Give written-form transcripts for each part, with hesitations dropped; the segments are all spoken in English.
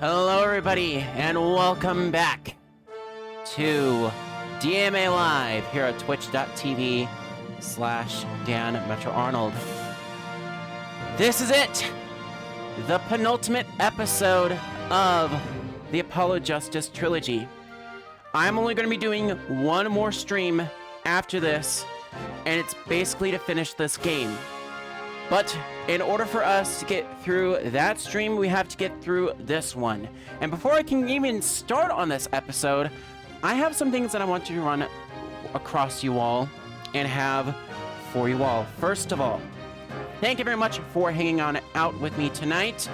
Hello everybody, and welcome back to DMA Live here at twitch.tv/DanMetroArnold. This is it! The penultimate episode of the Apollo Justice Trilogy. I'm only going to be doing one more stream after this, and it's basically to finish this game. But in order for us to get through that stream, we have to get through this one. And before I can even start on this episode, I have some things that I want to run across you all and have for you all. First of all, thank you very much for hanging on out with me tonight.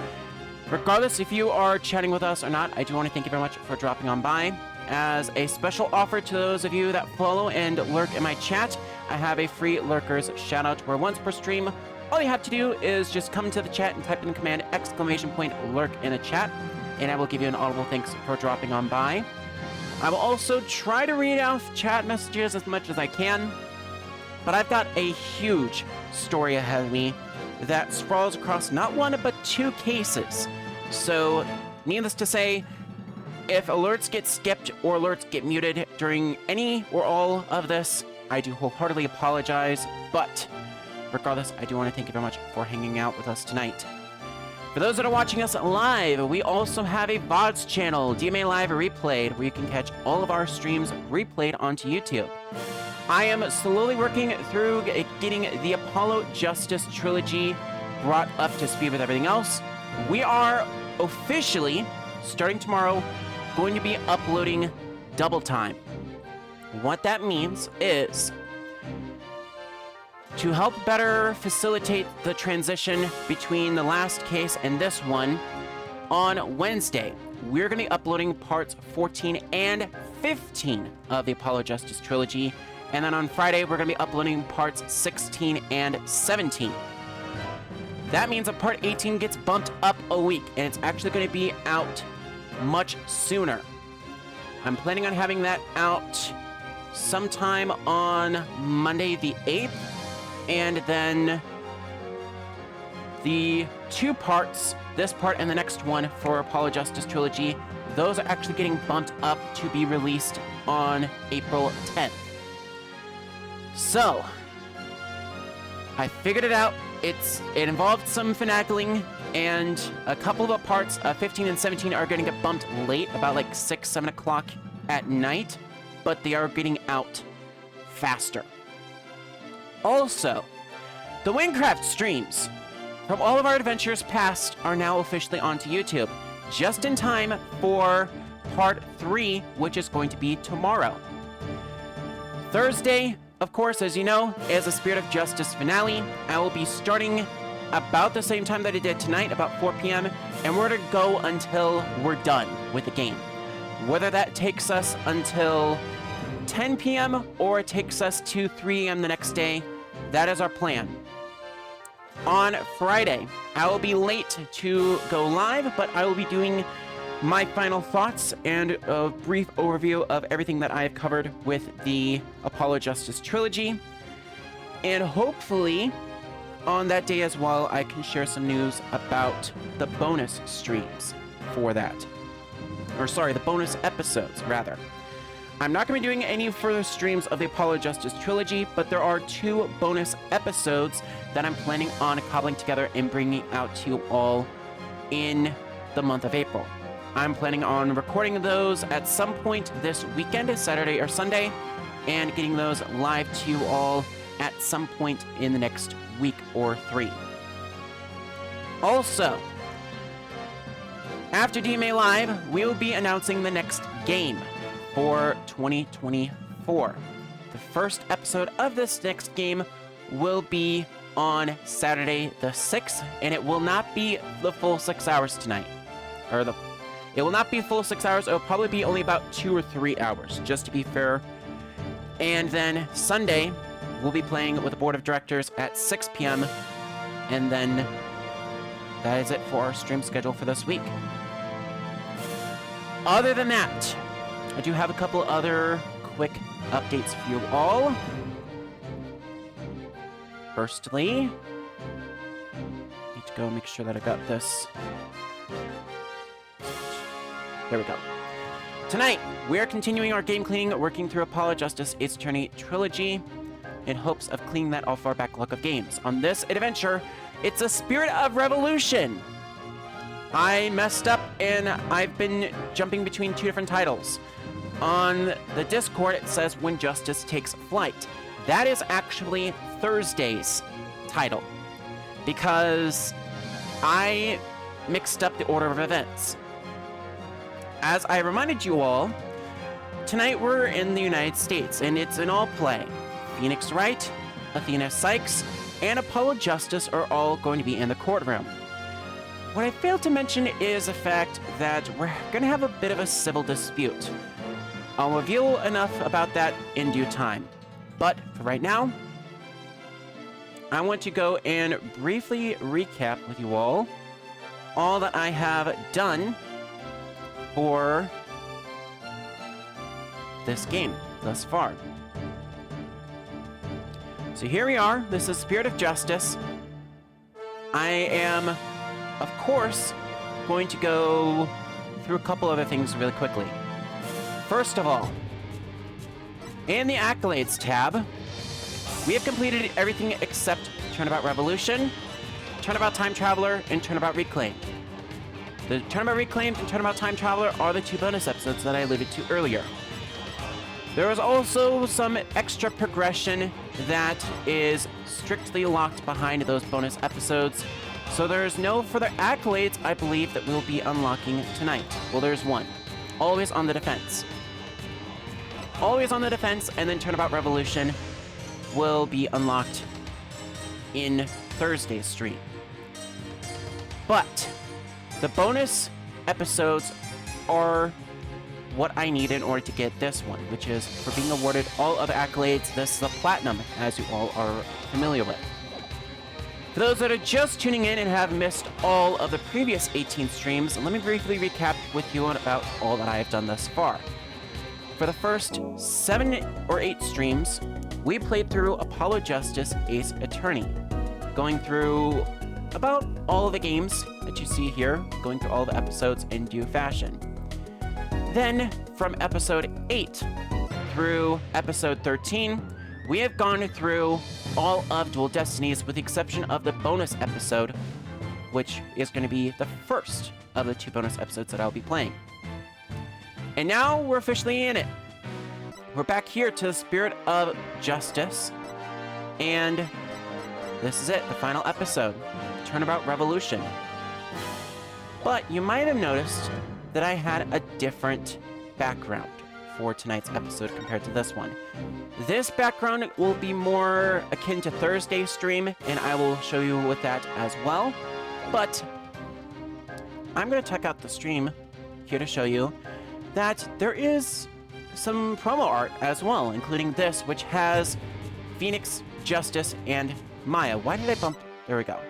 Regardless if you are chatting with us or not, I do want to thank you very much for dropping on by. As a special offer to those of you that follow and lurk in my chat, I have a free lurkers shout out where once per stream, all you have to do is just come to the chat and type in the command !lurk in the chat, and I will give you an audible thanks for dropping on by. I will also try to read out chat messages as much as I can, but I've got a huge story ahead of me that sprawls across not one but two cases. So, needless to say, if alerts get skipped or alerts get muted during any or all of this, I do wholeheartedly apologize, but regardless, I do want to thank you very much for hanging out with us tonight. For those that are watching us live, we also have a VODs channel, DMA Live Replayed, where you can catch all of our streams replayed onto YouTube. I am slowly working through getting the Apollo Justice Trilogy brought up to speed with everything else. We are officially, starting tomorrow, going to be uploading double time. What that means is, to help better facilitate the transition between the last case and this one, on Wednesday, we're going to be uploading parts 14 and 15 of the Apollo Justice Trilogy, and then on Friday, we're going to be uploading parts 16 and 17. That means that part 18 gets bumped up a week, and it's actually going to be out much sooner. I'm planning on having that out sometime on Monday the 8th, and then the two parts, this part and the next one for Apollo Justice Trilogy, those are actually getting bumped up to be released on April 10th. So, I figured it out. It involved some finagling, and a couple of the parts, 15 and 17, are going to get bumped late, about like 6, 7 o'clock at night, but they are getting out faster. Also, the Wingcraft streams from all of our adventures past are now officially onto YouTube, just in time for part 3, which is going to be tomorrow. Thursday, of course, as you know, is a Spirit of Justice finale. I will be starting about the same time that I did tonight, about 4 p.m., and we're going to go until we're done with the game. Whether that takes us until 10 p.m. or it takes us to 3 a.m. the next day, that is our plan. On Friday, I will be late to go live, but I will be doing my final thoughts and a brief overview of everything that I have covered with the Apollo Justice Trilogy. And hopefully, on that day as well, I can share some news about the bonus streams for that. Or sorry, the bonus episodes, rather. I'm not going to be doing any further streams of the Apollo Justice Trilogy, but there are 2 bonus episodes that I'm planning on cobbling together and bringing out to you all in the month of April. I'm planning on recording those at some point this weekend, Saturday or Sunday, and getting those live to you all at some point in the next week or 3. Also, after DMA Live, we will be announcing the next game for 2024. The first episode of this next game will be on Saturday the 6th, and it will not be the full 6 hours tonight. It will not be full 6 hours, it will probably be only about 2 or 3 hours, just to be fair. And then Sunday, we'll be playing with the board of directors at 6 p.m., and then that is it for our stream schedule for this week. Other than that, I do have a couple other quick updates for you all. Firstly, need to go make sure that I got this There we go. Tonight, we're continuing our game cleaning, working through Apollo Justice Ace Attorney Trilogy in hopes of cleaning that off our backlog of games. On this adventure, it's a Spirit of Revolution. I messed up and I've been jumping between two different titles. On the Discord, it says When Justice Takes Flight. That is actually Thursday's title because I mixed up the order of events. As I reminded you all, tonight we're in the United States, and it's an all-play. Phoenix Wright, Athena Cykes, and Apollo Justice are all going to be in the courtroom. What I failed to mention is the fact that we're going to have a bit of a civil dispute. I'll reveal enough about that in due time. But for right now, I want to go and briefly recap with you all that I have done for this game thus far. So here we are. This is Spirit of Justice. I am, of course, going to go through a couple other things really quickly. First of all, in the Accolades tab, we have completed everything except Turnabout Revolution, Turnabout Time Traveler, and Turnabout Reclaim. The Turnabout Reclaimed and Turnabout Time Traveler are the two bonus episodes that I alluded to earlier. There is also some extra progression that is strictly locked behind those bonus episodes, so there's no further accolades, I believe, that we'll be unlocking tonight. Well, there's one. Always on the Defense. Always on the Defense, and then Turnabout Revolution will be unlocked in Thursday's stream. But the bonus episodes are what I need in order to get this one, which is for being awarded all other accolades. This is the Platinum, as you all are familiar with. For those that are just tuning in and have missed all of the previous 18 streams, let me briefly recap with you about all that I have done thus far. For the first 7 or 8 streams, we played through Apollo Justice Ace Attorney, going through about all of the games that you see here, going through all the episodes in due fashion. Then, from episode 8 through episode 13, we have gone through all of Dual Destinies with the exception of the bonus episode, which is going to be the first of the 2 bonus episodes that I'll be playing. And now we're officially in it. We're back here to the Spirit of Justice, and this is it, the final episode, Turnabout Revolution. But you might have noticed that I had a different background for tonight's episode compared to this one. This background will be more akin to Thursday's stream, and I will show you with that as well. But I'm going to check out the stream here to show you that there is some promo art as well, including this, which has Phoenix, Justice, and Maya. Why did I bump? There we go.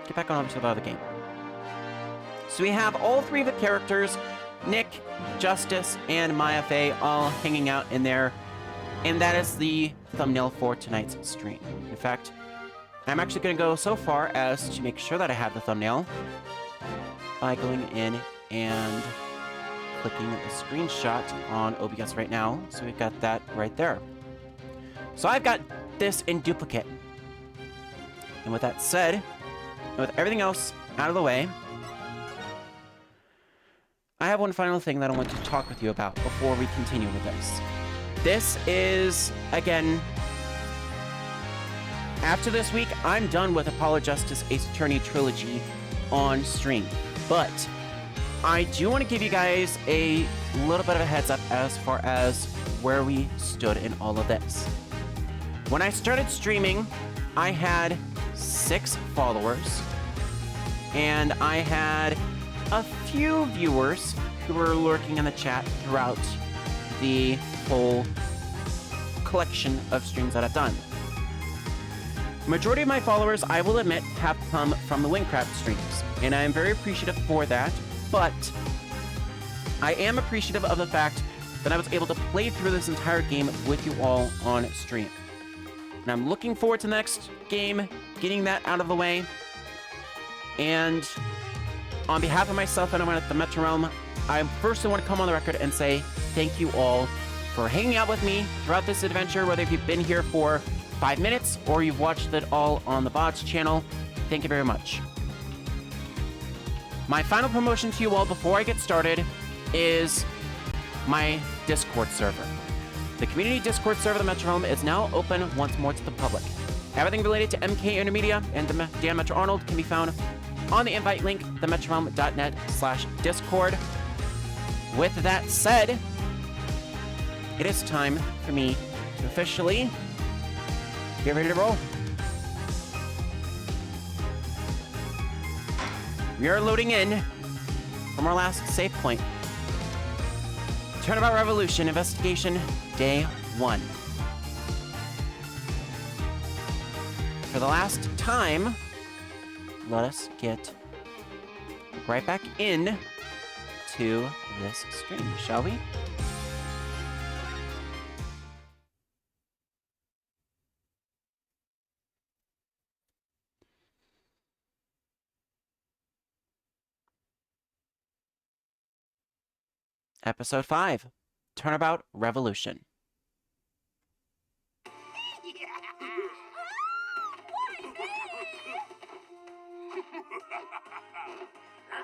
Get back on over to the other game. So we have all 3 of the characters, Nick, Justice, and Maya Fey, all hanging out in there. And that is the thumbnail for tonight's stream. In fact, I'm actually going to go so far as to make sure that I have the thumbnail by going in and clicking the screenshot on OBS right now. So we've got that right there. So I've got this in duplicate. And with that said, and with everything else out of the way, I have one final thing that I want to talk with you about before we continue with this. This is, again, after this week, I'm done with Apollo Justice Ace Attorney Trilogy on stream. But I do want to give you guys a little bit of a heads up as far as where we stood in all of this. When I started streaming, I had 6 followers, and I had a few viewers who were lurking in the chat throughout the whole collection of streams that I've done. Majority of my followers, I will admit, have come from the Wingcraft streams, and I am very appreciative for that, but I am appreciative of the fact that I was able to play through this entire game with you all on stream. And I'm looking forward to the next game, getting that out of the way, and on behalf of myself and everyone at the Metro Realm, I first want to come on the record and say thank you all for hanging out with me throughout this adventure, whether you've been here for 5 minutes or you've watched it all on the Bots channel. Thank you very much. My final promotion to you all before I get started is my Discord server. The community Discord server of the Metro Realm is now open once more to the public. Everything related to MK Intermedia and Dan Metro Arnold can be found on the invite link, themetrorealm.net/Discord. With that said, it is time for me to officially get ready to roll. We are loading in from our last save point. Turnabout Revolution Investigation Day 1. For the last time, let us get right back in to this stream, shall we? Episode 5, Turnabout Revolution.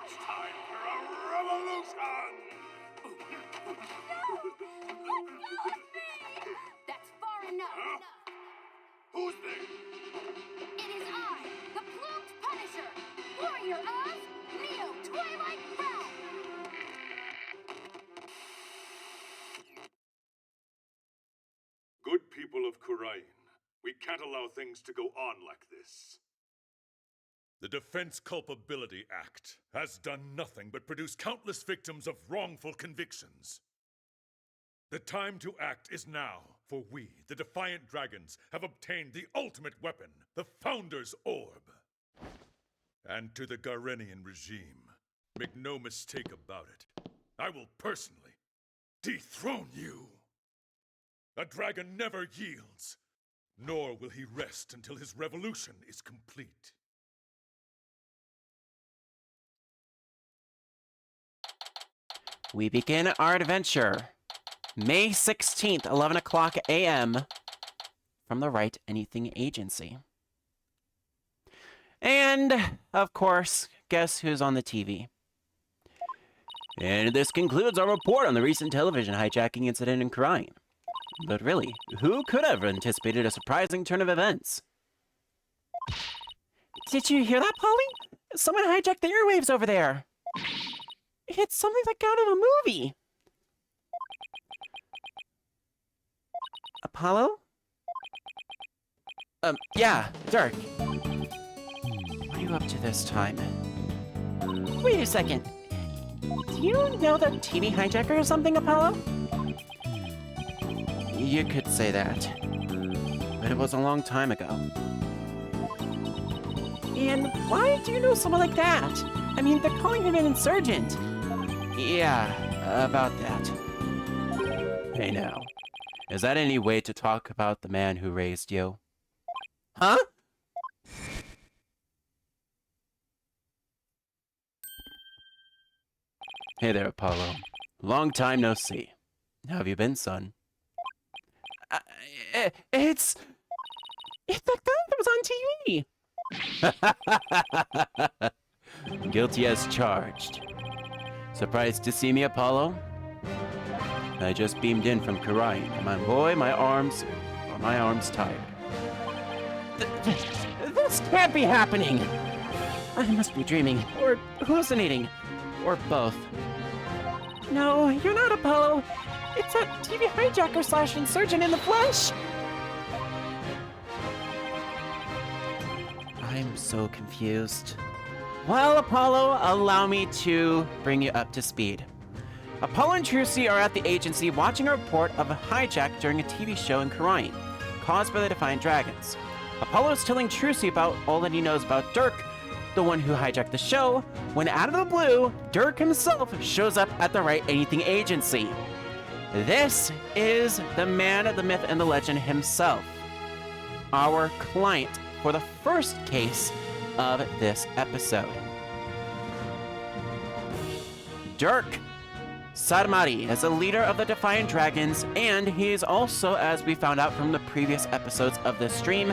It's time for a revolution! No! Not me! That's far enough! Huh? Who's they? It is I, the Plumed Punisher, warrior of Neo Twilight Realm! Good people of Kurain, we can't allow things to go on like this. The Defense Culpability Act has done nothing but produce countless victims of wrongful convictions. The time to act is now, for we, the Defiant Dragons, have obtained the ultimate weapon, the Founder's Orb. And to the Garenian regime, make no mistake about it, I will personally dethrone you. A dragon never yields, nor will he rest until his revolution is complete. We begin our adventure May 16th, 11 o'clock a.m. from the Wright Anything Agency. And, of course, guess who's on the TV? And this concludes our report on the recent television hijacking incident in Kurain. But really, who could have anticipated a surprising turn of events? Did you hear that, Polly? Someone hijacked the airwaves over there. It's something like out of a movie. Apollo? Yeah, Dirk. What are you up to this time? Wait a second. Do you know the TV hijacker or something, Apollo? You could say that. But it was a long time ago. And why do you know someone like that? I mean, they're calling him an insurgent. Yeah, about that. Hey now, is that any way to talk about the man who raised you? Huh? Hey there, Apollo. Long time no see. How have you been, son? It's like that was on TV. Guilty as charged. Surprised to see me, Apollo? I just beamed in from Kurain, and my arms tired. This can't be happening! I must be dreaming, or hallucinating, or both. No, you're not Apollo. It's that TV hijacker / insurgent in the flesh! I'm so confused. Well, Apollo, allow me to bring you up to speed. Apollo and Trucy are at the agency watching a report of a hijack during a TV show in Kurain, caused by the Defiant Dragons. Apollo is telling Trucy about all that he knows about Dirk, the one who hijacked the show, when out of the blue, Dirk himself shows up at the Wright Anything Agency. This is the man, the myth, and the legend himself, our client for the first case of this episode. Dirk Sarmari is a leader of the Defiant Dragons, and he is also, as we found out from the previous episodes of this stream,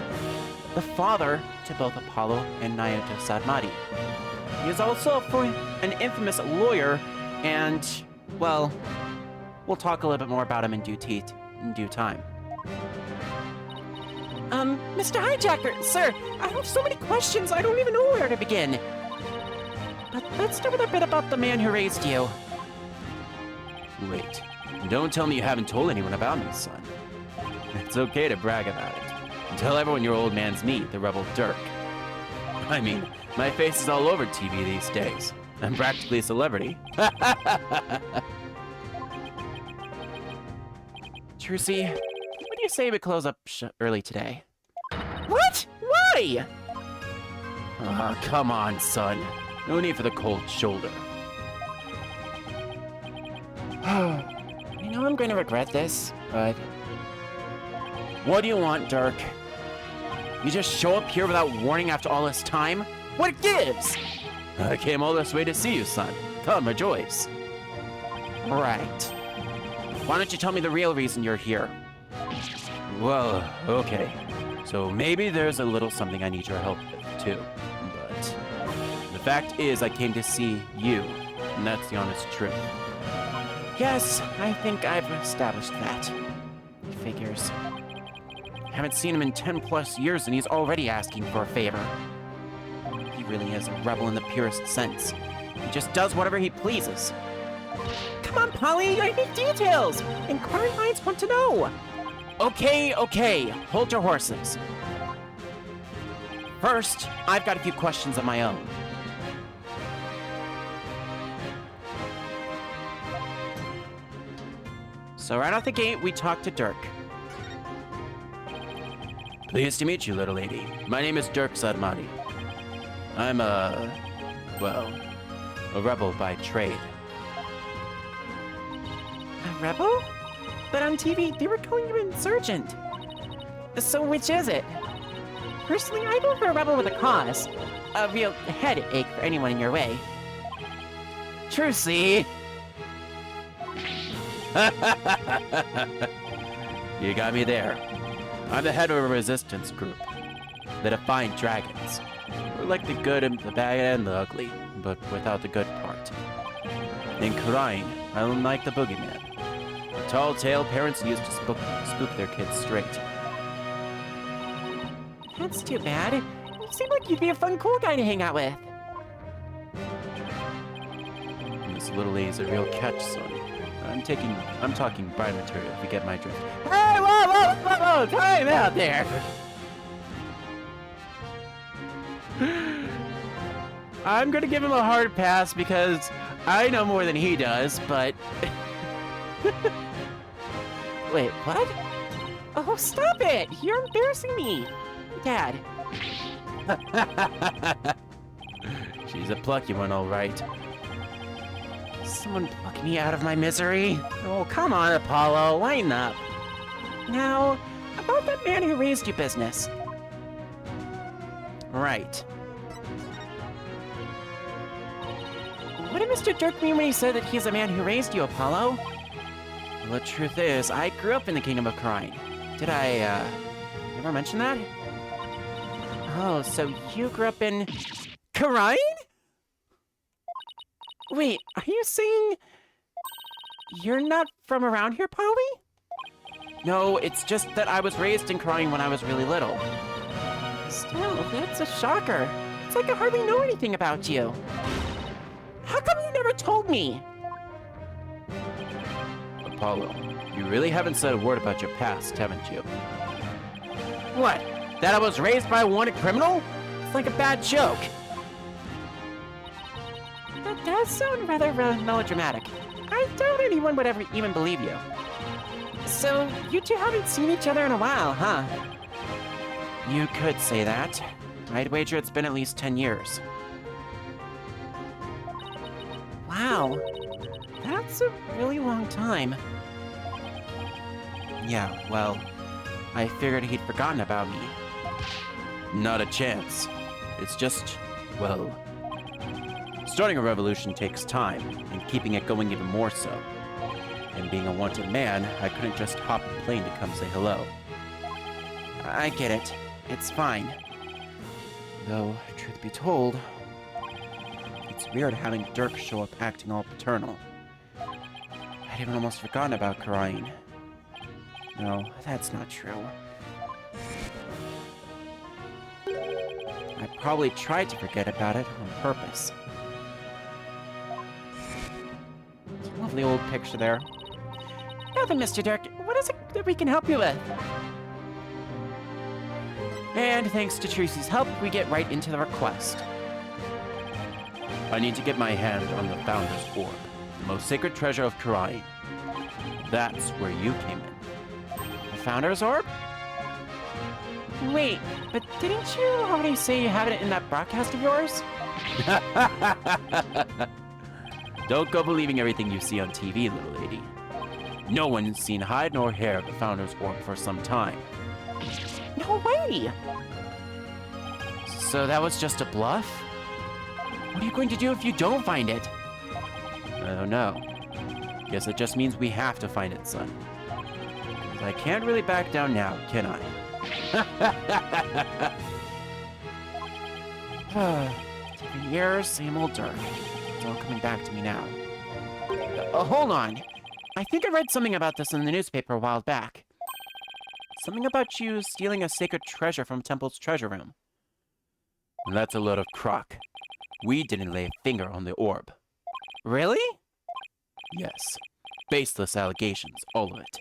the father to both Apollo and Naoto Sarmari. He is also an infamous lawyer, and, well, we'll talk a little bit more about him in due time. Mr. Hijacker, sir, I have so many questions, I don't even know where to begin. But let's start with a bit about the man who raised you. Wait, don't tell me you haven't told anyone about me, son. It's okay to brag about it. Tell everyone your old man's me, the rebel Dirk. I mean, my face is all over TV these days. I'm practically a celebrity. Trucy, what do you say we close up early today? What? Why? Oh, come on, son. No need for the cold shoulder. I know I'm going to regret this, but... What do you want, Dirk? You just show up here without warning after all this time? What gives? I came all this way to see you, son. Come, rejoice. Right. Why don't you tell me the real reason you're here? Well, okay. So maybe there's a little something I need your help with, too. But the fact is I came to see you, and that's the honest truth. Yes, I think I've established that. Figures. I haven't seen him in 10+ years and he's already asking for a favor. He really is a rebel in the purest sense. He just does whatever he pleases. Come on, Polly, I need details! Inquiring minds want to know! Okay, hold your horses. First, I've got a few questions of my own. So right off the gate, we talk to Dirk. Pleased to meet you, little lady. My name is Dirk Sarmari. I'm a rebel by trade. A rebel? But on TV, they were calling you insurgent. So which is it? Personally, I go for a rebel with a cause. A real headache for anyone in your way. Trucy! You got me there. I'm the head of a resistance group. The Defiant Dragons. We're like the good and the bad and the ugly, but without the good part. In crying, I don't like the boogeyman. The tall tale parents used to spook their kids straight. That's too bad. You seem like you'd be a fun, cool guy to hang out with. This little lady's a real catch, son. I'm talking bride material, if you get my drift. Hey, whoa, time out there! I'm gonna give him a hard pass because I know more than he does, but... Wait, what? Oh, stop it! You're embarrassing me! Dad. She's a plucky one, all right. Someone pluck me out of my misery. Oh, come on, Apollo, line up. Now, about that man who raised you business. Right. What did Mr. Dirk mean when he said that he's a man who raised you, Apollo? Well, the truth is, I grew up in the Kingdom of Crime. Did I, ever mention that? Oh, so you grew up in... Karine? Wait, are you saying... You're not from around here, Polly? No, it's just that I was raised in Karine when I was really little. Still, that's a shocker. It's like I hardly know anything about you. How come you never told me? Apollo, you really haven't said a word about your past, haven't you? What? That I was raised by a wanted criminal? It's like a bad joke. That does sound rather melodramatic. I doubt anyone would ever even believe you. So, you two haven't seen each other in a while, huh? You could say that. I'd wager it's been at least 10 years. Wow. That's a really long time. Yeah, well, I figured he'd forgotten about me. Not a chance. It's just, well... Starting a revolution takes time, and keeping it going even more so. And being a wanted man, I couldn't just hop a plane to come say hello. I get it. It's fine. Though, truth be told, it's weird having Dirk show up acting all paternal. I'd even almost forgotten about crying. No, that's not true. I probably tried to forget about it on purpose. Lovely old picture there. Nothing, Mr. Dirk. What is it that we can help you with? And thanks to Tracy's help, we get right into the request. I need to get my hand on the Founder's Orb, the most sacred treasure of Karain. That's where you came in. The Founder's Orb? Wait, but didn't you already say you had it in that broadcast of yours? Don't go believing everything you see on TV, little lady. No one's seen hide nor hair of the Founder's Orb for some time. No way! So that was just a bluff? What are you going to do if you don't find it? I don't know. Guess it just means we have to find it, son. 'Cause I can't really back down now, can I? Taking years, same old Dirk. It's all coming back to me now. Hold on. I think I read something about this in the newspaper a while back. Something about you stealing a sacred treasure from Temple's treasure room. That's a load of crock. We didn't lay a finger on the orb. Really? Yes. Baseless allegations, all of it.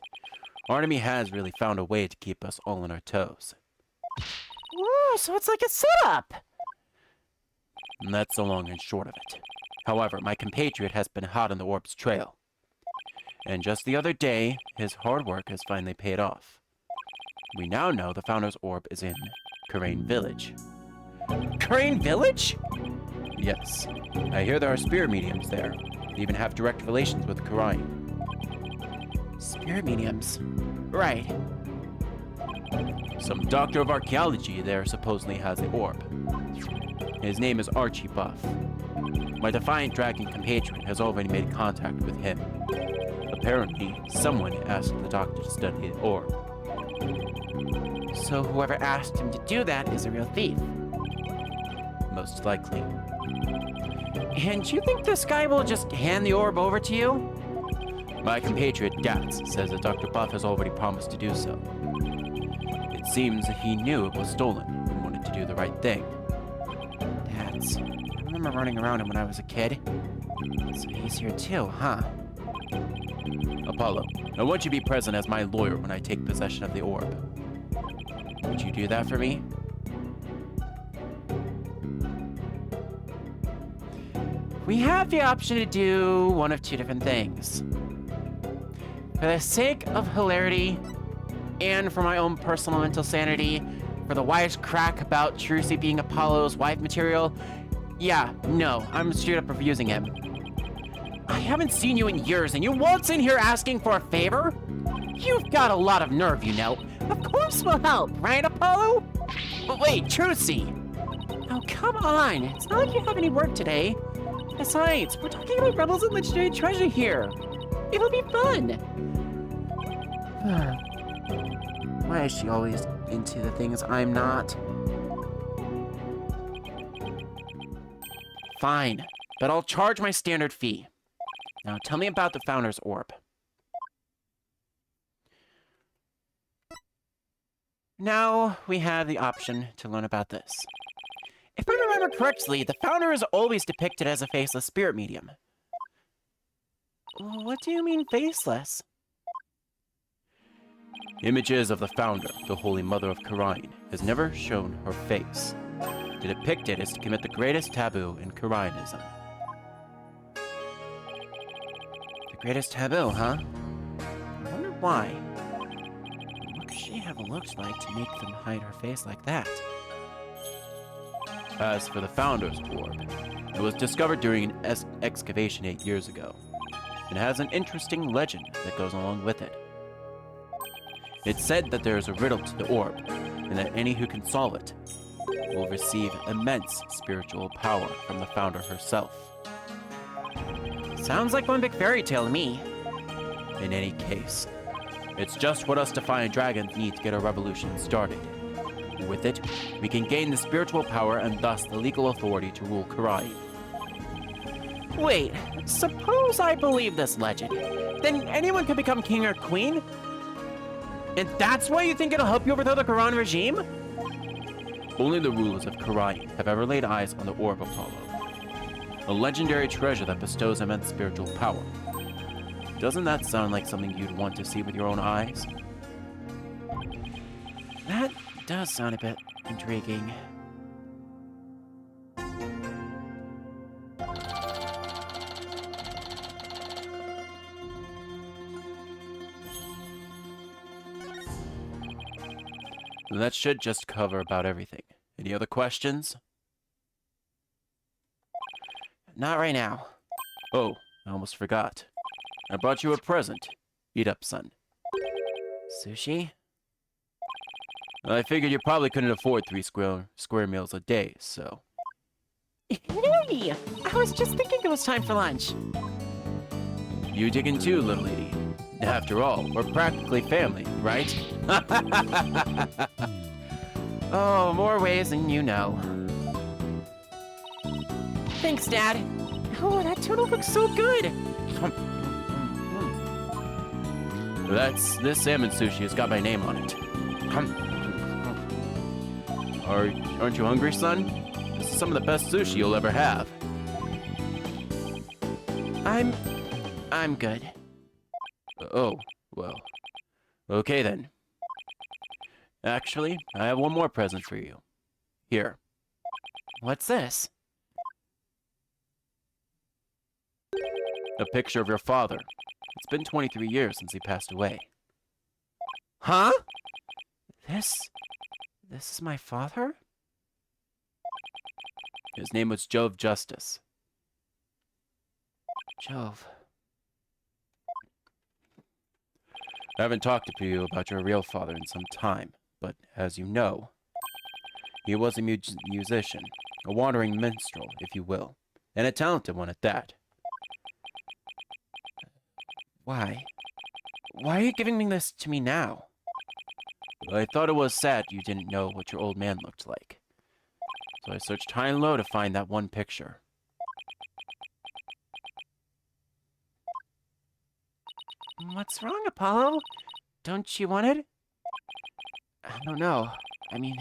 Artemis has really found a way to keep us all on our toes. Whoa, so it's like a setup! And that's the long and short of it. However, my compatriot has been hot on the orb's trail. And just the other day, his hard work has finally paid off. We now know the Founder's Orb is in Karain Village. Karain Village? Yes. I hear there are spirit mediums there. They even have direct relations with Karain. Spirit mediums? Right. Some doctor of archaeology there supposedly has the orb. His name is Archie Buff. My defiant dragon compatriot has already made contact with him. Apparently, someone asked the doctor to study the orb. So whoever asked him to do that is a real thief. Most likely. And you think this guy will just hand the orb over to you? My compatriot Gats says that Dr. Buff has already promised to do so. It seems he knew it was stolen and wanted to do the right thing. I remember running around him when I was a kid. So he's here too, huh? Apollo, I want you to be present as my lawyer when I take possession of the orb. Would you do that for me? We have the option to do one of two different things. For the sake of hilarity, and for my own personal mental sanity, for the wisecrack about Trucy being Apollo's wife material, yeah, no, I'm straight up refusing him. I haven't seen you in years, and you waltz in here asking for a favor? You've got a lot of nerve, you know. Of course we'll help, right, Apollo? But wait, Trucy! Oh, come on. It's not like you have any work today. Besides, we're talking about rebels and legendary treasure here. It'll be fun. Why is she always into the things I'm not? Fine, but I'll charge my standard fee. Now tell me about the Founder's Orb. Now we have the option to learn about this. If I remember correctly, the Founder is always depicted as a faceless spirit medium. What do you mean faceless? Images of the Founder, the Holy Mother of Karain, has never shown her face. To depict it is to commit the greatest taboo in Karainism. The greatest taboo, huh? I wonder why. What could she have looked like to make them hide her face like that? As for the Founder's Orb, it was discovered during an excavation 8 years ago, and has an interesting legend that goes along with it. It's said that there is a riddle to the orb, and that any who can solve it will receive immense spiritual power from the Founder herself. Sounds like one big fairy tale to me. in any case. It's just what us Defiant Dragons need to get our revolution started. With it, we can gain the spiritual power and thus the legal authority to rule Karai. Wait, suppose I believe this legend. Then anyone can become king or queen? And that's why you think it'll help you overthrow the Karan regime? Only the rulers of Karai have ever laid eyes on the Orb Apollo, a legendary treasure that bestows immense spiritual power. Doesn't that sound like something you'd want to see with your own eyes? That does sound a bit intriguing. That should just cover about everything. Any other questions? Not right now. Oh, I almost forgot. I brought you a present. Eat up, son. Sushi? I figured you probably couldn't afford 3 square meals a day, so... Hey! I was just thinking it was time for lunch. You digging too, little lady. After all, we're practically family, right? Oh, more ways than you know. Thanks, Dad. Oh, that tuna looks so good. This salmon sushi has got my name on it. Aren't you hungry, son? This is some of the best sushi you'll ever have. I'm good. Oh, well. Okay then. Actually, I have one more present for you. Here. What's this? A picture of your father. It's been 23 years since he passed away. Huh? This is my father? His name was Jove Justice. Jove. I haven't talked to you about your real father in some time, but as you know, he was a musician, a wandering minstrel, if you will, and a talented one at that. Why? Why are you giving me this to me now? I thought it was sad you didn't know what your old man looked like. So I searched high and low to find that one picture. What's wrong, Apollo? Don't you want it? I don't know. I mean,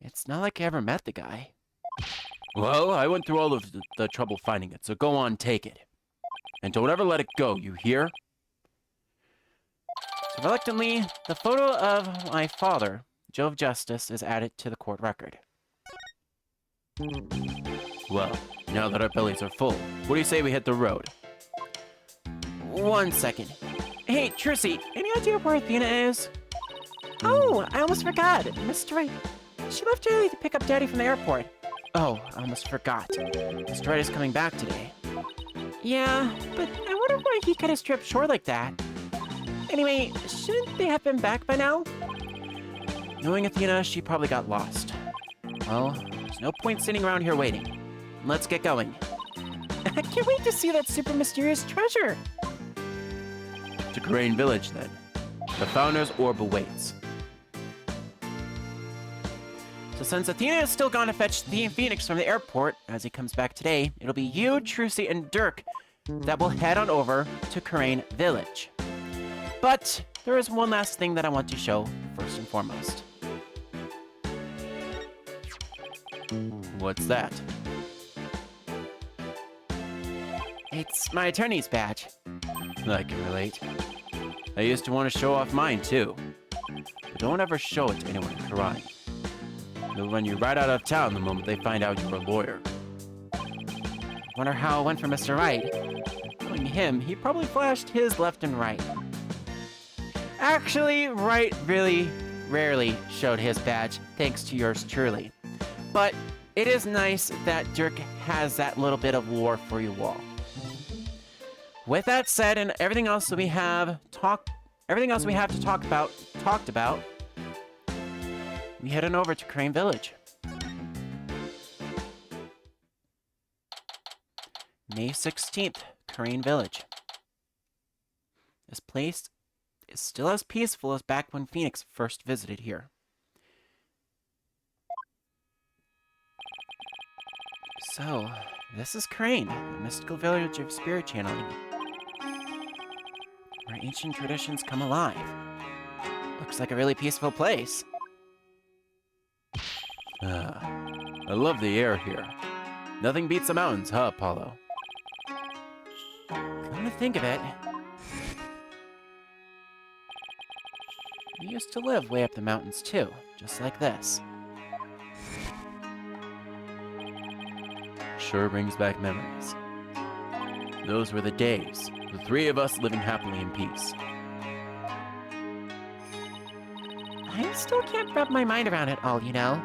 it's not like I ever met the guy. Well, I went through all of the trouble finding it, so go on, take it. And don't ever let it go, you hear? So reluctantly, the photo of my father, Jove Justice, is added to the court record. Well, now that our bellies are full, what do you say we hit the road? 1 second. Hey, Trissy, any idea where Athena is? Oh, I almost forgot. Mr. Wright. She left early to pick up Daddy from the airport. Oh, I almost forgot. Mr. Wright is coming back today. Yeah, but I wonder why he cut his trip short like that. Anyway, shouldn't they have been back by now? Knowing Athena, she probably got lost. Well, there's no point sitting around here waiting. Let's get going. I can't wait to see that super mysterious treasure. To Crane Village, then. The Founder's Orb awaits. So since Athena is still gone to fetch the Phoenix from the airport, as he comes back today, it'll be you, Trucy, and Dirk that will head on over to Crane Village. But there is one last thing that I want to show, first and foremost. What's that? It's my attorney's badge. I can relate. I used to want to show off mine, too. But don't ever show it to anyone in Karai. They'll run you right out of town the moment they find out you're a lawyer. Wonder how it went for Mr. Wright. Knowing him, he probably flashed his left and right. Actually, Wright really rarely showed his badge, thanks to yours truly. But it is nice that Dirk has that little bit of lore for you all. With that said, and everything else that we have talked about, we head on over to Crane Village. May 16th, Crane Village. This place is still as peaceful as back when Phoenix first visited here. So, this is Crane, the mystical village of spirit channeling, where ancient traditions come alive. Looks like a really peaceful place. I love the air here. Nothing beats the mountains, huh, Apollo? Come to think of it, we used to live way up the mountains too, just like this. Sure brings back memories. Those were the days, the three of us living happily in peace. I still can't wrap my mind around it all, you know.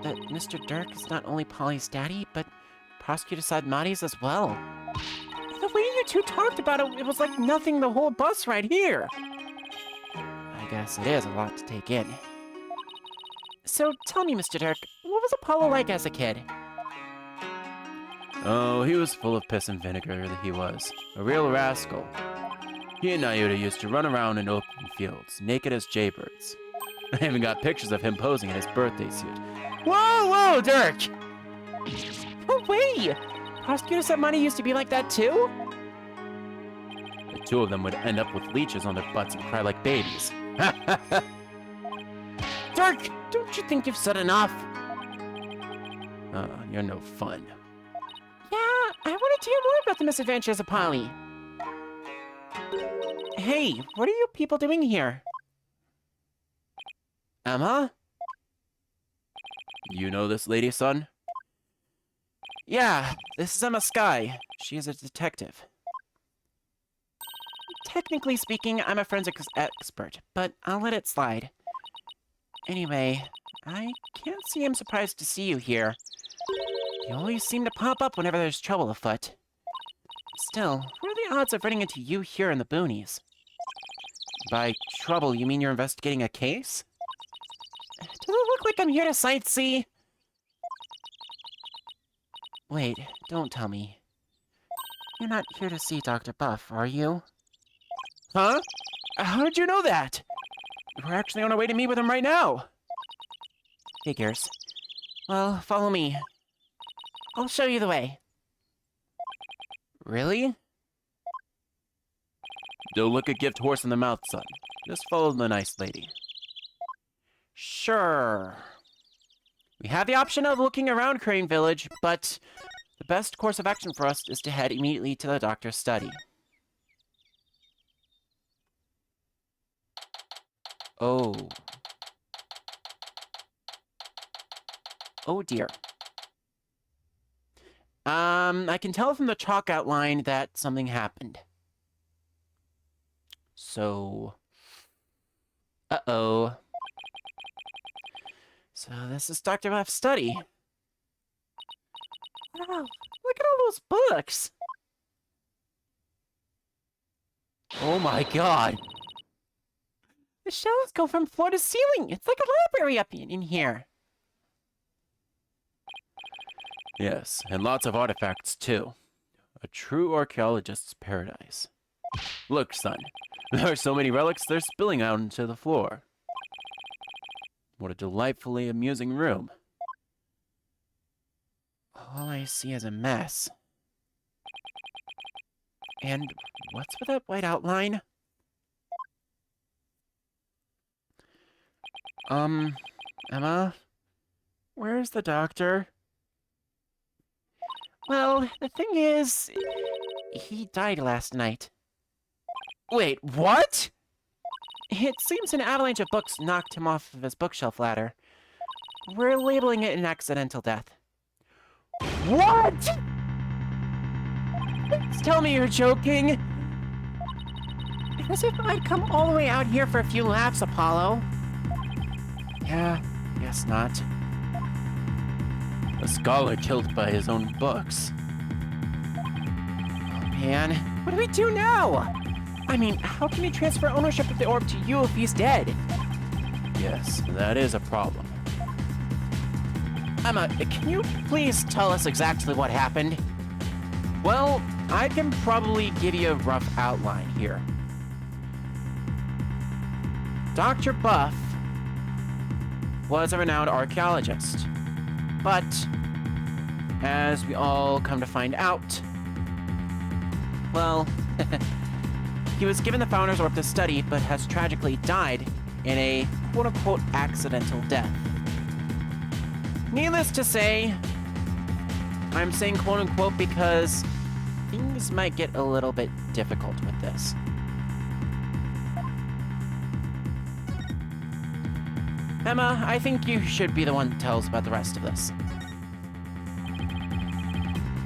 That Mr. Dirk is not only Polly's daddy, but Prosecutor Sadmati's as well. The way you two talked about it, it was like nothing the whole bus ride here. I guess it is a lot to take in. So tell me, Mr. Dirk, what was Apollo like as a kid? Oh, he was full of piss and vinegar, he was. A real rascal. He and Iota used to run around in open fields, naked as jaybirds. I even got pictures of him posing in his birthday suit. Whoa, Dirk! No way! Prosecutor Sadmati used to be like that too? The two of them would end up with leeches on their butts and cry like babies. Dirk, don't you think you've said enough? You're no fun. Yeah, I wanted to hear more about the misadventures of Polly. Hey, what are you people doing here? Emma? You know this lady, son? Yeah, this is Emma Skye. She is a detective. Technically speaking, I'm a forensics expert, but I'll let it slide. Anyway, I can't say I'm surprised to see you here. You always seem to pop up whenever there's trouble afoot. Still, what are the odds of running into you here in the boonies? By trouble, you mean you're investigating a case? Does it look like I'm here to sightsee? Wait, don't tell me. You're not here to see Dr. Buff, are you? Huh? How did you know that? We're actually on our way to meet with him right now. Figures. Well, follow me. I'll show you the way. Really? Don't look a gift horse in the mouth, son. Just follow the nice lady. Sure. We have the option of looking around Crane Village, but the best course of action for us is to head immediately to the doctor's study. Oh. Oh dear. I can tell from the chalk outline that something happened. So... Uh-oh. So this is Dr. Buff's study. Wow, look at all those books! Oh my god! The shelves go from floor to ceiling! It's like a library up in here! Yes, and lots of artifacts too. A true archaeologist's paradise. Look, son, there are so many relics they're spilling out into the floor. What a delightfully amusing room. All I see is a mess. And what's with that white outline? Emma? Where's the doctor? Well, the thing is, he died last night. Wait, what? It seems an avalanche of books knocked him off of his bookshelf ladder. We're labeling it an accidental death. What? Please tell me you're joking. As if I'd come all the way out here for a few laughs, Apollo. Yeah, guess not. A scholar killed by his own books. Oh man, what do we do now? I mean, how can we transfer ownership of the orb to you if he's dead? Yes, that is a problem. Emma, can you please tell us exactly what happened? Well, I can probably give you a rough outline here. Dr. Buff was a renowned archaeologist, but as we all come to find out, well, he was given the Founder's Orb to study, but has tragically died in a quote-unquote accidental death. Needless to say, I'm saying quote-unquote because things might get a little bit difficult with this. Emma, I think you should be the one to tell us about the rest of this.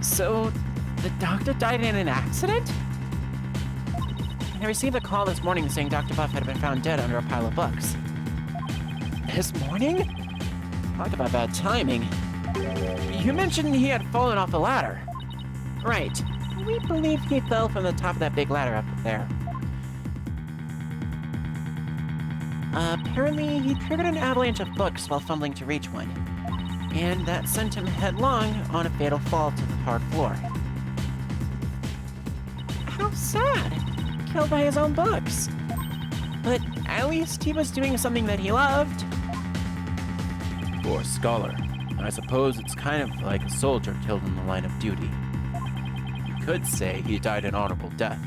So, the doctor died in an accident? I received a call this morning saying Dr. Buff had been found dead under a pile of books. This morning? Talk about bad timing. You mentioned he had fallen off the ladder. Right. We believe he fell from the top of that big ladder up there. Apparently, he triggered an avalanche of books while fumbling to reach one, and that sent him headlong on a fatal fall to the hard floor. How sad! Killed by his own books. But at least he was doing something that he loved. For a scholar, I suppose it's kind of like a soldier killed in the line of duty. You could say he died an honorable death.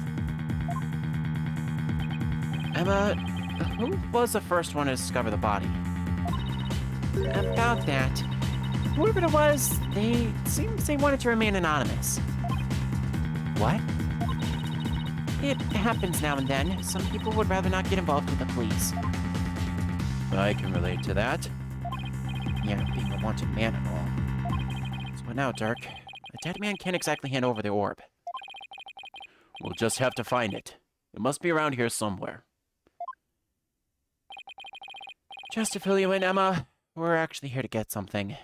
Emma, who was the first one to discover the body? About that, whoever it was, they wanted to remain anonymous. What? It happens now and then. Some people would rather not get involved with the police. I can relate to that. Yeah, being a wanted man and all. So what now, Dirk? A dead man can't exactly hand over the orb. We'll just have to find it. It must be around here somewhere. Just to fill you in, Emma, we're actually here to get something.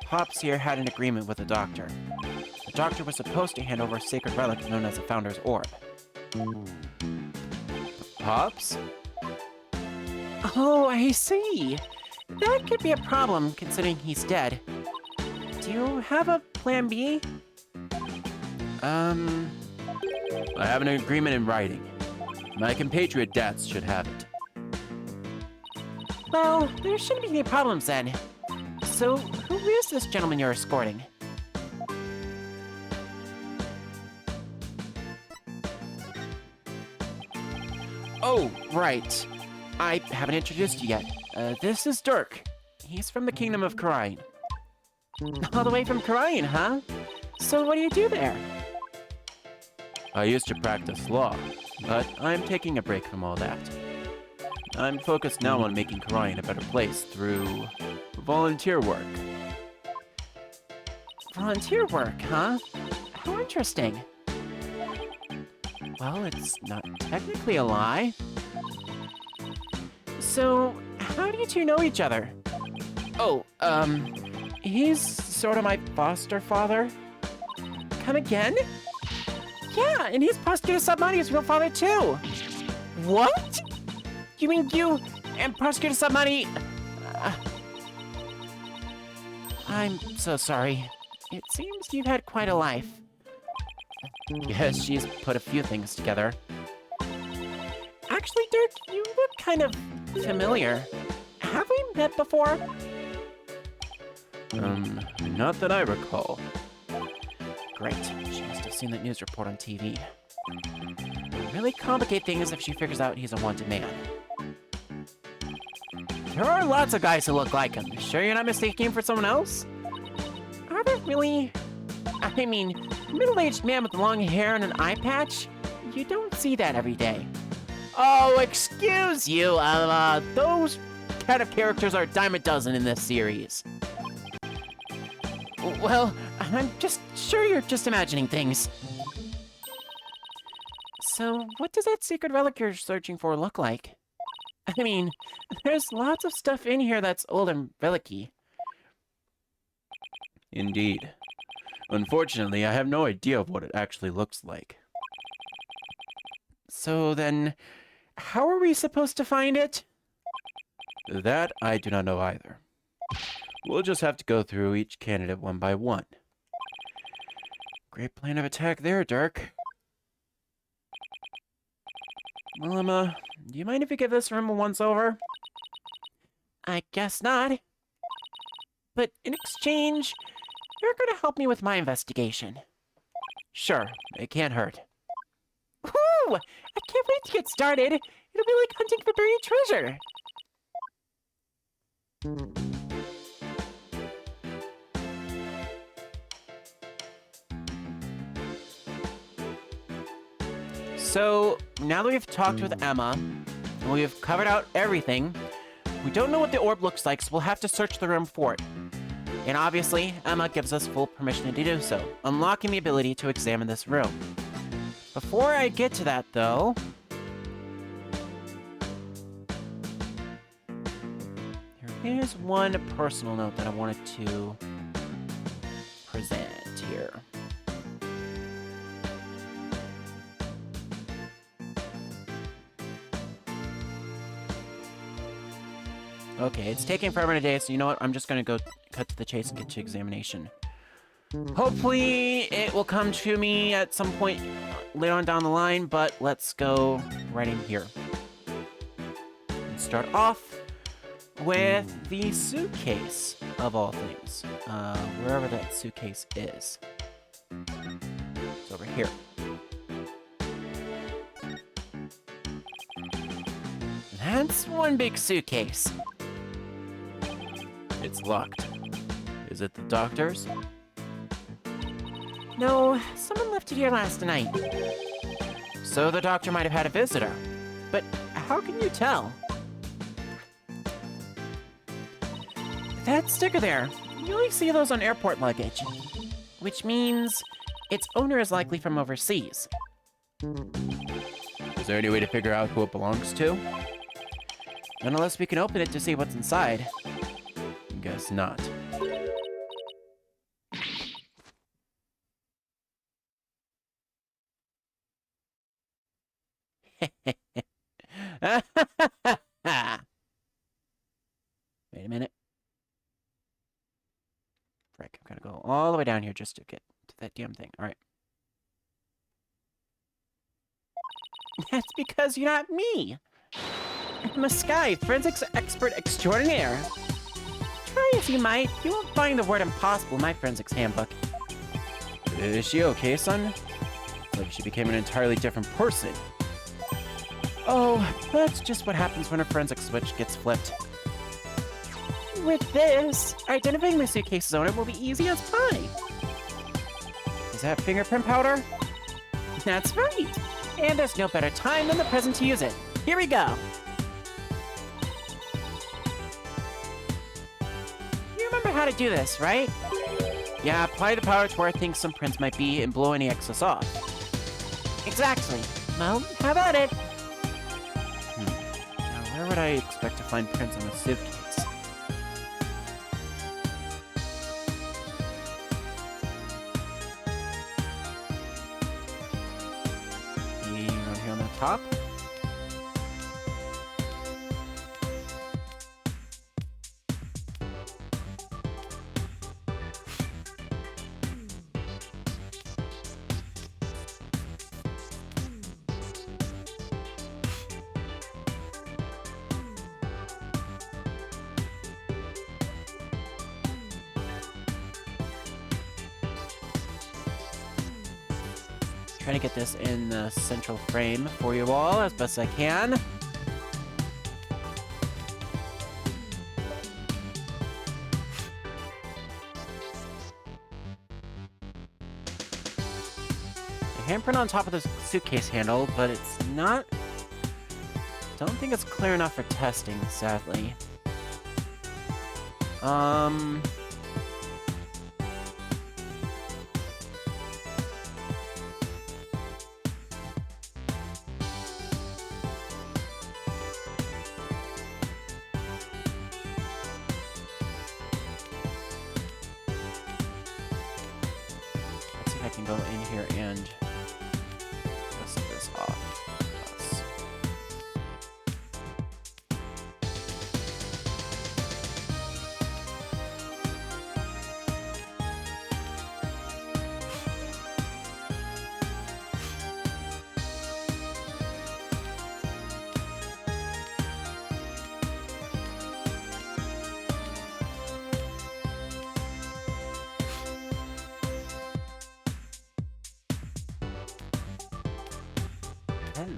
Pops here had an agreement with the doctor. The doctor was supposed to hand over a sacred relic known as the Founder's Orb. Pops? Oh, I see. That could be a problem, considering he's dead. Do you have a plan B? I have an agreement in writing. My compatriot Dats should have it. Well, there shouldn't be any problems then. So, who is this gentleman you're escorting? Oh, right. I haven't introduced you yet. This is Dirk. He's from the Kingdom of Karain. All the way from Karain, huh? So what do you do there? I used to practice law, but I'm taking a break from all that. I'm focused now on making Karain a better place through volunteer work. Volunteer work, huh? How interesting. Well, it's not technically a lie. So, how do you two know each other? Oh, he's sort of my foster father. Come again? Yeah, and he's Prosecutor Submoney's real father too. What? You mean you and Prosecutor Submoney? I'm so sorry. It seems you've had quite a life. Yes, she's put a few things together. Actually, Dirk, you look kind of familiar. Have we met before? Not that I recall. Great. She must have seen that news report on TV. It'll really complicate things if she figures out he's a wanted man. There are lots of guys who look like him. Sure you're not mistaking him for someone else? Are there really? I mean, middle-aged man with long hair and an eye patch? You don't see that every day. Oh, excuse you. Those kind of characters are a dime a dozen in this series. Well, I'm just sure you're just imagining things. So, what does that secret relic you're searching for look like? I mean, there's lots of stuff in here that's old and relic-y. Indeed. Unfortunately, I have no idea of what it actually looks like. So then, how are we supposed to find it? That I do not know either. We'll just have to go through each candidate one by one. Great plan of attack there, Dirk. Well, Emma, do you mind if we give this room a once-over? I guess not. But in exchange, you're going to help me with my investigation. Sure, it can't hurt. Woo! I can't wait to get started. It'll be like hunting for buried treasure. So, now that we've talked with Emma, and we've covered out everything, we don't know what the orb looks like, so we'll have to search the room for it. And obviously, Emma gives us full permission to do so, unlocking the ability to examine this room. Before I get to that, though... there is one personal note that I wanted to present here. Okay, it's taking forever today, so you know what? I'm just gonna go cut to the chase and get to examination. Hopefully, it will come to me at some point later on down the line, but let's go right in here. And start off with the suitcase, of all things. Wherever that suitcase is. It's over here. That's one big suitcase. It's locked. Is it the doctor's? No, someone left it here last night. So the doctor might have had a visitor. But how can you tell? That sticker there, you only see those on airport luggage. Which means its owner is likely from overseas. Is there any way to figure out who it belongs to? Unless we can open it to see what's inside. Guess not. Wait a minute. Frick, I've got to go all the way down here just to get to that damn thing. Alright. That's because you're not me! I'm a Sky, forensics expert extraordinaire. Try as you might, you won't find the word impossible in my forensics handbook. Is she okay, son? It's like she became an entirely different person. Oh, that's just what happens when a forensic switch gets flipped. With this, identifying the suitcase's owner will be easy as pie. Is that fingerprint powder? That's right. And there's no better time than the present to use it. Here we go. You remember how to do this, right? Yeah, apply the powder to where I think some prints might be and blow any excess off. Exactly. Well, how about it? Now, where would I expect to find prints on the suitcase? Around here on the top? Trying to get this in the central frame for you all as best I can. The handprint on top of the suitcase handle, but it's not... Don't think it's clear enough for testing, sadly. I can go in here and dust this off.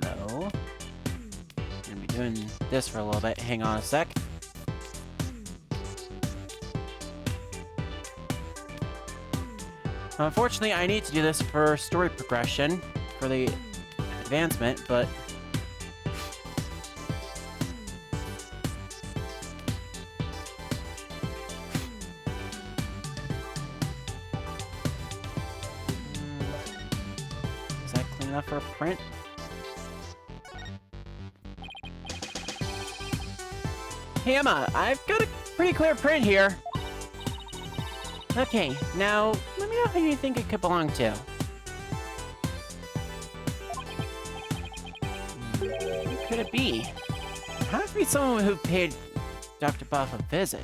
hello. Gonna be doing this for a little bit. Hang on a sec. Unfortunately, I need to do this for story progression, for the advancement, but... Is that clean enough for a print? Hey Emma, I've got a pretty clear print here. Okay, now, let me know who you think it could belong to. Who could it be? It has to be someone who paid Dr. Buff a visit.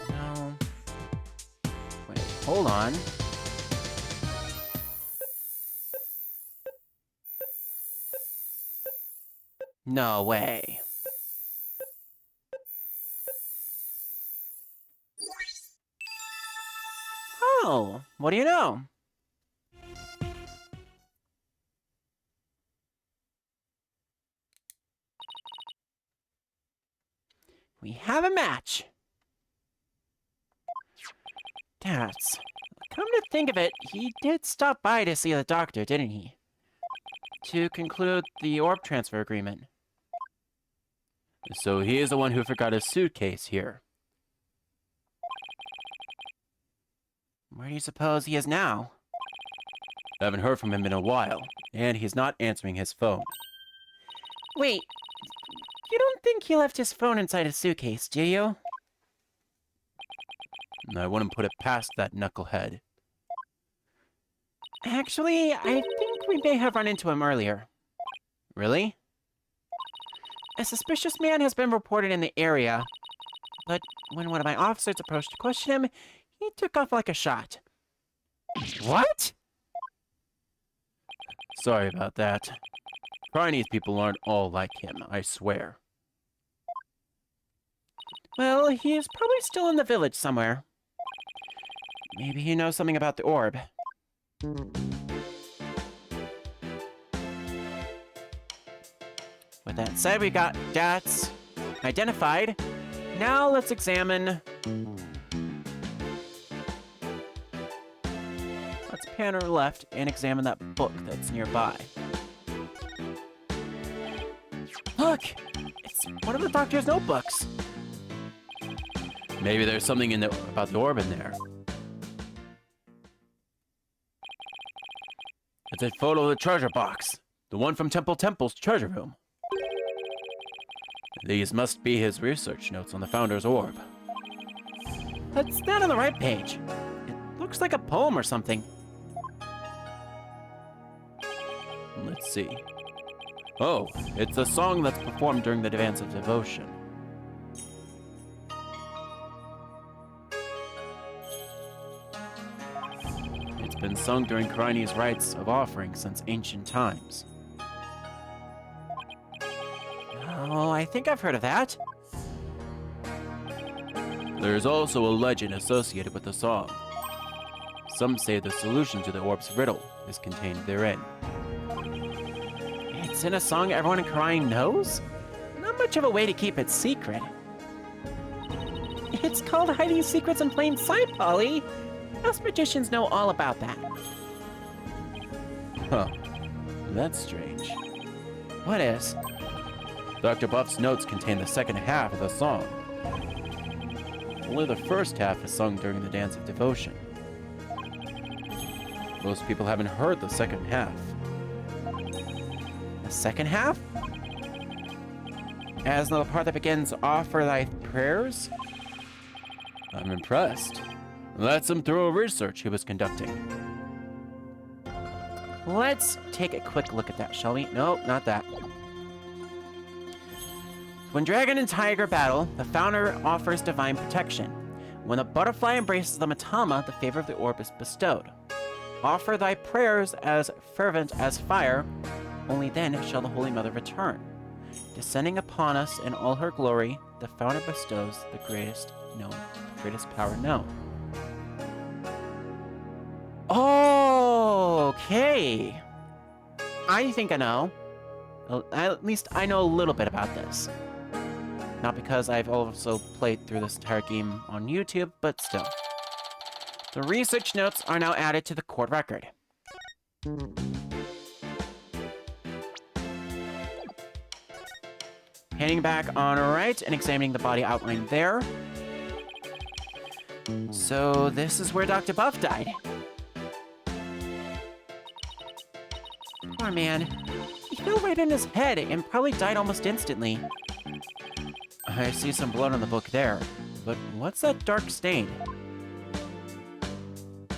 No. Wait, hold on. No way. Oh, what do you know? We have a match. That's... Come to think of it, he did stop by to see the doctor, didn't he? To conclude the orb transfer agreement. So he is the one who forgot his suitcase here. Where do you suppose he is now? I haven't heard from him in a while, and he's not answering his phone. Wait, you don't think he left his phone inside his suitcase, do you? I wouldn't put it past that knucklehead. Actually, I think we may have run into him earlier. Really? A suspicious man has been reported in the area, but when one of my officers approached to question him, he took off like a shot. What? Sorry about that. Chinese people aren't all like him, I swear. Well, he is probably still in the village somewhere. Maybe he knows something about the orb. With that said, we got Dats identified. Now let's examine... Let's pan our left and examine that book that's nearby. Look! It's one of the doctor's notebooks. Maybe there's something about the orb in there. It's a photo of the treasure box. The one from Temple's treasure room. These must be his research notes on the Founder's orb. That's not on the right page. It looks like a poem or something. Let's see. Oh, it's a song that's performed during the Dance of Devotion. It's been sung during Chinese rites of offering since ancient times. Oh, I think I've heard of that. There's also a legend associated with the song. Some say the solution to the orb's riddle is contained therein. It's in a song everyone in Crying knows? Not much of a way to keep it secret. It's called Hiding Secrets in Plain Sight, Polly. Us magicians know all about that. Huh. That's strange. What is? Dr. Buff's notes contain the second half of the song. Only the first half is sung during the Dance of Devotion. Most people haven't heard the second half. The second half? As the part that begins, offer thy prayers? I'm impressed. That's some thorough research he was conducting. Let's take a quick look at that, shall we? Nope, not that. When dragon and tiger battle, the founder offers divine protection. When the butterfly embraces the Matama, the favor of the orb is bestowed. Offer thy prayers as fervent as fire, only then shall the Holy Mother return. Descending upon us in all her glory, the founder bestows the greatest power known. Oh, okay. I think I know. At least I know a little bit about this. Not because I've also played through this entire game on YouTube, but still. The research notes are now added to the court record. Handing back on Wright and examining the body outlined there. So this is where Dr. Buff died. Poor man. He fell right in his head and probably died almost instantly. I see some blood on the book there, but what's that dark stain?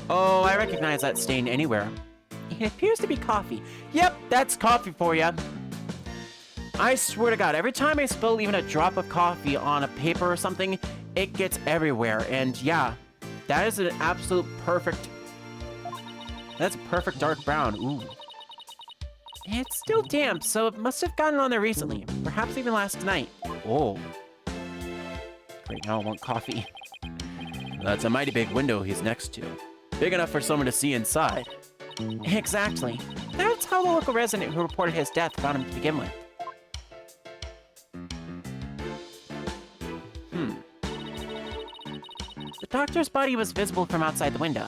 Oh, I recognize that stain anywhere. It appears to be coffee. Yep, that's coffee for ya. I swear to God, every time I spill even a drop of coffee on a paper or something, it gets everywhere. And yeah, that is an absolute perfect... That's a perfect dark brown. Ooh. It's still damp, so it must have gotten on there recently. Perhaps even last night. Oh. Great, now I want coffee. That's a mighty big window he's next to. Big enough for someone to see inside. Exactly. That's how the local resident who reported his death found him to begin with. The doctor's body was visible from outside the window,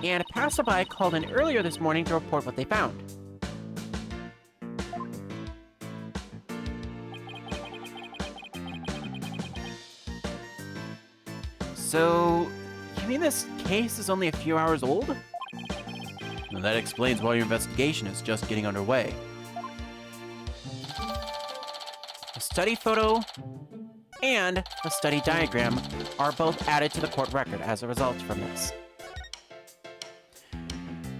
and a passerby called in earlier this morning to report what they found. So, you mean this case is only a few hours old? Well, that explains why your investigation is just getting underway. A study photo and a study diagram are both added to the court record as a result from this.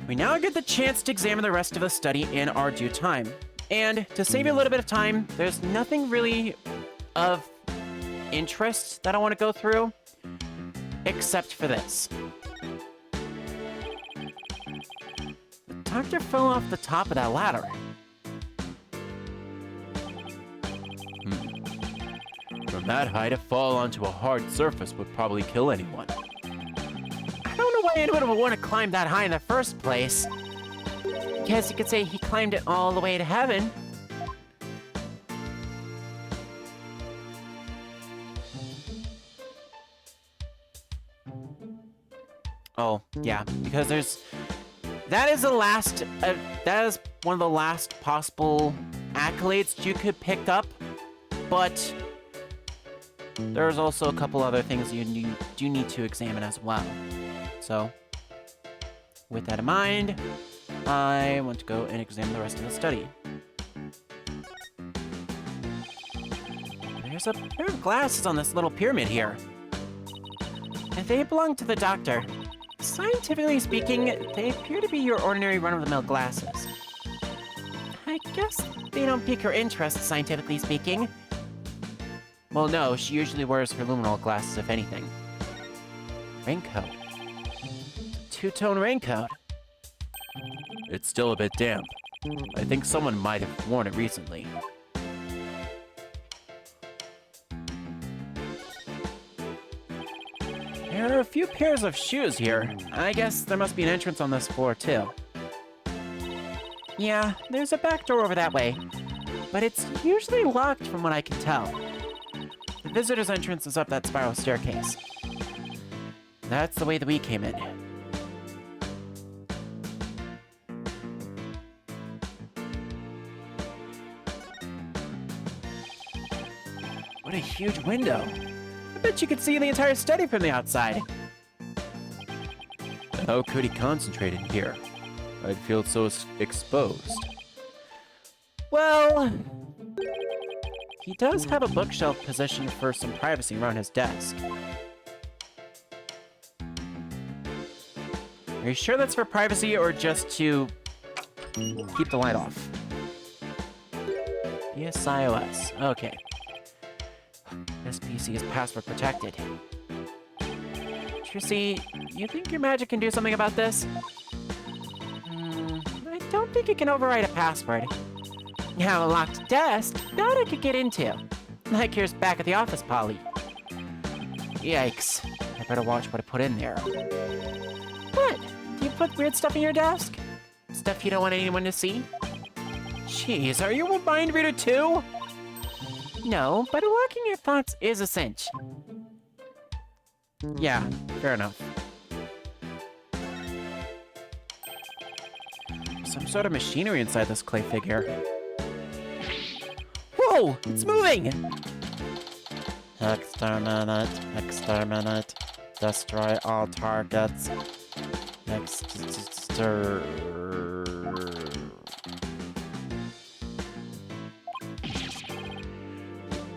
We now get the chance to examine the rest of the study in our due time. And to save you a little bit of time, there's nothing really of interest that I want to go through, except for this. The doctor fell off the top of that ladder. From that height, a fall onto a hard surface would probably kill anyone. I don't know why anyone would want to climb that high in the first place. Guess you could say he climbed it all the way to heaven. Oh, yeah, because that is one of the last possible accolades you could pick up, but there's also a couple other things you do need to examine as well. So, with that in mind, I want to go and examine the rest of the study. There's a pair of glasses on this little pyramid here. And they belong to the doctor. Scientifically speaking, they appear to be your ordinary run-of-the-mill glasses. I guess they don't pique her interest, scientifically speaking. Well, no, she usually wears her luminol glasses, if anything. Raincoat. Two-tone raincoat. It's still a bit damp. I think someone might have worn it recently. There are a few pairs of shoes here. I guess there must be an entrance on this floor, too. Yeah, there's a back door over that way, but it's usually locked from what I can tell. The visitor's entrance is up that spiral staircase. That's the way that we came in. What a huge window. I bet you could see the entire study from the outside. How could he concentrate in here? I'd feel so exposed. Well, he does have a bookshelf positioned for some privacy around his desk. Are you sure that's for privacy or just to keep the light off? BSIOS. Okay. This PC is password protected. Trissy, you think your magic can do something about this? I don't think it can override a password. Now, a locked desk, that I could get into. Like yours back at the office, Polly. Yikes. I better watch what I put in there. What? Do you put weird stuff in your desk? Stuff you don't want anyone to see? Jeez, are you a mind reader too? No, but unlocking your thoughts is a cinch. Yeah, fair enough. Some sort of machinery inside this clay figure. Whoa! It's moving! Exterminate, exterminate, destroy all targets.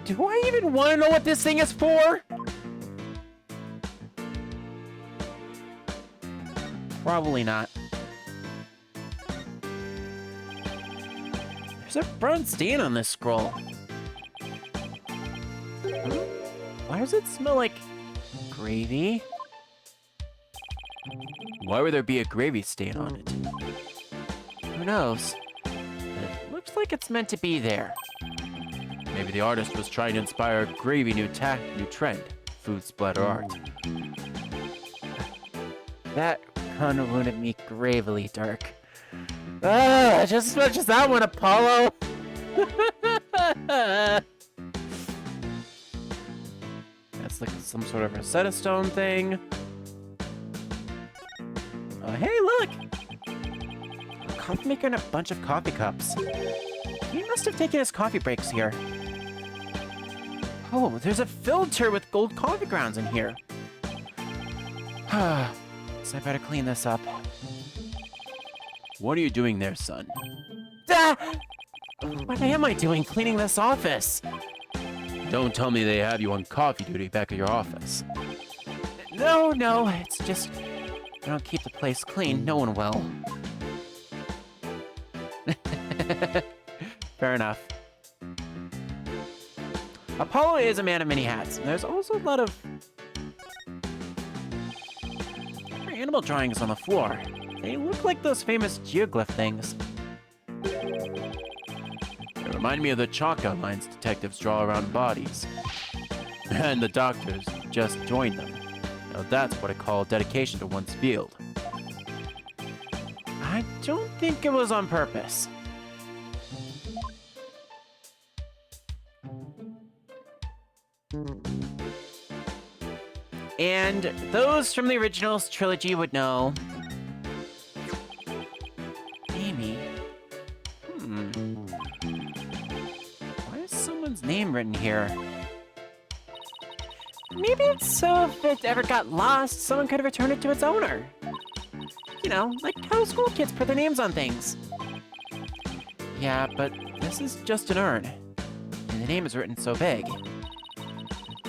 Do I even want to know what this thing is for? Probably not. There's a brown stain on this scroll. Why does it smell like gravy? Why would there be a gravy stain on it? Who knows? It looks like it's meant to be there. Maybe the artist was trying to inspire a gravy new trend, food splatter art. That kind of wounded me gravely, Dirk. Just as much as that one, Apollo! That's like some sort of Rosetta Stone thing. Hey, look! A coffee maker and a bunch of coffee cups. He must have taken his coffee breaks here. Oh, there's a filter with gold coffee grounds in here. So I better clean this up. What are you doing there, son? What am I doing cleaning this office? Don't tell me they have you on coffee duty back at your office. No, it's just... I don't keep the place clean, no one will. Fair enough. Apollo is a man of many hats. There's also a lot of animal drawings on the floor. They look like those famous geoglyph things. They remind me of the chalk outlines detectives draw around bodies. And the doctors just joined them. Now that's what I call dedication to one's field. I don't think it was on purpose. And those from the originals trilogy would know. Amy. Why is someone's name written here? Maybe it's so if it ever got lost, someone could have returned it to its owner. You know, like how school kids put their names on things. Yeah, but this is just an urn. And the name is written so big.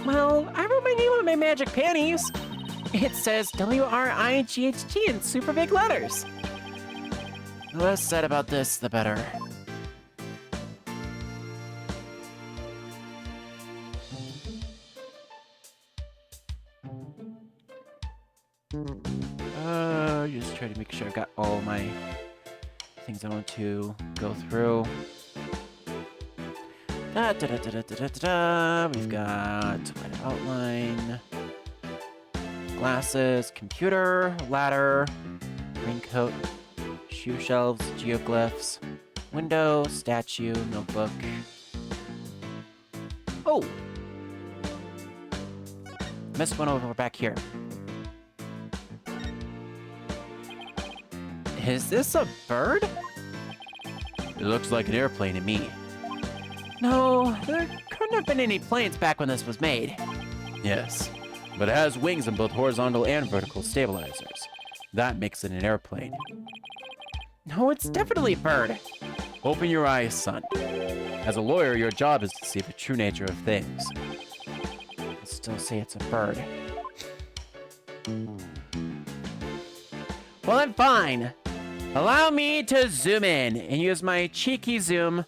Well, I wrote my name on my magic panties. It says W-R-I-G-H-T in super big letters. The less said about this, the better. Just try to make sure I've got all my things I want to go through. We've got white outline, glasses, computer, ladder, raincoat, shoe shelves, geoglyphs, window, statue, notebook. Oh! Missed one over back here. Is this a bird? It looks like an airplane to me. No, there couldn't have been any planes back when this was made. Yes, but it has wings and both horizontal and vertical stabilizers. That makes it an airplane. No, it's definitely a bird. Open your eyes, son. As a lawyer, your job is to see the true nature of things. I still say it's a bird. Well, then fine. Allow me to zoom in and use my cheeky zoom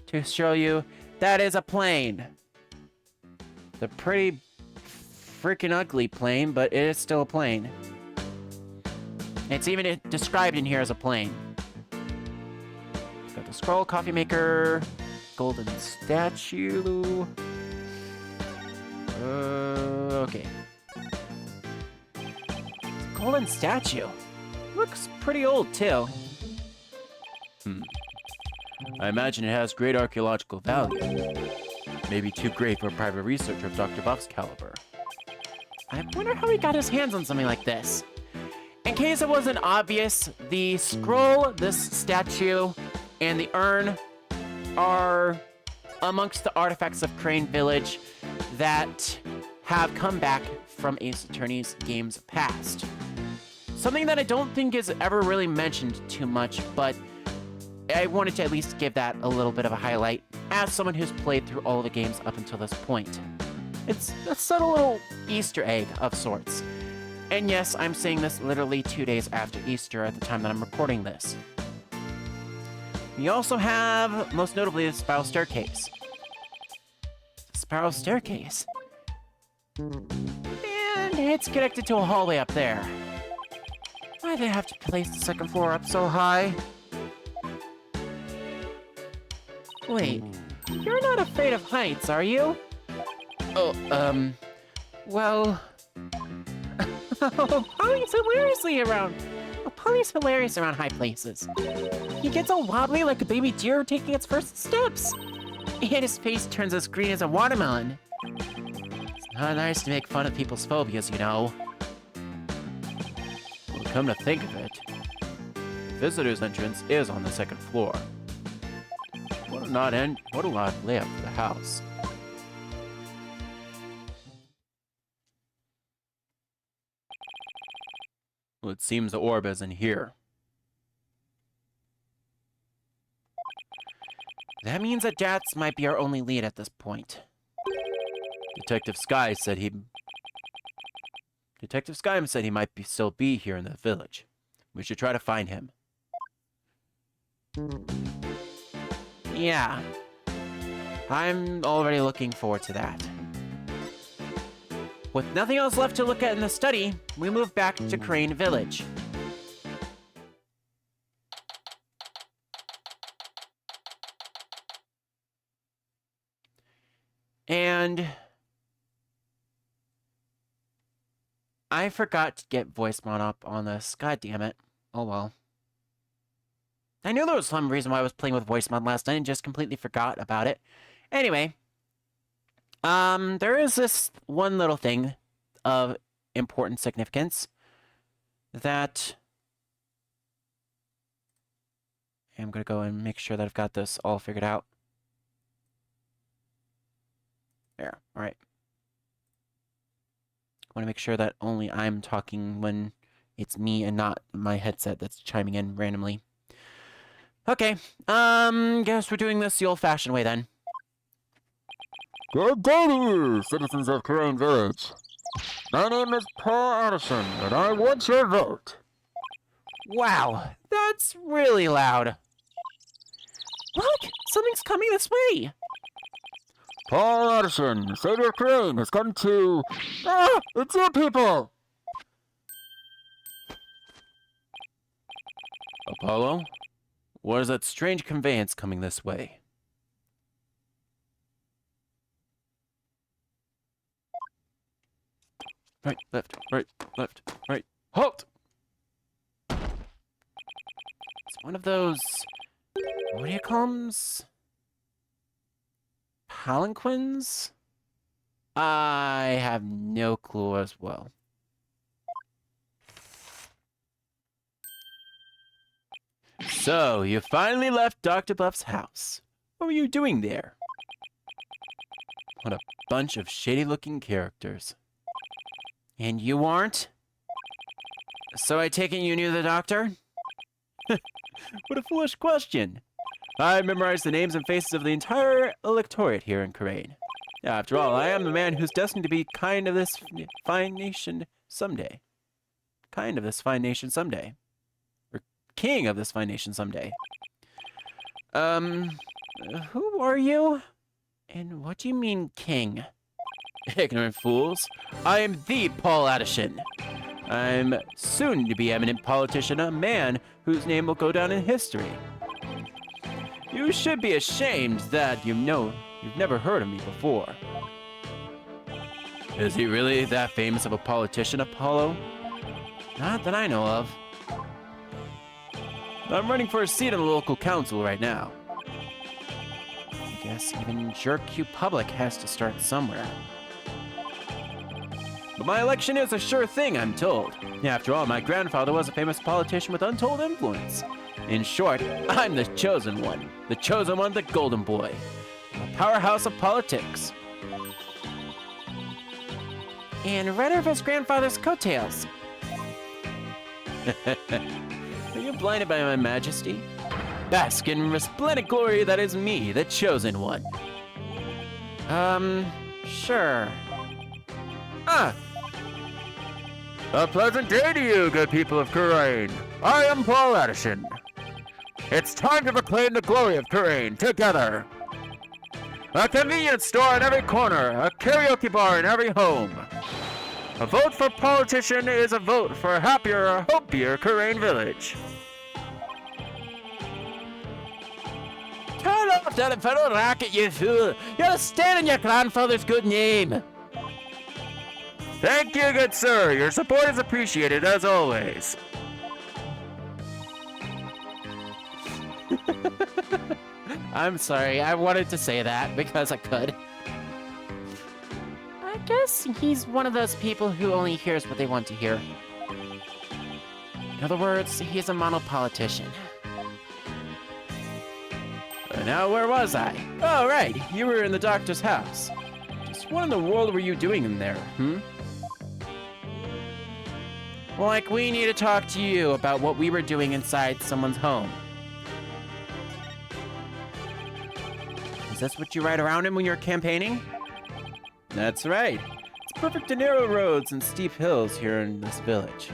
to show you that is a plane. It's a pretty freaking ugly plane, but it is still a plane. It's even described in here as a plane. Got the scroll, coffee maker, golden statue. Okay. Golden statue. Looks pretty old, too. I imagine it has great archaeological value. Maybe too great for a private researcher of Dr. Buff's caliber. I wonder how he got his hands on something like this. In case it wasn't obvious, the scroll, this statue, and the urn are amongst the artifacts of Crane Village that have come back from Ace Attorney's games past. Something that I don't think is ever really mentioned too much, but I wanted to at least give that a little bit of a highlight as someone who's played through all the games up until this point. It's a subtle little Easter egg of sorts. And yes, I'm saying this literally 2 days after Easter at the time that I'm recording this. We also have, most notably, the Spiral Staircase. The Spiral Staircase. And it's connected to a hallway up there. Why do they have to place the second floor up so high? Wait, you're not afraid of heights, are you? Oh, well... Polly's hilarious around high places. He gets all wobbly like a baby deer taking its first steps. And his face turns as green as a watermelon. It's not nice to make fun of people's phobias, you know. Well, come to think of it, the visitor's entrance is on the second floor. What an odd layout for the house. Well, it seems the orb is in here. That means that Dats might be our only lead at this point. Detective Sky said he might still be here in the village. We should try to find him. Yeah. I'm already looking forward to that. With nothing else left to look at in the study, we move back to Crane Village. And I forgot to get voice mod up on this. God damn it. Oh well. I knew there was some reason why I was playing with voice mod last night and just completely forgot about it. Anyway. There is this one little thing of important significance that I'm going to go and make sure that I've got this all figured out. There, all right. I want to make sure that only I'm talking when it's me and not my headset that's chiming in randomly. Okay, guess we're doing this the old-fashioned way then. Good day to you, citizens of Crane Village. My name is Paul Addison, and I want your vote. Wow, that's really loud. Look, something's coming this way. Paul Addison, Savior Crane, has come to... Ah! It's you people! Apollo? What is that strange conveyance coming this way? Right, left, right. Halt! It's one of those... What do you call them? Palanquins? I have no clue as well. So, you finally left Dr. Buff's house. What were you doing there? What a bunch of shady-looking characters. And you aren't? So I take it you knew the doctor? What a foolish question. I memorized the names and faces of the entire electorate here in Crane. After all, I am the man who's destined to be kind of this fine nation someday. Kind of this fine nation someday. Or king of this fine nation someday. Who are you? And what do you mean, king? Ignorant fools. I am the Paul Addison. I'm soon to be eminent politician, a man whose name will go down in history. You should be ashamed that you've never heard of me before. Is he really that famous of a politician, Apollo? Not that I know of. I'm running for a seat on the local council right now. I guess even Jerk Q Public has to start somewhere. But my election is a sure thing, I'm told. After all, my grandfather was a famous politician with untold influence. In short, I'm the chosen one, the golden boy, a powerhouse of politics. And rider of his grandfather's coattails. Are you blinded by my majesty? Bask in resplendent glory that is me, the chosen one. Sure. A pleasant day to you, good people of Kurain. I am Paul Addison. It's time to proclaim the glory of Kurain together. A convenience store in every corner, a karaoke bar in every home. A vote for politician is a vote for a happier, hopier Kurain village. Turn off that infernal racket, you fool! You're standing your grandfather's good name! Thank you, good sir. Your support is appreciated as always. I'm sorry, I wanted to say that because I could. I guess he's one of those people who only hears what they want to hear. In other words, he's a monopolitician. Now, where was I? Oh, right, you were in the doctor's house. Just what in the world were you doing in there, Like, we need to talk to you about what we were doing inside someone's home. Is this what you ride around in when you're campaigning? That's right. It's perfect to narrow roads and steep hills here in this village.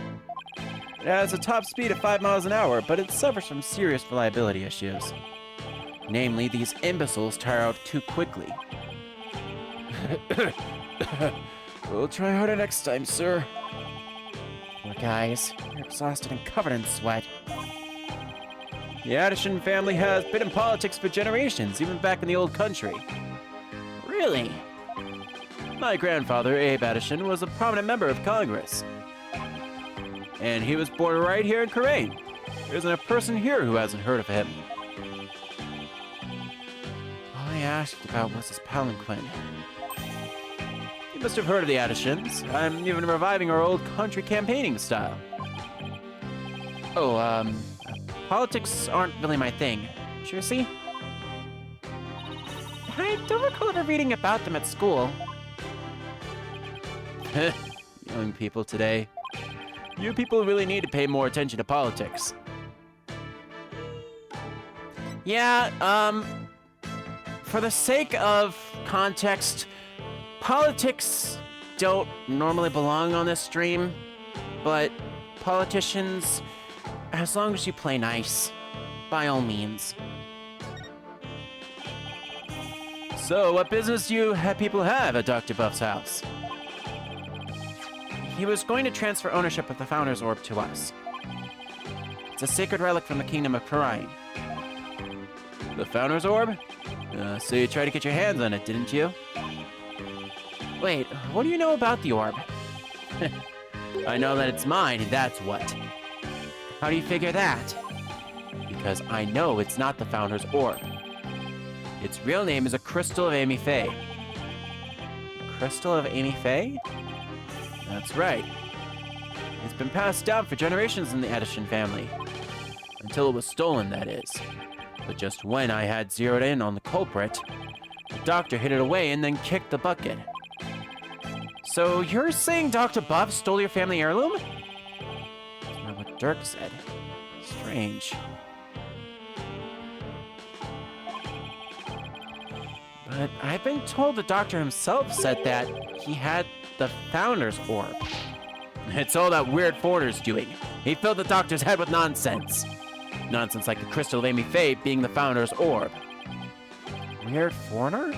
It has a top speed of 5 miles an hour, but it suffers from serious reliability issues. Namely, these imbeciles tire out too quickly. We'll try harder next time, sir. Poor guys, they're exhausted and covered in sweat. The Addison family has been in politics for generations, even back in the old country. Really? My grandfather, Abe Addison, was a prominent member of Congress. And he was born right here in Kurain. There isn't a person here who hasn't heard of him. All I asked about was his palanquin. You must have heard of the Addisons. I'm even reviving our old country campaigning style. Politics aren't really my thing. Sure, see? I don't recall ever reading about them at school. Young people today. You people really need to pay more attention to politics. Yeah, for the sake of context, politics don't normally belong on this stream, but politicians, as long as you play nice, by all means. So, what business do you people have at Dr. Buff's house? He was going to transfer ownership of the Founder's Orb to us. It's a sacred relic from the Kingdom of Kurain. The Founder's Orb? So you tried to get your hands on it, didn't you? Wait, what do you know about the orb? I know that it's mine, that's what. How do you figure that? Because I know it's not the Founder's Orb. Its real name is a Crystal of Amy Faye. Crystal of Amy Faye? That's right. It's been passed down for generations in the Addison family. Until it was stolen, that is. But just when I had zeroed in on the culprit, the doctor hid it away and then kicked the bucket. So you're saying Dr. Buff stole your family heirloom? That's not what Dirk said. Strange. But I've been told the doctor himself said that he had the Founder's Orb. It's all that weird foreigner's doing. He filled the doctor's head with nonsense. Nonsense like the Crystal of Amy Faye being the Founder's Orb. Weird foreigner?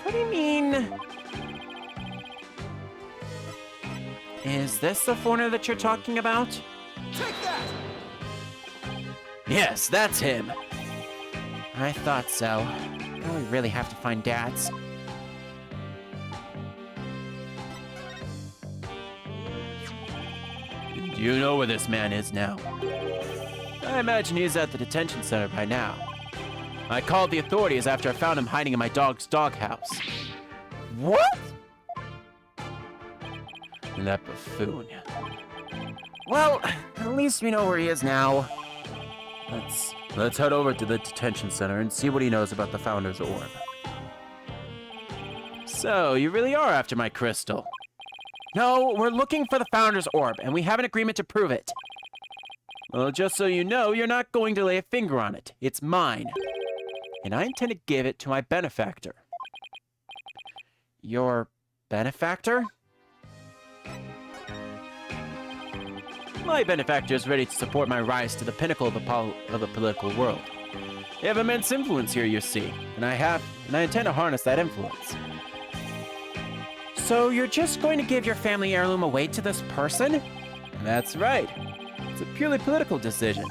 Could he mean... Is this the foreigner that you're talking about? Yes, that's him. I thought so. Now we really have to find Dad's. Do you know where this man is now? I imagine he's at the detention center by now. I called the authorities after I found him hiding in my dog's doghouse. What? That buffoon. Well, at least we know where he is now. Let's head over to the detention center and see what he knows about the Founder's Orb. So, you really are after my crystal? No, we're looking for the Founder's Orb, and we have an agreement to prove it. Well, just so you know, you're not going to lay a finger on it. It's mine. And I intend to give it to my benefactor. Your benefactor? My benefactor is ready to support my rise to the pinnacle of the political world. They have immense influence here, you see, and I intend to harness that influence. So you're just going to give your family heirloom away to this person? That's right. It's a purely political decision.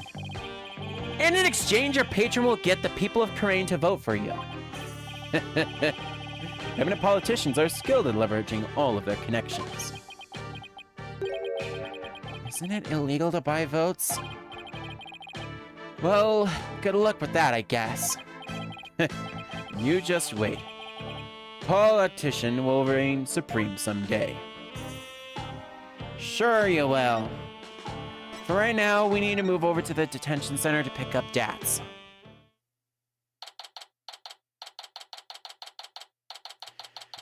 And in exchange, your patron will get the people of Karain to vote for you. Eminent politicians are skilled in leveraging all of their connections. Isn't it illegal to buy votes? Well, good luck with that, I guess. You just wait. Politician will reign supreme someday. Sure you will. For right now, we need to move over to the detention center to pick up Dats.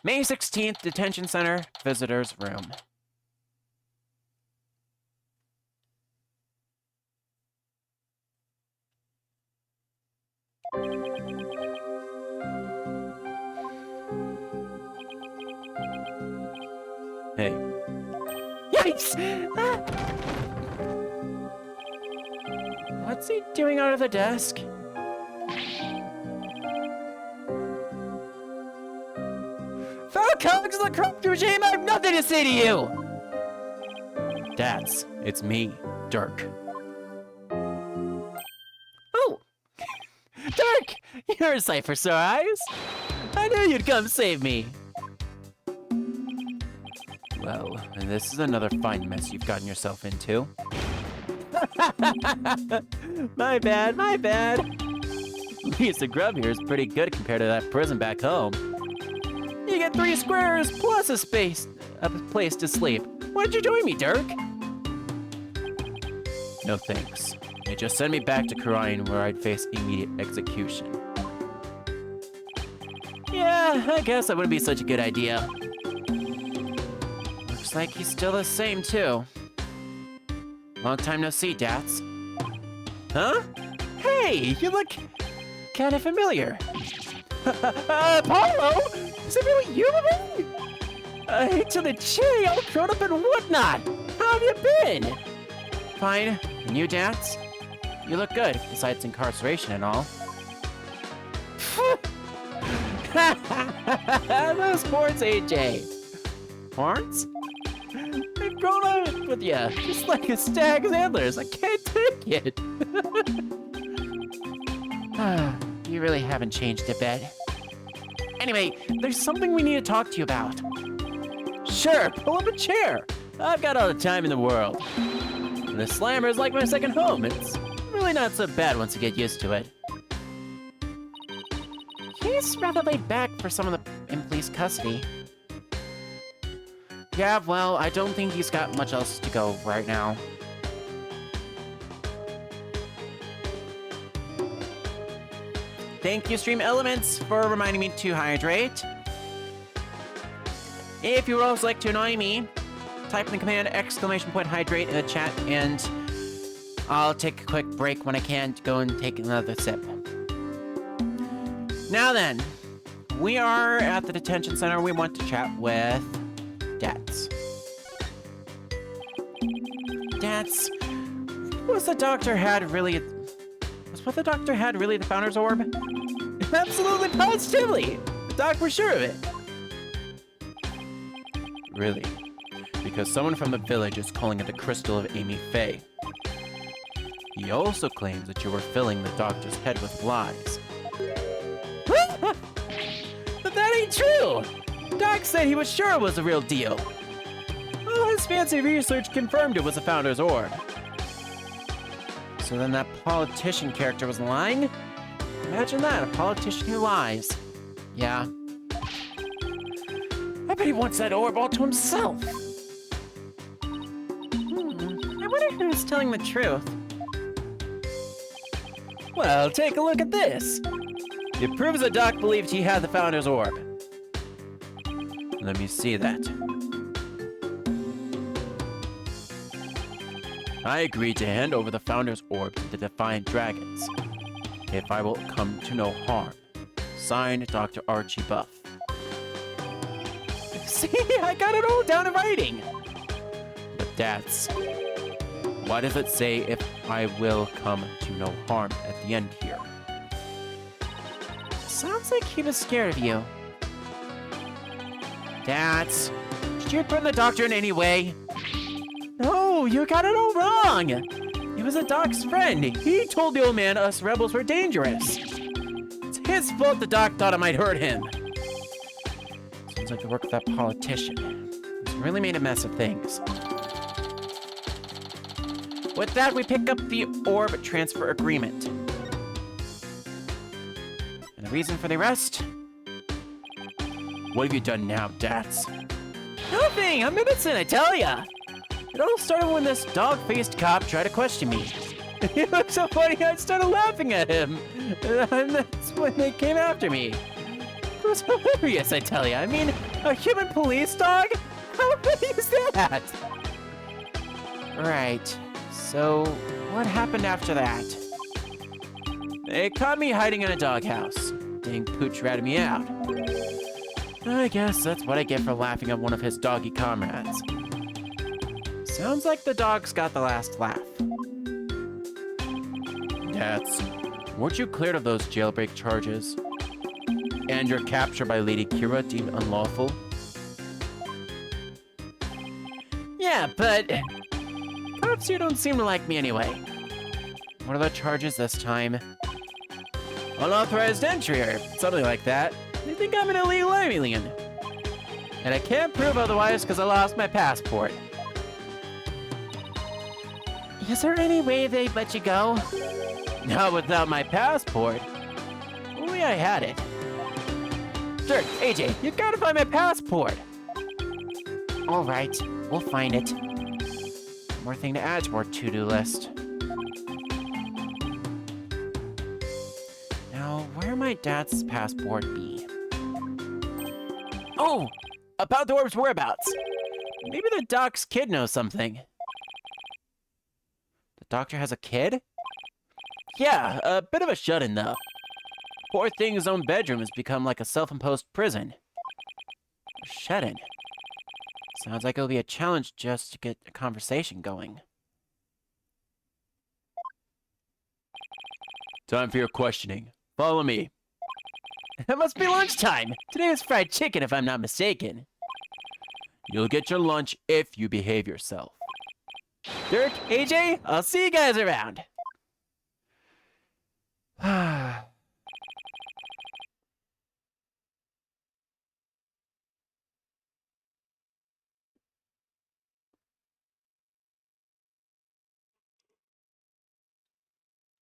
May 16th, detention center, visitor's room. Hey, Yikes! Ah! What's he doing under the desk? Fellow cogs of the corrupt regime, I have nothing to say to you! Dats, it's me, Dirk. Oh! Dirk! You're a sight for sore eyes! I knew you'd come save me! Well, and this is another fine mess you've gotten yourself into. My bad, my bad. At least the grub here is pretty good compared to that prison back home. You get 3 squares plus a place to sleep. Why don't you join me, Dirk? No thanks. They just send me back to Karain where I'd face immediate execution. Yeah, I guess that wouldn't be such a good idea. Looks like he's still the same, too. Long time no see, Dats. Huh? Hey, you look kind of familiar. Apollo? Is it really you, man? To the chin, all grown up and whatnot. How have you been? Fine. And you, Dats? You look good, besides incarceration and all. Those horns, AJ. Horns? They've grown up with you, just like a stag's antlers. I can't take it. You really haven't changed a bit. Anyway, there's something we need to talk to you about. Sure, pull up a chair. I've got all the time in the world. The slammer is like my second home. It's really not so bad once you get used to it. He's rather laid back for someone in police custody. Yeah, well, I don't think he's got much else to go right now. Thank you, Stream Elements, for reminding me to hydrate. If you would also like to annoy me, type in the command !hydrate in the chat, and I'll take a quick break when I can to go and take another sip. Now then, we are at the detention center. We want to chat with Dats. Dats, was what the doctor had really the Founder's Orb? Absolutely, positively. The doc was sure of it. Really? Because someone from the village is calling it the crystal of Amy Faye. He also claims that you were filling the doctor's head with lies. But that ain't true! Doc said he was sure it was the real deal. All his fancy research confirmed it was the Founder's Orb. So then that politician character was lying? Imagine that, a politician who lies. Yeah. I bet he wants that orb all to himself. I wonder who's telling the truth. Well, take a look at this. It proves that Doc believed he had the Founder's Orb. Let me see that. I agreed to hand over the Founder's Orb to the Defiant Dragons, if I will come to no harm. Signed, Dr. Archie Buff. See, I got it all down in writing. But that's... Why does it say if I will come to no harm at the end here? Sounds like he was scared of you. Dad, did you burn the doctor in any way? No, you got it all wrong. He was a Doc's friend. He told the old man us rebels were dangerous. It's his fault the Doc thought it might hurt him. Sounds like the work of that politician. He's really made a mess of things. With that, we pick up the orb transfer agreement. And the reason for the arrest? What have you done now, Dats? Nothing! I'm innocent, I tell ya! It all started when this dog-faced cop tried to question me. It was so funny, I started laughing at him. And that's when they came after me. It was hilarious, I tell ya. I mean, a human police dog? How funny is that? Right. So, what happened after that? They caught me hiding in a doghouse. Dang Pooch ratted me out. I guess that's what I get for laughing at one of his doggy comrades. Sounds like the dog's got the last laugh. Dats, weren't you cleared of those jailbreak charges? And your capture by Lady Kira deemed unlawful? Yeah, but... Perhaps you don't seem to like me anyway. What are the charges this time? Unauthorized entry or something like that. They think I'm an illegal alien. And I can't prove otherwise because I lost my passport. Is there any way they'd let you go? Not without my passport. Only I had it. Dirk, AJ, you gotta find my passport. All right, we'll find it. More thing to add to our to-do list. Now, where might Dad's passport be? Oh, about the orb's whereabouts. Maybe the Doc's kid knows something. The doctor has a kid? Yeah, a bit of a shut-in though. Poor thing's own bedroom has become like a self-imposed prison. Shut-in. Sounds like it'll be a challenge just to get a conversation going. Time for your questioning. Follow me. It must be lunchtime. Today is fried chicken if I'm not mistaken. You'll get your lunch if you behave yourself. Dirk, AJ, I'll see you guys around.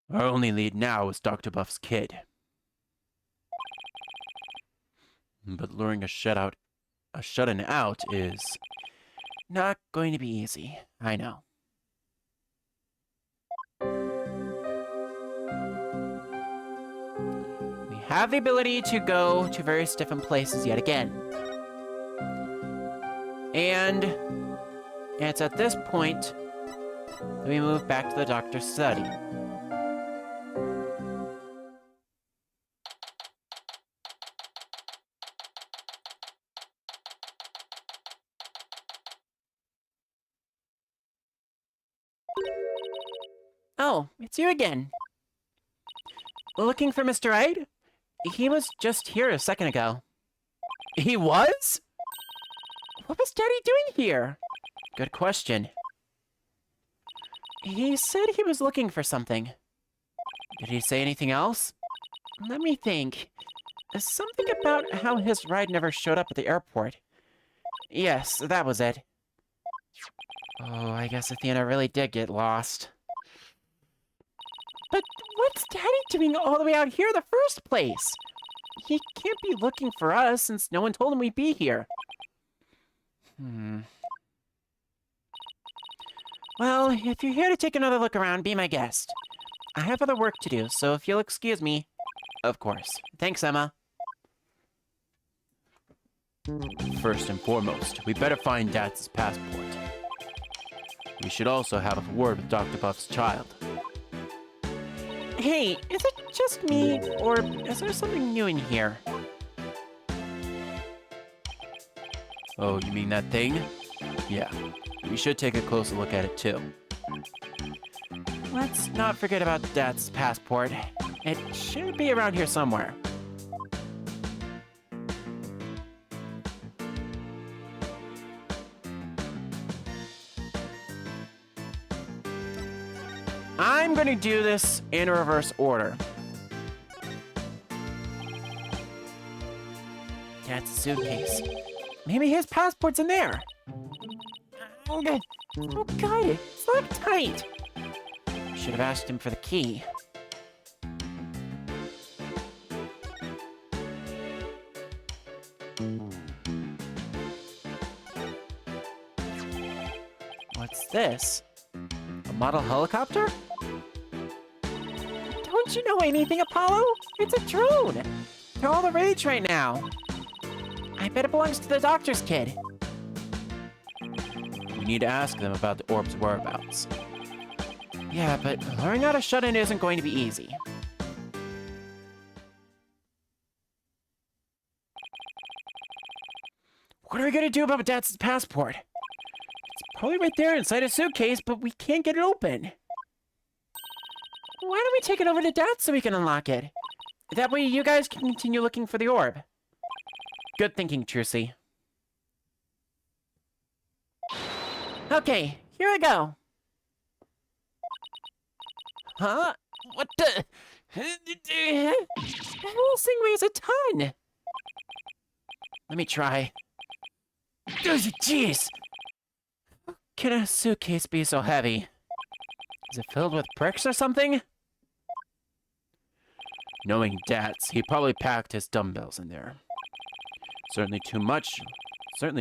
Our only lead now is Dr. Buff's kid. But luring a shut-in out is not going to be easy. I know. We have the ability to go to various different places yet again. And it's at this point that we move back to the doctor's study. Oh, it's you again. Looking for Mr. Wright? He was just here a second ago. He was? What was Daddy doing here? Good question. He said he was looking for something. Did he say anything else? Let me think. Something about how his ride never showed up at the airport. Yes, that was it. Oh, I guess Athena really did get lost. But what's Daddy doing all the way out here in the first place? He can't be looking for us since no one told him we'd be here. Well, if you're here to take another look around, be my guest. I have other work to do, so if you'll excuse me. Of course. Thanks, Emma. First and foremost, we better find Dad's passport. We should also have a word with Dr. Buff's child. Hey, is it just me, or is there something new in here? Oh, you mean that thing? Yeah, we should take a closer look at it too. Let's not forget about Dad's passport. It should be around here somewhere. I'm gonna do this in reverse order. Dad's suitcase. Maybe his passport's in there. Oh god, it's locked tight. Should have asked him for the key. What's this? A model helicopter? Don't you know anything, Apollo? It's a drone. They're all the rage right now. I bet it belongs to the doctor's kid. We need to ask them about the orb's whereabouts. Yeah, but learning how to shut in isn't going to be easy. What are we gonna do about Dad's passport? It's probably right there inside his suitcase, but we can't get it open. Why don't we take it over to Dad so we can unlock it? That way you guys can continue looking for the orb. Good thinking, Trucy. Okay, here we go. Huh? What the? That whole thing weighs a ton. Let me try. Jeez! Can a suitcase be so heavy? Is it filled with bricks or something? Knowing Dad's, he probably packed his dumbbells in there. Certainly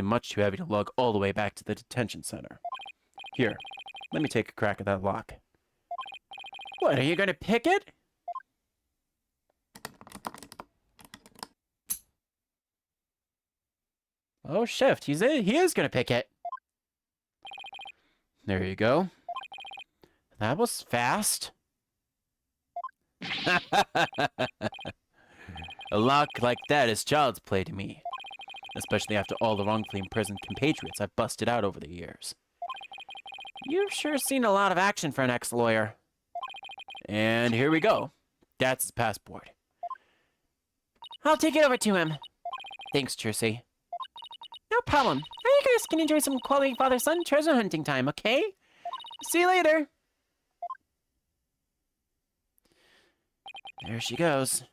much too heavy to lug all the way back to the detention center. Here, let me take a crack at that lock. What, are you gonna pick it? Oh, shift. He is gonna pick it. There you go. That was fast. A lock like that is child's play to me. Especially after all the wrongfully imprisoned compatriots I've busted out over the years. You've sure seen a lot of action for an ex-lawyer. And here we go. That's his passport. I'll take it over to him. Thanks, Trucy. No problem. Now you guys can enjoy some quality father-son treasure hunting time, okay? See you later. There she goes.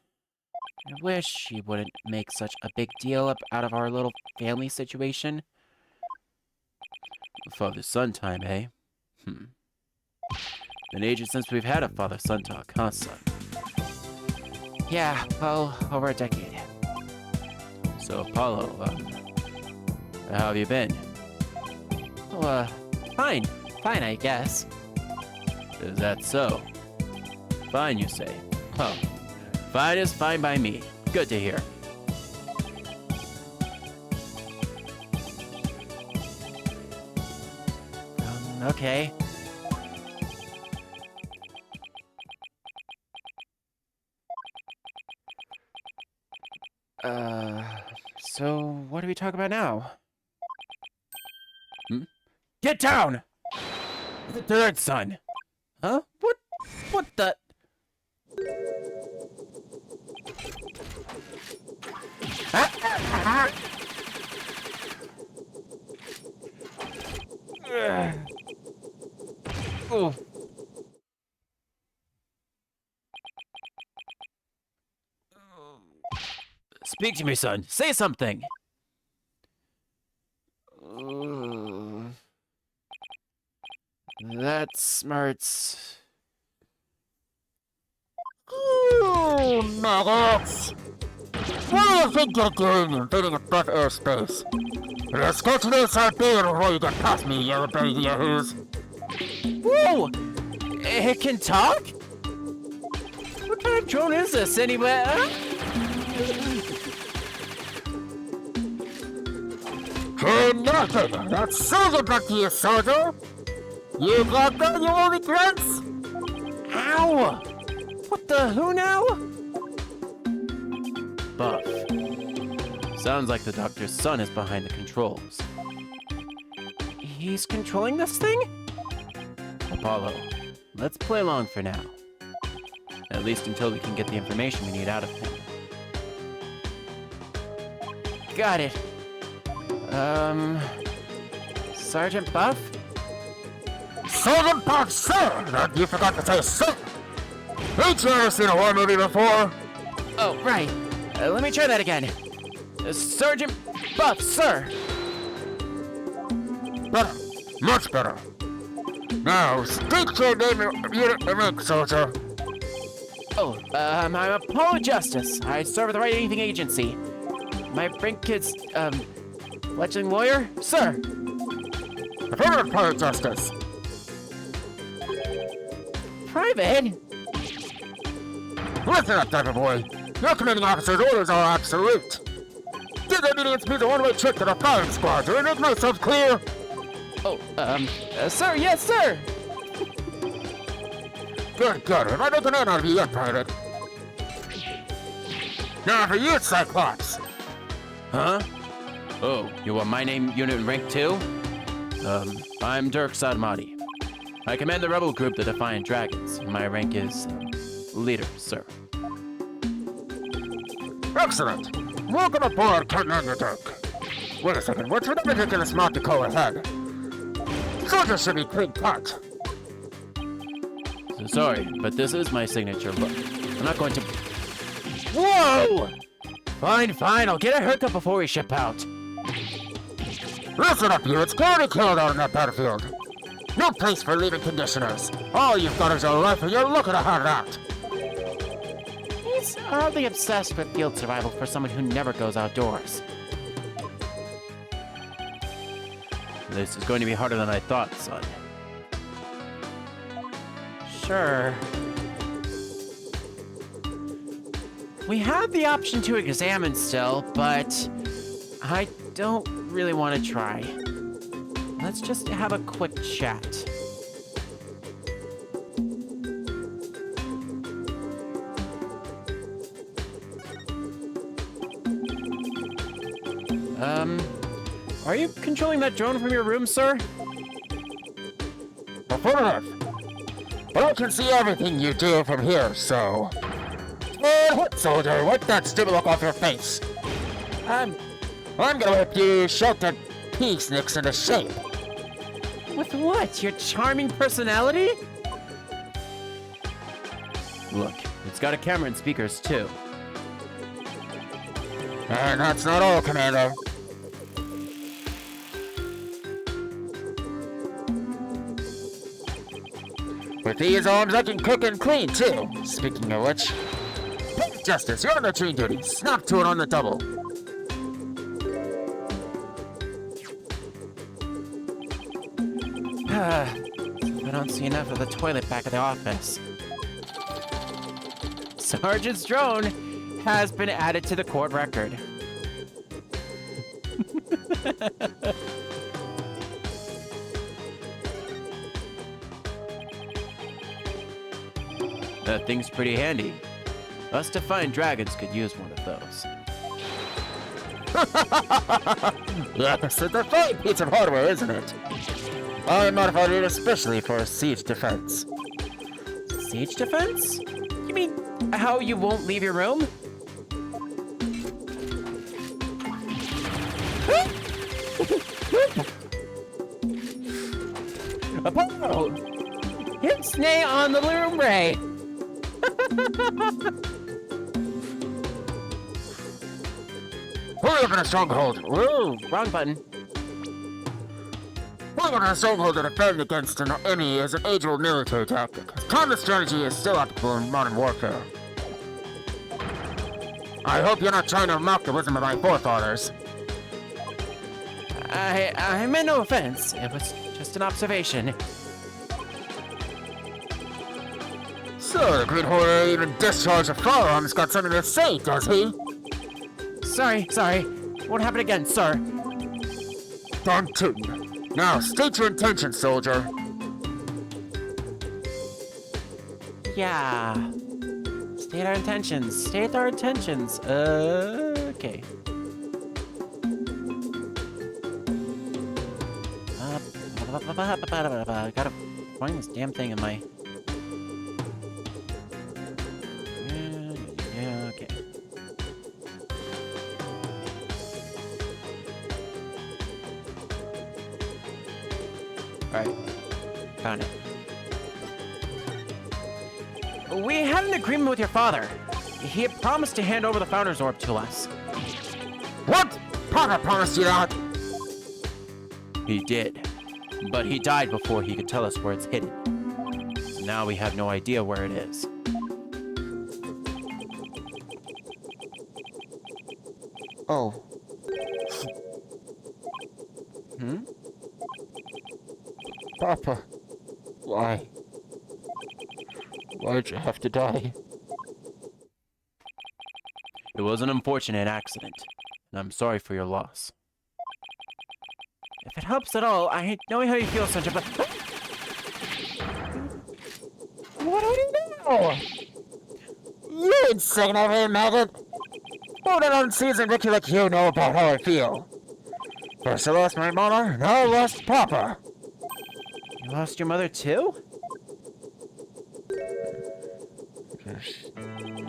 I wish she wouldn't make such a big deal out of our little family situation. Father-son time, eh? Been ages since we've had a father-son talk, huh, son? Yeah, well, over a decade. So, Apollo, how have you been? Oh, fine. Fine, I guess. Is that so? Fine, you say? Huh. Fine is fine by me. Good to hear. Okay. So what do we talk about now? Get down! The third son! Huh? What the? Oh. Speak to me, son. Say something. That smarts. You maggots! What do you think you're doing invading a Breath airspace? Let's go to the Siberia before you get past me, you baby yahoos. Whoa! It can talk? What kind of drone is this, anyway? Hey, nothing! That's soldier back to you, soldier! You got that, you only grunts? Ow! What the who now? Buff. Sounds like the doctor's son is behind the controls. He's controlling this thing? Apollo, let's play along for now. At least until we can get the information we need out of him. Got it. Sergeant Buff? Sergeant Buff, sir! That you forgot to say, sir! Ain't you ever seen a war movie before? Oh, right. Let me try that again. Sergeant Buff, sir! Better. Much better. Now, state your name and unit and rank, soldier. Oh, I'm Apollo Justice. I serve with the Wright Anything Agency. My rank is, fledgling lawyer? Sir! Affirmative, Apollo Justice. Private? Listen up, type of boy. Your commanding officer's orders are absolute. Disobedience means a one-way trip to the firing squad. Do I make myself clear? Oh, sir, yes, sir! Good, good. Have I make an end out of you yet, Pirate? Now for you, Cyclops. Huh? Oh, you want my name, unit, and rank too? I'm Dirk Sadmati. I command the rebel group, the Defiant Dragons. My rank is leader, sir. Excellent. Welcome aboard, Commander Dirk. Wait a second, what's with the ridiculous mark to go ahead? Soldiers should be clean cut. So sorry, but this is my signature look. I'm not going to... Whoa! Fine, fine, I'll get a haircut before we ship out. Listen up, you. It's clearly killed out on that battlefield. No place for leaving conditioners. All you've got is your life, and you're looking to hard out. He's hardly obsessed with field survival for someone who never goes outdoors. This is going to be harder than I thought, son. Sure. We have the option to examine still, but I don't really want to try. Let's just have a quick chat. Are you controlling that drone from your room, sir? Affirmative. But I can see everything you do from here, so... And what, soldier? Wipe that stupid look off your face. I'm gonna whip you sheltered peaceniks into shape. With what? Your charming personality? Look, it's got a camera and speakers, too. And that's not all, Commander. With these arms, I can cook and clean, too. Speaking of which... Justice, you're on routine duty. Snap to it on the double. I don't see enough of the toilet back at the office. Sergeant's drone has been added to the court record. That thing's pretty handy. Us Defiant Dragons could use one of those. Yes, it's a fine piece of hardware, isn't it? I modified it especially for siege defense. Siege defense? You mean how you won't leave your room? Apollo! Ixnay on the loom ray! Hurry up in a stronghold. Whoa, wrong button. Hurry up in a stronghold to defend against an enemy is an age-old military tactic. Timeless strategy is still applicable in modern warfare. I hope you're not trying to mock the wisdom of my forefathers. I meant no offense. It was just an observation. So, the Green Horror even discharged a firearm's got something to say, does he? Sorry. Won't happen again, sir. Darn tootin'. Now, state your intention, soldier. Yeah. State our intentions. Okay. Gotta find this damn thing in my... Yeah, okay. Alright. Found it. We had an agreement with your father. He had promised to hand over the Founder's Orb to us. What? Papa promised you that? He did. But he died before he could tell us where it's hidden. So now we have no idea where it is. Oh. Hmm? Papa. Why? Why'd you have to die? It was an unfortunate accident, and I'm sorry for your loss. If it helps at all, I know how you feel, Sunshine, but... What do you know? You ain't saying everything, maggot. What an unseasoned rookie like you know about how I feel. First I lost my mother, now I lost Papa. You lost your mother too?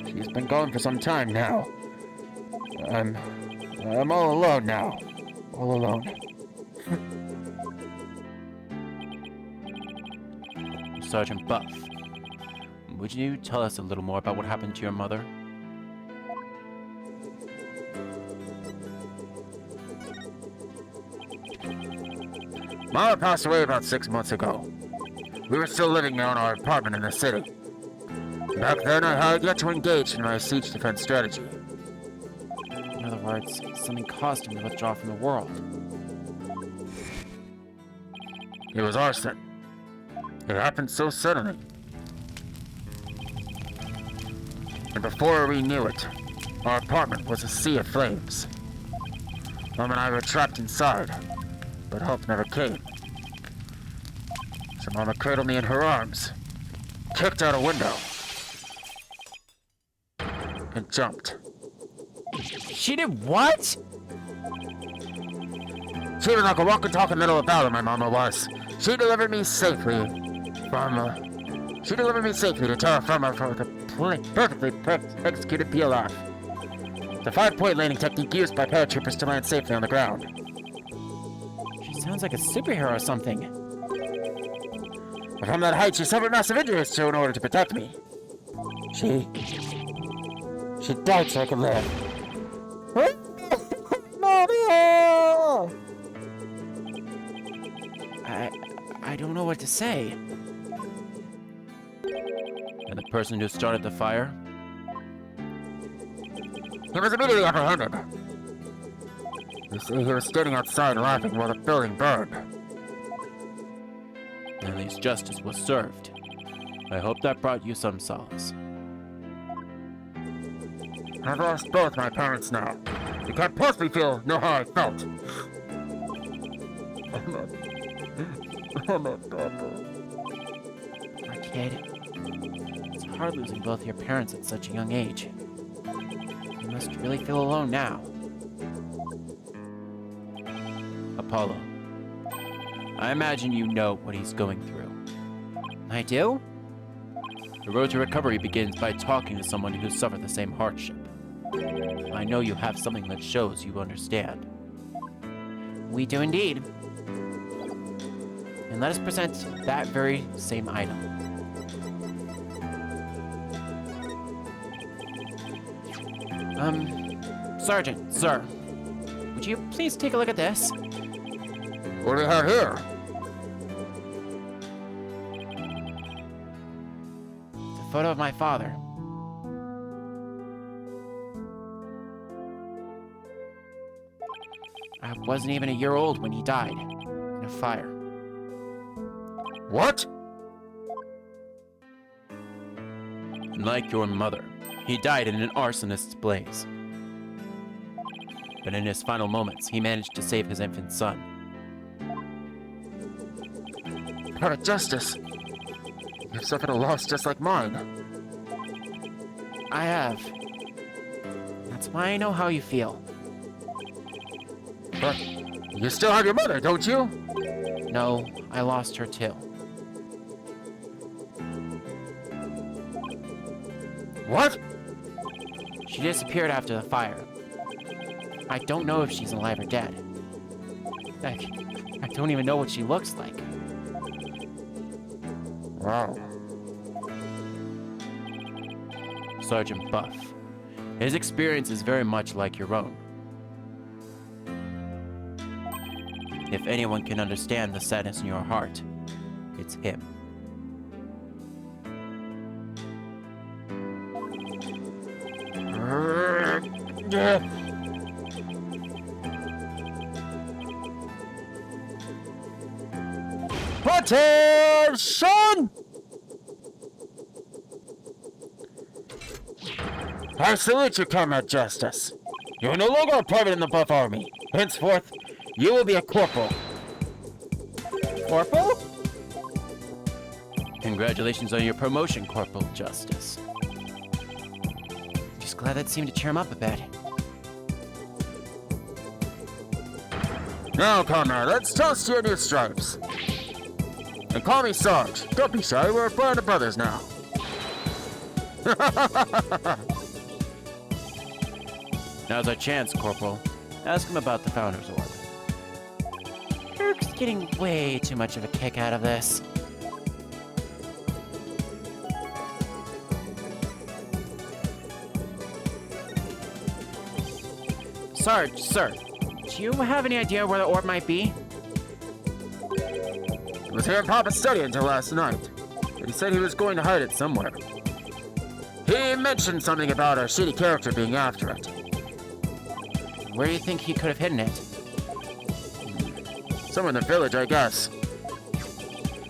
She's been gone for some time now. I'm all alone now. All alone. Sergeant Buff, would you tell us a little more about what happened to your mother? Mama passed away about 6 months ago. We were still living in our apartment in the city. Back then, I had yet to engage in my siege defense strategy. In other words, something caused him to withdraw from the world. It was arson. It happened so suddenly. And before we knew it, our apartment was a sea of flames. Mom and I were trapped inside, but help never came. So Mama cradled me in her arms, kicked out a window, and jumped. She did what? She was like a walk and talk in the middle of battle, my mama was. She delivered me safely to terra firma for the perfectly executed PLF. The 5-point landing technique used by paratroopers to land safely on the ground. She sounds like a superhero or something. But from that height, she suffered massive injuries too in order to protect me. She died so I could live. Mama! I don't know what to say. And the person who started the fire? He was immediately apprehended. They say he was standing outside laughing while the building burned. At least justice was served. I hope that brought you some solace. I've lost both my parents now. You can't possibly know how I felt. I'm a Papa. My kid, it's hard losing both your parents at such a young age. You must really feel alone now. Apollo, I imagine you know what he's going through. I do? The road to recovery begins by talking to someone who suffered the same hardship. I know you have something that shows you understand. We do indeed. And let us present that very same item. Sergeant, sir, would you please take a look at this? What do we have here? It's a photo of my father. I wasn't even a year old when he died in a fire. What? Like your mother, he died in an arsonist's blaze. But in his final moments, he managed to save his infant son. Poetic justice. You've suffered a loss just like mine. I have. That's why I know how you feel. But you still have your mother, don't you? No, I lost her too. What? She disappeared after the fire. I don't know if she's alive or dead. Heck, I don't even know what she looks like. Wow. Sergeant Buff. His experience is very much like your own. If anyone can understand the sadness in your heart, it's him. Attention! I salute you, Comrade Justice. You are no longer a private in the Buff Army. Henceforth, you will be a corporal. Corporal? Congratulations on your promotion, Corporal Justice. Just glad that seemed to cheer him up a bit. Now, Comrade, let's toast to your new stripes. And call me Sarge. Don't be shy, we're a band of brothers now. Now's our chance, Corporal. Ask him about the Founder's Orb. Kirk's getting way too much of a kick out of this. Sarge, sir, do you have any idea where the orb might be? It was here in Papa's study until last night. But he said he was going to hide it somewhere. He mentioned something about a shitty character being after it. Where do you think he could have hidden it? Somewhere in the village, I guess.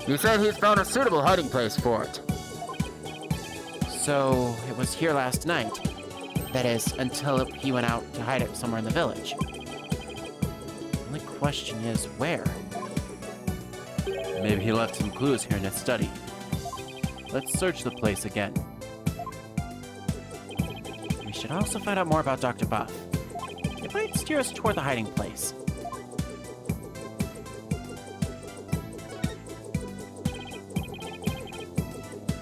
He said he's found a suitable hiding place for it. So, it was here last night. That is, until he went out to hide it somewhere in the village. The only question is, where? Maybe he left some clues here in his study. Let's search the place again. We should also find out more about Dr. Buff. It might steer us toward the hiding place.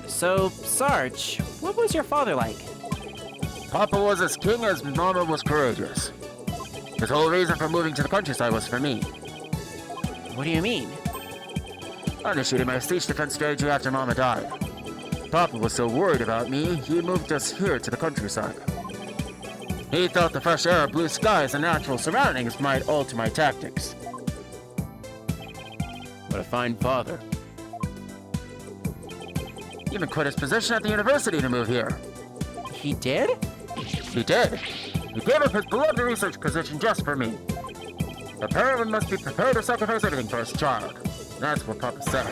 So, Sarge, what was your father like? Papa was as king as Mama was courageous. His whole reason for moving to the countryside was for me. What do you mean? I initiated my siege defense strategy after Mama died. Papa was so worried about me, he moved us here to the countryside. He thought the fresh air, blue skies, and natural surroundings might alter my tactics. What a fine father. He even quit his position at the university to move here. He did? He did. He gave up his beloved research position just for me. A parent must be prepared to sacrifice everything for his child. That's what Papa said.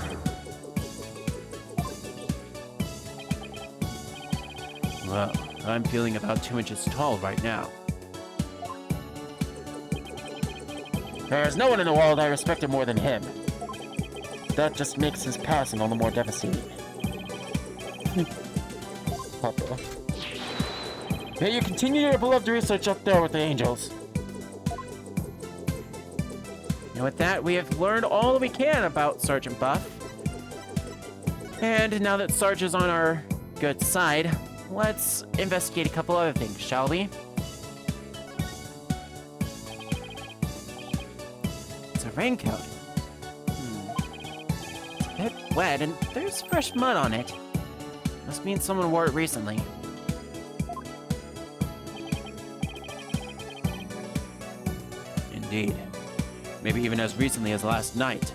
Well, I'm feeling about 2 inches tall right now. There's no one in the world I respected more than him. That just makes his passing all the more devastating. Papa. May you continue your beloved research up there with the angels. And with that, we have learned all that we can about Sergeant Buff. And now that Sarge is on our good side, let's investigate a couple other things, shall we? It's a raincoat. It's a bit wet, and there's fresh mud on it. Must mean someone wore it recently. Indeed. Maybe even as recently as last night.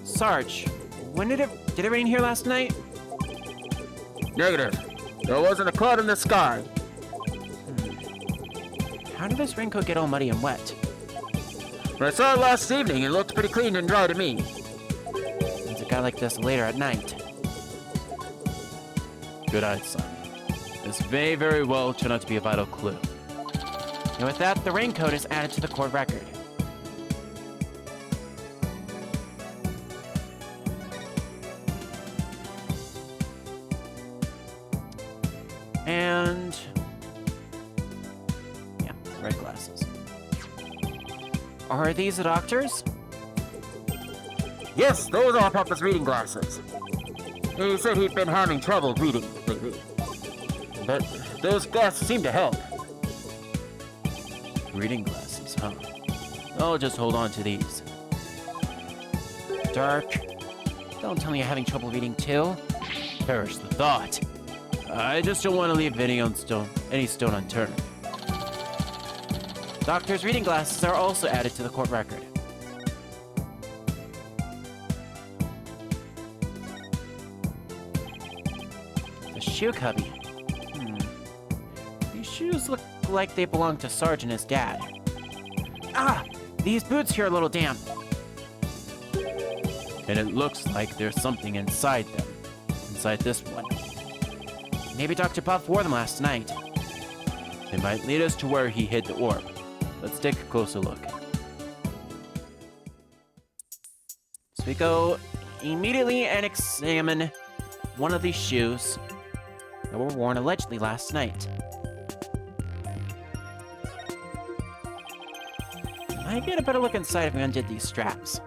Sarge, when did it rain here last night? Negative. There wasn't a cloud in the sky. How did this raincoat get all muddy and wet? When I saw it last evening, it looked pretty clean and dry to me. It's a guy like this later at night. Good eyes, son. This may very well turn out to be a vital clue. And with that, the raincoat is added to the court record. And... yeah, red glasses. Are these the doctor's? Yes, those are Papa's reading glasses. He said he'd been having trouble reading lately. But those glasses seem to help. Reading glasses, huh? I'll just hold on to these. Dark. Don't tell me you're having trouble reading too. Perish the thought. I just don't want to leave any stone unturned. Doctor's reading glasses are also added to the court record. The shoe cubby. These shoes look like they belong to Sarge and his dad. Ah! These boots here are a little damp. And it looks like there's something inside them. Inside this one. Maybe Dr. Buff wore them last night. They might lead us to where he hid the orb. Let's take a closer look. So we go immediately and examine one of these shoes that were worn allegedly last night. Might get a better look inside if we undid these straps.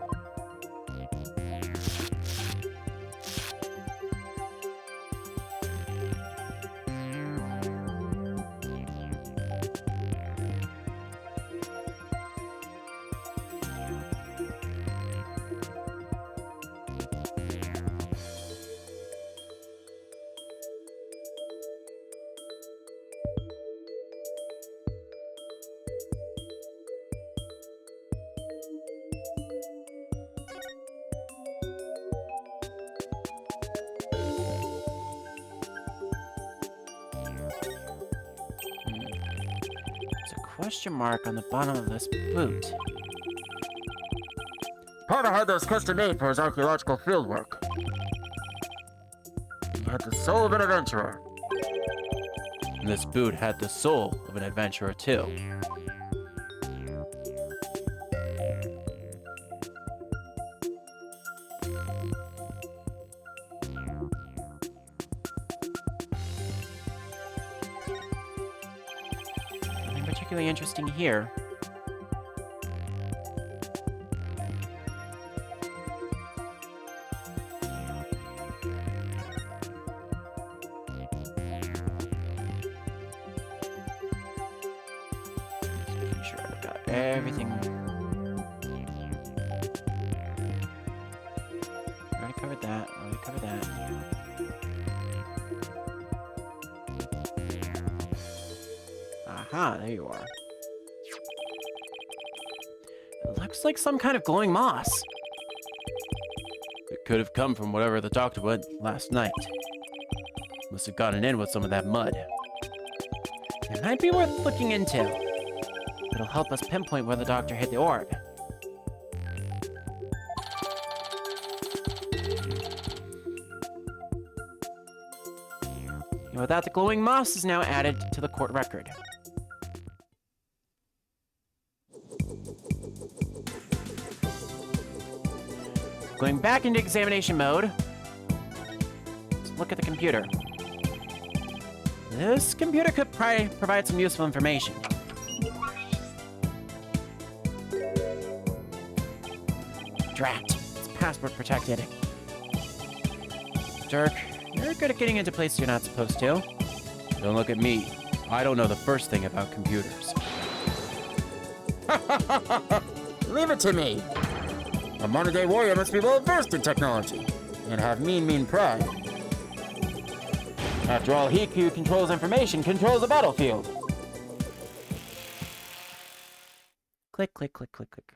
Question mark on the bottom of this boot. Potter had those custom made for his archaeological fieldwork. He had the soul of an adventurer. And this boot had the soul of an adventurer too. Particularly interesting here. Just making sure I've got everything. Already covered that. Already covered that. Aha, there you are. It looks like some kind of glowing moss. It could have come from whatever the doctor went last night. Must have gotten in with some of that mud. It might be worth looking into. It'll help us pinpoint where the doctor hid the orb. And with that, the glowing moss is now added to the court record. Going back into examination mode, let's look at the computer. This computer could provide some useful information. Drat, it's password protected. Dirk, you're good at getting into places you're not supposed to. Don't look at me. I don't know the first thing about computers. Leave it to me. A modern-day warrior must be well-versed in technology and have mean pride. After all, he who controls information controls the battlefield. Click, click, click, click, click.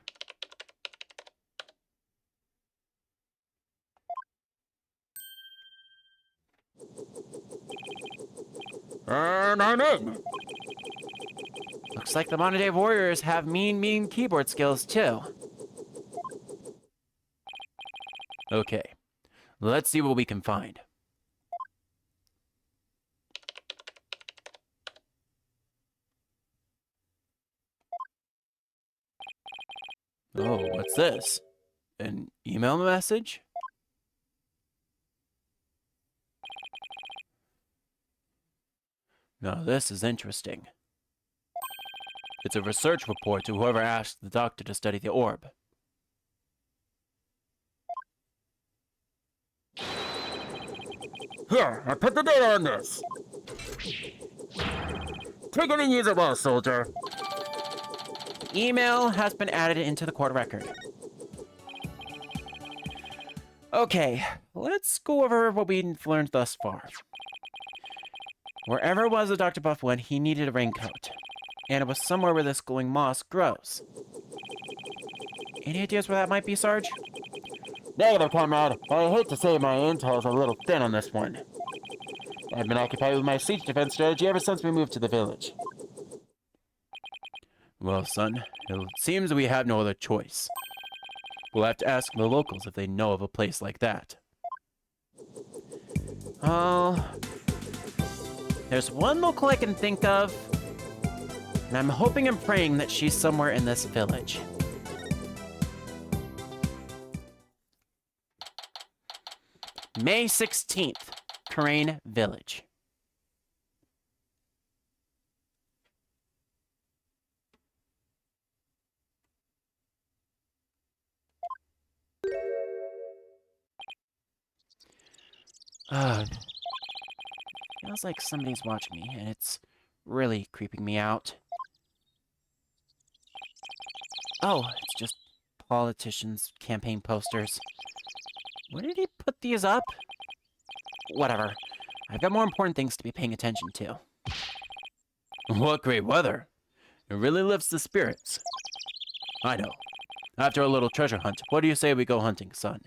And I'm in. Looks like the modern-day warriors have mean keyboard skills, too. Okay, let's see what we can find. Oh, what's this? An email message? Now this is interesting. It's a research report to whoever asked the doctor to study the orb. Here, I put the data on this. Take it and use it well, soldier. Email has been added into the court record. Okay, let's go over what we've learned thus far. Wherever it was that Dr. Buff went, he needed a raincoat. And it was somewhere where this glowing moss grows. Any ideas where that might be, Sarge? Negative, comrade. I hate to say my intel's a little thin on this one. I've been occupied with my siege defense strategy ever since we moved to the village. Well, son, it seems we have no other choice. We'll have to ask the locals if they know of a place like that. There's one local I can think of, and I'm hoping and praying that she's somewhere in this village. May 16th, Crane Village. Feels like somebody's watching me, and it's really creeping me out. Oh, it's just politicians' campaign posters. When did he put these up? Whatever. I've got more important things to be paying attention to. What great weather. It really lifts the spirits. I know. After a little treasure hunt, what do you say we go hunting, son?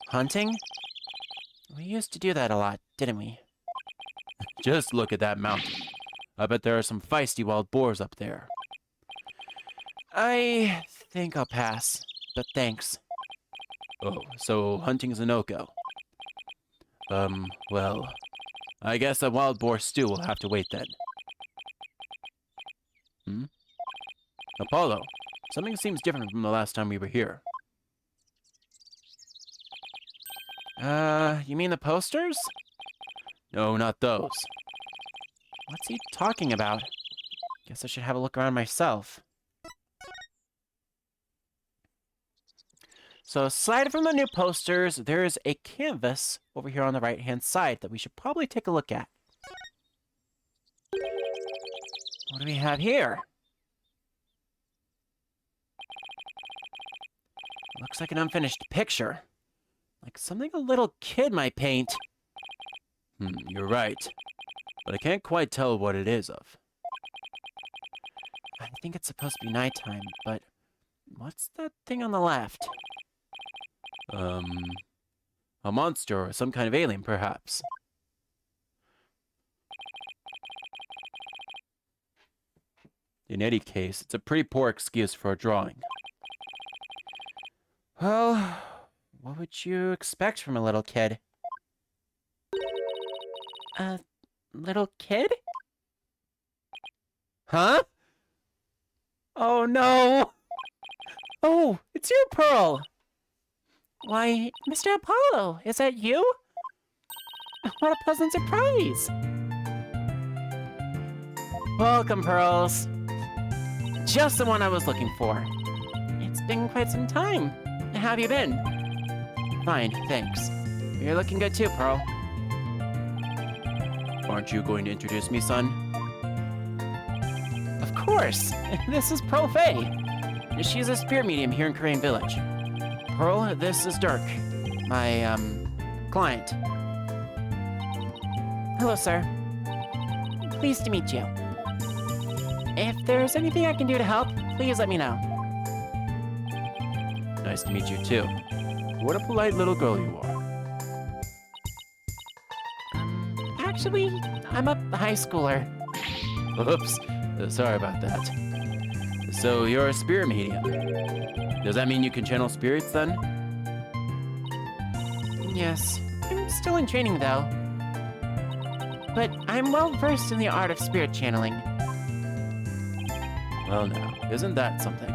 Hunting? We used to do that a lot, didn't we? Just look at that mountain. I bet there are some feisty wild boars up there. I think I'll pass, but thanks. Oh, so hunting's a no-go. Well, I guess a wild boar stew will have to wait then. Apollo, something seems different from the last time we were here. You mean the posters? No, not those. What's he talking about? Guess I should have a look around myself. So aside from the new posters, there is a canvas over here on the right-hand side that we should probably take a look at. What do we have here? Looks like an unfinished picture. Like something a little kid might paint. You're right. But I can't quite tell what it is of. I think it's supposed to be nighttime, but what's that thing on the left? A monster or some kind of alien, perhaps. In any case, it's a pretty poor excuse for a drawing. Well, what would you expect from a little kid? A little kid? Huh? Oh no! Oh, it's you, Pearl! Why, Mr. Apollo, is that you? What a pleasant surprise! Welcome, Pearls. Just the one I was looking for. It's been quite some time. How have you been? Fine, thanks. You're looking good too, Pearl. Aren't you going to introduce me, son? Of course! This is Pearl Faye. She's a spirit medium here in Korean Village. Pearl, this is Dirk, my, client. Hello, sir. Pleased to meet you. If there's anything I can do to help, please let me know. Nice to meet you too. What a polite little girl you are. Actually, I'm a high schooler. Oops, sorry about that. So you're a spirit medium. Does that mean you can channel spirits then? Yes, I'm still in training though. But I'm well versed in the art of spirit channeling. Well now, isn't that something?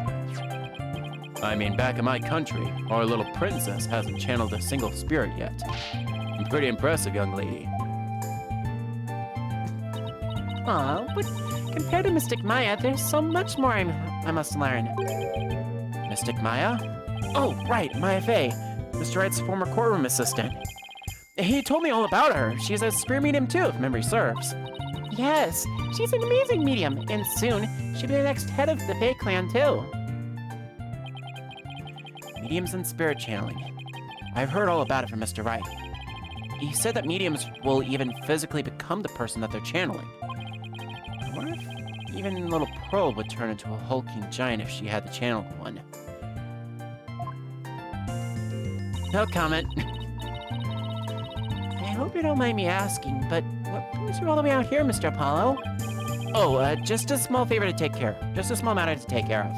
I mean, back in my country, our little princess hasn't channeled a single spirit yet. Pretty impressive, young lady. Aw, but compared to Mystic Maya, there's so much more I must learn. Mystic Maya? Oh, right, Maya Fey, Mr. Wright's former courtroom assistant. He told me all about her. She's a spirit medium too, if memory serves. Yes, she's an amazing medium, and soon she'll be the next head of the Fey clan too. Mediums and spirit channeling. I've heard all about it from Mr. Wright. He said that mediums will even physically become the person that they're channeling. I wonder if even little Pearl would turn into a hulking giant if she had the channeled one. No comment. I hope you don't mind me asking, but what brings you all the way out here, Mr. Apollo? Oh, just a small favor to take care of. Just a small matter to take care of.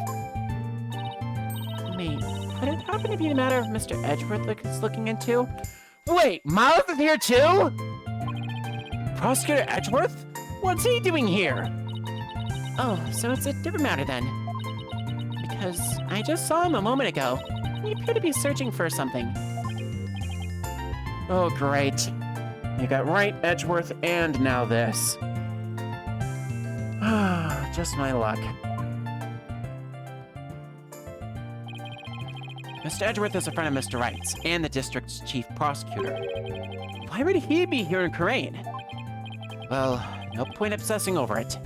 Wait, could it happen to be the matter Mr. Edgeworth is looking into? Wait, Miles is here too? Prosecutor Edgeworth? What's he doing here? Oh, so it's a different matter then. Because I just saw him a moment ago. He appeared to be searching for something. Oh, great. You got Wright, Edgeworth, and now this. Ah, just my luck. Mr. Edgeworth is a friend of Mr. Wright's and the district's chief prosecutor. Why would he be here in Karain? Well, no point obsessing over it.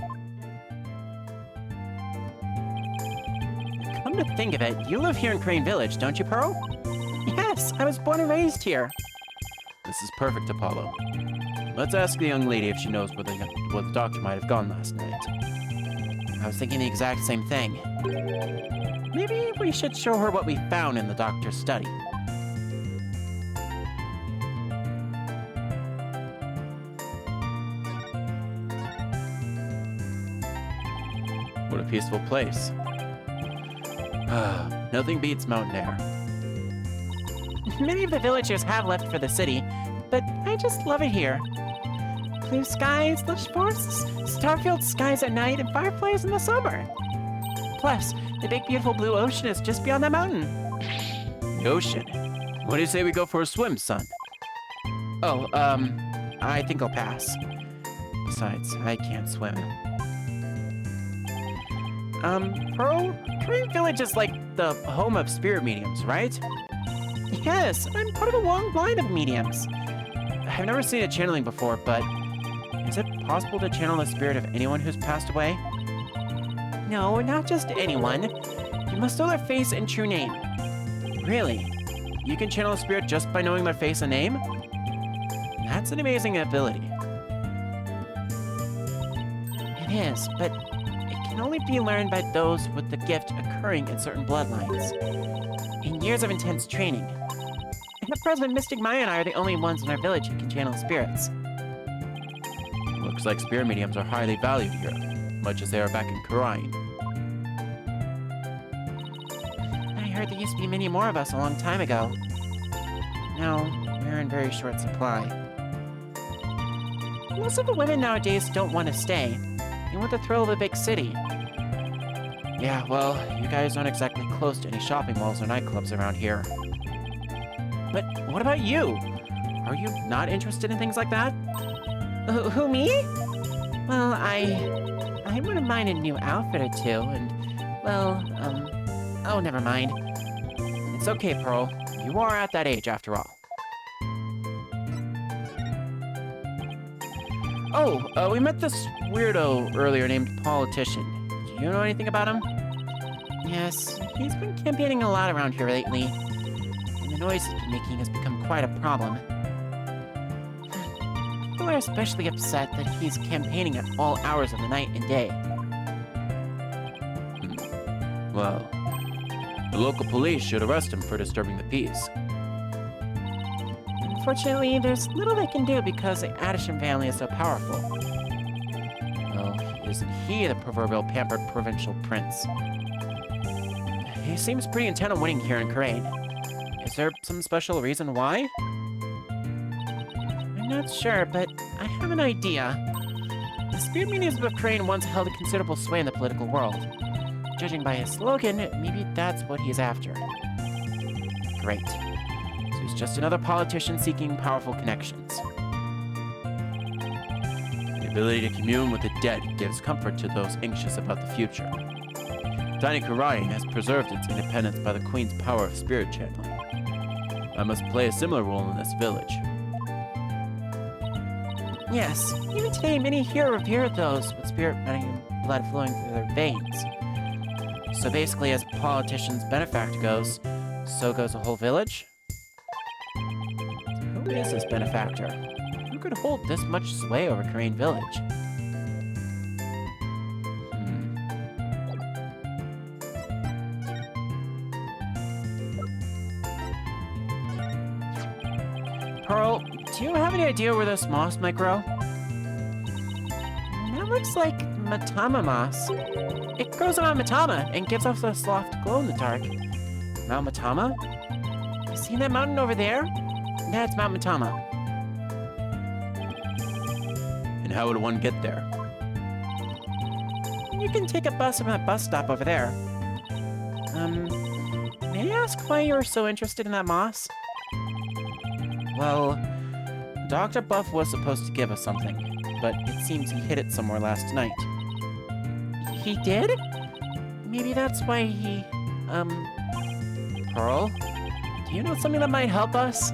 Come to think of it, you live here in Crane Village, don't you, Pearl? Yes, I was born and raised here. This is perfect, Apollo. Let's ask the young lady if she knows where the doctor might have gone last night. I was thinking the exact same thing. Maybe we should show her what we found in the doctor's study. What a peaceful place. Nothing beats mountain air. Many of the villagers have left for the city, but I just love it here. Blue skies, lush forests, star-filled skies at night, and fireflies in the summer. Plus, the big beautiful blue ocean is just beyond that mountain. The ocean? What do you say we go for a swim, son? Oh, I think I'll pass. Besides, I can't swim. Pearl, Korean Village is like the home of spirit mediums, right? Yes, I'm part of a long line of mediums. I've never seen a channeling before, but is it possible to channel the spirit of anyone who's passed away? No, not just anyone. You must know their face and true name. Really? You can channel a spirit just by knowing their face and name? That's an amazing ability. It is, but it can only be learned by those with the gift occurring in certain bloodlines. In years of intense training. And at present, Mystic Maya and I are the only ones in our village who can channel spirits. Looks like spirit mediums are highly valued here, much as they are back in Karain. I heard there used to be many more of us a long time ago. Now, we're in very short supply. Most of the women nowadays don't want to stay. They want the thrill of a big city. Yeah, well, you guys aren't exactly close to any shopping malls or nightclubs around here. But what about you? Are you not interested in things like that? Who, me? Well, I wouldn't mind a new outfit or two, and, well, oh, never mind. It's okay, Pearl. You are at that age, after all. Oh, we met this weirdo earlier named Politician. Do you know anything about him? Yes, he's been campaigning a lot around here lately, and the noise he's been making has become quite a problem. People are especially upset that he's campaigning at all hours of the night and day. Well, the local police should arrest him for disturbing the peace. Unfortunately, there's little they can do because the Addison family is so powerful. Well, isn't he the proverbial pampered provincial prince? He seems pretty intent on winning here in Crane. Is there some special reason why? I'm not sure, but I have an idea. The Spirit Mediums of Crane once held a considerable sway in the political world. Judging by his slogan, maybe that's what he's after. Great. So he's just another politician seeking powerful connections. The ability to commune with the dead gives comfort to those anxious about the future. Tiny Karain has preserved its independence by the Queen's power of spirit channeling. I must play a similar role in this village. Yes, even today many here revere those with spirit and blood flowing through their veins. So basically, as politician's benefactor goes, so goes the whole village? Who is this benefactor? Who could hold this much sway over Crane Village? Pearl, do you have any idea where this moss might grow? That looks like Matama moss. It grows on Mount Matama and gives off a soft glow in the dark. Mount Matama? You seen that mountain over there? That's Mount Matama. And how would one get there? You can take a bus from that bus stop over there. May I ask why you were so interested in that moss? Well, Dr. Buff was supposed to give us something, but it seems he hid it somewhere last night. He did? Maybe that's why he, Pearl? do you know something that might help us?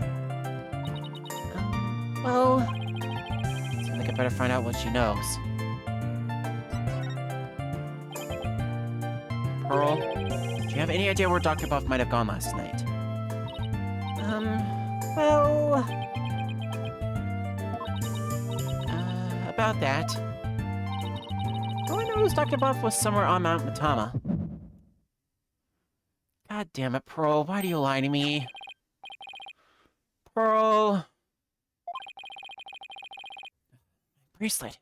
Well, Seems like I better find out what she knows. Pearl, do you have any idea where Dr. Buff might have gone last night? well... about that. All I know is Dr. Buff was somewhere on Mount Matama. God damn it, Pearl, why do you lie to me? Pearl! Bracelet.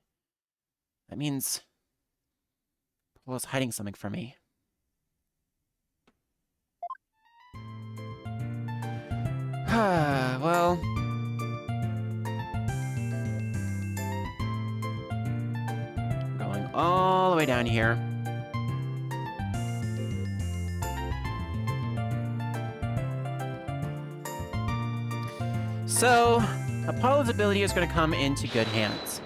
That means Pearl is hiding something from me. Well... going all the way down here. So, Apollo's ability is going to come into good hands.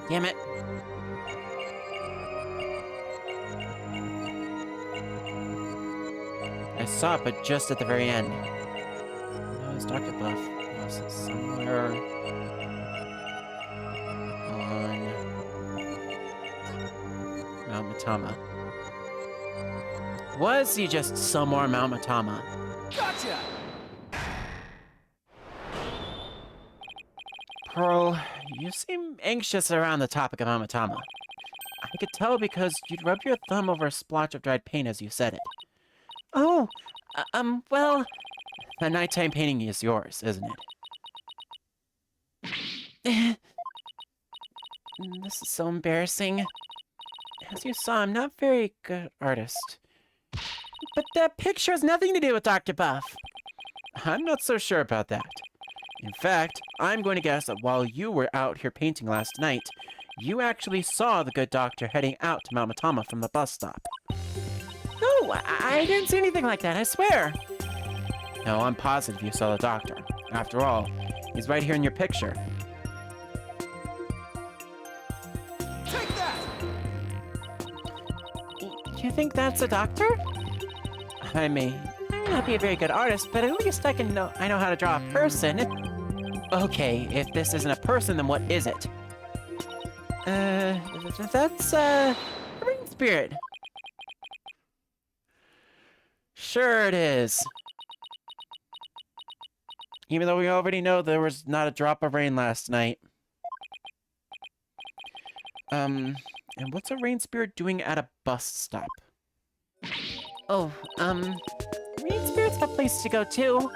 Damn it. I saw it, but just at the very end. That was Dr. Buff. Was it somewhere on Mount Matama? Was he just somewhere on Mount Matama? Gotcha! Pearl, you seem anxious around the topic of Mount Matama. I could tell because you'd rub your thumb over a splotch of dried paint as you said it. Oh, well... That nighttime painting is yours, isn't it? This is so embarrassing. As you saw, I'm not a very good artist. But that picture has nothing to do with Dr. Buff. I'm not so sure about that. In fact, I'm going to guess that while you were out here painting last night, you actually saw the good doctor heading out to Mount Matama from the bus stop. No, I didn't see anything like that, I swear. No, I'm positive you saw the doctor. After all, he's right here in your picture. Take that! You think that's a doctor? I may not be a very good artist, but at least I know how to draw a person. Okay, if this isn't a person, then what is it? That's a rain spirit. Sure it is. Even though we already know there was not a drop of rain last night. And what's a rain spirit doing at a bus stop? Oh, rain spirits have a place to go too.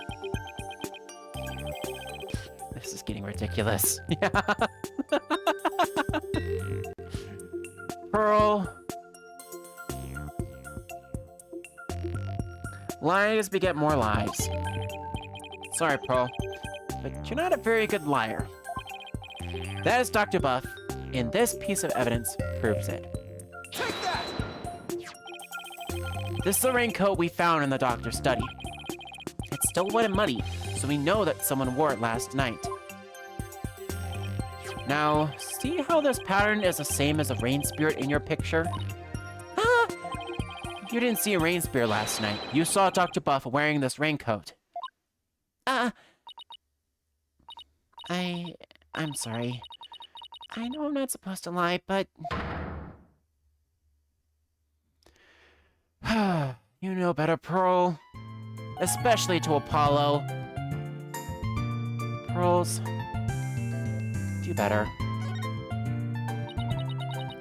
This is getting ridiculous. Yeah. Pearl. Lies beget more lies. Sorry, Pearl, but you're not a very good liar. That is Dr. Buff, and this piece of evidence proves it. Take that! This is the raincoat we found in the doctor's study. It's still wet and muddy, so we know that someone wore it last night. Now, see how this pattern is the same as a rain spirit in your picture? Ah! You didn't see a rain spirit last night. You saw Dr. Buff wearing this raincoat. I'm sorry. I know I'm not supposed to lie, but... You know better, Pearl. Especially to Apollo. Pearls, do better.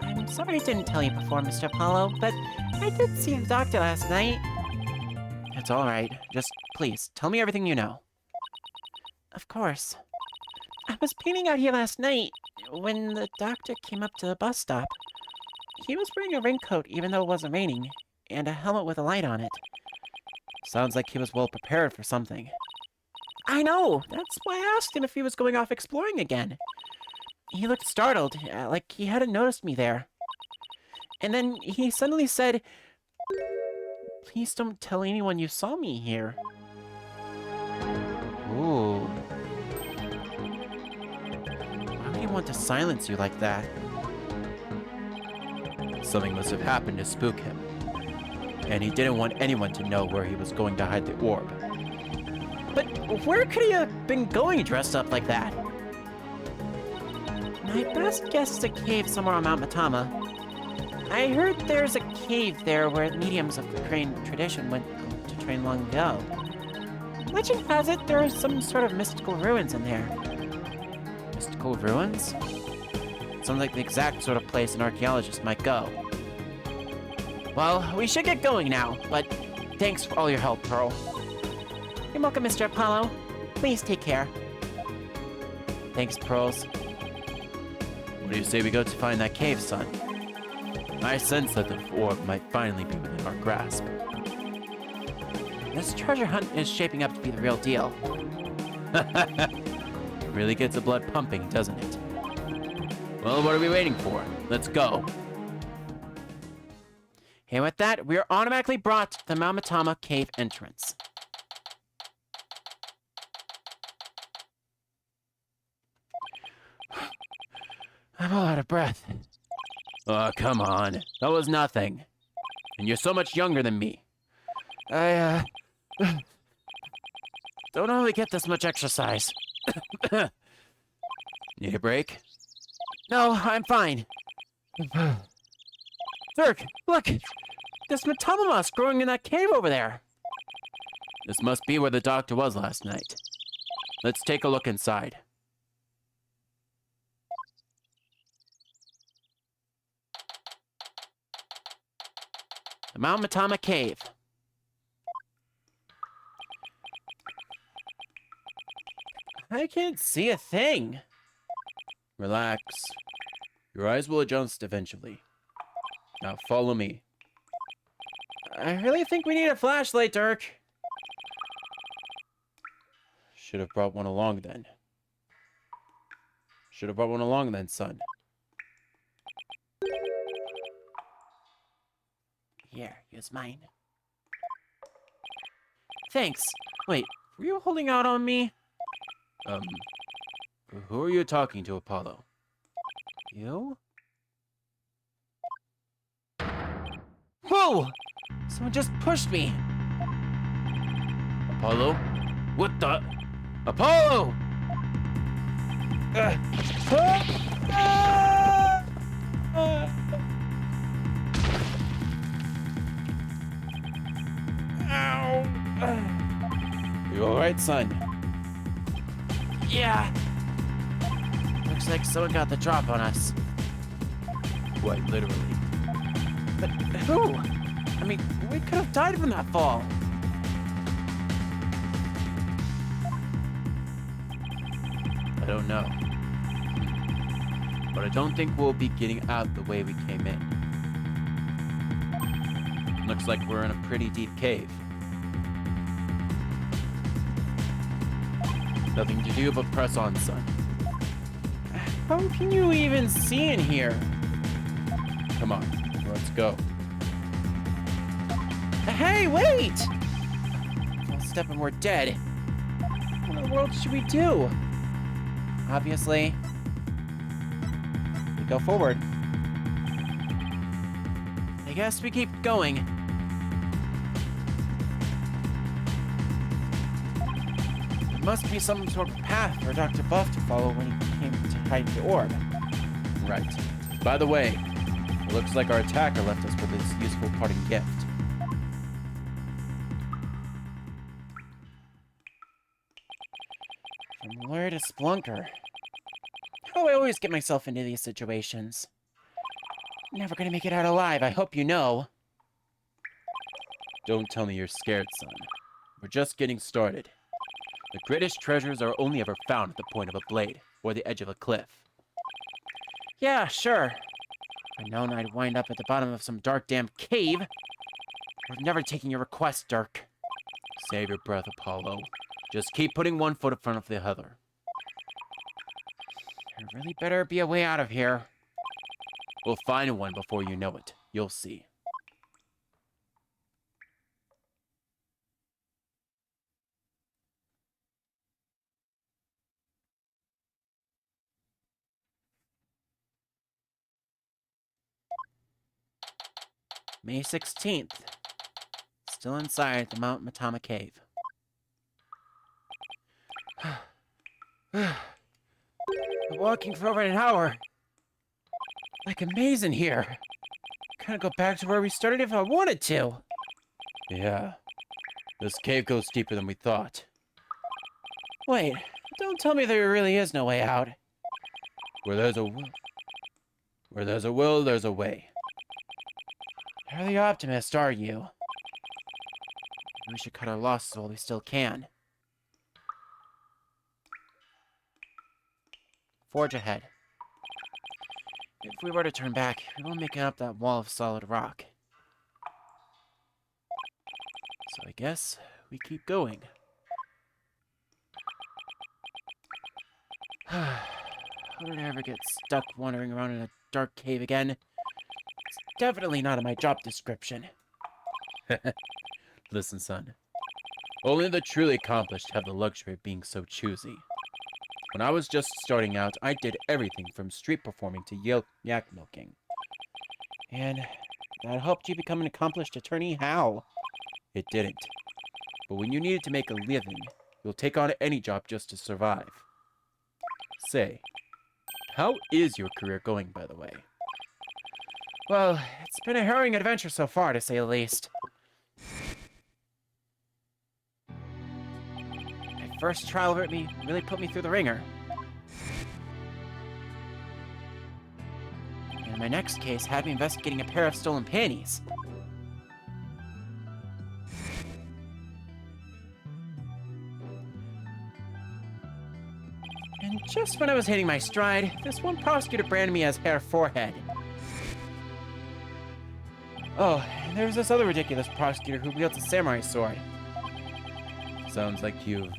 I'm sorry I didn't tell you before, Mr. Apollo, but I did see the doctor last night. It's alright. Just please, tell me everything you know. Of course. I was painting out here last night when the doctor came up to the bus stop. He was wearing a raincoat even though it wasn't raining, and a helmet with a light on it. Sounds like he was well prepared for something. I know! That's why I asked him if he was going off exploring again. He looked startled, like he hadn't noticed me there. And then he suddenly said, "Please don't tell anyone you saw me here." Ooh. Why would he want to silence you like that? Something must have happened to spook him. And he didn't want anyone to know where he was going to hide the orb. But where could he have been going dressed up like that? My best guess is a cave somewhere on Mount Matama. I heard there's a cave there where mediums of the crane tradition went to train long ago. Legend has it there are some sort of mystical ruins in there. Mystical ruins? Sounds like the exact sort of place an archaeologist might go. Well, we should get going now, but thanks for all your help, Pearl. You're welcome, Mr. Apollo. Please take care. Thanks, Pearls. What do you say we go to find that cave, son? I sense that the orb might finally be within our grasp. This treasure hunt is shaping up to be the real deal. It really gets the blood pumping, doesn't it? Well, what are we waiting for? Let's go. And with that, we are automatically brought to the Mount Matama cave entrance. I'm all out of breath. Oh, come on. That was nothing. And you're so much younger than me. I, don't only get this much exercise. Need a break? No, I'm fine. Dirk, look! There's Matama moss growing in that cave over there. This must be where the doctor was last night. Let's take a look inside. The Mount Matama Cave. I can't see a thing. Relax. Your eyes will adjust eventually. Now follow me. I really think we need a flashlight, Dirk. Should have brought one along then. Should have brought one along then, son. Here, use mine. Thanks. Wait, were you holding out on me? Who are you talking to, Apollo? You? Whoa! Whoa! Someone just pushed me. Apollo? What the? Apollo! You alright, son? Yeah. Looks like someone got the drop on us. What, literally? But who? I mean, we could have died from that fall. I don't know. But I don't think we'll be getting out the way we came in. Looks like we're in a pretty deep cave. Nothing to do but press on, son. How can you even see in here? Come on, let's go. Hey, wait! If I'll step and we're dead. What in the world should we do? Obviously, we go forward. I guess we keep going. There must be some sort of path for Dr. Buff to follow when he came to hide the orb. Right. By the way, it looks like our attacker left us with his useful parting gift. From lawyer to splunker. How do I always get myself into these situations? Never gonna make it out alive, I hope you know. Don't tell me you're scared, son. We're just getting started. The greatest treasures are only ever found at the point of a blade, or the edge of a cliff. Yeah, sure. If I'd known I'd wind up at the bottom of some dark damn cave, I've never taken your request, Dirk. Save your breath, Apollo. Just keep putting one foot in front of the other. There really better be a way out of here. We'll find one before you know it. You'll see. May 16th. Still inside the Mount Matama Cave. Been walking for over an hour. Like a maze in here. Kinda go back to where we started if I wanted to. Yeah. This cave goes deeper than we thought. Wait, don't tell me there really is no way out. Where there's a will, there's a way. You're the optimist, are you? We should cut our losses while we still can. Forge ahead. If we were to turn back, we won't make it up that wall of solid rock. So I guess we keep going. How did I ever get stuck wandering around in a dark cave again? It's definitely not in my job description. Listen, son. Only the truly accomplished have the luxury of being so choosy. When I was just starting out, I did everything from street performing to yak milking. And that helped you become an accomplished attorney? How? It didn't. But when you needed to make a living, you'll take on any job just to survive. Say, how is your career going, by the way? Well, it's been a harrowing adventure so far, to say the least. My first trial really put me through the ringer. And my next case had me investigating a pair of stolen panties. And just when I was hitting my stride, this one prosecutor branded me as Hair Forehead. Oh, and there was this other ridiculous prosecutor who wields a samurai sword. Sounds like you've,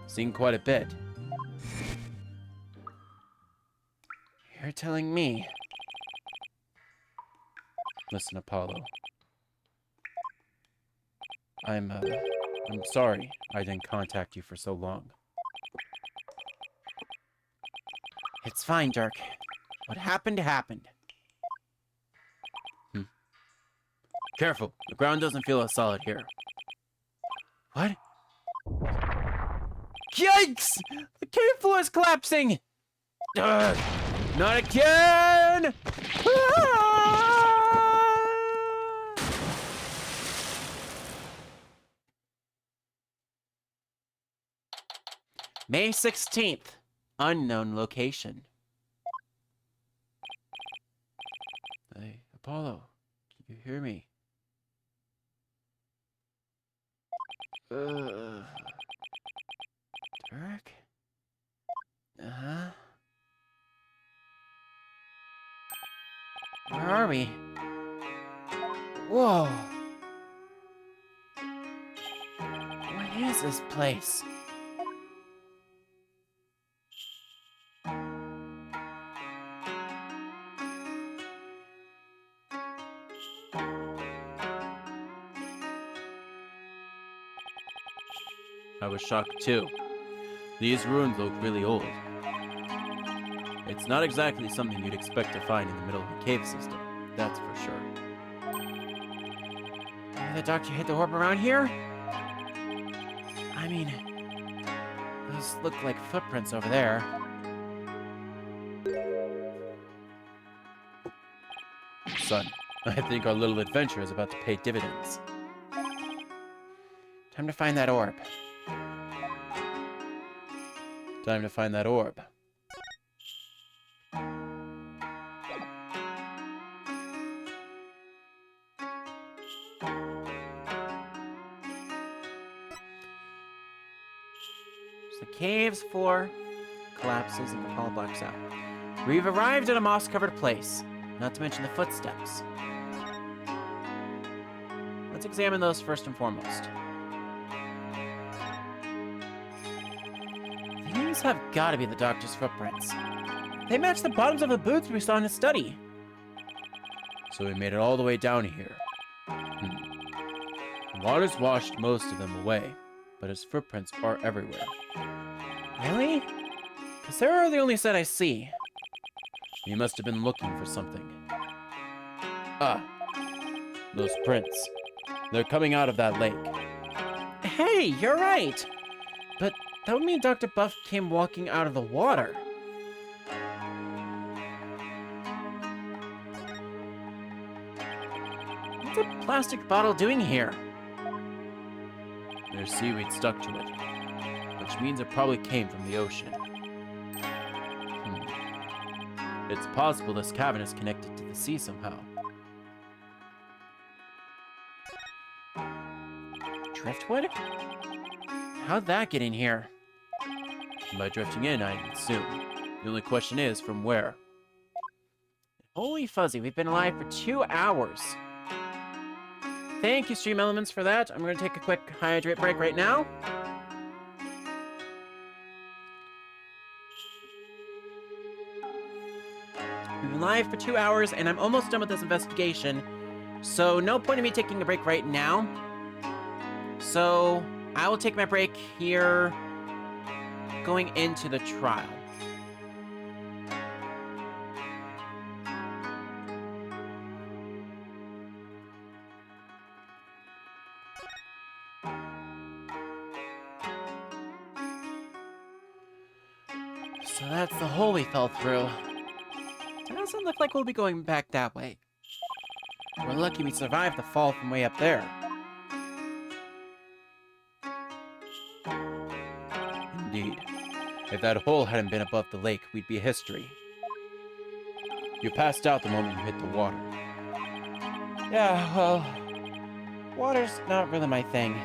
seen quite a bit. You're telling me. Listen, Apollo. I'm sorry I didn't contact you for so long. It's fine, Dirk. What happened, happened. Careful, the ground doesn't feel as solid here. What? Yikes! The cave floor is collapsing! Ugh, not again! Ah! May 16th, unknown location. Hey, Apollo, can you hear me? Turk? Uh-huh. Where are we? Whoa! What is this place? I was shocked too. These ruins look really old. It's not exactly something you'd expect to find in the middle of a cave system, that's for sure. Maybe the doctor hit the orb around here? I mean, those look like footprints over there. Son, I think our little adventure is about to pay dividends. Time to find that orb. Time to find that orb. So the cave's floor collapses and the hall blocks out. We've arrived at a moss-covered place, not to mention the footsteps. Let's examine those first and foremost. These have got to be the doctor's footprints. They match the bottoms of the boots we saw in his study. So we made it all the way down here. The water's washed most of them away, but his footprints are everywhere. Really? Because they're the only set I see. He must have been looking for something. Ah, those prints. They're coming out of that lake. Hey, you're right! But that would mean Dr. Buff came walking out of the water. What's a plastic bottle doing here? There's seaweed stuck to it, which means it probably came from the ocean. It's possible this cavern is connected to the sea somehow. Driftwood? How'd that get in here? By drifting in, I assume. The only question is, from where? Holy fuzzy, we've been alive for 2 hours. Thank you, Stream Elements, for that. I'm going to take a quick hydrate break right now. We've been live for 2 hours, and I'm almost done with this investigation. So, no point in me taking a break right now. So, I will take my break here, going into the trial. So that's the hole we fell through. It doesn't look like we'll be going back that way. We're lucky we survived the fall from way up there. Indeed. If that hole hadn't been above the lake, we'd be history. You passed out the moment you hit the water. Yeah, well, water's not really my thing.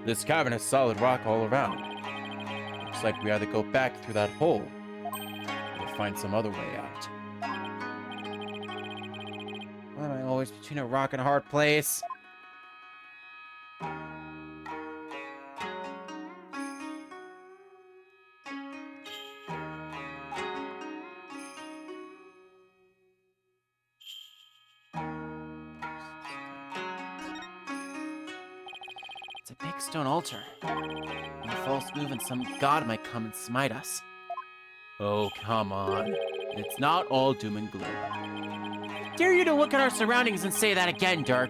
This cavern has solid rock all around. Looks like we either go back through that hole, or find some other way out. Why am I always between a rock and a hard place? It's a big stone altar. When a false move and some god might come and smite us. Oh, come on. It's not all doom and gloom. dare you to look at our surroundings and say that again, Dirk?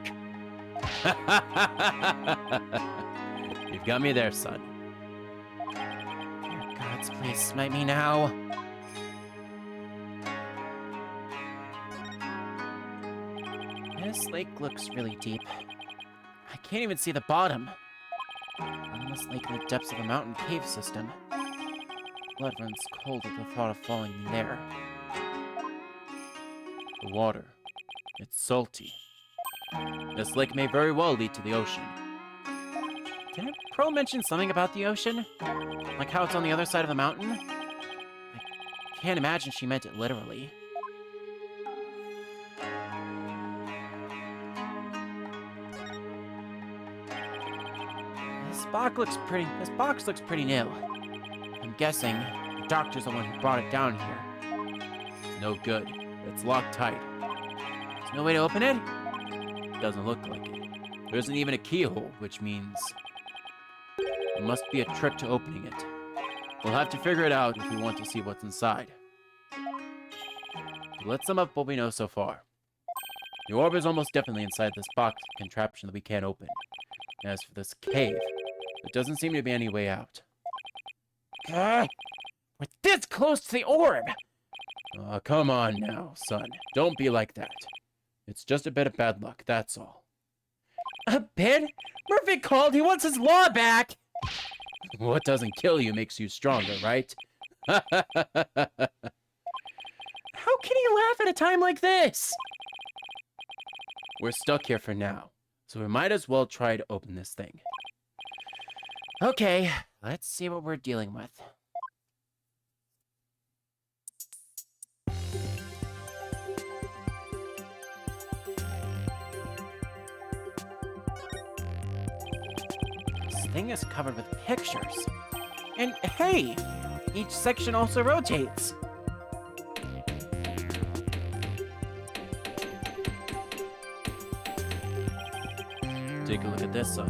You've got me there, son. Dear gods, please smite me now. This lake looks really deep. I can't even see the bottom. Unless lake in the depths of a mountain cave system. Blood runs cold at the thought of falling in there. The water. It's salty. This lake may very well lead to the ocean. Didn't Pro mention something about the ocean? Like how it's on the other side of the mountain? I can't imagine she meant it literally. This box looks pretty new. I'm guessing the doctor's the one who brought it down here. It's no good. It's locked tight. There's no way to open it? Doesn't look like it. There isn't even a keyhole, which means there must be a trick to opening it. We'll have to figure it out if we want to see what's inside. So let's sum up what we know so far. The orb is almost definitely inside this box contraption that we can't open. As for this cave, there doesn't seem to be any way out. We're this close to the orb! Come on now, son. Don't be like that. It's just a bit of bad luck, that's all. A bit? Murphy called, he wants his law back! What doesn't kill you makes you stronger, right? How can he laugh at a time like this? We're stuck here for now, so we might as well try to open this thing. Okay, let's see what we're dealing with. This thing is covered with pictures. And hey, each section also rotates. Take a look at this, son.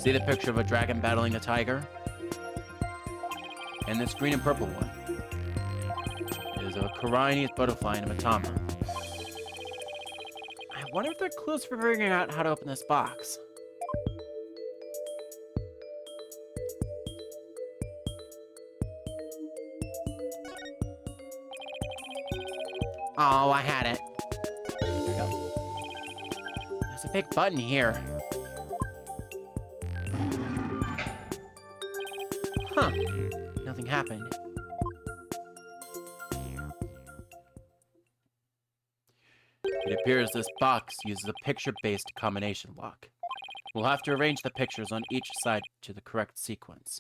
See the picture of a dragon battling a tiger? And this green and purple one is a Chinese butterfly and a matama. I wonder if they're clues for figuring out how to open this box. Oh, I had it. There we go. There's a big button here. Huh. Nothing happened. It appears this box uses a picture-based combination lock. We'll have to arrange the pictures on each side to the correct sequence.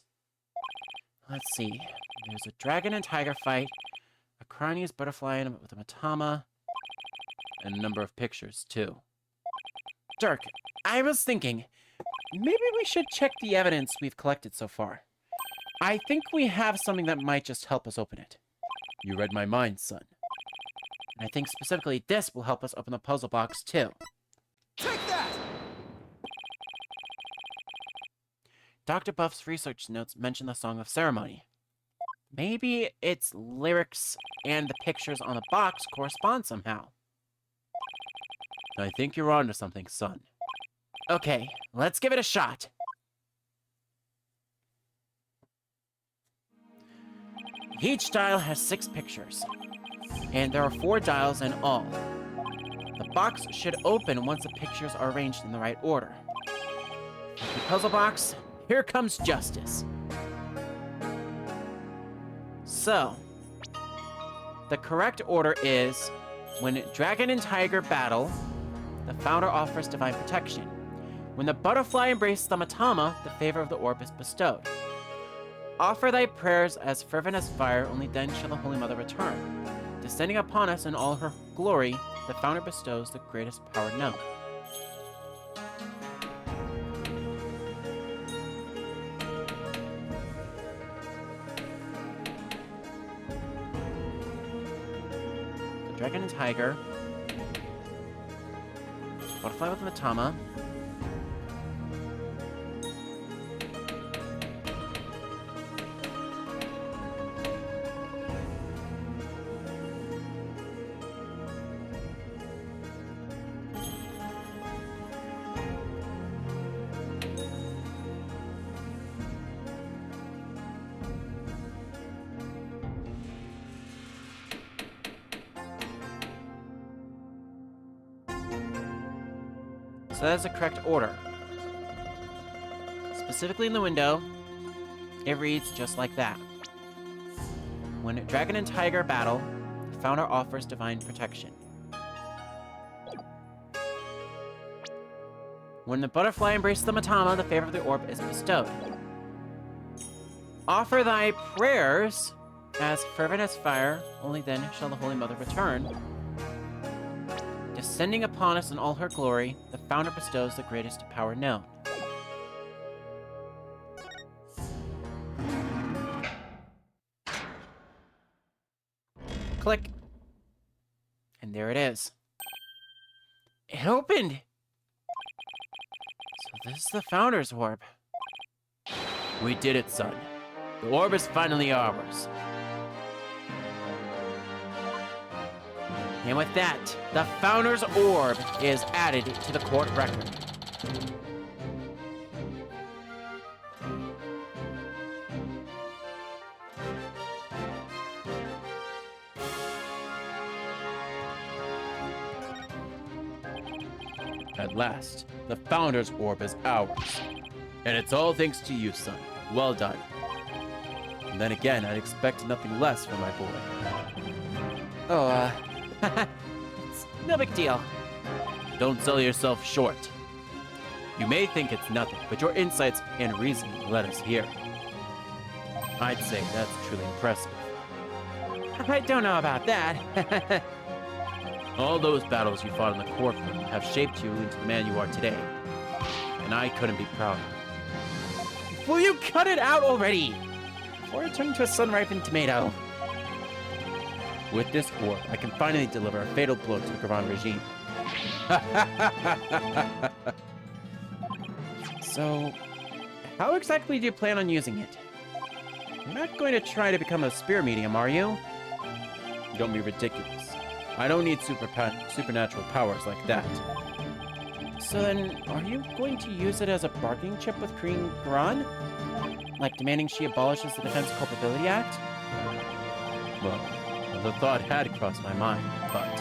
Let's see. There's a dragon and tiger fight, a Chinese butterfly with a matama, And a number of pictures, too. Dirk, I was thinking, maybe we should check the evidence we've collected so far. I think we have something that might just help us open it. You read my mind, son. And I think specifically this will help us open the puzzle box, too. Take that! Dr. Buff's research notes mention the Song of Ceremony. Maybe its lyrics and the pictures on the box correspond somehow. I think you're onto something, son. Okay, let's give it a shot. Each dial has 6 pictures, and there are 4 dials in all. The box should open once the pictures are arranged in the right order. The puzzle box, here comes justice. So, the correct order is, when dragon and tiger battle, the founder offers divine protection. When the butterfly embraces the matama, the favor of the orb is bestowed. Offer thy prayers as fervent as fire, only then shall the Holy Mother return. Descending upon us in all her glory, the founder bestows the greatest power known. The dragon and tiger, butterfly with matama, that's the correct order. Specifically in the window, it reads just like that. When dragon and tiger battle, the founder offers divine protection. When the butterfly embraces the matama, the favor of the orb is bestowed. Offer thy prayers as fervent as fire, only then shall the Holy Mother return. Descending upon us in all her glory, the founder bestows the greatest power known. Click. And there it is. It opened! So this is the Founder's Orb. We did it, son. The orb is finally ours. And with that, the Founder's Orb is added to the court record. At last, the Founder's Orb is ours. And it's all thanks to you, son. Well done. And then again, I'd expect nothing less from my boy. Oh, it's no big deal. Don't sell yourself short. You may think it's nothing, but your insights and reasoning led us here. I'd say that's truly impressive. I don't know about that. All those battles you fought in the courtroom have shaped you into the man you are today. And I couldn't be prouder. Will you cut it out already? Before it turns into a sun-ripened tomato. With this orb, I can finally deliver a fatal blow to the Grand regime. So, how exactly do you plan on using it? You're not going to try to become a spear medium, are you? Don't be ridiculous. I don't need supernatural powers like that. So then, are you going to use it as a bargaining chip with Queen Garan? Like demanding she abolishes the Defense Culpability Act? Well, the thought had crossed my mind, but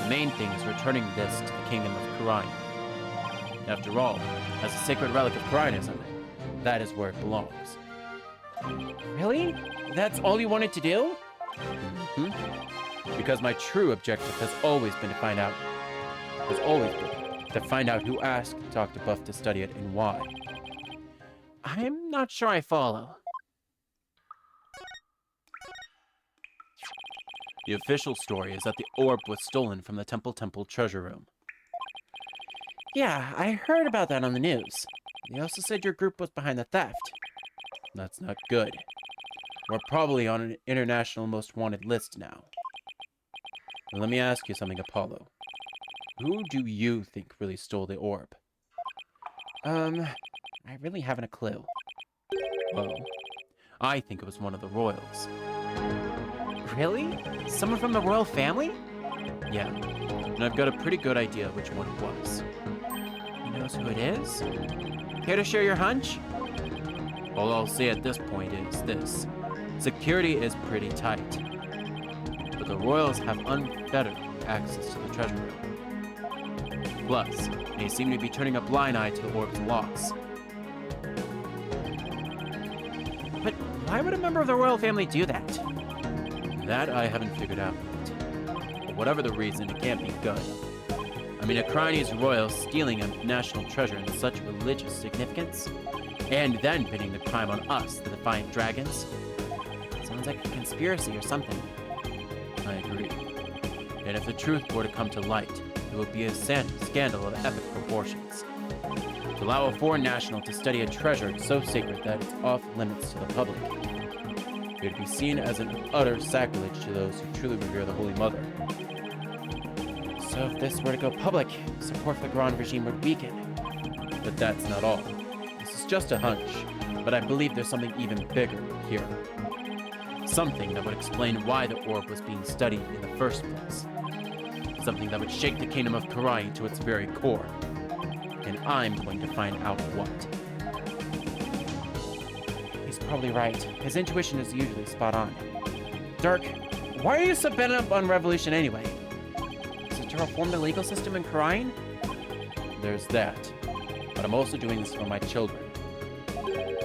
the main thing is returning this to the Kingdom of Khura'in. After all, as a sacred relic of Khura'inism, that is where it belongs. Really? That's all you wanted to do? Mm-hmm. Because my true objective has always been to find out who asked Dr. Buff to study it and why. I'm not sure I follow. The official story is that the orb was stolen from the Temple treasure room. Yeah, I heard about that on the news. They also said your group was behind the theft. That's not good. We're probably on an international most wanted list now. Now let me ask you something, Apollo. Who do you think really stole the orb? I really haven't a clue. Well, I think it was one of the royals. Really? Someone from the royal family? Yeah, and I've got a pretty good idea which one it was. Who knows who it is? Care to share your hunch? All I'll say at this point is this. Security is pretty tight. But the royals have unfettered access to the treasure room. Plus, they seem to be turning a blind eye to the orb's loss. But why would a member of the royal family do that? That I haven't figured out yet. But whatever the reason, it can't be good. I mean, a Chinese royal stealing a national treasure in such religious significance, and then pinning the crime on us, the Defiant Dragons. Sounds like a conspiracy or something. I agree. And if the truth were to come to light, it would be a scandal of epic proportions. To allow a foreign national to study a treasure so sacred that it's off limits to the public, it would be seen as an utter sacrilege to those who truly revere the Holy Mother. So if this were to go public, support for the Grand regime would weaken. But that's not all. This is just a hunch, but I believe there's something even bigger here. Something that would explain why the orb was being studied in the first place. Something that would shake the kingdom of Khura'in to its very core. And I'm going to find out what. He's probably right. His intuition is usually spot on. Dirk, why are you so bent up on revolution anyway? Is it to reform the legal system in Khura'in? There's that. But I'm also doing this for my children.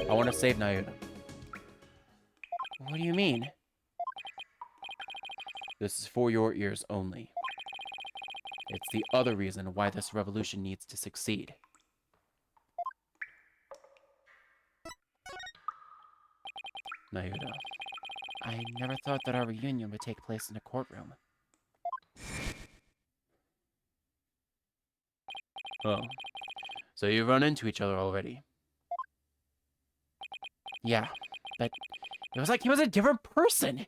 I want to save Nayuta. What do you mean? This is for your ears only. It's the other reason why this revolution needs to succeed. Nayuta. I never thought that our reunion would take place in a courtroom. Oh. So you've run into each other already. Yeah, but it was like he was a different person.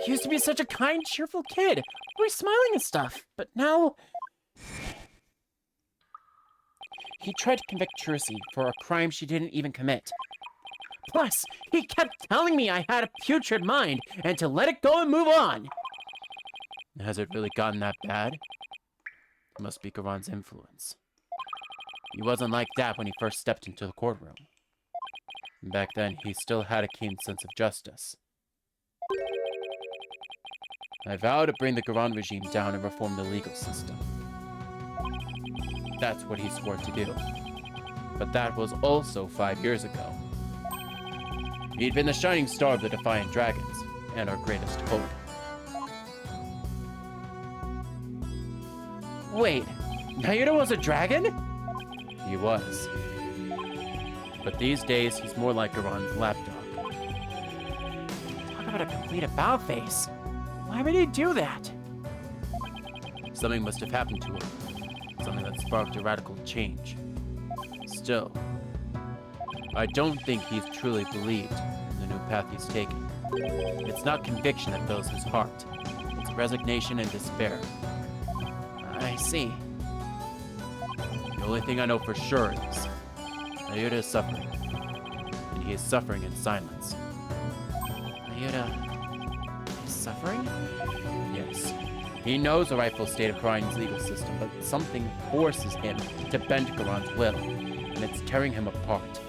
He used to be such a kind, cheerful kid, always smiling and stuff, but now... He tried to convict Trucy for a crime she didn't even commit. Plus, he kept telling me I had a putrid mind and to let it go and move on. Has it really gotten that bad? It must be Garon's influence. He wasn't like that when he first stepped into the courtroom. Back then, he still had a keen sense of justice. I vow to bring the Garon regime down and reform the legal system. That's what he swore to do. But that was also 5 years ago. He'd been the shining star of the Defiant Dragons, and our greatest hope. Wait, Nayuta was a dragon? He was. But these days, he's more like Garon's lapdog. Talk about a complete about-face. Why would he do that? Something must have happened to him. Something that sparked a radical change. Still, I don't think he's truly believed in the new path he's taken. It's not conviction that fills his heart. It's resignation and despair. I see. The only thing I know for sure is Nayuta is suffering. And he is suffering in silence. Nayuta is suffering? Yes. He knows the rightful state of Garon's legal system, but something forces him to bend Garon's will, and it's tearing him apart.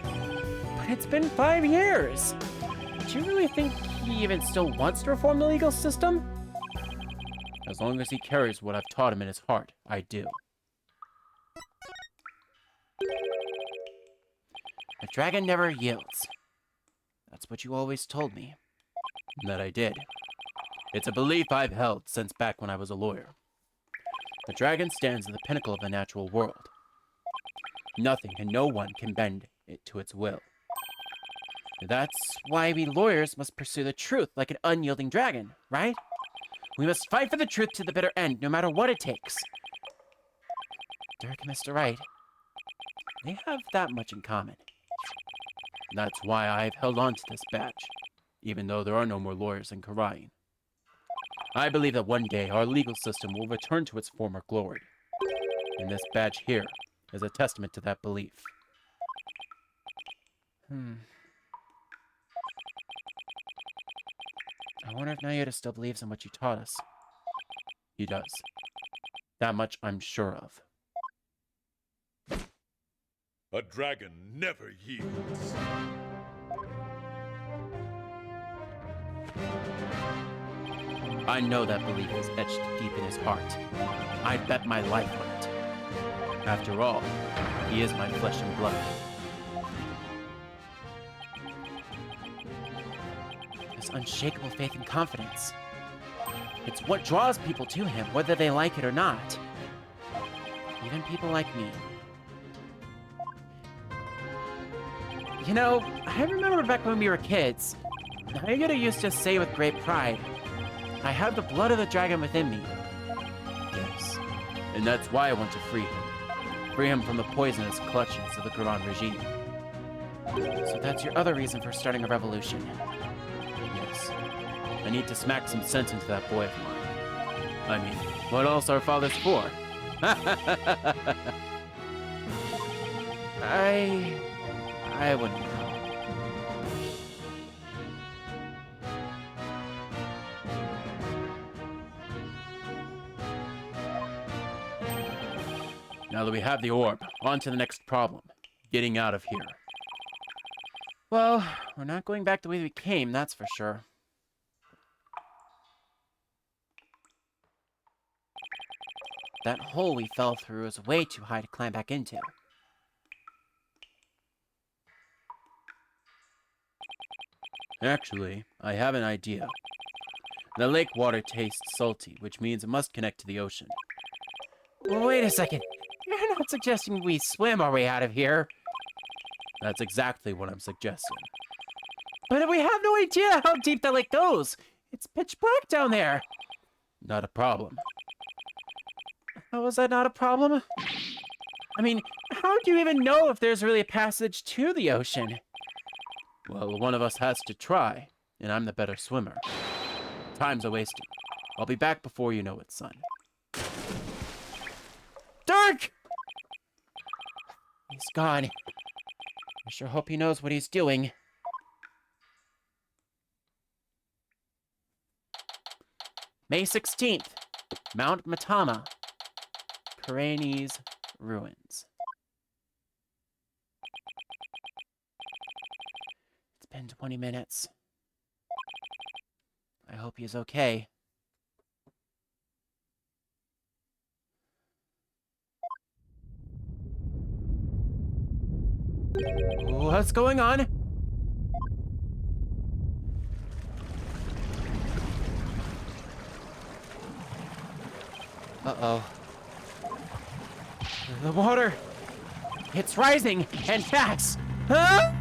But it's been 5 years! Do you really think he even still wants to reform the legal system? As long as he carries what I've taught him in his heart, I do. A dragon never yields. That's what you always told me. That I did. It's a belief I've held since back when I was a lawyer. The dragon stands at the pinnacle of the natural world. Nothing and no one can bend it to its will. That's why we lawyers must pursue the truth like an unyielding dragon, right? We must fight for the truth to the bitter end, no matter what it takes. Dirk and Mr. Wright, they have that much in common. That's why I've held on to this badge, even though there are no more lawyers in Karain. I believe that one day our legal system will return to its former glory. And this badge here is a testament to that belief. I wonder if Nayuta still believes in what you taught us. He does. That much I'm sure of. A dragon never yields. I know that belief is etched deep in his heart. I'd bet my life on it. After all, he is my flesh and blood. His unshakable faith and confidence. It's what draws people to him, whether they like it or not. Even people like me. You know, I remember back when we were kids, Nayuta used to say with great pride, "I have the blood of the dragon within me." Yes. And that's why I want to free him. Free him from the poisonous clutches of the Garon regime. So that's your other reason for starting a revolution. Yes. I need to smack some sense into that boy of mine. I mean, what else are fathers for? I wouldn't know. Now that we have the orb, on to the next problem. Getting out of here. Well, we're not going back the way we came, that's for sure. that hole we fell through is way too high to climb back into. Actually, I have an idea. The lake water tastes salty, which means it must connect to the ocean. Wait a second. You're not suggesting we swim our way out of here? That's exactly what I'm suggesting. But we have no idea how deep the lake goes. It's pitch black down there. Not a problem. How is that not a problem? I mean, how do you even know if there's really a passage to the ocean? Well, one of us has to try, and I'm the better swimmer. Time's a wasting. I'll be back before you know it, son. Dirk! He's gone. I sure hope he knows what he's doing. May 16th, Mount Matama, Kurane's ruins. It's been 20 minutes. I hope he's okay. What's going on? Uh-oh. The water! It's rising, and fast! Huh?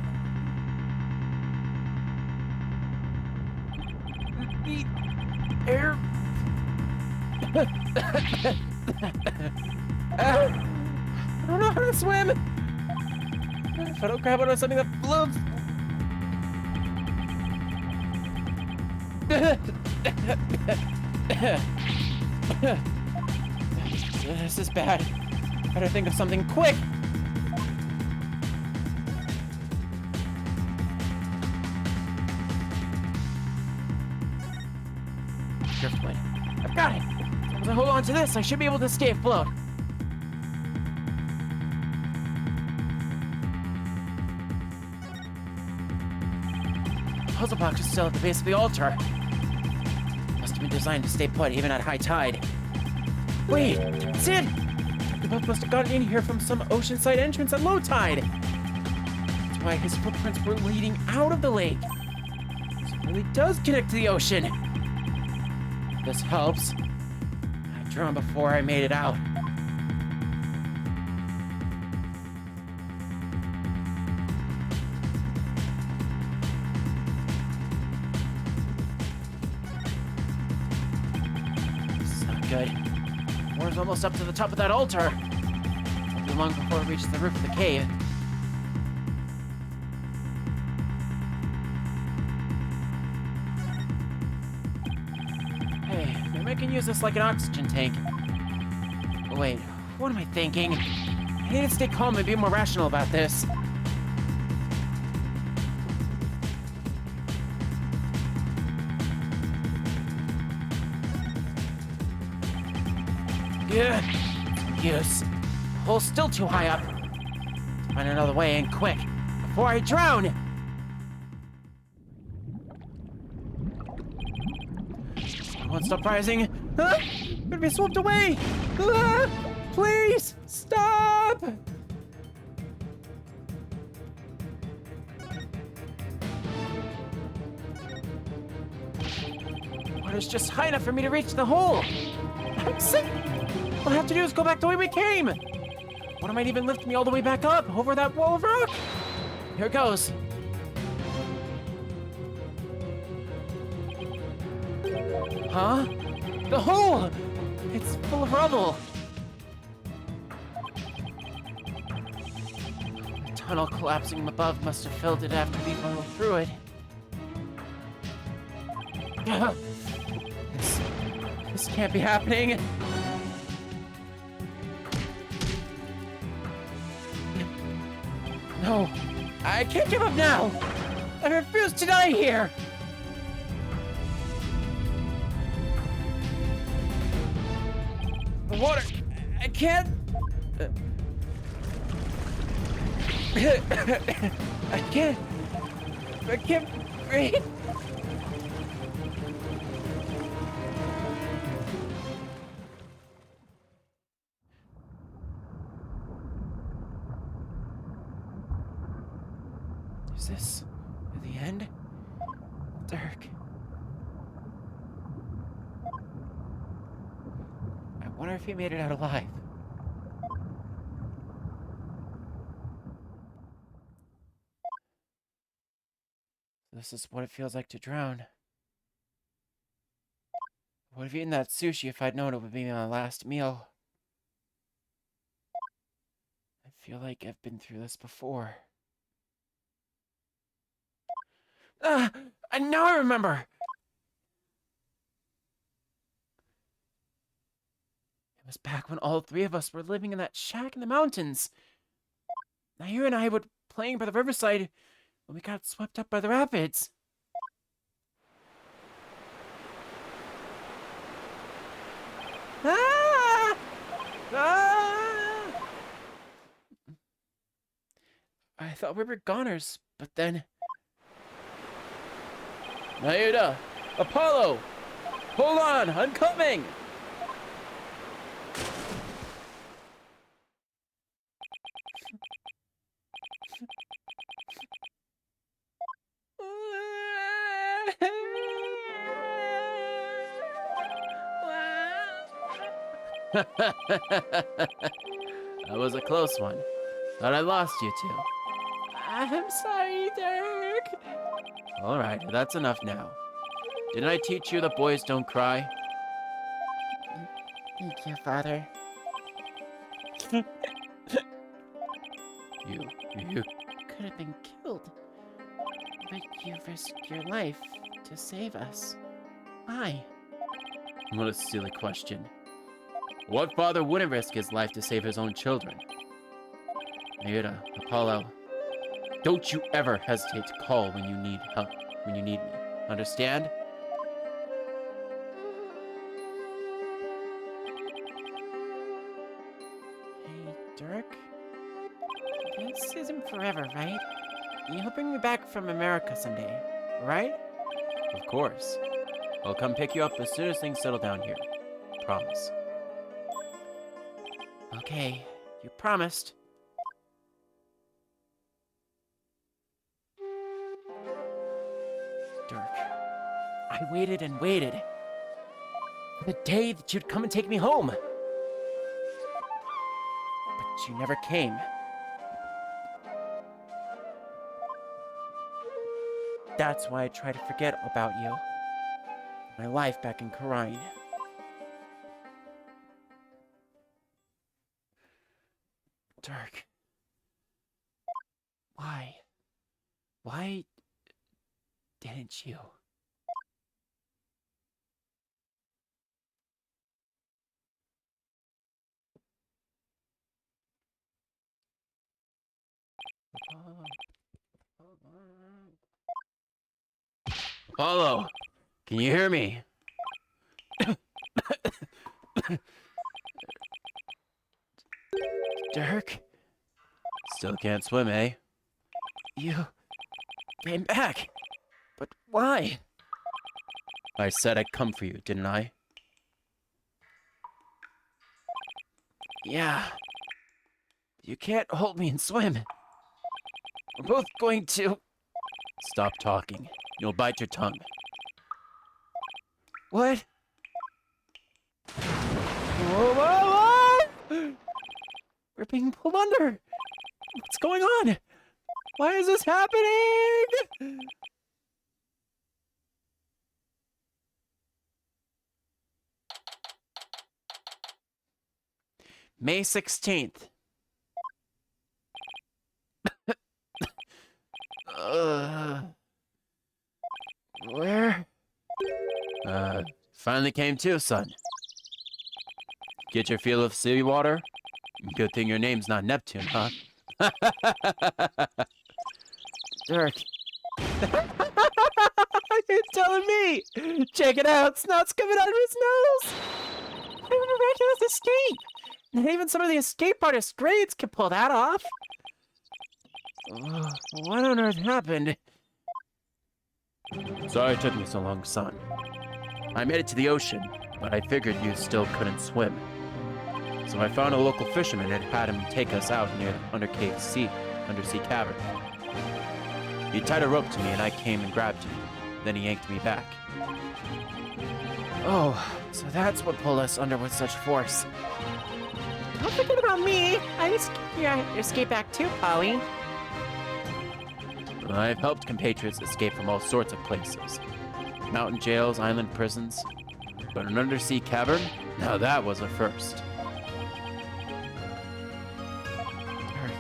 The air... I don't know how to swim! If I don't grab onto something that floats... This is bad. Better think of something quick! Driftwood. I've got it! As long as I hold on to this, I should be able to stay afloat. Puzzle box is still at the base of the altar. Must have been designed to stay put even at high tide. Wait, Sid! The boat must have gotten in here from some oceanside entrance at low tide. That's why his footprints were leading out of the lake. So it really does connect to the ocean. This helps. I drowned before I made it out. This is not good. Water's almost up to the top of that altar. Won't be long before it reaches the roof of the cave. Hey, maybe I can use this like an oxygen tank. Oh, wait, what am I thinking? I need to stay calm and be more rational about this. Yeah, use. The hole's still too high up. Let's find another way in quick, before I drown. I won't stop rising. Ah, I'm gonna be swept away. Ah, please stop. Water's just high enough for me to reach the hole. I'm sick. All I have to do is go back the way we came. Water might even lift me all the way back up over that wall of rock. Here it goes. Huh? The hole! It's full of rubble. The tunnel collapsing above must have filled it after we fell through it. This can't be happening. No, I can't give up now. I refuse to die here. The water, I can't. I can't breathe. Is this the end? Dirk. I wonder if he made it out alive. This is what it feels like to drown. I would have eaten that sushi if I'd known it would be my last meal. I feel like I've been through this before. Ah! Now I remember! It was back when all three of us were living in that shack in the mountains. Now you and I were playing by the riverside when we got swept up by the rapids. Ah! Ah! I thought we were goners, but then... Naida! Apollo! Hold on, I'm coming! That was a close one. Thought I lost you two. I'm sorry, Dirk. All right, that's enough now. Didn't I teach you that boys don't cry? Thank you, Father. You could have been killed, but you risked your life to save us. Why? What a silly question. What father wouldn't risk his life to save his own children? Naida, Apollo, don't you ever hesitate to call when you need help, when you need me. Understand? Hey, Dirk? This isn't forever, right? You'll bring me back from America someday, right? Of course. I'll come pick you up as soon as things settle down here. Promise. Okay, you promised. Dirk, I waited and waited for the day that you'd come and take me home. But you never came. That's why I try to forget about you. My life back in Karine. Dirk. Why? Why didn't you? Apollo, can you hear me? Dirk? Still can't swim, eh? You came back. But why? I said I'd come for you, didn't I? Yeah. You can't hold me and swim. We're both going to... Stop talking. You'll bite your tongue. What? Whoa, whoa, whoa! We're being pulled under. What's going on? Why is this happening? May 16th. Where? Finally came to, son. Get your feel of seawater? Good thing your name's not Neptune, huh? Dirk. You're telling me! Check it out! Snot's coming out of his nose! What a miraculous escape! Not even some of the escape artist grades can pull that off! What on earth happened? Sorry it took me so long, son. I made it to the ocean, but I figured you still couldn't swim. So I found a local fisherman and had him take us out near the undersea cavern. He tied a rope to me and I came and grabbed him. Then he yanked me back. Oh, so that's what pulled us under with such force. Don't forget about me. I escaped back too, Polly. I've helped compatriots escape from all sorts of places. Mountain jails, island prisons. But an undersea cavern? Now that was a first. Dirk,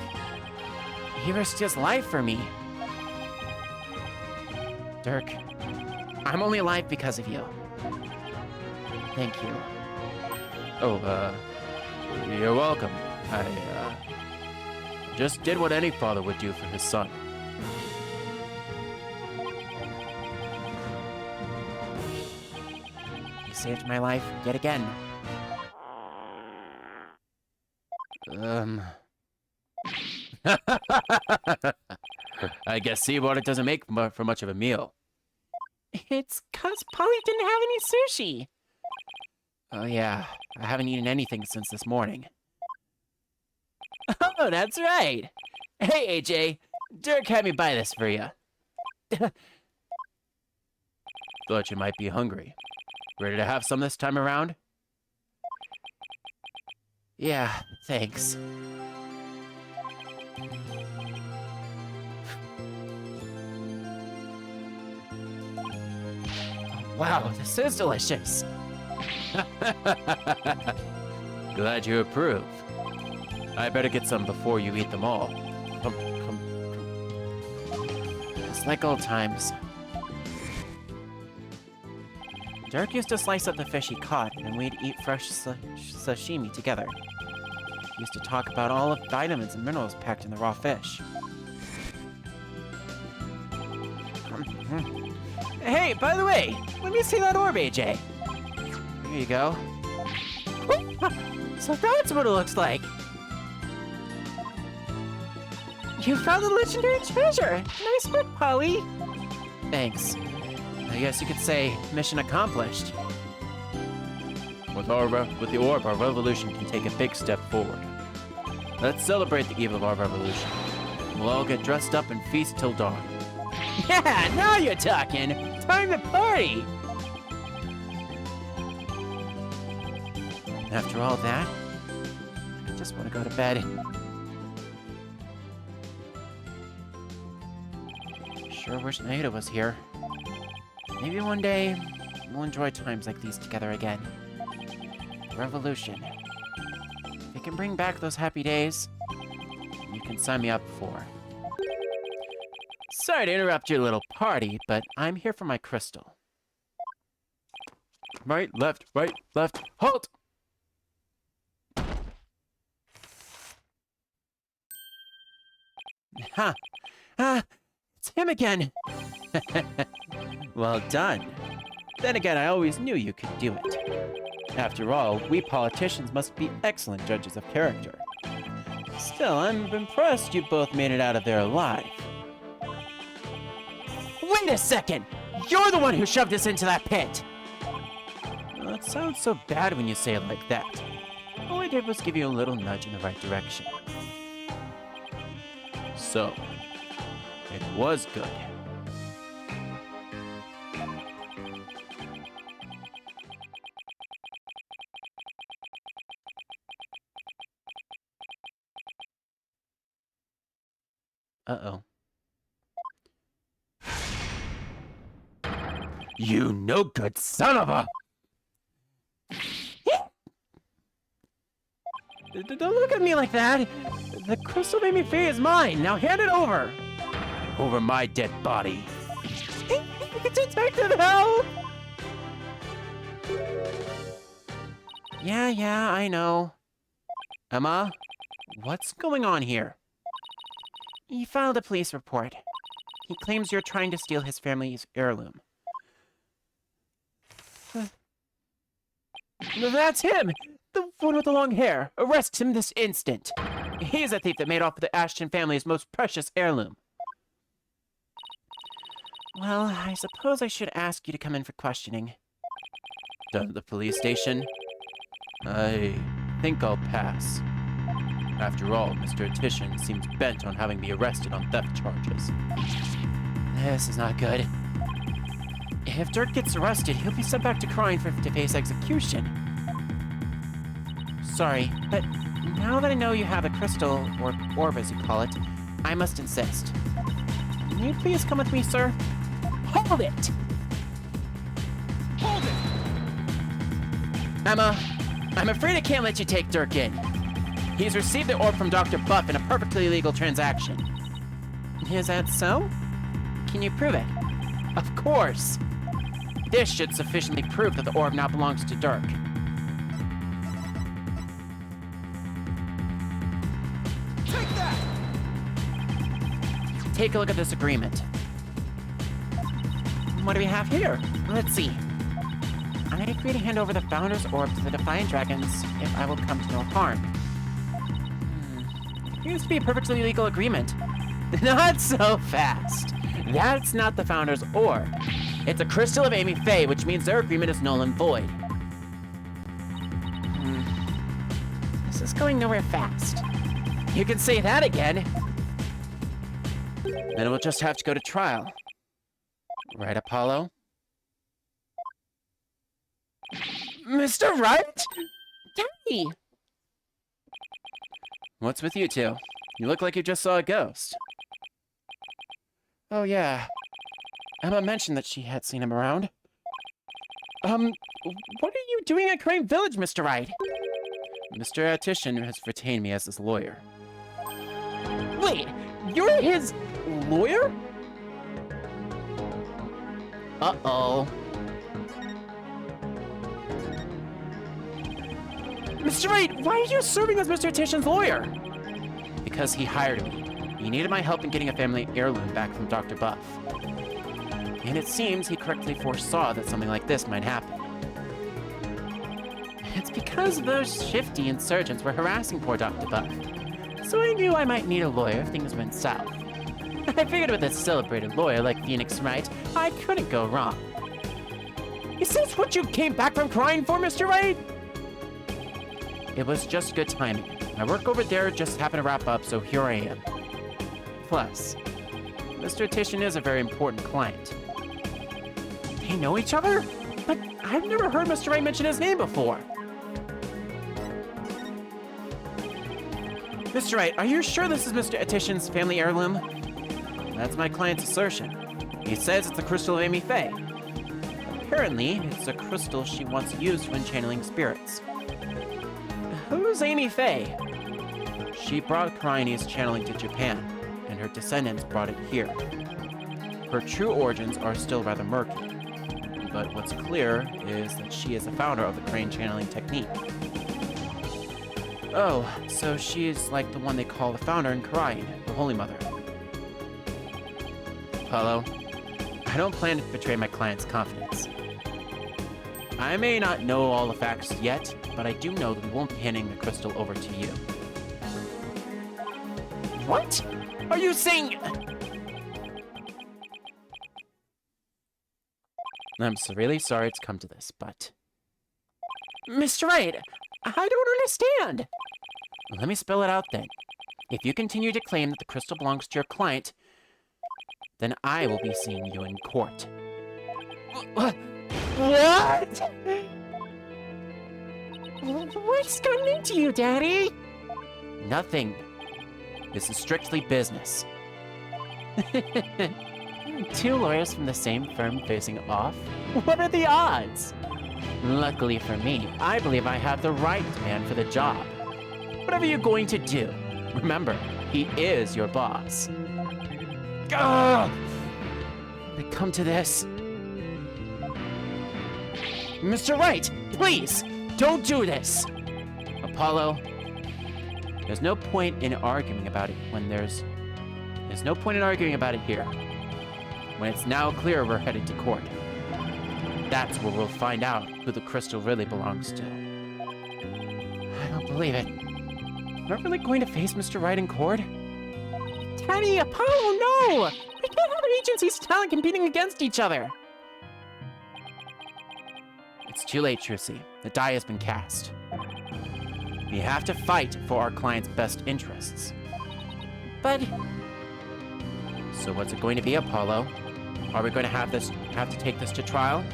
he risked his life for me. Dirk, I'm only alive because of you. Thank you. Oh, you're welcome. I just did what any father would do for his son. You saved my life yet again. I guess seawater doesn't make for much of a meal. It's 'cause Polly didn't have any sushi. Oh yeah, I haven't eaten anything since this morning. Oh, that's right. Hey, AJ, Dirk had me buy this for you. Thought you might be hungry. Ready to have some this time around? Yeah, thanks. Wow, this is delicious. Glad you approve. I better get some before you eat them all. Come. It's like old times. Dirk used to slice up the fish he caught, and we'd eat fresh sashimi together. He used to talk about all of the vitamins and minerals packed in the raw fish. Hey, by the way, let me see that orb, AJ. Here you go. So that's what it looks like. You found the legendary treasure. Nice work, Polly. Thanks. I guess you could say mission accomplished. With the orb, our revolution can take a big step forward. Let's celebrate the eve of our revolution. We'll all get dressed up and feast till dawn. Yeah, now you're talking. Time to party. After all that, I just want to go to bed. Sure wish Naida was here. Maybe one day, we'll enjoy times like these together again. Revolution. If it can bring back those happy days, you can sign me up for. Sorry to interrupt your little party, but I'm here for my crystal. Right, left, halt! Ha! It's him again! Well done. Then again, I always knew you could do it. After all, we politicians must be excellent judges of character. Still, I'm impressed you both made it out of there alive. Wait a second! You're the one who shoved us into that pit! Well, it sounds so bad when you say it like that. All I did was give you a little nudge in the right direction. So, it was good. Uh-oh. You no good son of a... Don't look at me like that! The crystal made me free as mine! Now hand it over! Over my dead body. Detective, help! Yeah, I know. Emma, what's going on here? He filed a police report. He claims you're trying to steal his family's heirloom. That's him! The one with the long hair! Arrest him this instant! He's a thief that made off with the Ashton family's most precious heirloom. Well, I suppose I should ask you to come in for questioning. Down at the police station? I think I'll pass. After all, Mr. Titian seems bent on having me arrested on theft charges. This is not good. If Dirk gets arrested, he'll be sent back to Crine to face execution. Sorry, but now that I know you have a crystal, or orb as you call it, I must insist. Can you please come with me, sir? Hold it! Hold it! Emma, I'm afraid I can't let you take Dirk in. He's received the orb from Dr. Buff in a perfectly legal transaction. Is that so? Can you prove it? Of course! This should sufficiently prove that the orb now belongs to Dirk. Take that! Take a look at this agreement. What do we have here? Let's see. I agree to hand over the Founder's Orb to the Defiant Dragons if I will come to no harm. It appears to be a perfectly legal agreement. Not so fast. That's not the Founder's Orb. It's a crystal of Amy Faye, which means their agreement is null and void. This is going nowhere fast. You can say that again. Then we'll just have to go to trial. Right, Apollo? Mr. Wright? Daddy! What's with you two? You look like you just saw a ghost. Oh, yeah. Emma mentioned that she had seen him around. What are you doing at Crane Village, Mr. Wright? Mr. Attition has retained me as his lawyer. Wait, you're his lawyer? Uh-oh. Mr. Wright, why are you serving as Mr. Attition's lawyer? Because he hired me. He needed my help in getting a family heirloom back from Dr. Buff. And it seems he correctly foresaw that something like this might happen. It's because those shifty insurgents were harassing poor Dr. Buff. So I knew I might need a lawyer if things went south. I figured with a celebrated lawyer like Phoenix Wright, I couldn't go wrong. Is this what you came back from crying for, Mr. Wright? It was just good timing. My work over there just happened to wrap up, so here I am. Plus, Mr. Attition is a very important client. They know each other? But I've never heard Mr. Wright mention his name before. Mr. Wright, are you sure this is Mr. Attition's family heirloom? That's my client's assertion. He says it's the crystal of Amy Faye. Apparently, it's a crystal she once used when channeling spirits. Who's Amy Faye? She brought Carine's channeling to Japan, and her descendants brought it here. Her true origins are still rather murky, but what's clear is that she is the founder of the crane channeling technique. Oh, so she is like the one they call the founder in Carine, the Holy Mother. Apollo, I don't plan to betray my client's confidence. I may not know all the facts yet, but I do know that we won't be handing the crystal over to you. What? Are you saying... I'm really sorry it's come to this, but... Mr. Wright, I don't understand! Let me spell it out then. If you continue to claim that the crystal belongs to your client, then I will be seeing you in court. What? What's gotten into you, Daddy? Nothing. This is strictly business. Two lawyers from the same firm facing off? What are the odds? Luckily for me, I believe I have the right man for the job. Whatever you're going to do, remember, he is your boss. Ugh! They come to this. Mr. Wright, please, don't do this! Apollo, there's no point in arguing about it when there's no point in arguing about it here. When it's now clear we're headed to court. That's where we'll find out who the crystal really belongs to. I don't believe it. Am I really going to face Mr. Wright in court? Daddy, Apollo, no! We can't have agencies talent competing against each other! It's too late, Trucy. The die has been cast. We have to fight for our client's best interests. But... So what's it going to be, Apollo? Are we going to have to take this to trial?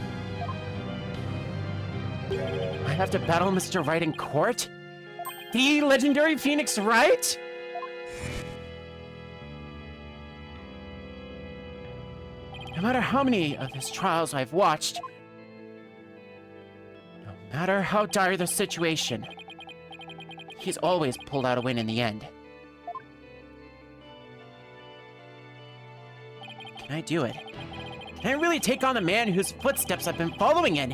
I have to battle Mr. Wright in court? The legendary Phoenix Wright? No matter how many of his trials I've watched, no matter how dire the situation, he's always pulled out a win in the end. Can I do it? Can I really take on the man whose footsteps I've been following in?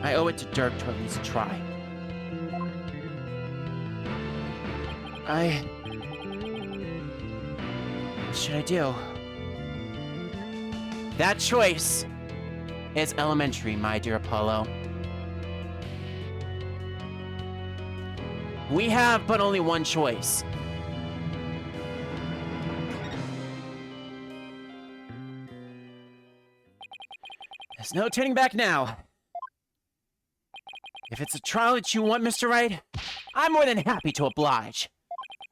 I owe it to Dirk to at least try. What should I do? That choice is elementary, my dear Apollo. We have but only one choice. There's no turning back now. If it's a trial that you want, Mr. Wright, I'm more than happy to oblige.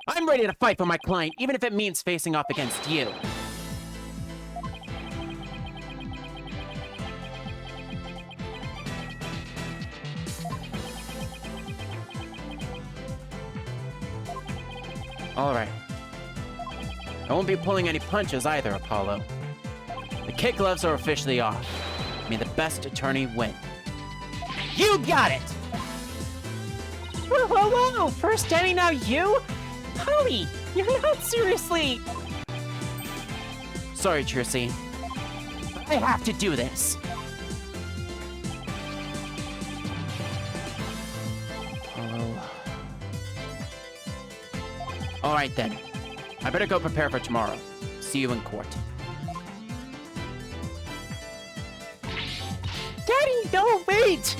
I'm ready to fight for my client, even if it means facing off against you. All right. I won't be pulling any punches either, Apollo. The kid gloves are officially off. May the best attorney win. You got it! Whoa, whoa, whoa! First enemy, now you? Polly, you're not seriously... Sorry, Trissy. I have to do this. Apollo. All right, then. I better go prepare for tomorrow. See you in court. Daddy, no, wait!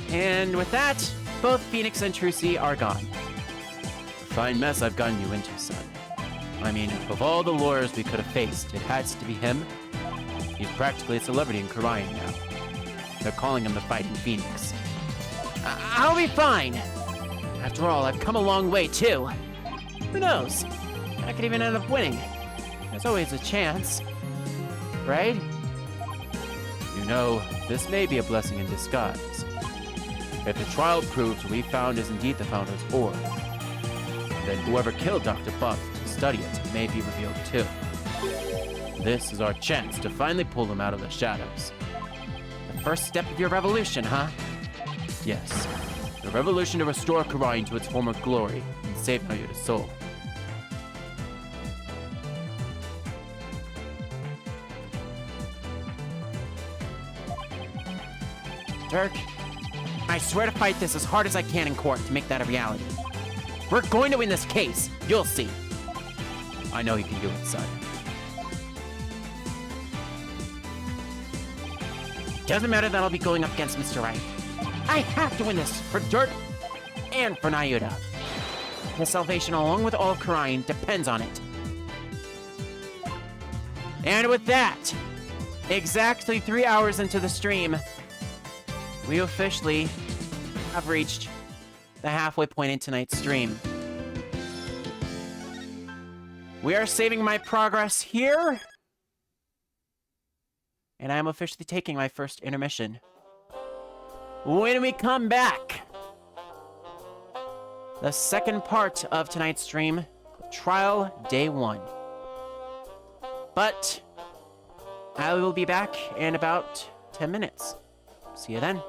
And with that, both Phoenix and Trissy are gone. Fine mess I've gotten you into, son. I mean, of all the lawyers we could have faced, it has to be him. He's practically a celebrity in Korean now. They're calling him the Fighting Phoenix. I'll be fine! After all, I've come a long way, too. Who knows? I could even end up winning. There's always a chance. Right? You know, this may be a blessing in disguise. If the trial proves what we found is indeed the Founder's orb, then whoever killed Dr. Buff to study it may be revealed too. This is our chance to finally pull him out of the shadows. The first step of your revolution, huh? Yes. The revolution to restore Karain to its former glory and save Nayuta's soul. Dirk, I swear to fight this as hard as I can in court to make that a reality. We're going to win this case. You'll see. I know you can do it, son. Doesn't matter that I'll be going up against Mr. Wright. I have to win this for Dirk and for Nayuta. His salvation, along with all of Karain, depends on it. And with that, exactly 3 hours into the stream, we officially have reached the halfway point in tonight's stream. We are saving my progress here, and I am officially taking my first intermission. When we come back, the second part of tonight's stream, Trial Day 1. But I will be back in about 10 minutes. See you then.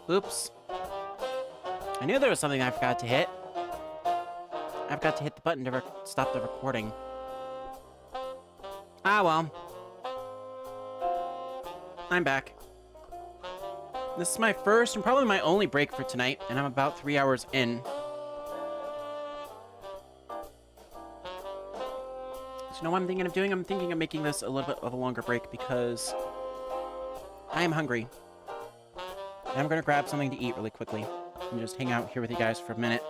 Oops. I knew there was something I forgot to hit. I forgot to hit the button to stop the recording. Ah, well. I'm back. This is my first and probably my only break for tonight, and I'm about 3 hours in. So you know what I'm thinking of doing? I'm thinking of making this a little bit of a longer break because I am hungry. And I'm gonna grab something to eat really quickly and just hang out here with you guys for a minute.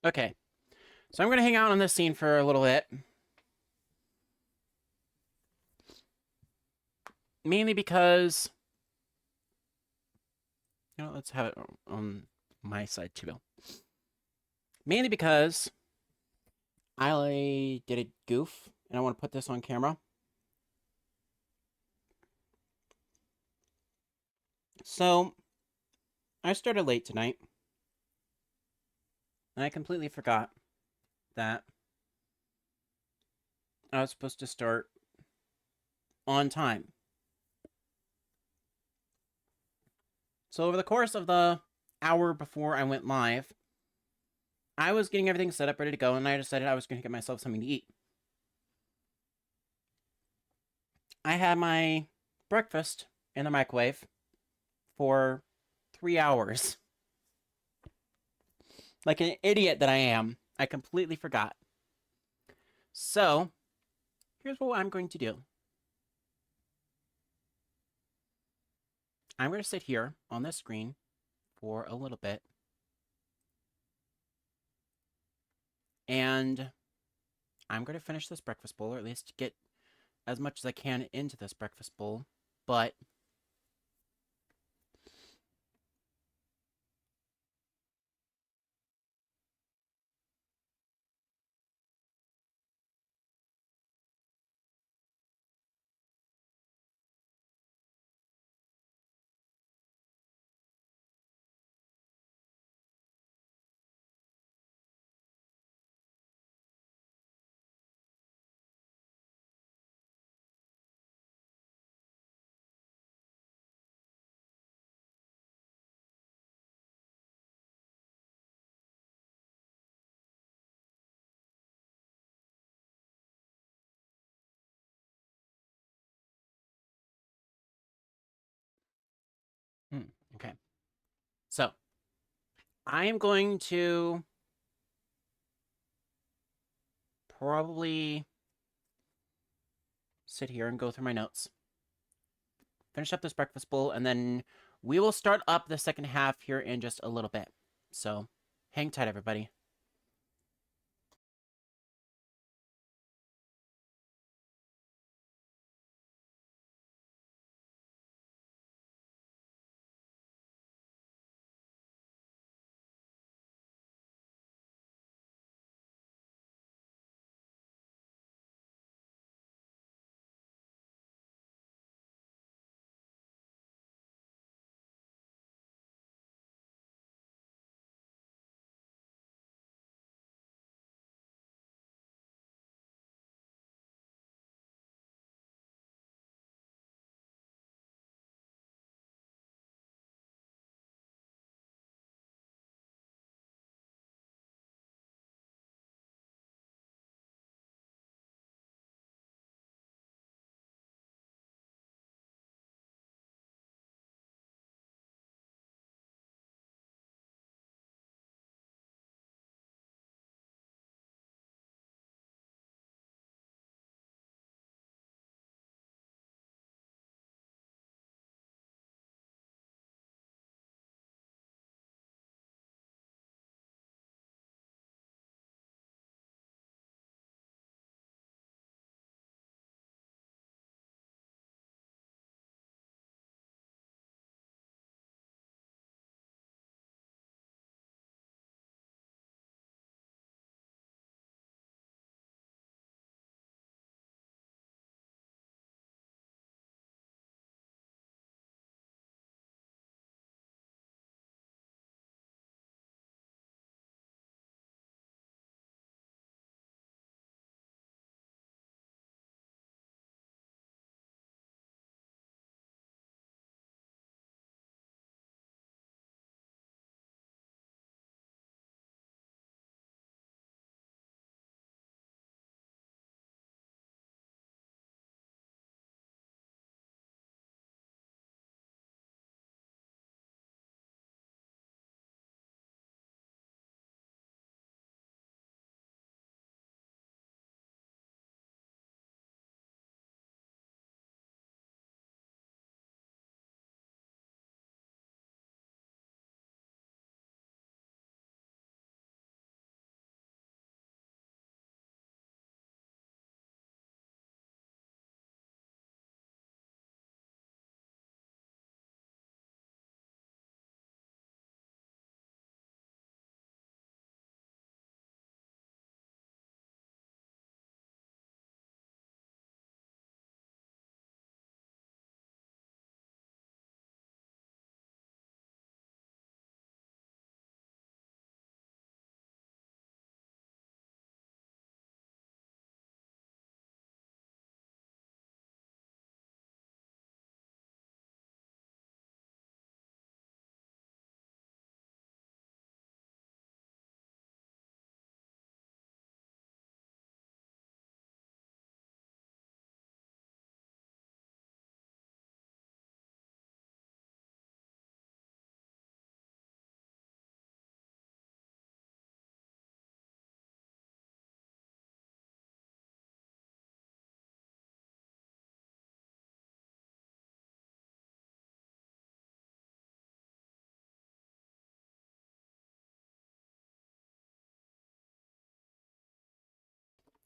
Okay, so I'm gonna hang out on this scene for a little bit. Mainly because... You know, let's have it on my side too. Mainly because I did a goof, and I want to put this on camera. So, I started late tonight. And I completely forgot that I was supposed to start on time. So over the course of the hour before I went live, I was getting everything set up, ready to go, and I decided I was going to get myself something to eat. I had my breakfast in the microwave for 3 hours. Like an idiot that I am, I completely forgot. So, here's what I'm going to do. I'm going to sit here on this screen for a little bit. And I'm going to finish this breakfast bowl, or at least get as much as I can into this breakfast bowl. But okay. So, I am going to probably sit here and go through my notes. Finish up this breakfast bowl, and then we will start up the second half here in just a little bit. So, hang tight, everybody.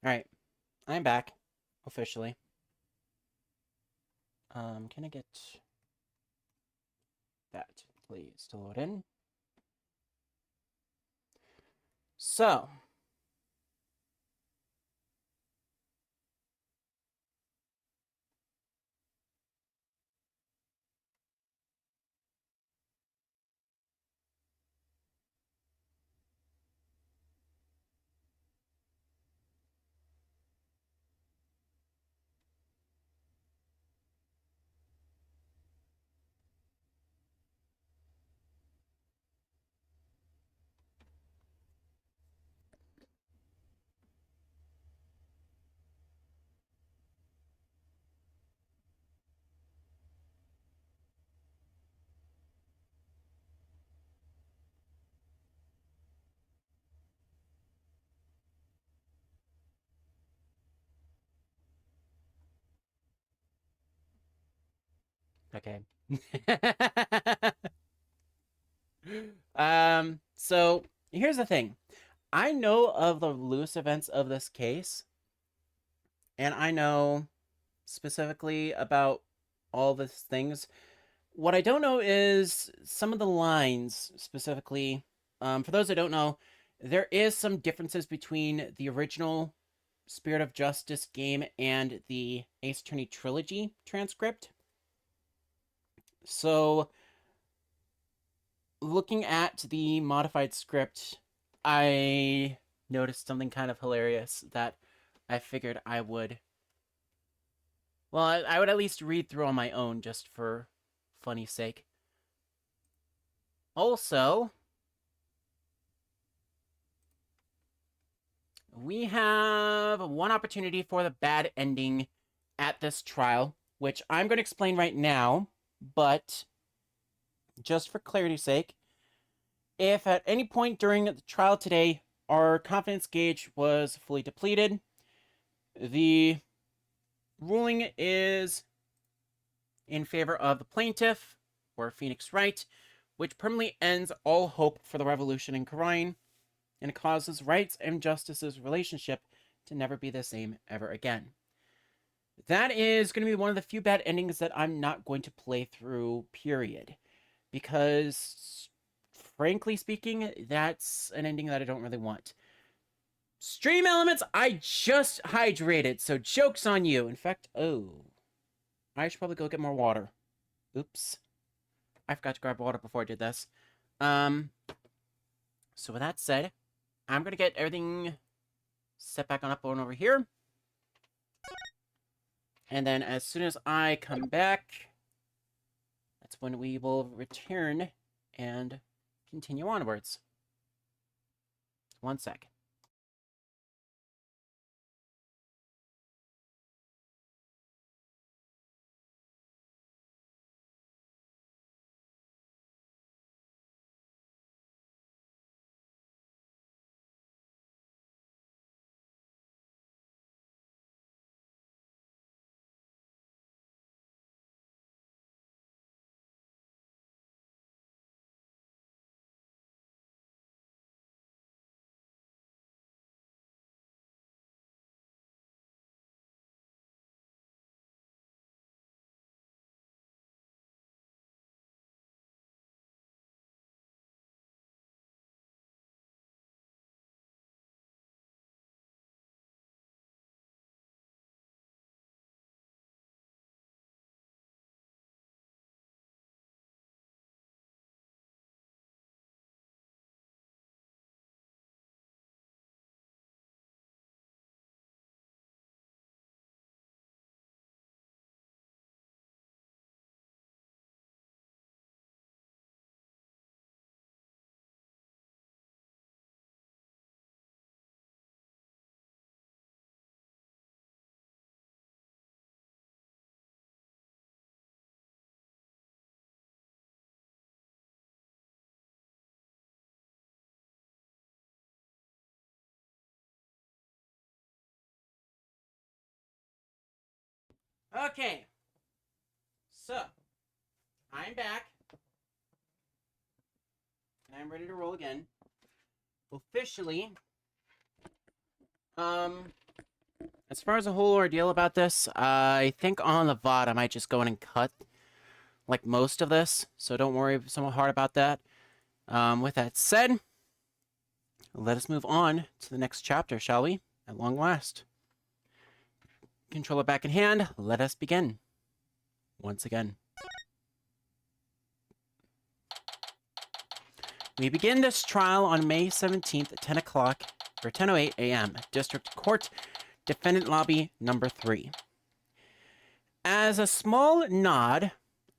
Alright, I'm back, officially. Can I get that, please, to load in? So, okay. So, here's the thing. I know of the loose events of this case, and I know specifically about all these things. What I don't know is some of the lines, specifically. For those that don't know, there is some differences between the original Spirit of Justice game and the Ace Attorney Trilogy transcript. So, looking at the modified script, I noticed something kind of hilarious that I figured I would. Well, I would at least read through on my own just for funny's sake. Also, we have one opportunity for the bad ending at this trial, which I'm going to explain right now, but just for clarity's sake, if at any point during the trial today our confidence gauge was fully depleted, the ruling is in favor of the plaintiff, or Phoenix Wright, which permanently ends all hope for the revolution in Khura'in, and causes Wright's and Justice's relationship to never be the same ever again. That is going to be one of the few bad endings that I'm not going to play through, period. Because, frankly speaking, that's an ending that I don't really want. Stream elements, I just hydrated, so joke's on you. In fact, I should probably go get more water. Oops. I forgot to grab water before I did this. So with that said, I'm going to get everything set back on up on over here. And then as soon as I come back, that's when we will return and continue onwards. 1 sec. Okay. So, I'm back. And I'm ready to roll again. Officially, As far as the whole ordeal about this, I think on the VOD I might just go in and cut, like, most of this, so don't worry so hard about that. With that said, let us move on to the next chapter, shall we? At long last. Controller back in hand, let us begin. Once again. We begin this trial on May 17th at 10 o'clock, or 10:08 a.m., District Court, Defendant Lobby number 3. As a small nod,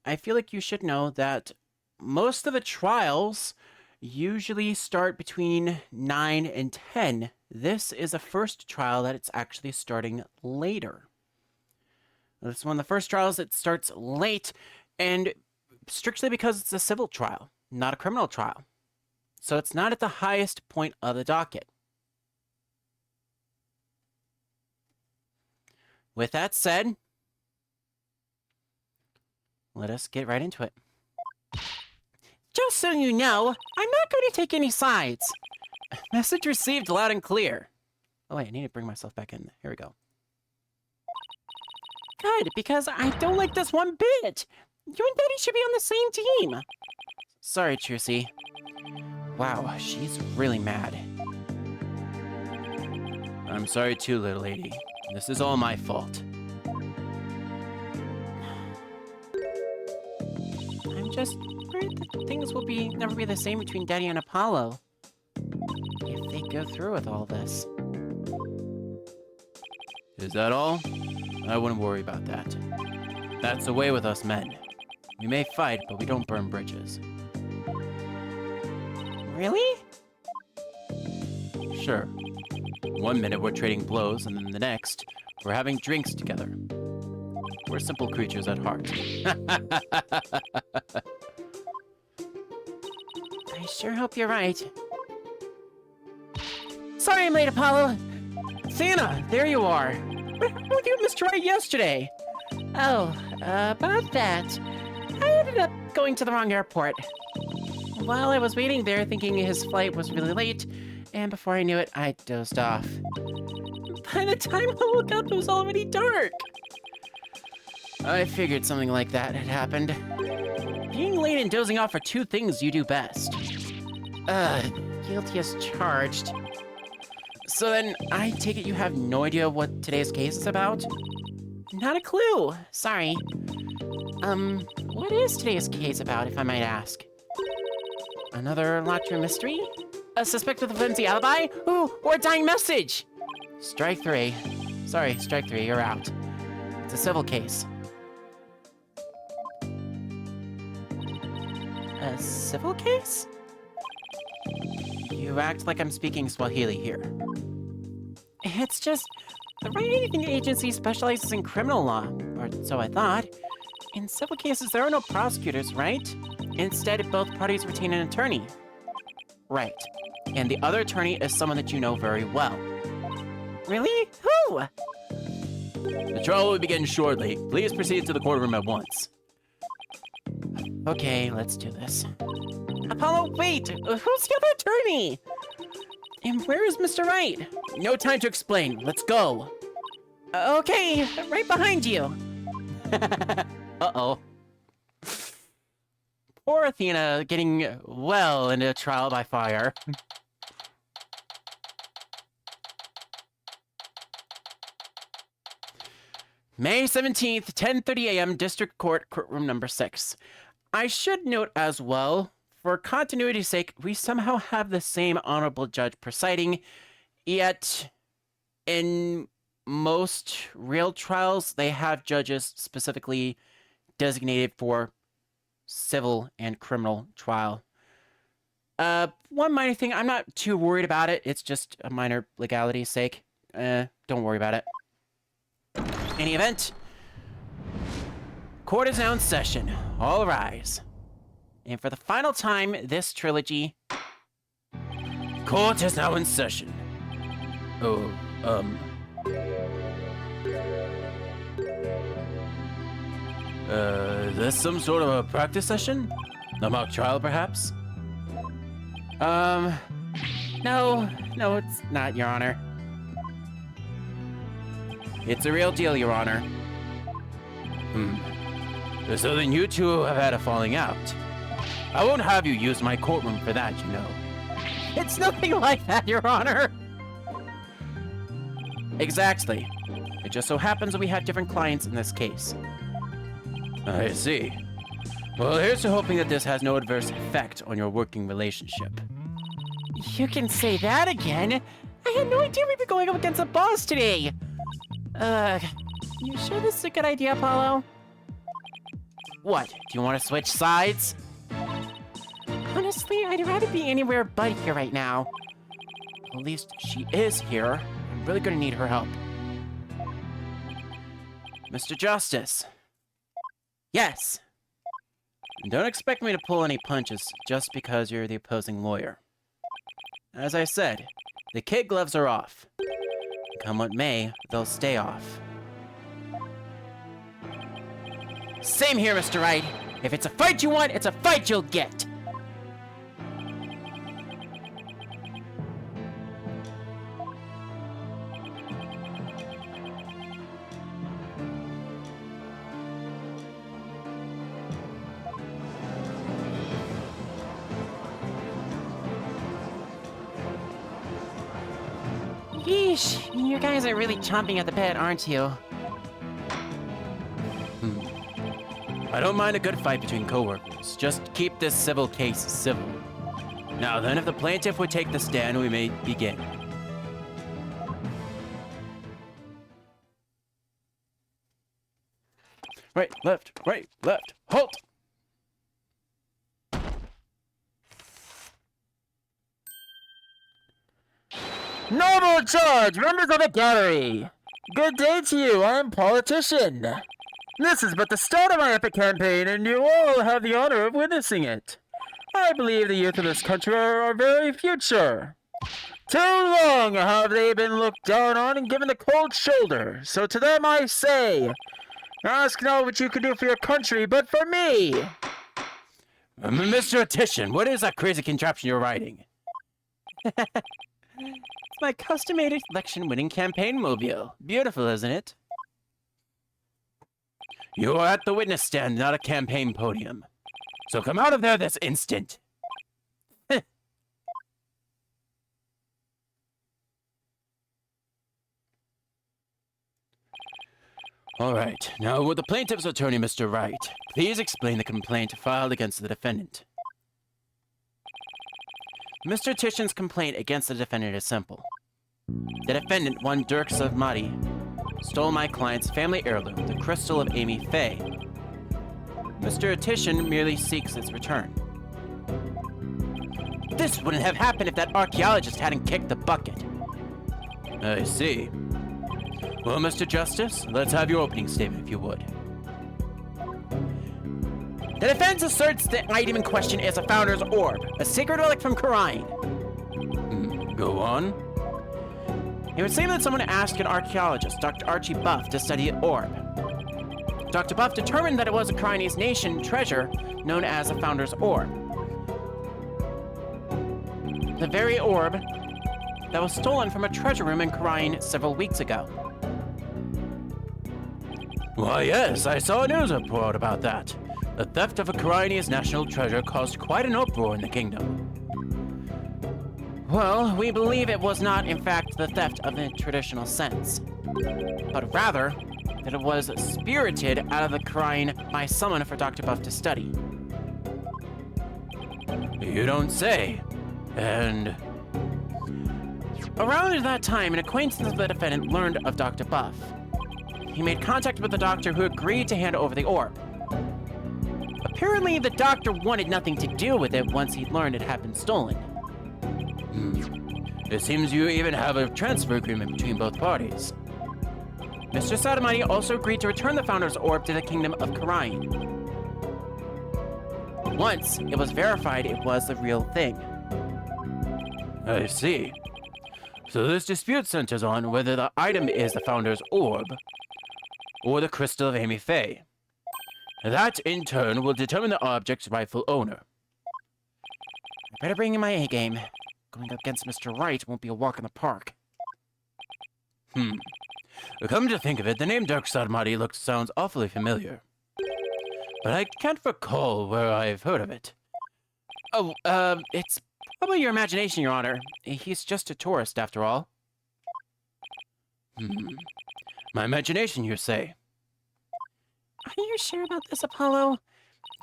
I feel like you should know that most of the trials usually start between 9 and 10. This is a first trial that it's actually starting later. This is one of the first trials that starts late, and strictly because it's a civil trial, not a criminal trial. So it's not at the highest point of the docket. With that said, let us get right into it. Just so you know, I'm not going to take any sides. Message received loud and clear. Oh wait, I need to bring myself back in. Here we go. Good, because I don't like this one bit. You and Betty should be on the same team. Sorry, Trucy. Wow, she's really mad. I'm sorry too, little lady. This is all my fault. I'm just worried that things will never be the same between Daddy and Apollo. If they go through with all this. Is that all? I wouldn't worry about that. That's the way with us men. We may fight, but we don't burn bridges. Really? Sure. One minute we're trading blows, and then the next, we're having drinks together. We're simple creatures at heart. I sure hope you're right. Sorry I'm late, Apollo. Athena, there you are. What happened with you and Mr. Wright yesterday? Oh, about that. I ended up going to the wrong airport. While I was waiting there, thinking his flight was really late, and before I knew it, I dozed off. By the time I woke up, it was already dark. I figured something like that had happened. Being late and dozing off are two things you do best. Guilty as charged. So then, I take it you have no idea what today's case is about? Not a clue. Sorry. What is today's case about, if I might ask? Another lottery mystery? A suspect with a flimsy alibi? Ooh, or a dying message! Strike 3. Sorry, strike 3, you're out. It's a civil case. A civil case? You act like I'm speaking Swahili here. It's just, the Wright Anything Agency specializes in criminal law, or so I thought. In civil cases, there are no prosecutors, right? Instead, both parties retain an attorney. Right. And the other attorney is someone that you know very well. Really? Who? The trial will begin shortly. Please proceed to the courtroom at once. Okay, let's do this. Apollo, wait! Who's the other attorney? And where is Mr. Wright? No time to explain. Let's go. Okay, right behind you. Uh-oh. Poor Athena getting well into trial by fire. May 17th, 10:30 a.m., District Court, courtroom number 6. I should note as well, for continuity's sake, we somehow have the same honorable judge presiding, yet in most real trials, they have judges specifically designated for civil and criminal trial. One minor thing, I'm not too worried about it. It's just a minor legality's sake. Don't worry about it. Any event, court is now in session. All rise. And for the final time this trilogy, court is now in session. Oh, is this some sort of a practice session? A mock trial, perhaps? No, it's not, Your Honor. It's a real deal, Your Honor. So then you two have had a falling out. I won't have you use my courtroom for that, you know. It's nothing like that, Your Honor. Exactly. It just so happens that we have different clients in this case. I see. Well, here's to hoping that this has no adverse effect on your working relationship. You can say that again? I had no idea we'd be going up against a boss today. You sure this is a good idea, Apollo? What? Do you want to switch sides? Honestly, I'd rather be anywhere but here right now. At least she is here. I'm really gonna need her help. Mr. Justice. Yes. Don't expect me to pull any punches just because you're the opposing lawyer. As I said, the kid gloves are off. Come what may, they'll stay off. Same here, Mr. Wright. If it's a fight you want, it's a fight you'll get. Yeesh, you guys are really chomping at the bit, aren't you? I don't mind a good fight between coworkers. Just keep this civil case civil. Now then, if the plaintiff would take the stand, we may begin. Right, left, halt! Noble Judge, members of the gallery! Good day to you, I am Politician. This is but the start of my epic campaign, and you all have the honor of witnessing it. I believe the youth of this country are our very future. Too long have they been looked down on and given the cold shoulder, so to them I say, ask not what you can do for your country, but for me! Mr. Titian, what is that crazy contraption you're riding? It's my custom-made election-winning campaign mobile. Beautiful, isn't it? You are at the witness stand, not a campaign podium. So come out of there this instant. All right, now will the plaintiff's attorney, Mr. Wright, please explain the complaint filed against the defendant. Mr. Titian's complaint against the defendant is simple. The defendant, one Dirk Savmati, stole my client's family heirloom, the crystal of Amy Faye. Mr. Titian merely seeks its return. This wouldn't have happened if that archaeologist hadn't kicked the bucket. I see. Well, Mr. Justice, let's have your opening statement, if you would. The defense asserts the item in question is a Founder's Orb, a sacred relic from Khura'in. Go on. It would seem that someone asked an archaeologist, Dr. Archie Buff, to study the orb. Dr. Buff determined that it was a Khura'inese nation treasure known as a Founder's Orb. The very orb that was stolen from a treasure room in Khura'in several weeks ago. Why, yes, I saw a news report about that. The theft of a Khura'inese national treasure caused quite an uproar in the kingdom. Well, we believe it was not, in fact, the theft of the traditional sense, but rather that it was spirited out of the Khura'in by someone for Dr. Buff to study. You don't say. And... Around that time, an acquaintance of the defendant learned of Dr. Buff. He made contact with the doctor who agreed to hand over the orb. Apparently, the doctor wanted nothing to do with it once he learned it had been stolen. It seems you even have a transfer agreement between both parties. Mr. Sadamati also agreed to return the Founder's Orb to the Kingdom of Khura'in. Once it was verified it was the real thing. I see. So this dispute centers on whether the item is the Founder's Orb or the crystal of Amy Faye. That, in turn, will determine the object's rightful owner. I better bring in my A-game. Going up against Mr. Wright won't be a walk in the park. Come to think of it, the name Dark Samadhi sounds awfully familiar. But I can't recall where I've heard of it. Oh, it's probably your imagination, Your Honor. He's just a tourist, after all. My imagination, you say? Are you sure about this, Apollo?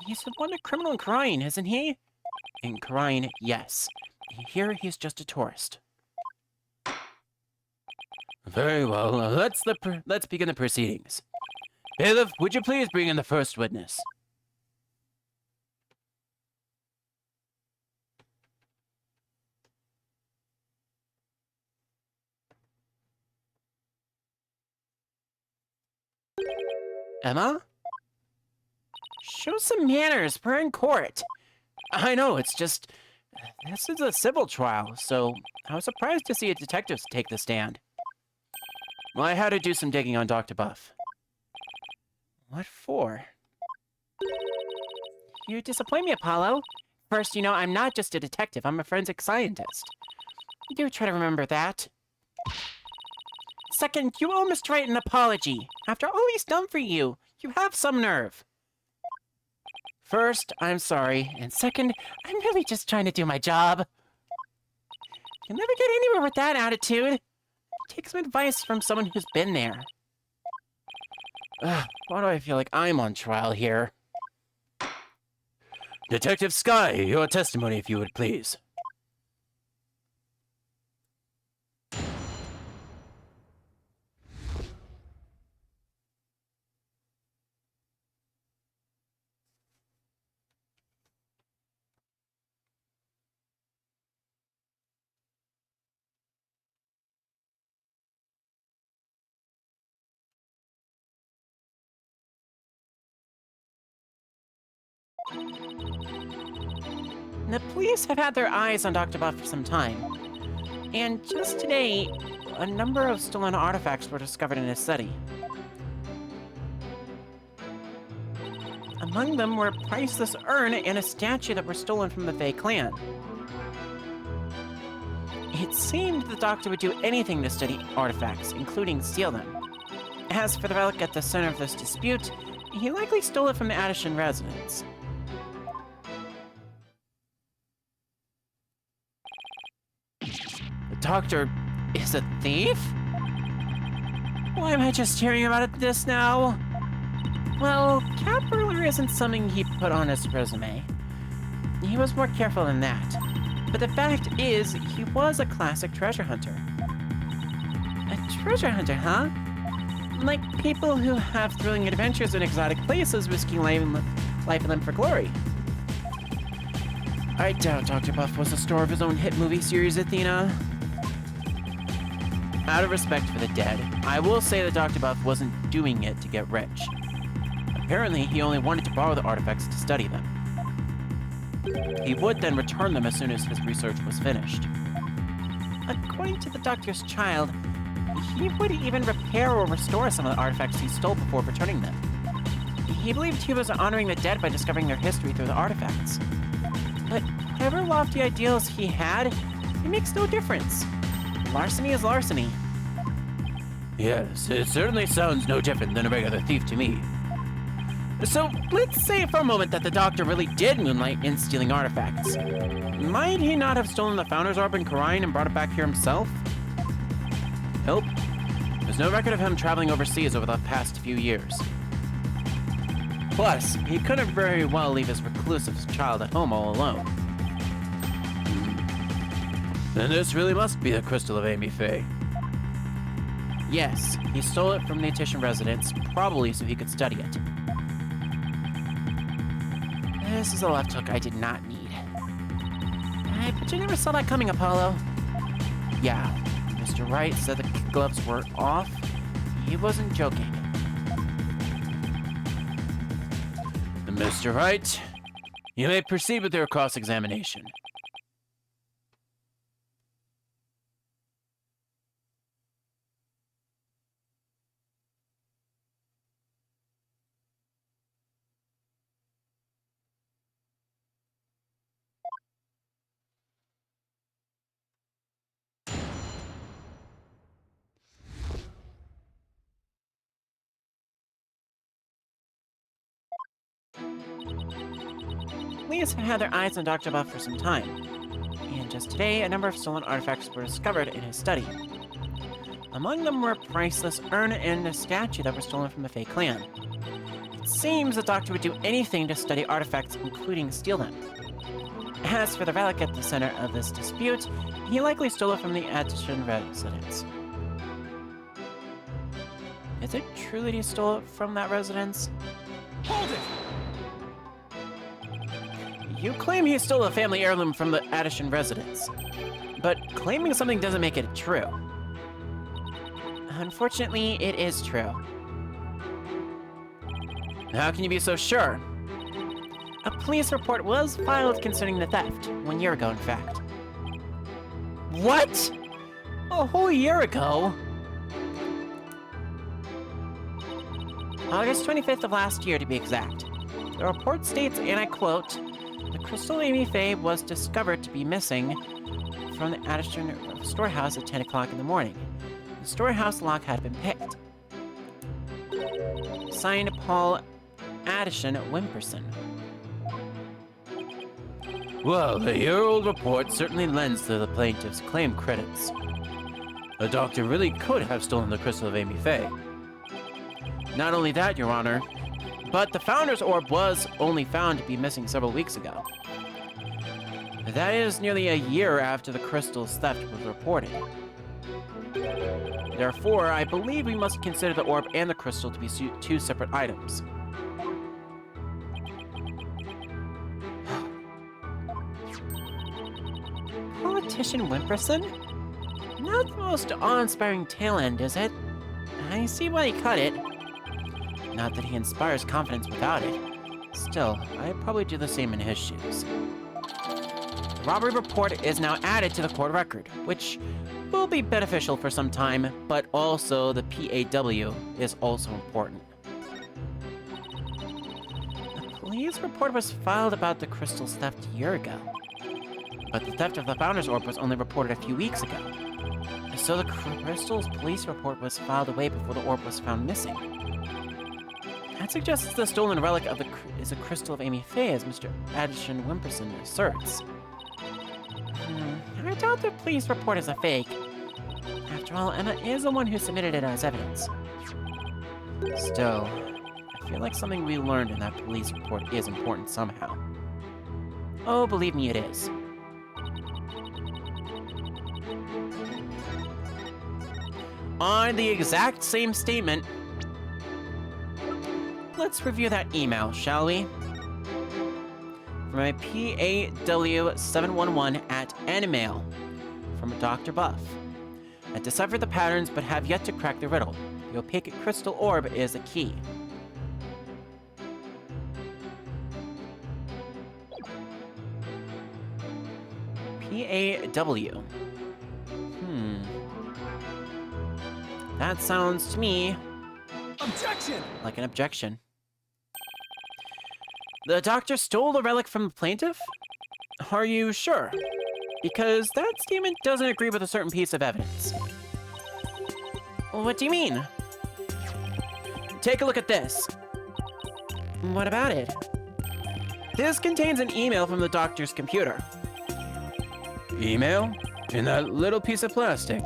He's a wanted criminal in Khura'in, isn't he? In Khura'in, yes. Here, he's just a tourist. Very well. Let's begin the proceedings. Bailiff, would you please bring in the first witness? Emma? Show some manners. We're in court. I know, it's just... This is a civil trial, so I was surprised to see a detective take the stand. Well, I had to do some digging on Dr. Buff. What for? You disappoint me, Apollo. First, you know, I'm not just a detective. I'm a forensic scientist. Do try to remember that. Second, you owe Mr. Wright an apology. After all he's done for you, you have some nerve. First, I'm sorry, and second, I'm really just trying to do my job. You'll never get anywhere with that attitude. Take some advice from someone who's been there. why do I feel like I'm on trial here? Detective Sky, your testimony, if you would please. The police have had their eyes on Dr. Buff for some time. And just today, a number of stolen artifacts were discovered in his study. Among them were a priceless urn and a statue that were stolen from the Fey clan. It seemed the doctor would do anything to study artifacts, including steal them. As for the relic at the center of this dispute, he likely stole it from the Addison residence. The doctor is a thief? Why am I just hearing about this now? Well, cat burglar isn't something he put on his resume. He was more careful than that. But the fact is, he was a classic treasure hunter. A treasure hunter, huh? Like people who have thrilling adventures in exotic places, risking life and limb for glory. I doubt Dr. Buff was the star of his own hit movie series, Athena. Out of respect for the dead, I will say that Dr. Buff wasn't doing it to get rich. Apparently, he only wanted to borrow the artifacts to study them. He would then return them as soon as his research was finished. According to the doctor's child, he would even repair or restore some of the artifacts he stole before returning them. He believed he was honoring the dead by discovering their history through the artifacts. But whatever lofty ideals he had, it makes no difference. Larceny is larceny. Yes, it certainly sounds no different than a regular thief to me. So, let's say for a moment that the doctor really did moonlight in stealing artifacts. Might he not have stolen the Founder's Orb in Khura'in and brought it back here himself? Nope. There's no record of him traveling overseas over the past few years. Plus, he couldn't very well leave his reclusive child at home all alone. Then this really must be the crystal of Amy Faye. Yes, he stole it from the Athena residence, probably so he could study it. This is a left hook I did not need. But you never saw that coming, Apollo. Yeah, Mr. Wright said the gloves were off. He wasn't joking. Mr. Wright, you may proceed with your cross-examination. Police have had their eyes on Dr. Buff for some time, and just today, a number of stolen artifacts were discovered in his study. Among them were a priceless urn and a statue that were stolen from the Fey clan. It seems the Doctor would do anything to study artifacts, including steal them. As for the relic at the center of this dispute, he likely stole it from the Athena residence. Is it true that he stole it from that residence? Hold it! You claim he stole a family heirloom from the Addison residence, but claiming something doesn't make it true. Unfortunately, it is true. How can you be so sure? A police report was filed concerning the theft, 1 year ago, in fact. What? A whole year ago? August 25th of last year, to be exact. The report states, and I quote, "The crystal Amy Faye was discovered to be missing from the Addison storehouse at 10 o'clock in the morning. The storehouse lock had been picked." Signed, Paul Addison Wimperson. Well, the year-old report certainly lends to the plaintiff's claim credits. The Doctor really could have stolen the crystal of Amy Faye. Not only that, Your Honor, but the Founder's Orb was only found to be missing several weeks ago. That is nearly a year after the crystal's theft was reported. Therefore, I believe we must consider the orb and the crystal to be two separate items. Politician Wimperson? Not the most awe-inspiring tail end, is it? I see why he cut it. Not that he inspires confidence without it. Still, I'd probably do the same in his shoes. The robbery report is now added to the court record, which will be beneficial for some time, but also the PAW is also important. The police report was filed about the crystal's theft a year ago, but the theft of the Founder's Orb was only reported a few weeks ago. So the crystal's police report was filed away before the orb was found missing. That suggests the stolen relic is a crystal of Amy Faye, as Mr. Addison Wimperson asserts. I doubt the police report is a fake. After all, Emma is the one who submitted it as evidence. Still, I feel like something we learned in that police report is important somehow. Oh, believe me, it is. On the exact same statement, let's review that email, shall we? From a PAW711 at Nmail from Dr. Buff. I deciphered the patterns but have yet to crack the riddle. The opaque crystal orb is a key. PAW. That sounds to me Objection! like an objection. The Doctor stole the relic from the plaintiff? Are you sure? Because that statement doesn't agree with a certain piece of evidence. What do you mean? Take a look at this. What about it? This contains an email from the Doctor's computer. Email? In that little piece of plastic?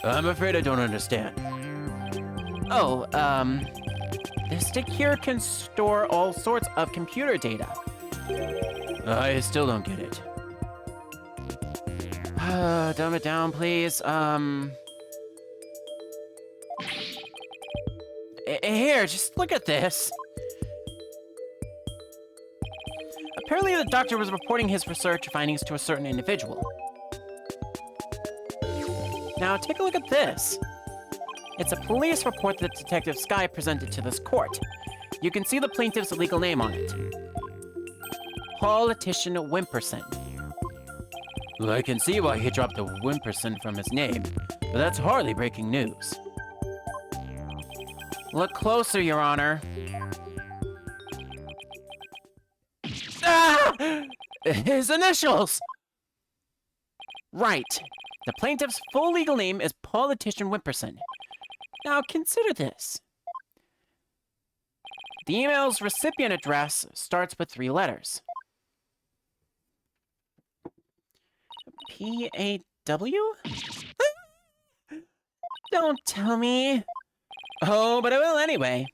I'm afraid I don't understand. Oh, this stick here can store all sorts of computer data. I still don't get it. Dumb it down, please. Here, just look at this. Apparently the Doctor was reporting his research findings to a certain individual. Now, take a look at this. It's a police report that Detective Skye presented to this court. You can see the plaintiff's legal name on it. Politician Wimperson. Well, I can see why he dropped the Wimperson from his name, but that's hardly breaking news. Look closer, Your Honor. Ah! His initials! Right. The plaintiff's full legal name is Politician Wimperson. Now consider this. The email's recipient address starts with 3 letters. P-A-W? Don't tell me. Oh, but I will anyway.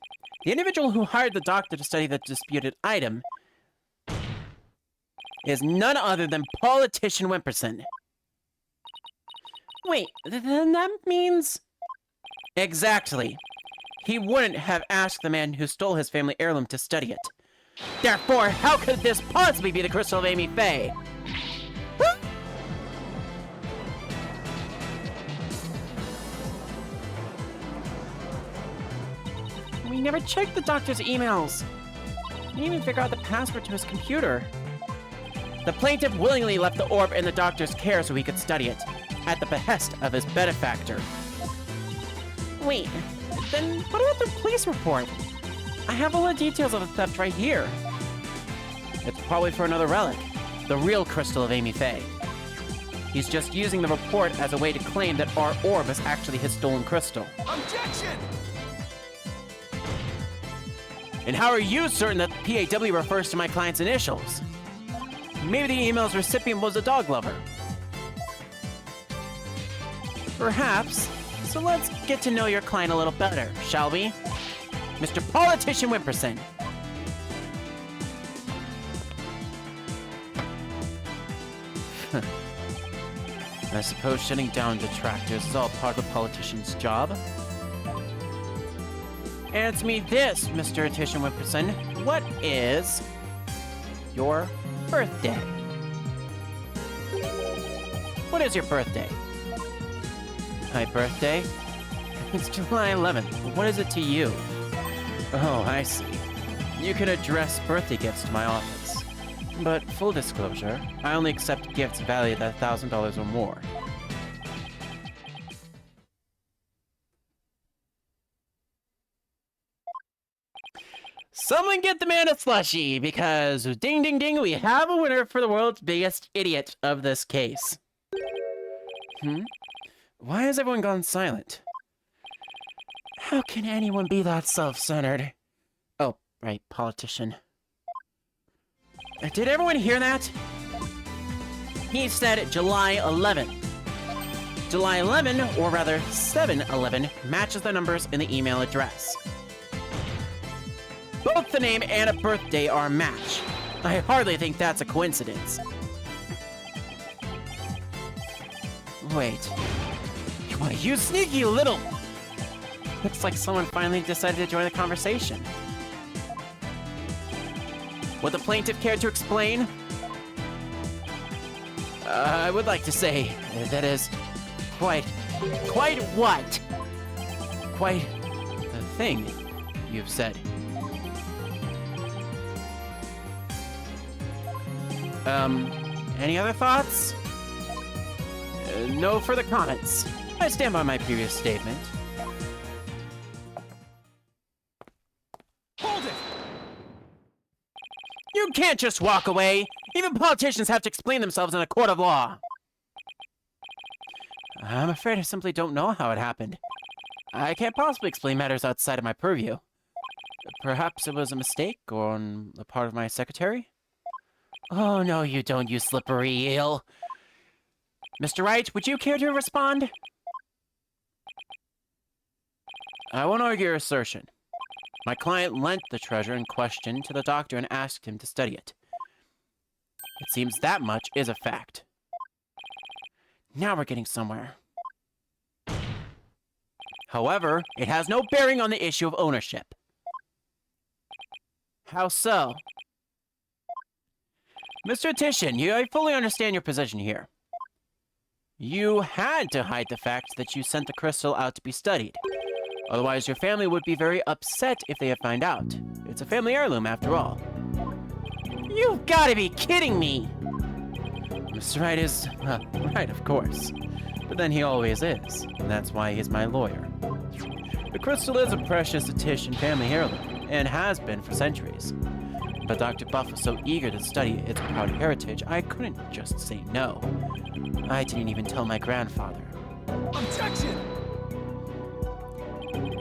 The individual who hired the doctor to study the disputed item is none other than Politician Wimperson. Wait, then that means... Exactly. He wouldn't have asked the man who stole his family heirloom to study it. Therefore, how could this possibly be the crystal of Amy Faye? We never checked the doctor's emails. Didn't even figure out the password to his computer. The plaintiff willingly left the orb in the doctor's care so he could study it, at the behest of his benefactor. Wait, then what about the police report? I have all the details of the theft right here. It's probably for another relic, the real crystal of Amy Faye. He's just using the report as a way to claim that our orb is actually his stolen crystal. Objection! And how are you certain that PAW refers to my client's initials? Maybe the email's recipient was a dog lover. Perhaps. So let's get to know your client a little better, shall we? Mr. Politician Wimperson. I suppose shutting down detractors is all part of the politician's job. Answer me this, Mr. Politician Wimperson. What is your birthday? What is your birthday? My birthday? It's July 11th. What is it to you? Oh, I see. You can address birthday gifts to my office. But full disclosure, I only accept gifts valued at $1,000 or more. Someone get the man a slushie, because ding ding ding, we have a winner for the world's biggest idiot of this case. Why has everyone gone silent? How can anyone be that self-centered? Oh, right, politician. Did everyone hear that? He said July 11. July 11, or rather 7-11, matches the numbers in the email address. Both the name and a birthday are a match. I hardly think that's a coincidence. Wait. Why, you sneaky little... Looks like someone finally decided to join the conversation. Would the plaintiff care to explain? I would like to say that is quite what? Quite the thing you've said. Any other thoughts? No further comments. I stand by my previous statement. Hold it! You can't just walk away! Even politicians have to explain themselves in a court of law! I'm afraid I simply don't know how it happened. I can't possibly explain matters outside of my purview. Perhaps it was a mistake on the part of my secretary? Oh, no, you don't, you slippery eel. Mr. Wright, would you care to respond? I won't argue your assertion. My client lent the treasure in question to the doctor and asked him to study it. It seems that much is a fact. Now we're getting somewhere. However, it has no bearing on the issue of ownership. How so? Mr. Titian, I fully understand your position here. You had to hide the fact that you sent the crystal out to be studied. Otherwise, your family would be very upset if they had found out. It's a family heirloom, after all. You've got to be kidding me! Mr. Wright is, right, of course. But then he always is, and that's why he's my lawyer. The crystal is a precious Titian family heirloom, and has been for centuries. But Dr. Buff was so eager to study its proud heritage, I couldn't just say no. I didn't even tell my grandfather. Objection!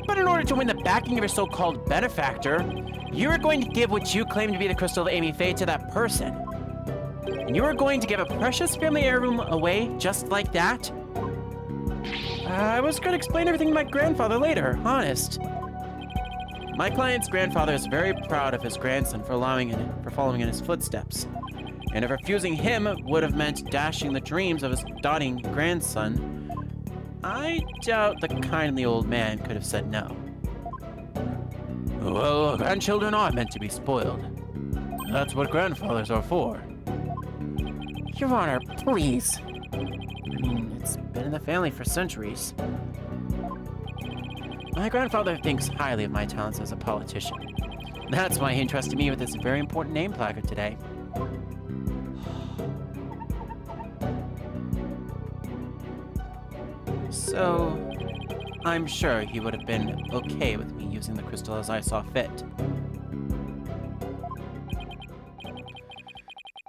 But in order to win the backing of your so-called benefactor, you are going to give what you claim to be the crystal of Amy Faye to that person. And you are going to give a precious family heirloom away just like that? I was going to explain everything to my grandfather later, honest. My client's grandfather is very proud of his grandson for following in his footsteps. And if refusing him would have meant dashing the dreams of his doting grandson, I doubt the kindly old man could have said no. Well, grandchildren are meant to be spoiled. That's what grandfathers are for. Your Honor, please. I mean, it's been in the family for centuries. My grandfather thinks highly of my talents as a politician. That's why he entrusted me with this very important name placard today. So, I'm sure he would have been okay with me using the crystal as I saw fit.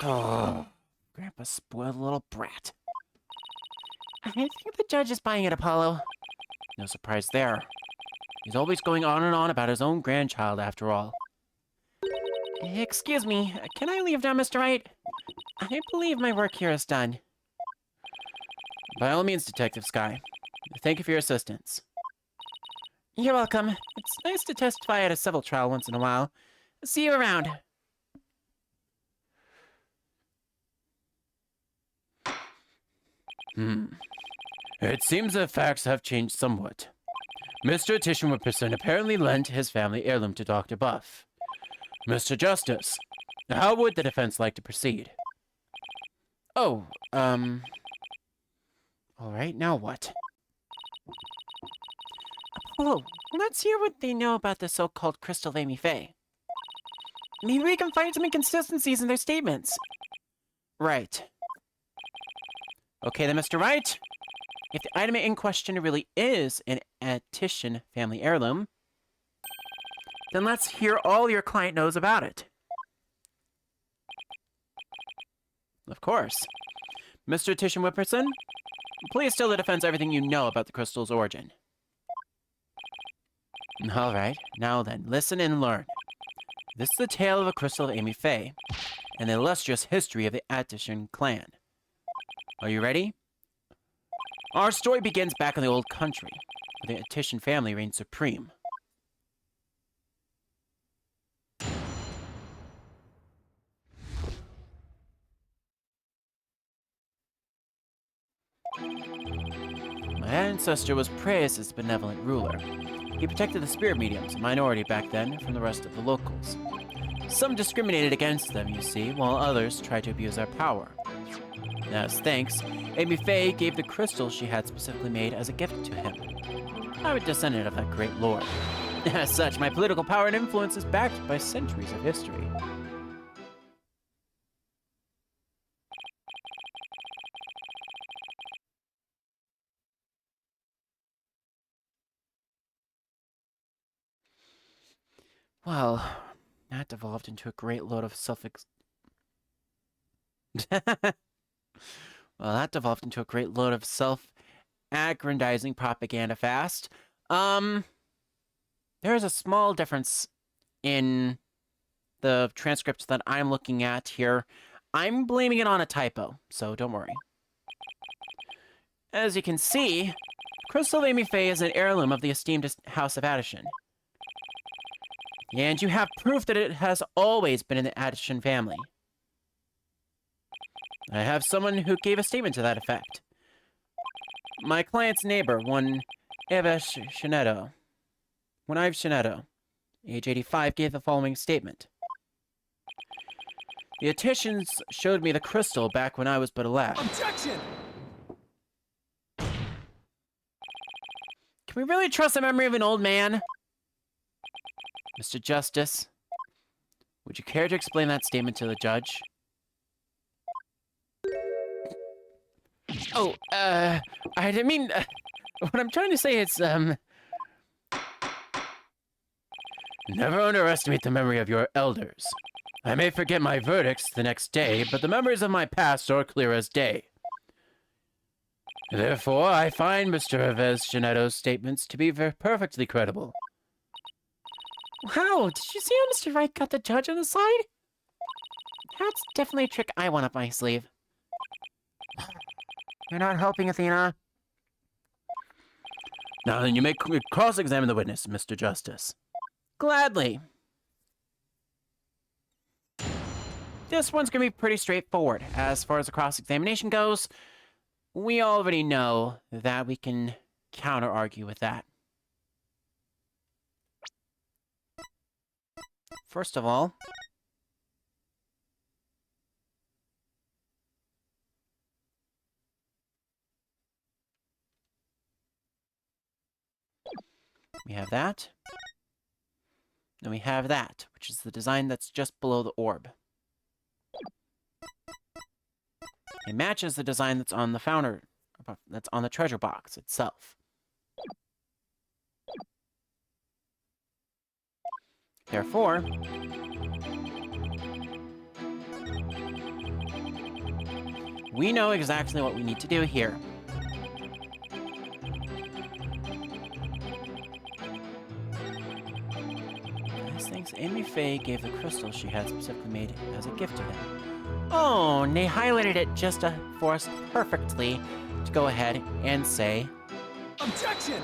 Oh, Grandpa's spoiled little brat. I think the judge is buying it, Apollo. No surprise there. He's always going on and on about his own grandchild, after all. Excuse me, can I leave now, Mr. Wright? I believe my work here is done. By all means, Detective Sky. Thank you for your assistance. You're welcome. It's nice to testify at a civil trial once in a while. See you around. It seems the facts have changed somewhat. Mr. Titian Whipperson apparently lent his family heirloom to Dr. Buff. Mr. Justice, how would the defense like to proceed? Oh, all right, now what? Apollo, let's hear what they know about the so-called crystal of Amy Faye. Maybe we can find some inconsistencies in their statements. Right. Okay then, Mr. Wright. If the item in question really is an Titian family heirloom, then let's hear all your client knows about it. Of course. Mr. Titian Whipperson, please tell the defense everything you know about the crystal's origin. All right, now then, listen and learn. This is the tale of a crystal of Amy Faye, and the illustrious history of the Titian clan. Are you ready? Our story begins back in the old country, where the Titian family reigned supreme. My ancestor was praised as a benevolent ruler. He protected the spirit mediums, a minority back then, from the rest of the locals. Some discriminated against them, you see, while others tried to abuse their power. As thanks, Amy Faye gave the crystal she had specifically made as a gift to him. I'm a descendant of that great lord. As such, my political power and influence is backed by centuries of history. Well, that devolved into a great load of self-aggrandizing propaganda fast. There is a small difference in the transcript that I'm looking at here. I'm blaming it on a typo, so don't worry. As you can see, Crystal of Amy Faye is an heirloom of the esteemed House of Addison. And you have proof that it has always been in the Addison family. I have someone who gave a statement to that effect. My client's neighbor, one Ives Shinetto. Age 85, gave the following statement. The Attitians showed me the crystal back when I was but a lad. Objection! Can we really trust the memory of an old man? Mr. Justice, would you care to explain that statement to the judge? Oh, I didn't mean... what I'm trying to say is, Never underestimate the memory of your elders. I may forget my verdicts the next day, but the memories of my past are clear as day. Therefore, I find Mr. Rivez Geneto's statements to be perfectly credible. Wow, did you see how Mr. Wright got the judge on the side? That's definitely a trick I want up my sleeve. You're not helping, Athena. Now then, you may cross-examine the witness, Mr. Justice. Gladly. This one's gonna be pretty straightforward. As far as the cross-examination goes, we already know that we can counter-argue with that. First of all, we have that. Then we have that, which is the design that's just below the orb. It matches the design that's on the that's on the treasure box itself. Therefore, we know exactly what we need to do here. Nice things. Amy Faye gave the crystal she had specifically made as a gift to him. Oh, and they highlighted it just for us perfectly to go ahead and say, Objection!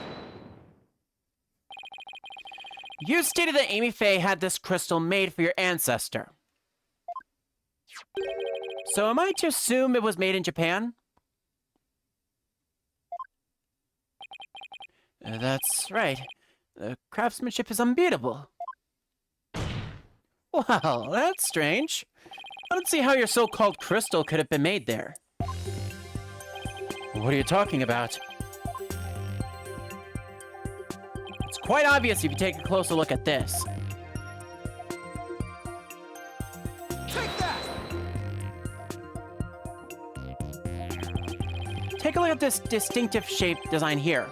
you stated that Amy Faye had this crystal made for your ancestor. So am I to assume it was made in Japan? That's right. The craftsmanship is unbeatable. Well, that's strange. I don't see how your so-called crystal could have been made there. What are you talking about? It's quite obvious if you take a closer look at this. Take that! Take a look at this distinctive shape design here.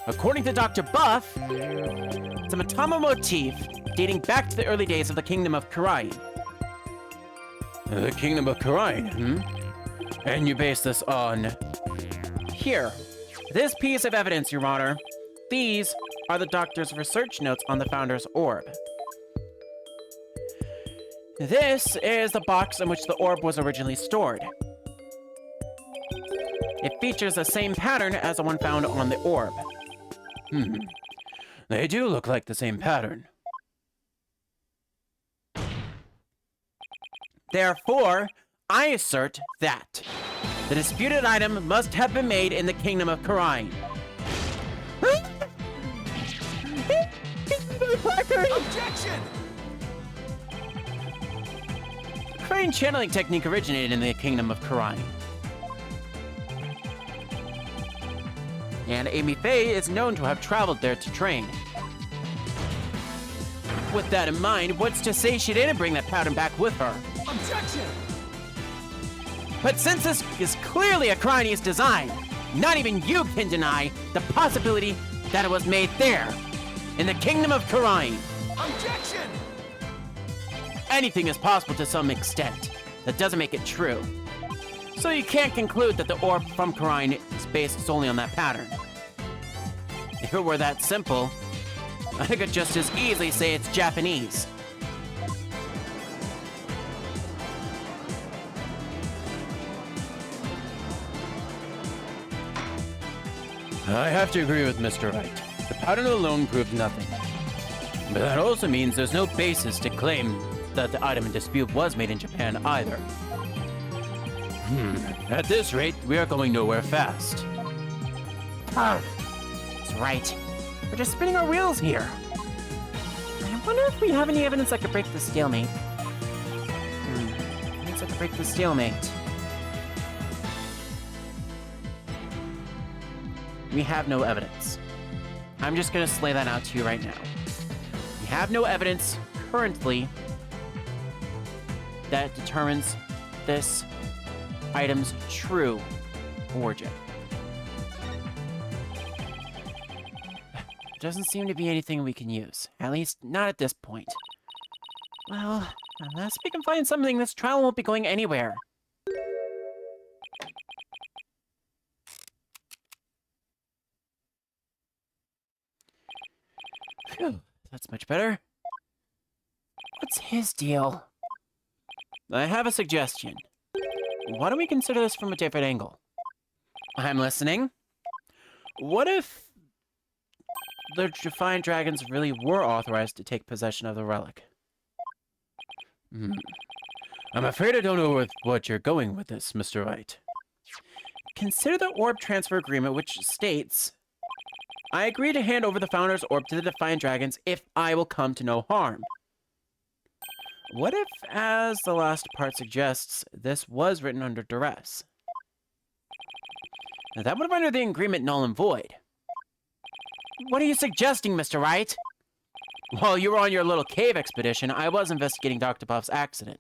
According to Dr. Buff, it's a Matama motif dating back to the early days of the Kingdom of Karain. The Kingdom of Karain, And you base this on... Here, this piece of evidence, Your Honor. These are the doctor's research notes on the Founder's orb. This is the box in which the orb was originally stored. It features the same pattern as the one found on the orb. They do look like the same pattern. Therefore, I assert that the disputed item must have been made in the Kingdom of Karain. Objection! The Karain channeling technique originated in the Kingdom of Karain. And Amy Faye is known to have traveled there to train. With that in mind, what's to say she didn't bring that pattern back with her? Objection! But since this is clearly a Karainese design, not even you can deny the possibility that it was made there, in the Kingdom of Karain. Objection! Anything is possible to some extent. That doesn't make it true. So you can't conclude that the orb from Karain is based solely on that pattern. If it were that simple, I could just as easily say it's Japanese. I have to agree with Mr. Wright. The pattern alone proved nothing. But that also means there's no basis to claim that the item in dispute was made in Japan either. At this rate, we are going nowhere fast. That's right. We're just spinning our wheels here. I wonder if we have any evidence that could break the stalemate. Evidence that could break the stalemate. We have no evidence. I'm just gonna lay that out to you right now. We have no evidence currently that determines this item's true origin. There doesn't seem to be anything we can use. At least, not at this point. Well, unless we can find something, this trial won't be going anywhere. Phew, that's much better. What's his deal? I have a suggestion. Why don't we consider this from a different angle? I'm listening. What if the Defiant Dragons really were authorized to take possession of the relic? I'm afraid I don't know with what you're going with this, Mr. Wright. Consider the orb transfer agreement, which states, I agree to hand over the Founder's Orb to the Defiant Dragons if I will come to no harm. What if, as the last part suggests, this was written under duress? Now, that would render the agreement null and void. What are you suggesting, Mr. Wright? While you were on your little cave expedition, I was investigating Dr. Puff's accident.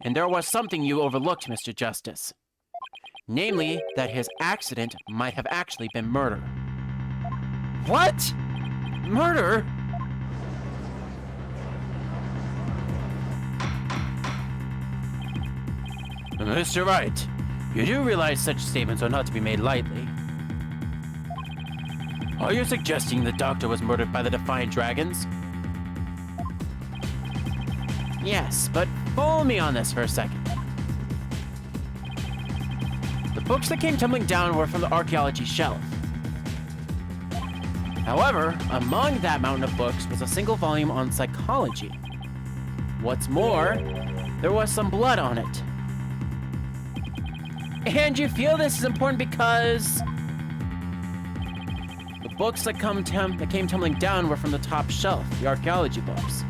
And there was something you overlooked, Mr. Justice. Namely, that his accident might have actually been murder. What? Murder? Mr. Wright, you do realize such statements are not to be made lightly. Are you suggesting the Doctor was murdered by the Defiant Dragons? Yes, but follow me on this for a second. The books that came tumbling down were from the archaeology shelf. However, among that mountain of books was a single volume on psychology. What's more, there was some blood on it. And you feel this is important because the books that came tumbling down were from the top shelf, the archaeology books.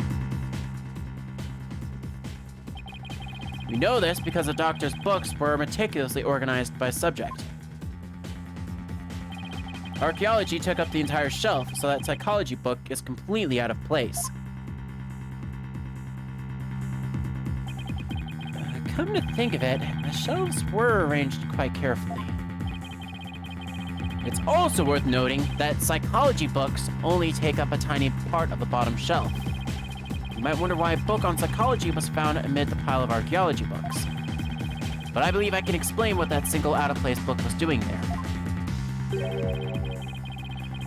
We know this because the Doctor's books were meticulously organized by subject. Archaeology took up the entire shelf, so that psychology book is completely out of place. Come to think of it, the shelves were arranged quite carefully. It's also worth noting that psychology books only take up a tiny part of the bottom shelf. You might wonder why a book on psychology was found amid the pile of archaeology books. But I believe I can explain what that single out-of-place book was doing there.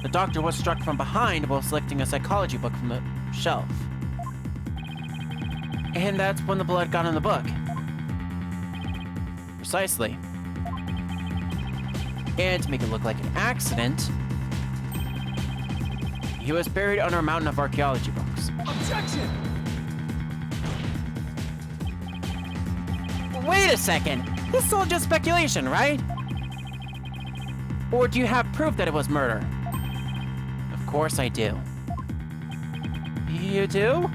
The Doctor was struck from behind while selecting a psychology book from the shelf. And that's when the blood got on the book. Precisely. And to make it look like an accident, he was buried under a mountain of archaeology books. Objection! Wait a second! This is all just speculation, right? Or do you have proof that it was murder? Of course I do. You do?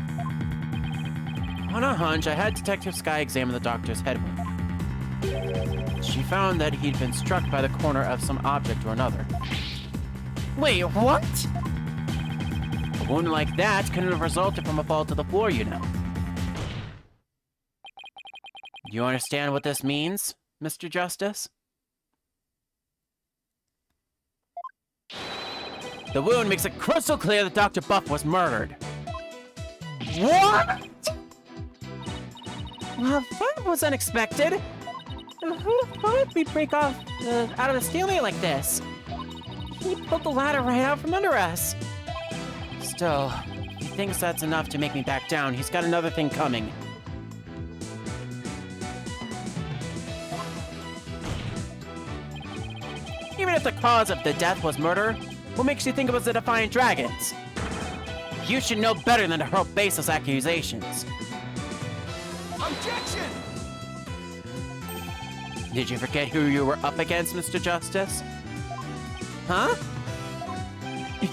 On a hunch, I had Detective Sky examine the Doctor's head wound. She found that he'd been struck by the corner of some object or another. Wait, what? A wound like that couldn't have resulted from a fall to the floor, you know. Do you understand what this means, Mr. Justice? The wound makes it crystal clear that Dr. Buff was murdered. What? Well, that was unexpected. Who'd have thought we'd break off out of the stalemate like this? He pulled the ladder right out from under us. Still, if he thinks that's enough to make me back down, he's got another thing coming. Even if the cause of the death was murder, what makes you think it was the Defiant Dragons? You should know better than to hurl baseless accusations. Objection! Did you forget who you were up against, Mr. Justice? Huh?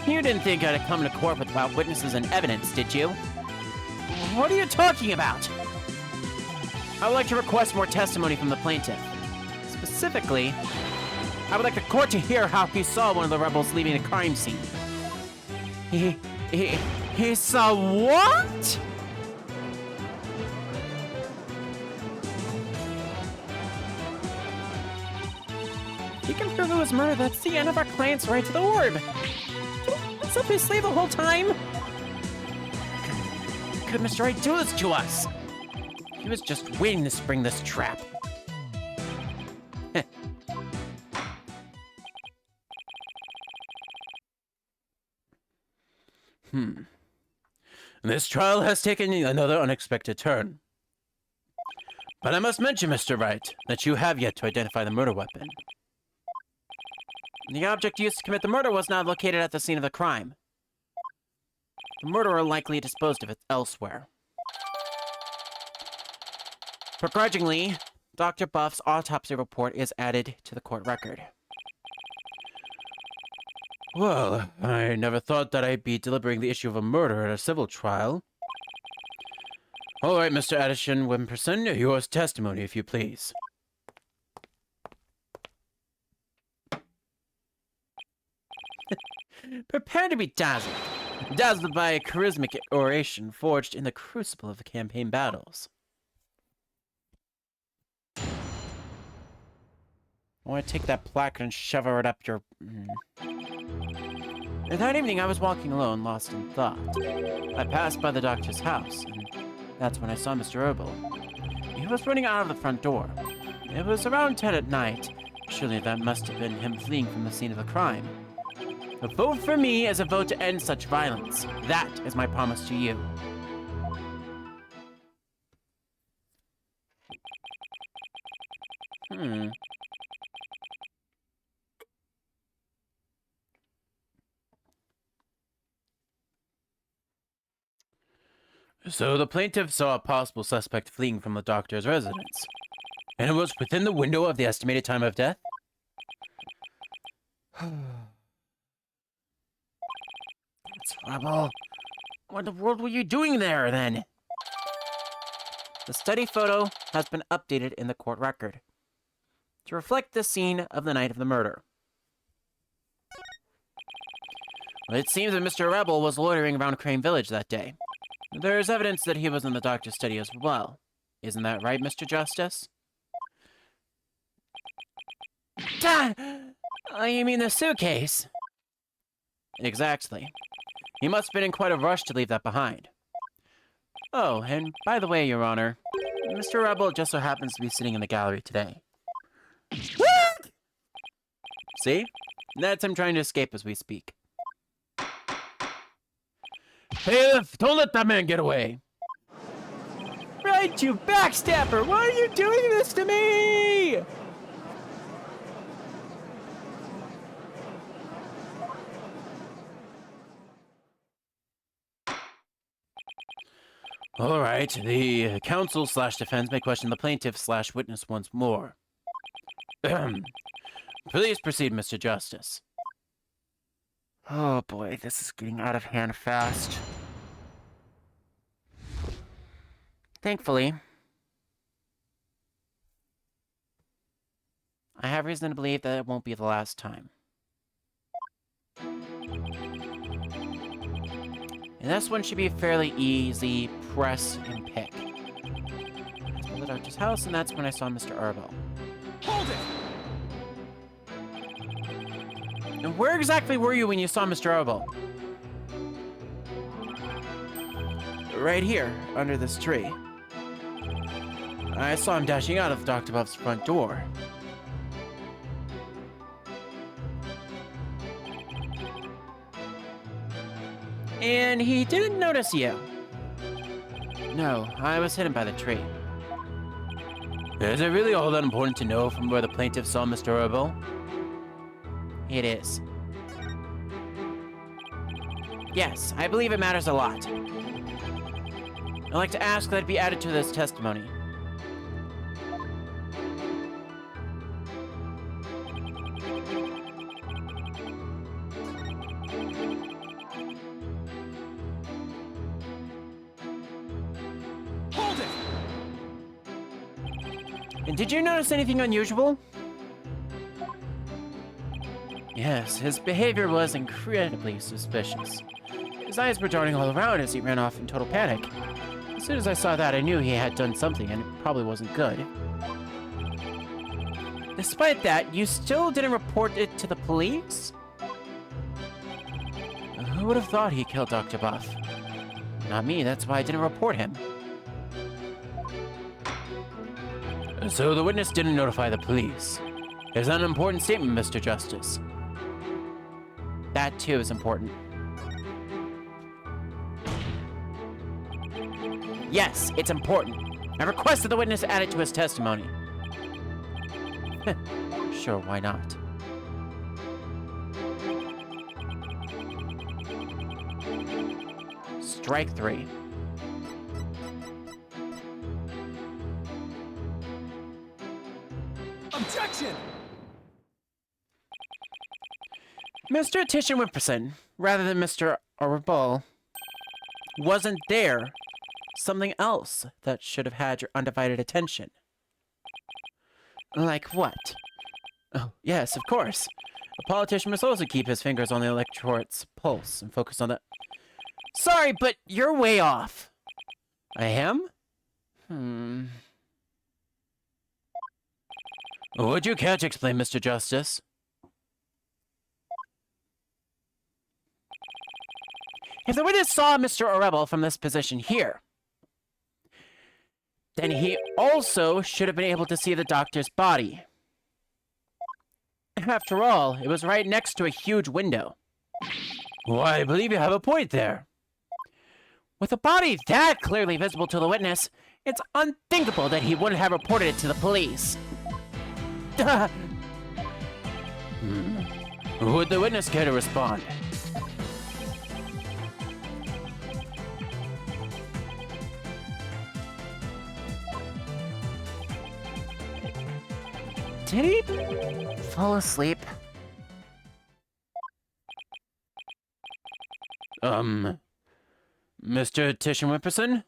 You didn't think I'd come to court without witnesses and evidence, did you? What are you talking about? I would like to request more testimony from the plaintiff. Specifically, I would like the court to hear how he saw one of the rebels leaving the crime scene. He saw what? If you can prove it was murder, that's the end of our client's right to the orb. Was up his slave the whole time? Could Mr. Wright do this to us? He was just waiting to spring this trap. This trial has taken another unexpected turn. But I must mention, Mr. Wright, that you have yet to identify the murder weapon. The object used to commit the murder was not located at the scene of the crime. The murderer likely disposed of it elsewhere. Begrudgingly, Dr. Buff's autopsy report is added to the court record. Well, I never thought that I'd be deliberating the issue of a murder at a civil trial. All right, Mr. Addison Wimperson, your testimony, if you please. Prepare to be dazzled. Dazzled by a charismatic oration forged in the crucible of the campaign battles. I want to take that plaque and shove it up your... That evening, I was walking alone, lost in thought. I passed by the doctor's house, and that's when I saw Mr. Herbal. He was running out of the front door. It was around 10 at night. Surely that must have been him fleeing from the scene of the crime. A vote for me is a vote to end such violence. That is my promise to you. So the plaintiff saw a possible suspect fleeing from the doctor's residence. And it was within the window of the estimated time of death? It's horrible. What in the world were you doing there, then? The study photo has been updated in the court record to reflect the scene of the night of the murder. It seems that Mr. Rebel was loitering around Crane Village that day. There is evidence that he was in the doctor's study as well. Isn't that right, Mr. Justice? You mean the suitcase? Exactly. He must have been in quite a rush to leave that behind. Oh, and by the way, Your Honor, Mr. Rebel just so happens to be sitting in the gallery today. What? See? That's him trying to escape as we speak. Hey, don't let that man get away! Right, you backstabber! Why are you doing this to me? All right, the counsel/defense may question the plaintiff/witness once more. Please proceed, Mr. Justice. Oh boy, this is getting out of hand fast. Thankfully, I have reason to believe that it won't be the last time. And this one should be a fairly easy press and pick. Let's go to the doctor's house, and that's when I saw Mr. Herbal. Hold it! And where exactly were you when you saw Mr. Herbal? Right here, under this tree. I saw him dashing out of Dr. Buff's front door. And he didn't notice you. No, I was hidden by the tree. Is it really all that important to know from where the plaintiff saw Mr. Herbal? It is. Yes, I believe it matters a lot. I'd like to ask that it be added to this testimony. Hold it! And did you notice anything unusual? Yes, his behavior was incredibly suspicious. His eyes were darting all around as he ran off in total panic. As soon as I saw that, I knew he had done something, and it probably wasn't good. Despite that, you still didn't report it to the police? Who would have thought he killed Dr. Buff? Not me, that's why I didn't report him. So the witness didn't notify the police. Is that an important statement, Mr. Justice? That too is important. Yes, it's important. I request that the witness add it to his testimony. Sure, why not? Strike 3. Objection! Mr. Titian Wimperson, rather than Mr. Arabal, wasn't there something else that should have had your undivided attention? Like what? Oh, yes, of course. A politician must also keep his fingers on the electorate's pulse and focus on the... Sorry, but you're way off. I am? Would you care to explain, Mr. Justice? If the witness saw Mr. Orebel from this position here, then he also should have been able to see the doctor's body. After all, it was right next to a huge window. Why, I believe you have a point there. With a body that clearly visible to the witness, it's unthinkable that he wouldn't have reported it to the police. Would the witness care to respond? Did he fall asleep? Mr. Titian Wimperson?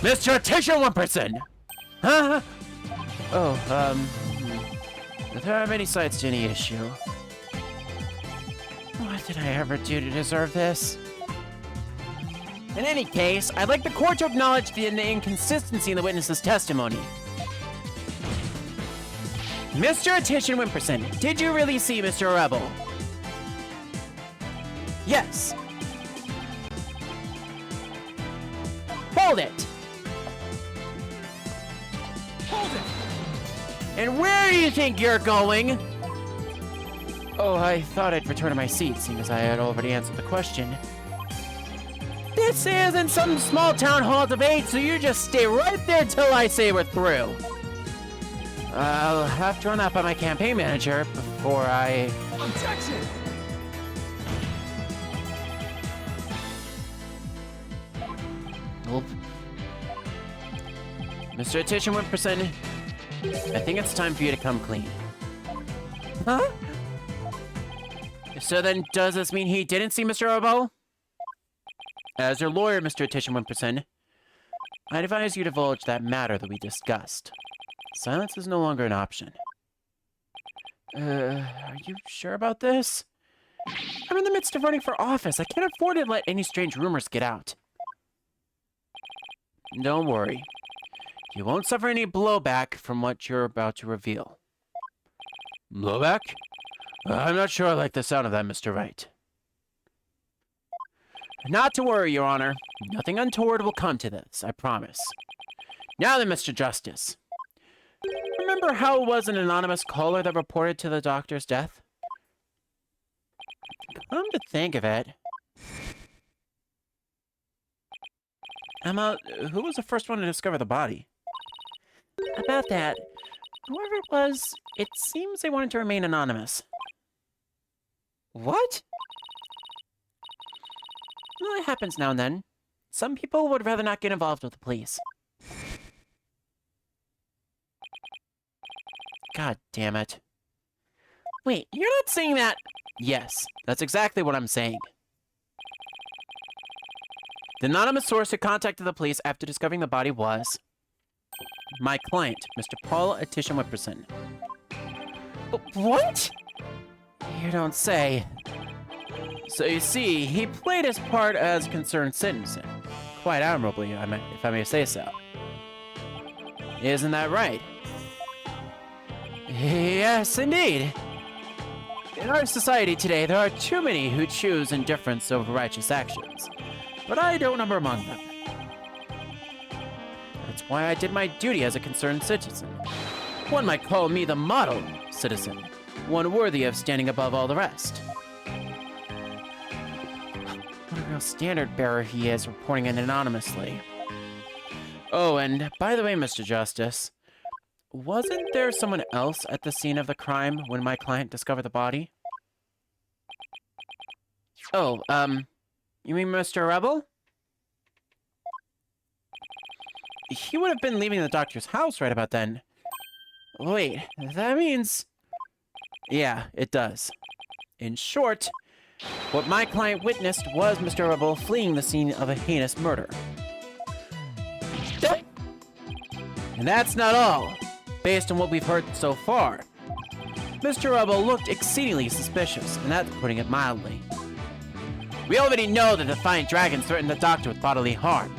Mr. Titian Wimperson! Huh? Oh, there are many sides to any issue. What did I ever do to deserve this? In any case, I'd like the court to acknowledge the inconsistency in the witness's testimony. Mr. Titian Wimperson, did you really see Mr. Rebel? Yes. Hold it! Hold it! And where do you think you're going? Oh, I thought I'd return to my seat, seeing as I had already answered the question. This isn't some small town hall debate, so you just stay right there till I say we're through. I'll have to run that by my campaign manager before I... Objection! Well, Mr. Titian Wimperson, I think it's time for you to come clean. Huh? So then, does this mean he didn't see Mr. Obo? As your lawyer, Mr. Titian Wimperson, I'd advise you divulge that matter that we discussed. Silence is no longer an option. Are you sure about this? I'm in the midst of running for office. I can't afford to let any strange rumors get out. Don't worry. You won't suffer any blowback from what you're about to reveal. Blowback? I'm not sure I like the sound of that, Mr. Wright. Not to worry, Your Honor. Nothing untoward will come to this, I promise. Now then, Mr. Justice. Remember how it was an anonymous caller that reported to the doctor's death? Come to think of it... Emma, who was the first one to discover the body? About that, whoever it was, it seems they wanted to remain anonymous. What? Well, it happens now and then. Some people would rather not get involved with the police. God damn it. Wait, you're not saying that... Yes, that's exactly what I'm saying. The anonymous source who contacted the police after discovering the body was... my client, Mr. Paul Titian Wimperson. What? You don't say. So you see, he played his part as a concerned citizen. Quite admirably, if I may say so. Isn't that right? Yes, indeed. In our society today, there are too many who choose indifference over righteous actions. But I don't number among them. That's why I did my duty as a concerned citizen. One might call me the model citizen, one worthy of standing above all the rest. real standard bearer he is, reporting it anonymously. Oh, and by the way, Mr. Justice, wasn't there someone else at the scene of the crime when my client discovered the body? Oh, you mean Mr. Rebel? He would have been leaving the doctor's house right about then. Wait, that means... Yeah, it does. In short, what my client witnessed was Mr. Rebel fleeing the scene of a heinous murder. And that's not all. Based on what we've heard so far, Mr. Rebel looked exceedingly suspicious, and that's putting it mildly. We already know that the Defiant Dragon threatened the Doctor with bodily harm.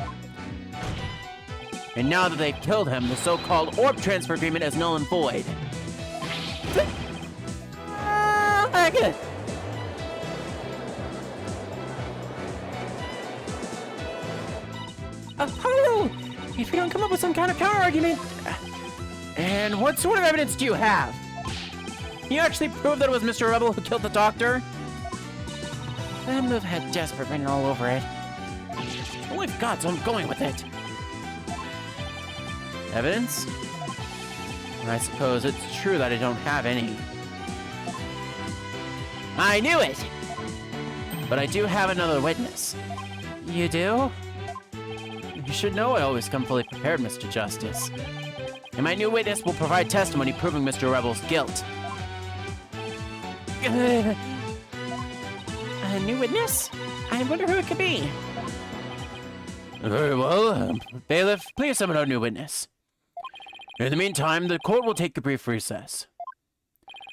And now that they've killed him, the so-called orb transfer agreement is null and void. Apollo! If you don't come up with some kind of counter argument... And what sort of evidence do you have? Can you actually prove that it was Mr. Rebel who killed the Doctor? That move had desperate written all over it. Well, I've got, so I'm going with it. Evidence? I suppose it's true that I don't have any. I knew it! But I do have another witness. You do? You should know I always come fully prepared, Mr. Justice. And my new witness will provide testimony proving Mr. Rebel's guilt. A new witness? I wonder who it could be. Very well. Bailiff, please summon our new witness. In the meantime, the court will take a brief recess.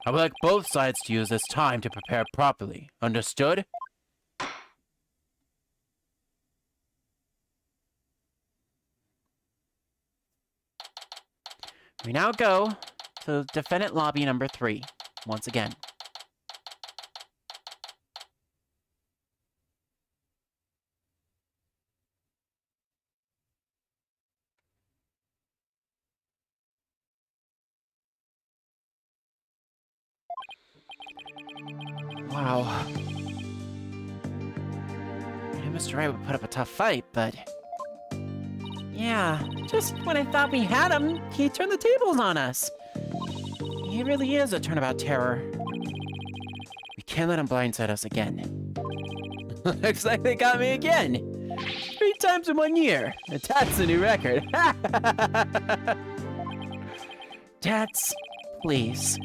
I would like both sides to use this time to prepare properly. Understood? We now go to defendant lobby number 3, once again. Wow. Mr. Wright would put up a tough fight, but... Yeah, just when I thought we had him, he turned the tables on us. He really is a turnabout terror. We can't let him blindside us again. Looks like they got me again. 3 times in 1 year. That's a new record. Tats, please.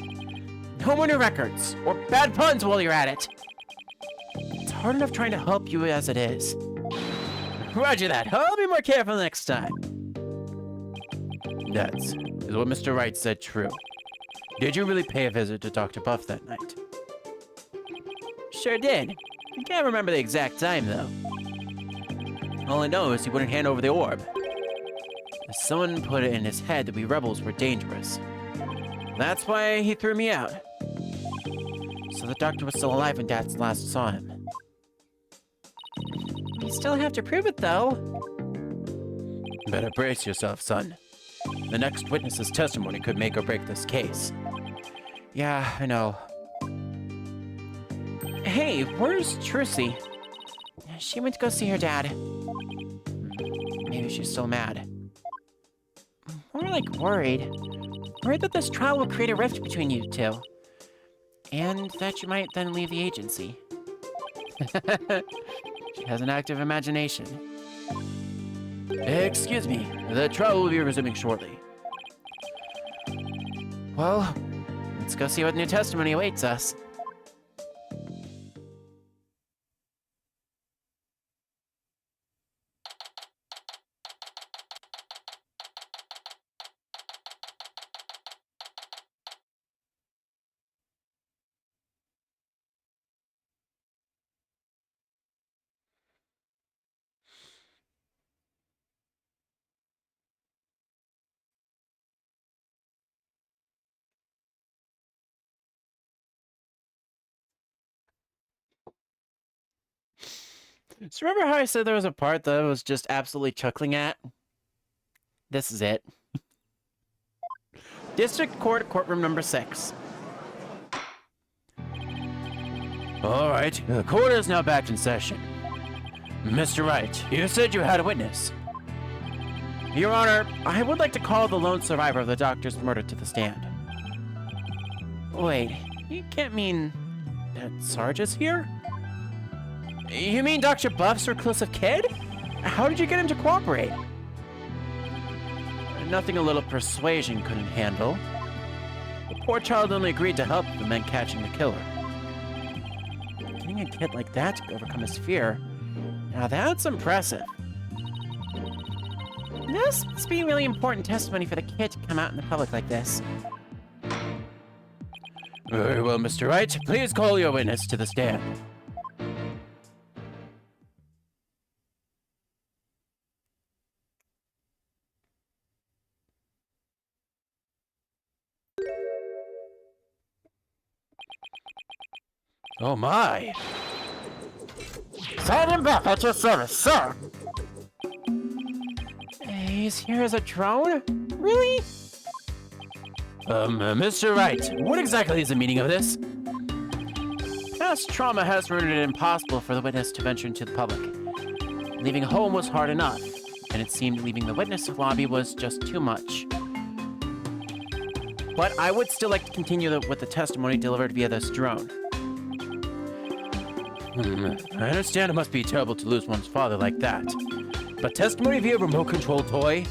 No more new records, or bad puns while you're at it. It's hard enough trying to help you as it is. Roger that. I'll be more careful next time. Is what Mr. Wright said true. Did you really pay a visit to Dr. Buff that night? Sure did. I can't remember the exact time, though. All I know is he wouldn't hand over the orb. Someone put it in his head that we rebels were dangerous. That's why he threw me out. So the Doctor was still alive when Dad last saw him. You still have to prove it, though. Better brace yourself, son. The next witness's testimony could make or break this case. Yeah, I know. Hey, where's Trucy? She went to go see her dad. Maybe she's still mad. More like worried. Worried that this trial will create a rift between you two. And that you might then leave the agency. She has an active imagination. Excuse me, the trial will be resuming shortly. Well, let's go see what new testimony awaits us. So remember how I said there was a part that I was just absolutely chuckling at? This is it. District Court, courtroom number 6. All right, the court is now back in session. Mr. Wright, you said you had a witness. Your Honor, I would like to call the lone survivor of the doctor's murder to the stand. Wait, you can't mean that Sarge is here? You mean Dr. Buff's reclusive kid? How did you get him to cooperate? Nothing a little persuasion couldn't handle. The poor child only agreed to help the men catching the killer. Getting a kid like that to overcome his fear, now that's impressive. This must be really important testimony for the kid to come out in the public like this. Very well, Mr. Wright. Please call your witness to the stand. Oh my! Sergeant Buff at your service, sir. He's here as a drone? Really? Mr. Wright, what exactly is the meaning of this? Past trauma has rendered it impossible for the witness to venture into the public. Leaving home was hard enough, and it seemed leaving the witness lobby was just too much. But I would still like to continue with the testimony delivered via this drone. I understand it must be terrible to lose one's father like that. But testimony via remote-controlled toy?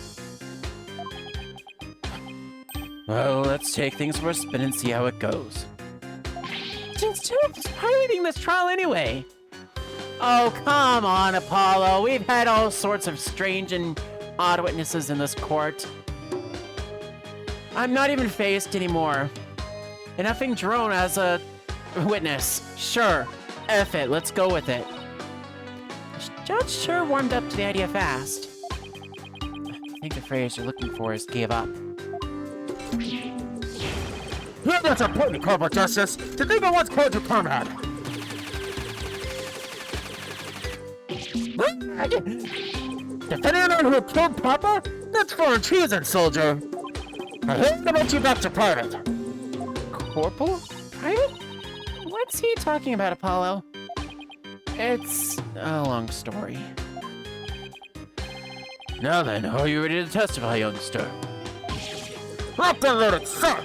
Well, let's take things for a spin and see how it goes. Since who's piloting this trial anyway? Oh, come on, Apollo. We've had all sorts of strange and odd witnesses in this court. I'm not even phased anymore. An effing drone as a witness. Sure. F it, let's go with it. The judge sure warmed up to the idea fast. I think the phrase you're looking for is gave up. You're not important, Corporal Justice. To think I once called you comrade. Defending anyone who killed Papa? That's foreign treason, soldier. I hate to let you back to private. Corporal? Private? What's he talking about, Apollo? It's a long story. Now then, are you ready to testify, youngster? Locked and loaded, sir.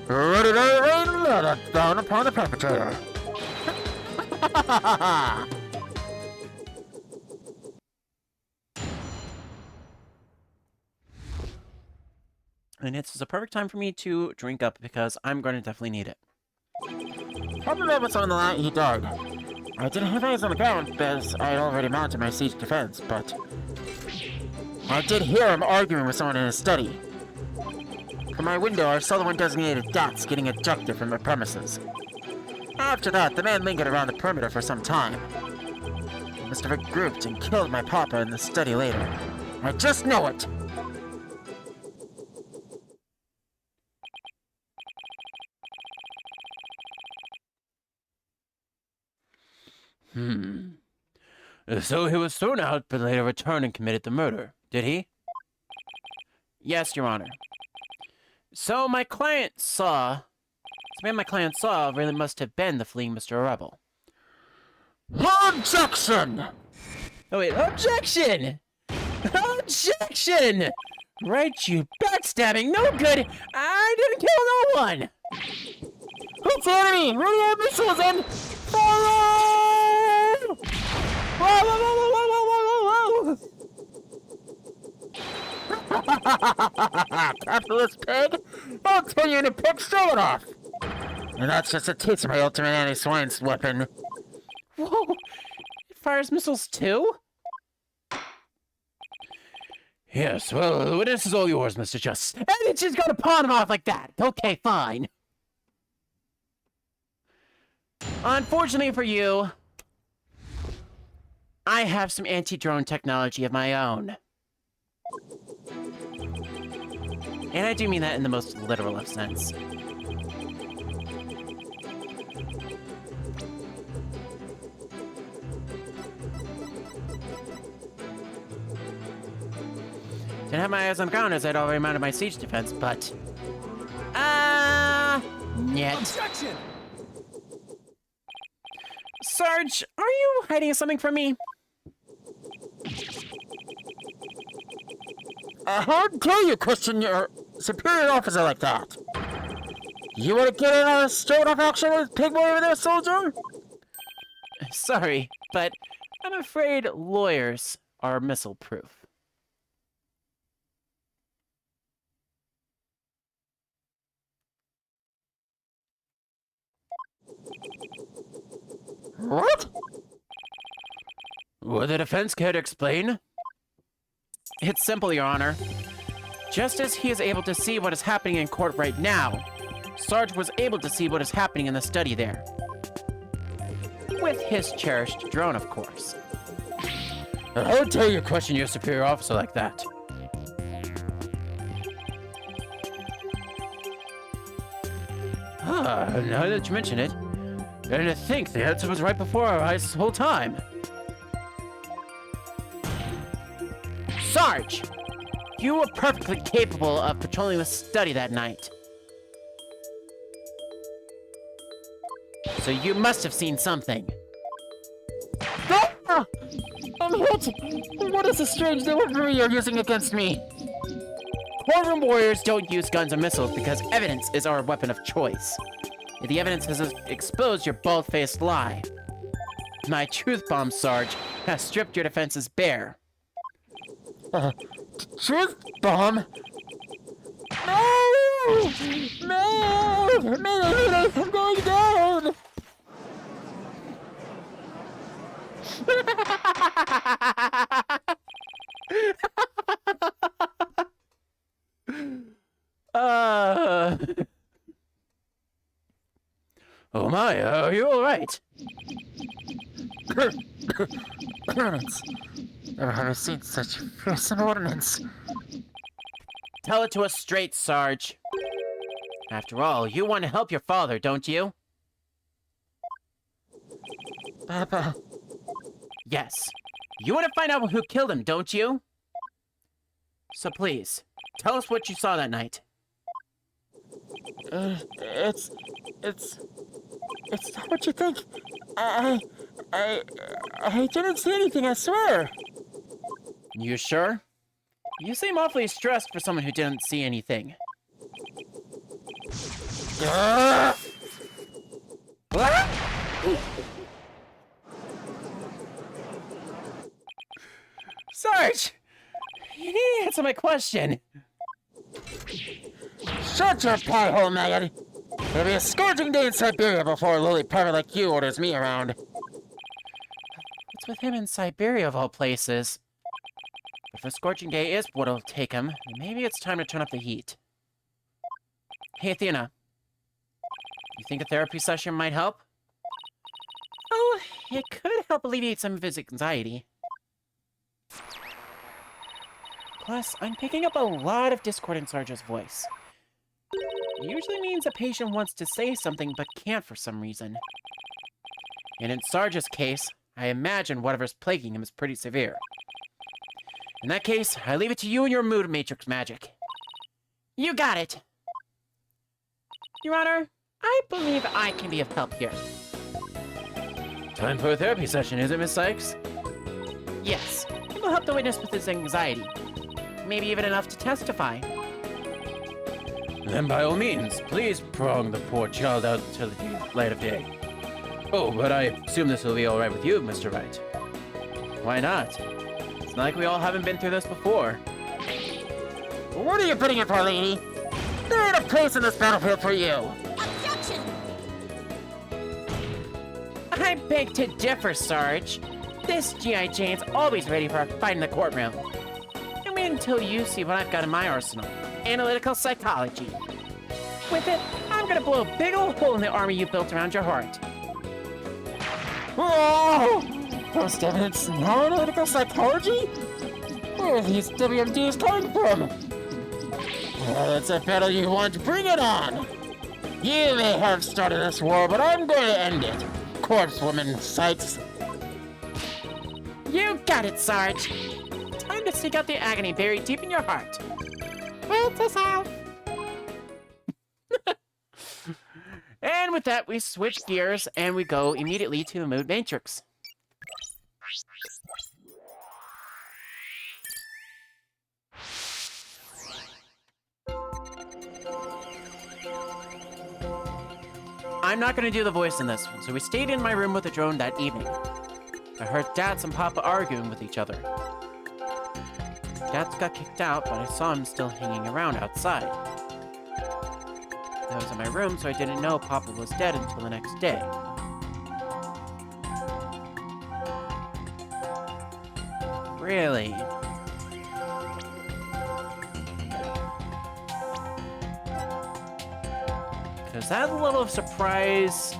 Ready to rain murder down upon the perpetrator. And it's a perfect time for me to drink up because I'm going to definitely need it. Probably that was on the line he died. I didn't have eyes on the ground because I had already mounted my siege defense, but I did hear him arguing with someone in his study. From my window, I saw the one designated Dots getting ejected from the premises. After that, the man lingered around the perimeter for some time. He must have regrouped and killed my papa in the study later. I just know it! So he was thrown out, but later returned and committed the murder, did he? Yes, Your Honor. So my client saw... The man my client saw really must have been the fleeing Mr. Rebel. Objection! Oh wait, objection! Objection! Right, you backstabbing, no good! I didn't kill no one! It's the enemy! Radio missiles in! Fire! Whoa, whoa, whoa, whoa, whoa, whoa, whoa, whoa! Capitalist pig! I'll turn you into pig straight off! And that's just a taste of my ultimate anti-science weapon. Whoa! It fires missiles too? Yes, well, the witness is all yours, Mr. Justice. And it's just gonna pawn him off like that. Okay, fine. Unfortunately for you, I have some anti-drone technology of my own. And I do mean that in the most literal of sense. Didn't have my eyes on the ground as I'd already mounted my siege defense, but... Nyet. Objection! Sarge, are you hiding something from me? How dare you question your superior officer like that? You want to get in a straight-up action with Pigboy over there, soldier? Sorry, but I'm afraid lawyers are missile-proof. What? Would the defense care to explain? It's simple, Your Honor. Just as he is able to see what is happening in court right now, Sarge was able to see what is happening in the study there. With his cherished drone, of course. How dare you question your superior officer like that? Now that you mention it, and to think the answer was right before our eyes this whole time. Sarge! You were perfectly capable of patrolling the study that night. So you must have seen something. Ah! I'm hit! What is this strange new weaponry you're using against me? Courtroom warriors don't use guns or missiles because evidence is our weapon of choice. If the evidence has exposed your bald-faced lie. My truth bomb, Sarge, has stripped your defenses bare. Truth bomb? No! No! No! I'm going down! Oh my, are you alright? Clemens, never have I seen such fearsome ordnance. Tell it to us straight, Sarge. After all, you want to help your father, don't you? Papa. Yes. You want to find out who killed him, don't you? So please, tell us what you saw that night. It's not what you think. I didn't see anything, I swear. You sure? You seem awfully stressed for someone who didn't see anything. Sarge! You need to answer my question. Shut your pie hole, maggot. It'll be a scorching day in Siberia before a lily pervert like you orders me around. What's with him in Siberia, of all places? If a scorching day is what'll take him, then maybe it's time to turn up the heat. Hey, Athena. You think a therapy session might help? Oh, it could help alleviate some of his anxiety. Plus, I'm picking up a lot of discord in Sarge's voice. It usually means a patient wants to say something but can't for some reason. And in Sarge's case, I imagine whatever's plaguing him is pretty severe. In that case, I leave it to you and your mood matrix magic. You got it! Your Honor, I believe I can be of help here. Time for a therapy session, is it, Miss Cykes? Yes, it will help the witness with his anxiety. Maybe even enough to testify. Then by all means, please prong the poor child out to the light of day. Oh, but I assume this will be alright with you, Mr. Wright. Why not? It's not like we all haven't been through this before. What are you putting it for, lady? There ain't a place in this battlefield for you. Objection! I beg to differ, Sarge. This G.I. Jane's always ready for a fight in the courtroom. And wait until you see what I've got in my arsenal. Analytical psychology. With it, I'm gonna blow a big old hole in the armor you built around your heart. Oh! Post evidence now analytical psychology? Where are these WMDs coming from? Well, it's a battle you want. Bring it on! You may have started this war, but I'm going to end it. Corpsewoman Cykes. You got it, Sarge. Time to seek out the agony buried deep in your heart. Wait this out. And with that, we switch gears and we go immediately to the mood matrix. I'm not gonna do the voice in this one. So we stayed in my room with the drone that evening. I heard Dads and Papa arguing with each other. Dads got kicked out, but I saw him still hanging around outside. I was in my room, so I didn't know Papa was dead until the next day. Really? Because that level of surprise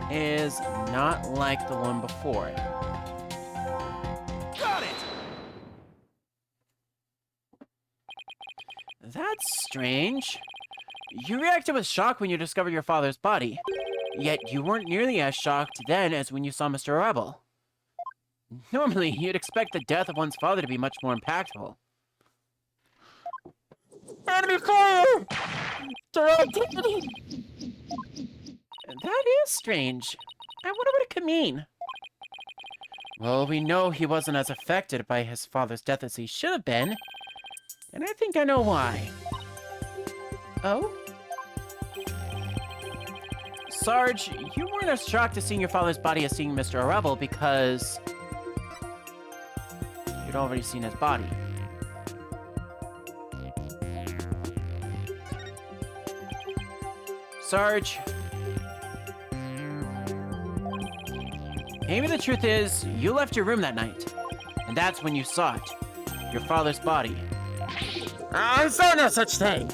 is not like the one before it. Got it! That's strange. You reacted with shock when you discovered your father's body. Yet you weren't nearly as shocked then as when you saw Mr. Rebel. Normally, you'd expect the death of one's father to be much more impactful. Enemy fire! Direct activity! That is strange. I wonder what it could mean. Well, we know he wasn't as affected by his father's death as he should have been. And I think I know why. Oh? Sarge, you weren't as shocked at seeing your father's body as seeing Mr. Rebel because you'd already seen his body. Sarge, maybe the truth is, you left your room that night, and that's when you saw it. Your father's body. I saw no such thing.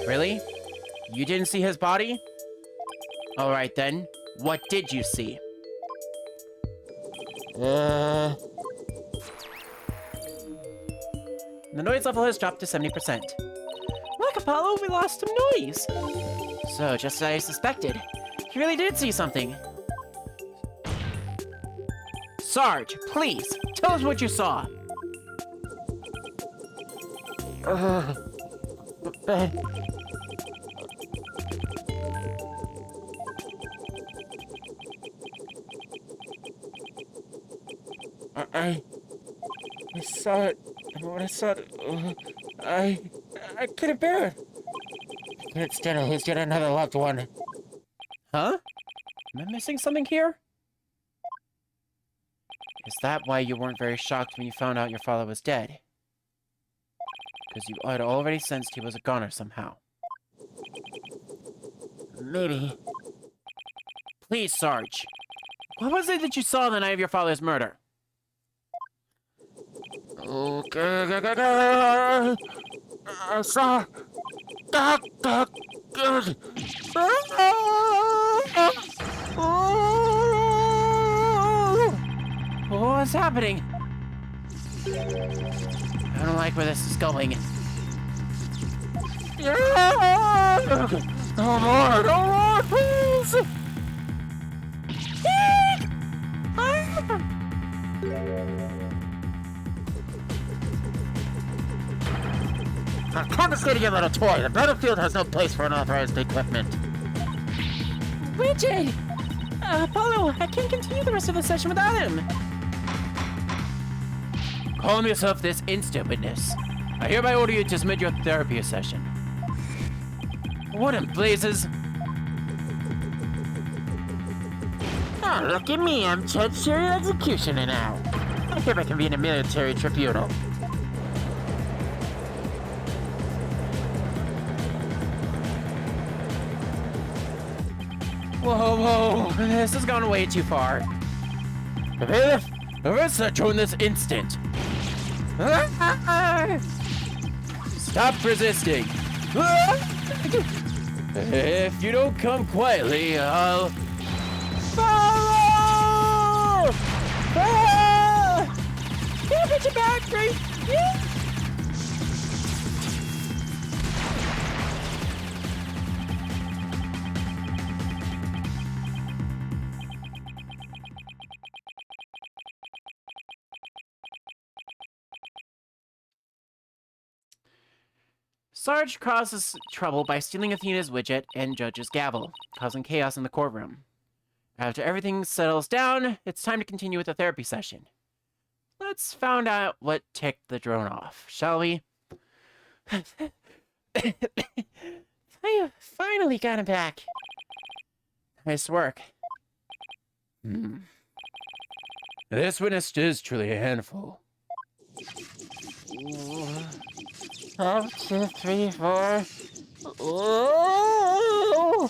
Really? You didn't see his body? Alright then, what did you see? Uh, The noise level has dropped to 70%. Look, Apollo, we lost some noise! So, just as I suspected, he really did see something. Sarge, please, tell us what you saw. I saw it. When I saw it, I couldn't bear it. I couldn't stand to lose yet another loved one. Huh? Am I missing something here? Is that why you weren't very shocked when you found out your father was dead? Because you had already sensed he was a goner somehow. Maybe. Please, Sarge. What was it that you saw the night of your father's murder? Okay. I saw. What's happening? I don't like where this is going. No more, please! I'm confiscating your little toy. The battlefield has no place for unauthorized equipment. Rigid! Apollo, I can't continue the rest of the session without him. Calm yourself this instant, witness. I hereby order you to submit your therapy session. What in blazes? Oh, look at me. I'm Judge Serial Executioner now. I hereby convene a military tribunal. Whoa, this has gone way too far. Arrest that drone this instant. Stop resisting. If you don't come quietly, I'll... Follow! Can't get you back, Grace. Sarge causes trouble by stealing Athena's widget and Judge's gavel, causing chaos in the courtroom. After everything settles down, it's time to continue with the therapy session. Let's find out what ticked the drone off, shall we? I finally got him back. Nice work. This witness is truly a handful. 1, 2, 3, 4. Ooh.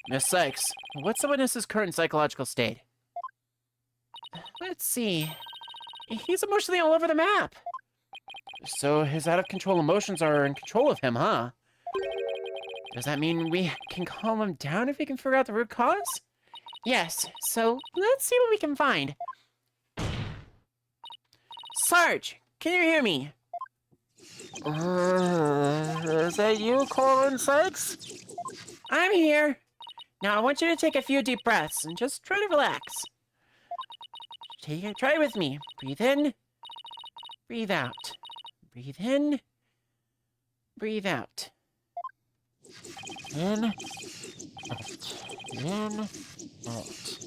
Miss Cykes, what's the witness's current psychological state? Let's see. He's emotionally all over the map. So his out-of-control emotions are in control of him, huh? Does that mean we can calm him down if we can figure out the root cause? Yes, so let's see what we can find. Sarge, can you hear me? Is that you, Colin Cykes? I'm here. Now I want you to take a few deep breaths and just try to relax. Try it with me. Breathe in, breathe out. Breathe in, breathe out. In, out, in, out.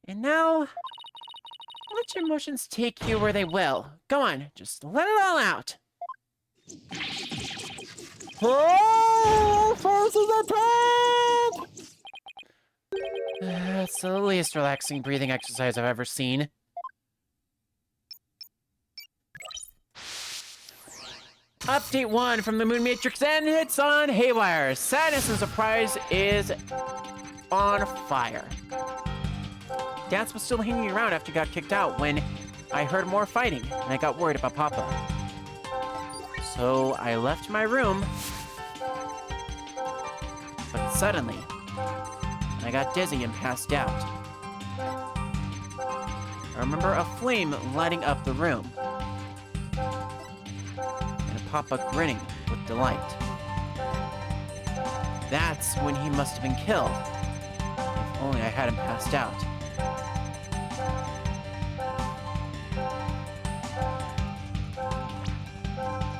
And now, let your emotions take you where they will. Go on, just let it all out. Oh, forces attack! That's the least relaxing breathing exercise I've ever seen. Update 1 from the Moon Matrix, and it's on haywire. Sadness and surprise is on fire. Dance was still hanging around after he got kicked out when I heard more fighting, and I got worried about Papa. So I left my room, but suddenly, I got dizzy and passed out. I remember a flame lighting up the room, and Papa grinning with delight. That's when he must have been killed. If only I hadn't passed out.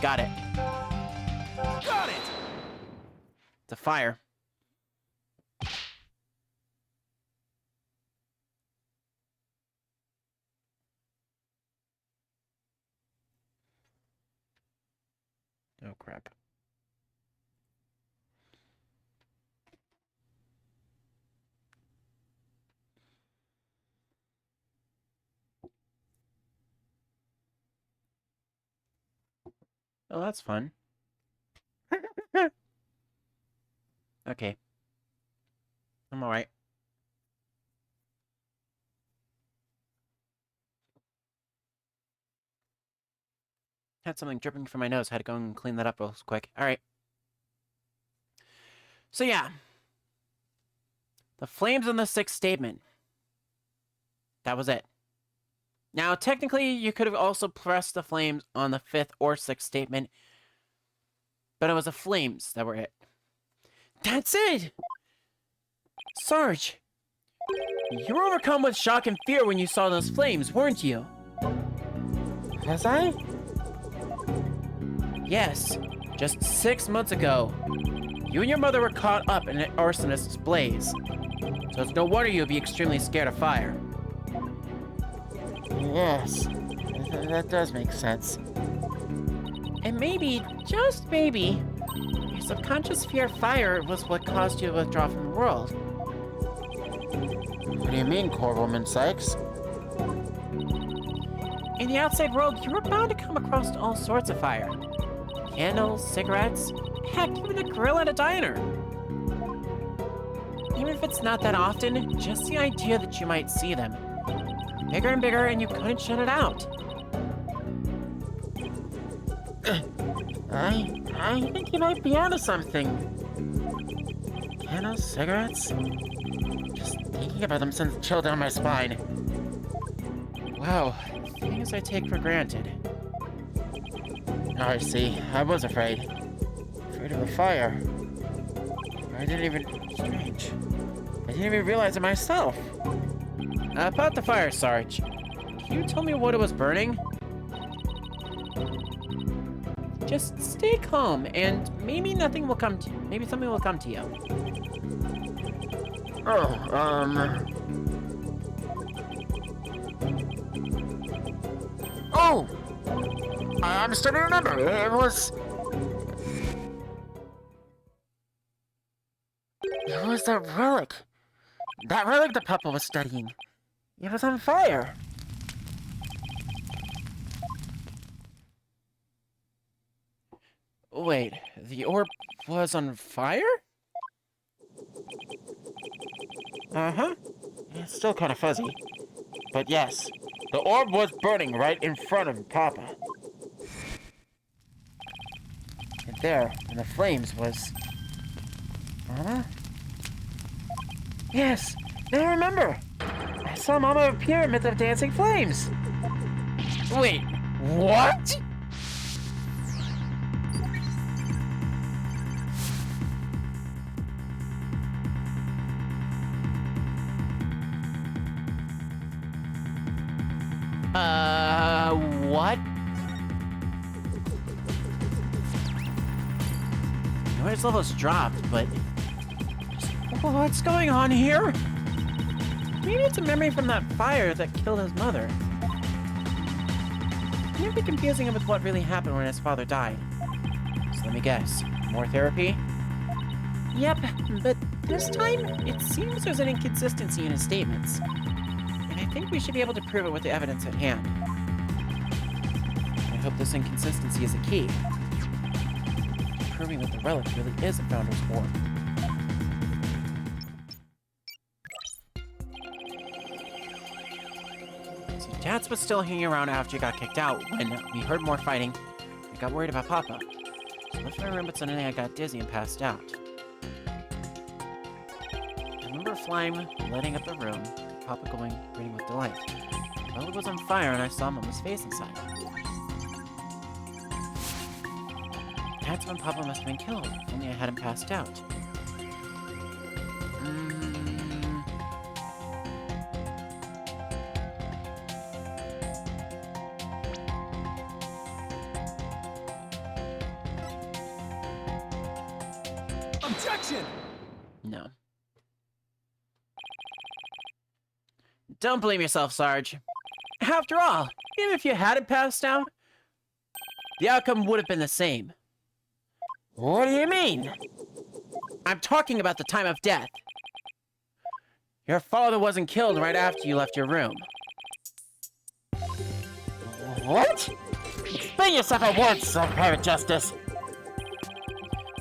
Got it. Got it! It's a fire. Oh, crap. Oh, that's fun. Okay. I'm alright. Had something dripping from my nose. Had to go and clean that up real quick. Alright. So yeah. The flames on the 6th statement. That was it. Now, technically, you could have also pressed the flames on the 5th or 6th statement, but it was the flames that were it. That's it! Sarge, you were overcome with shock and fear when you saw those flames, weren't you? Was I? Yes, just 6 months ago. You and your mother were caught up in an arsonist's blaze, so it's no wonder you'd be extremely scared of fire. Yes, that does make sense. And maybe, just maybe, your subconscious fear of fire was what caused you to withdraw from the world. What do you mean, Corwoman Cykes? In the outside world, you were bound to come across all sorts of fire. Candles, cigarettes, heck, even a grill at a diner. Even if it's not that often, just the idea that you might see them. Bigger and bigger, and you couldn't shut it out. I think you might be onto something. Candles, cigarettes? Just thinking about them sends a chill down my spine. Wow, things I take for granted. Oh, I see. I was afraid. Afraid of a fire. I didn't even... Strange. I didn't even realize it myself. About the fire, Sarge. Can you tell me what it was burning? Just stay calm, and maybe nothing will come to you. Maybe something will come to you. Oh! I'm starting to remember. It was... was that relic? That relic the Papa was studying. It was on fire. Wait, the orb was on fire? Uh-huh. It's still kind of fuzzy. But yes, the orb was burning right in front of Papa. And there, in the flames, was... Mama? Yes, now I remember. I saw Mama appear amid the dancing flames. Wait, what? What? Noise levels dropped, but... What's going on here? Maybe it's a memory from that fire that killed his mother. Might be confusing him with what really happened when his father died. So let me guess. More therapy? Yep, but this time, it seems there's an inconsistency in his statements. And I think we should be able to prove it with the evidence at hand. I hope this inconsistency is a key. Proving that the relic really is a Founder's Orb. See, Dad was still hanging around after he got kicked out when we heard more fighting. I got worried about Papa. So I left my room, but suddenly I got dizzy and passed out. I remember Flame lighting up the room, Papa grinning with delight. Well, it was on fire and I saw Mama's face inside. That's when Papa must have been killed, if only I hadn't passed out. Objection! No. Don't blame yourself, Sarge. After all, even if you hadn't passed out, the outcome would have been the same. What do you mean? I'm talking about the time of death. Your father wasn't killed right after you left your room. What? Explain yourself at once, Private Justice.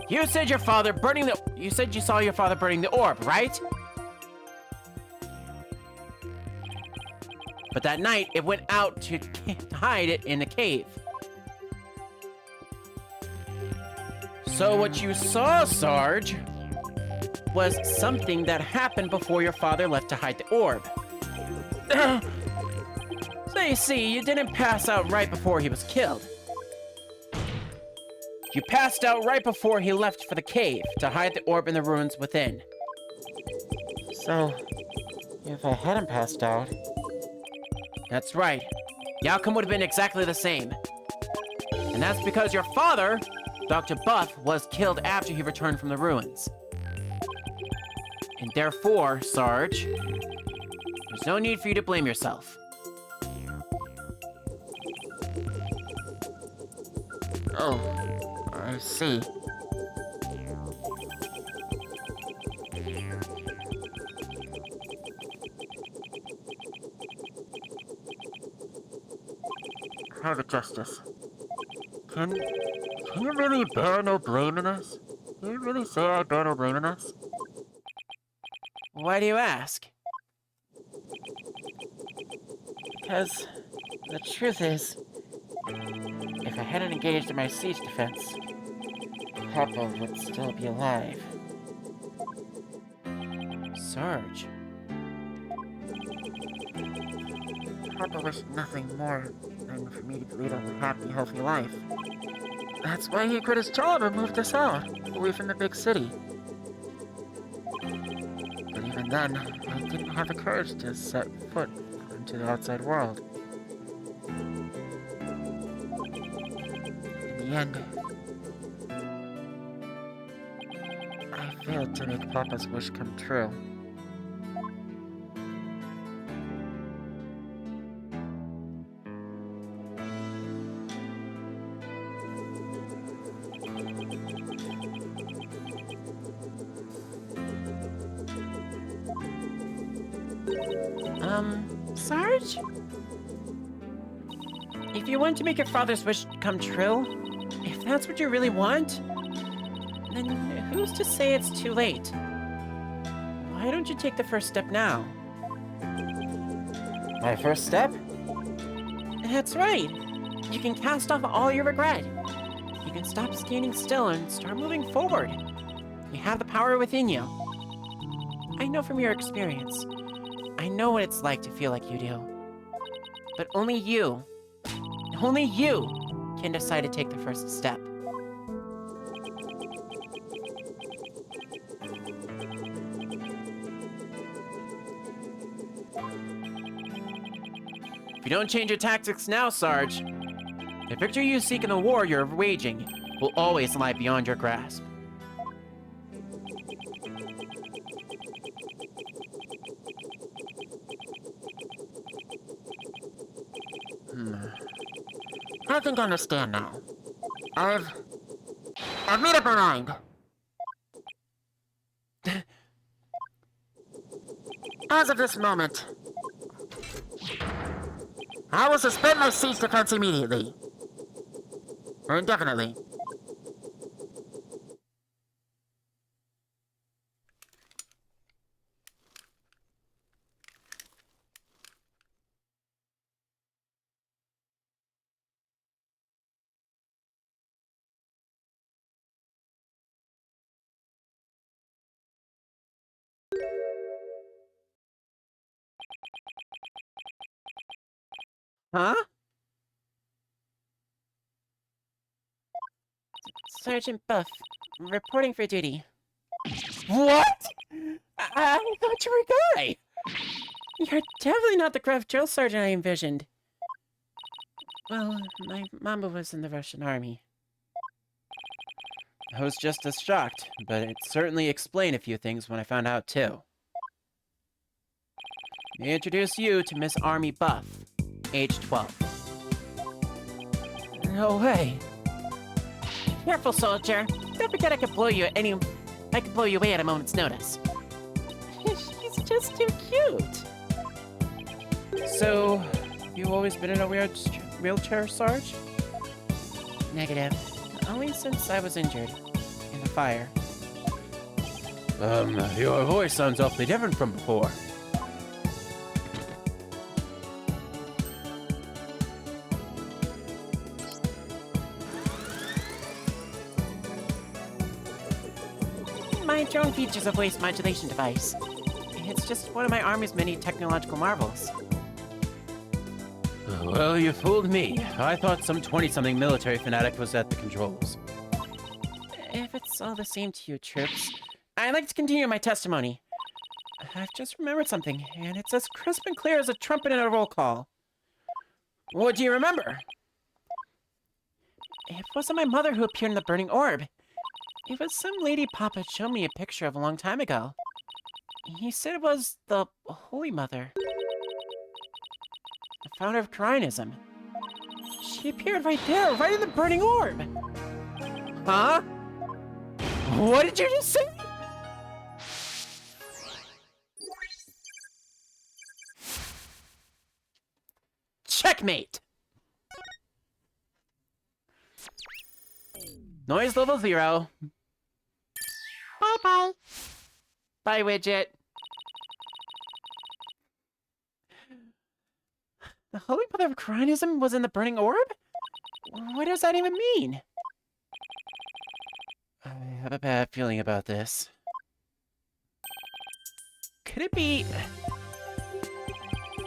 You said you saw your father burning the orb, right? But that night, it went out to hide it in a cave. So what you saw, Sarge, was something that happened before your father left to hide the orb. So you see, you didn't pass out right before he was killed. You passed out right before he left for the cave to hide the orb in the ruins within. So, if I hadn't passed out... That's right. The outcome would have been exactly the same. And that's because your father, Dr. Buff, was killed after he returned from the ruins. And therefore, Sarge, there's no need for you to blame yourself. Oh, I see. Private Justice, can you really bear no blame in this? Can you really say I bear no blame in this? Why do you ask? Because the truth is, if I hadn't engaged in my siege defense, Papa would still be alive. Sarge. Papa wished nothing more than for me to lead a happy, healthy life. That's why he quit his job and moved us out, away from the big city. But even then, I didn't have the courage to set foot into the outside world. In the end, I failed to make Papa's wish come true. Sarge? If you want to make your father's wish come true, if that's what you really want, then who's to say it's too late? Why don't you take the first step now? My first step? That's right. You can cast off all your regret. You can stop standing still and start moving forward. You have the power within you. I know from your experience. I know what it's like to feel like you do. But only you can decide to take the first step. If you don't change your tactics now, Sarge, the victory you seek in the war you're waging will always lie beyond your grasp. I think I understand now. I've made up my mind. As of this moment, I will suspend my siege defense immediately. Or indefinitely. Huh? Sergeant Buff, reporting for duty. What? I thought you were a guy. You're definitely not the gruff drill sergeant I envisioned. Well, my mama was in the Russian army. I was just as shocked, but it certainly explained a few things when I found out too. May I introduce you to Miss Army Buff, age 12. No way. Careful, soldier. Don't forget I could blow you away at a moment's notice. She's just too cute. So, you've always been in a wheelchair, Sarge? Negative. Only since I was injured. In the fire. Your voice sounds awfully different from before. My drone features a voice modulation device. It's just one of my Army's many technological marvels. Well, you fooled me. I thought some 20-something military fanatic was at the controls. If it's all the same to you, troops, I'd like to continue my testimony. I've just remembered something, and it's as crisp and clear as a trumpet in a roll call. What do you remember? It wasn't my mother who appeared in the burning orb. It was some lady Papa showed me a picture of a long time ago. He said it was the Holy Mother. The founder of Corionism. She appeared right there, right in the burning orb. Huh? What did you just say? Checkmate! Noise level 0. Bye-bye. Bye, Widget. The Holy Mother of Corionism was in the burning orb? What does that even mean? I have a bad feeling about this. Could it be...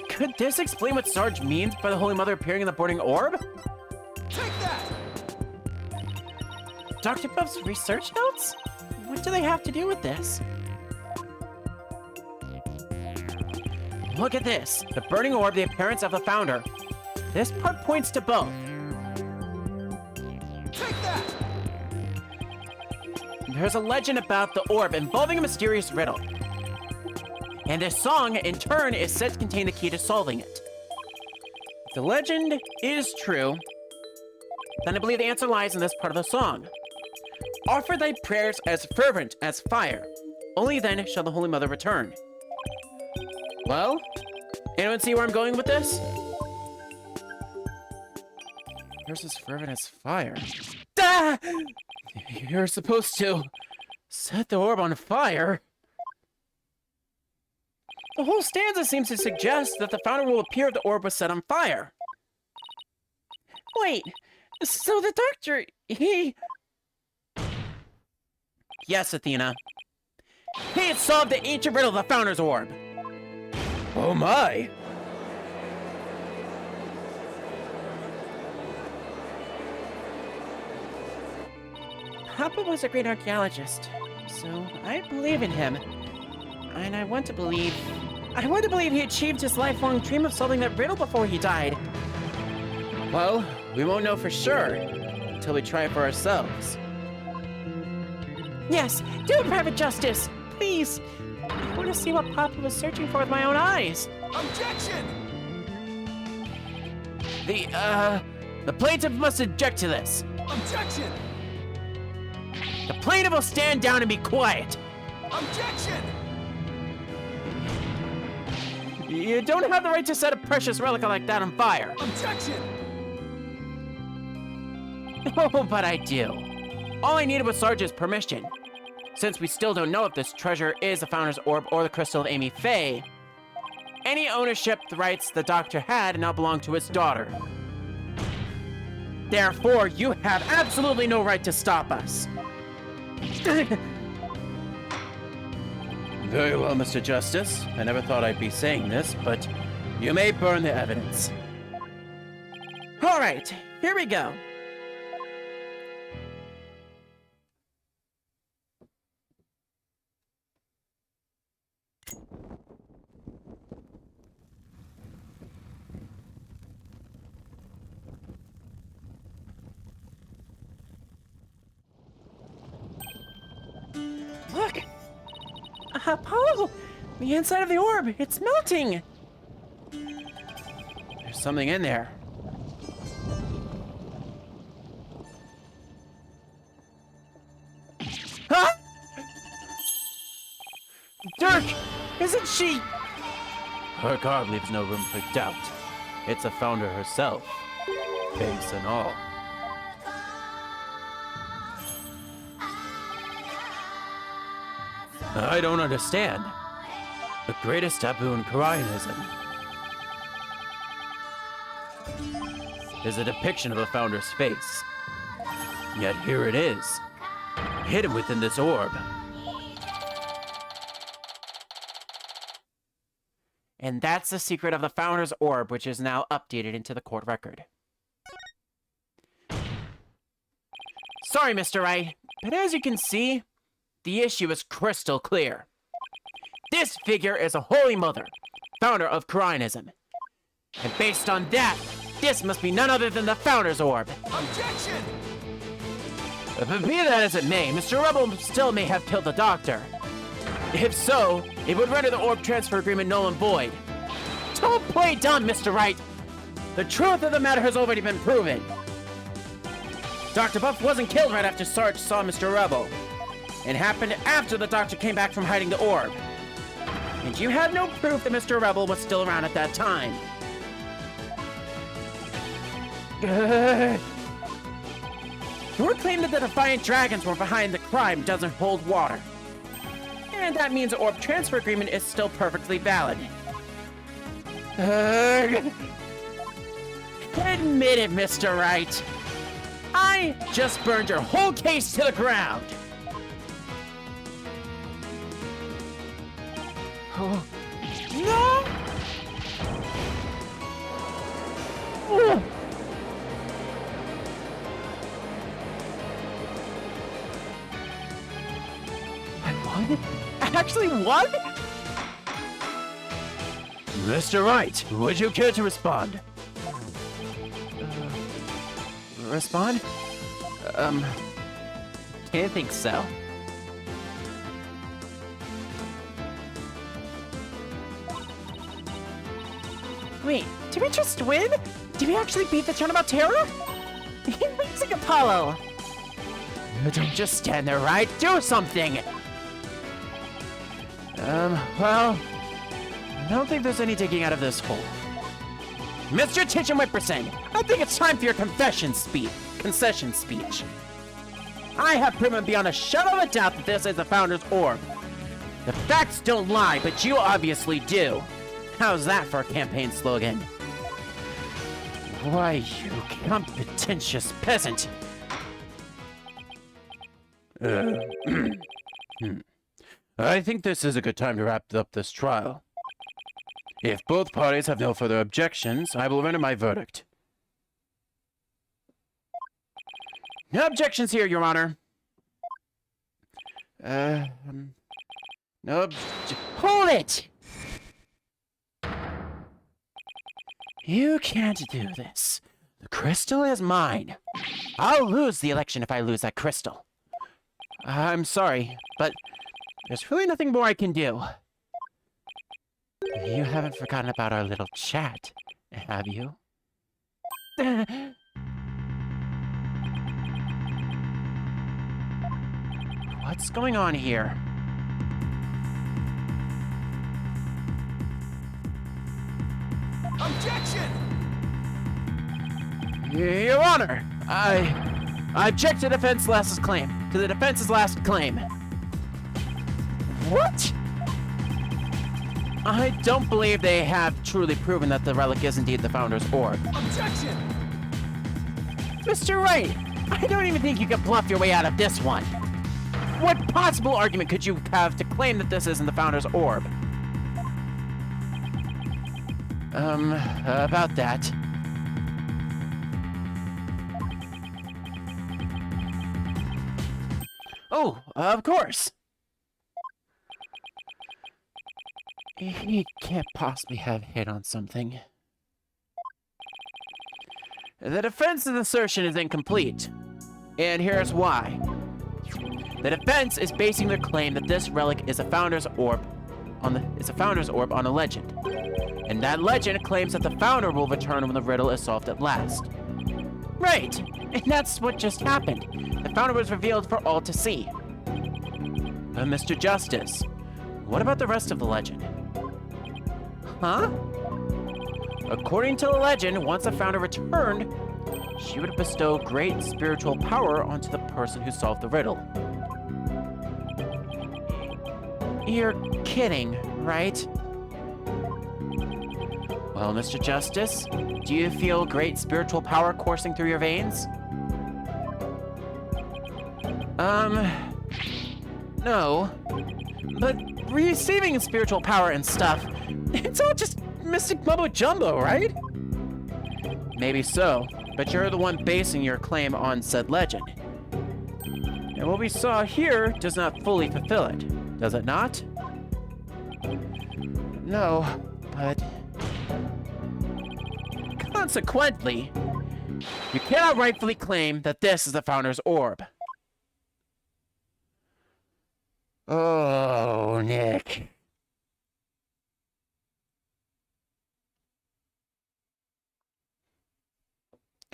Could this explain what Sarge means by the Holy Mother appearing in the burning orb? Take that! Dr. Buff's research notes? What do they have to do with this? Look at this. The burning orb, the appearance of the founder. This part points to both. Take that! There's a legend about the orb involving a mysterious riddle. And this song, in turn, is said to contain the key to solving it. If the legend is true, then I believe the answer lies in this part of the song. Offer thy prayers as fervent as fire. Only then shall the Holy Mother return. Well, Anyone see where I'm going with this? Yours is fervent as fire. Ah! You're supposed to set the orb on fire. The whole stanza seems to suggest that the founder will appear if the orb was set on fire. Wait, so the doctor, he... Yes, Athena. He had solved the ancient riddle of the founder's orb. Oh my! Papa was a great archaeologist, so I believe in him. And I want to believe he achieved his lifelong dream of solving that riddle before he died. Well, we won't know for sure until we try it for ourselves. Yes, do it, Private Justice! Please! I want to see what Papa was searching for with my own eyes. Objection! The plaintiff must object to this. Objection! The plaintiff will stand down and be quiet. Objection! You don't have the right to set a precious relic like that on fire. Objection! Oh, but I do. All I needed was Sarge's permission. Since we still don't know if this treasure is the Founder's Orb or the Crystal of Amy Faye, any ownership rights the Doctor had now belong to his daughter. Therefore, you have absolutely no right to stop us. Very well, Mr. Justice. I never thought I'd be saying this, but you may burn the evidence. All right, here we go. Look! Apollo! The inside of the orb! It's melting! There's something in there. Huh? Dirk! Isn't she... Her card leaves no room for doubt. It's the Founder herself. Face and all. I don't understand. The greatest taboo in Koreanism is a depiction of the Founder's face. Yet here it is, hidden within this orb. And that's the secret of the Founder's Orb, which is now updated into the court record. Sorry, Mr. Wright, but as you can see, the issue is crystal clear. This figure is a Holy Mother, founder of Koreanism. And based on that, this must be none other than the Founder's Orb. Objection! But be that as it may, Mr. Rebel still may have killed the Doctor. If so, it would render the orb transfer agreement null and void. Don't play dumb, Mr. Wright! The truth of the matter has already been proven. Dr. Buff wasn't killed right after Sarge saw Mr. Rebel. It happened after the Doctor came back from hiding the orb. And you have no proof that Mr. Rebel was still around at that time. Your claim that the Defiant Dragons were behind the crime doesn't hold water. And that means the orb transfer agreement is still perfectly valid. Admit it, Mr. Wright. I just burned your whole case to the ground. Oh. No! Oh. I won? I actually won? Mr. Wright, would you care to respond? Respond? Can't think so. Wait, did we just win? Did we actually beat the Turnabout Terror? Amazing, Apollo! Don't just stand there, right? Do something! Well... I don't think there's any digging out of this hole. Mr. Titchin Whipperson, I think it's time for your concession speech. I have proven beyond a shadow of a doubt that this is the Founder's Orb. The facts don't lie, but you obviously do. How's that for a campaign slogan? Why, you competentious peasant. I think this is a good time to wrap up this trial. If both parties have no further objections, I will render my verdict. No objections here, Your Honor. Hold it! You can't do this. The crystal is mine. I'll lose the election if I lose that crystal. I'm sorry, but there's really nothing more I can do. You haven't forgotten about our little chat, have you? What's going on here? Objection! Your Honor, I object to the defense's last claim. To the defense's last claim. What? I don't believe they have truly proven that the relic is indeed the Founder's Orb. Objection! Mr. Wright, I don't even think you can bluff your way out of this one. What possible argument could you have to claim that this isn't the Founder's Orb? About that. Oh, of course. He can't possibly have hit on something. The defense's assertion is incomplete, and here's why. The defense is basing their claim that this relic is a Founder's Orb on a legend. And that legend claims that the Founder will return when the riddle is solved at last. Right, and that's what just happened. The Founder was revealed for all to see. But Mr. Justice, what about the rest of the legend? Huh? According to the legend, once the Founder returned, she would bestow great spiritual power onto the person who solved the riddle. You're kidding, right? Well, Mr. Justice, do you feel great spiritual power coursing through your veins? No. But receiving spiritual power and stuff, it's all just mystic mumbo jumbo, right? Maybe so, but you're the one basing your claim on said legend. And what we saw here does not fully fulfill it, does it not? No, but... Consequently, you cannot rightfully claim that this is the Founder's Orb. Oh, Nick.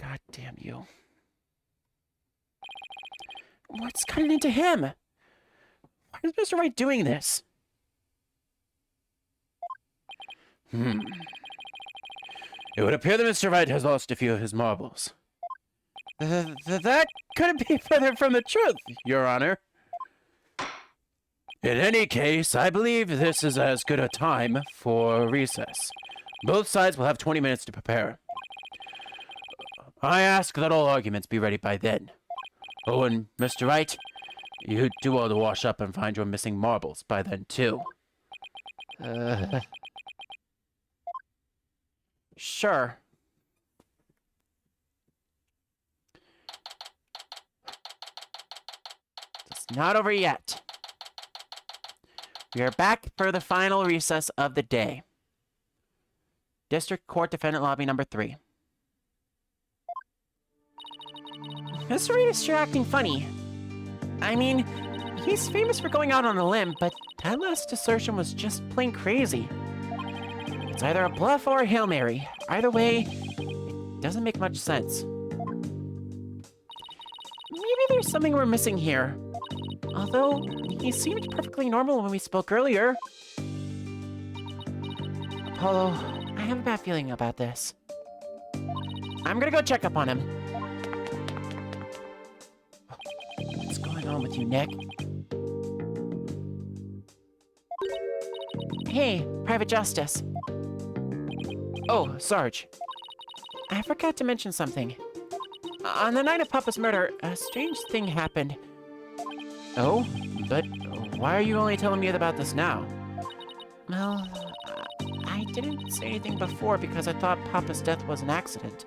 God damn you. What's gotten into him? Why is Mr. Wright doing this? It would appear that Mr. Wright has lost a few of his marbles. That couldn't be further from the truth, Your Honor. In any case, I believe this is as good a time for recess. Both sides will have 20 minutes to prepare. I ask that all arguments be ready by then. Oh, and Mr. Wright, you do all to wash up and find your missing marbles by then, too. Sure. It's not over yet. We are back for the final recess of the day. District Court Defendant Lobby number 3. Mr. Reed is sure acting funny. I mean, he's famous for going out on a limb, but that last assertion was just plain crazy. It's either a bluff or a Hail Mary. Either way, it doesn't make much sense. Maybe there's something we're missing here. Although, he seemed perfectly normal when we spoke earlier. Apollo, I have a bad feeling about this. I'm gonna go check up on him. What's going on with you, Nick? Hey, Private Justice. Oh, Sarge. I forgot to mention something. On the night of Papa's murder, a strange thing happened. Oh? But why are you only telling me about this now? Well, I didn't say anything before because I thought Papa's death was an accident.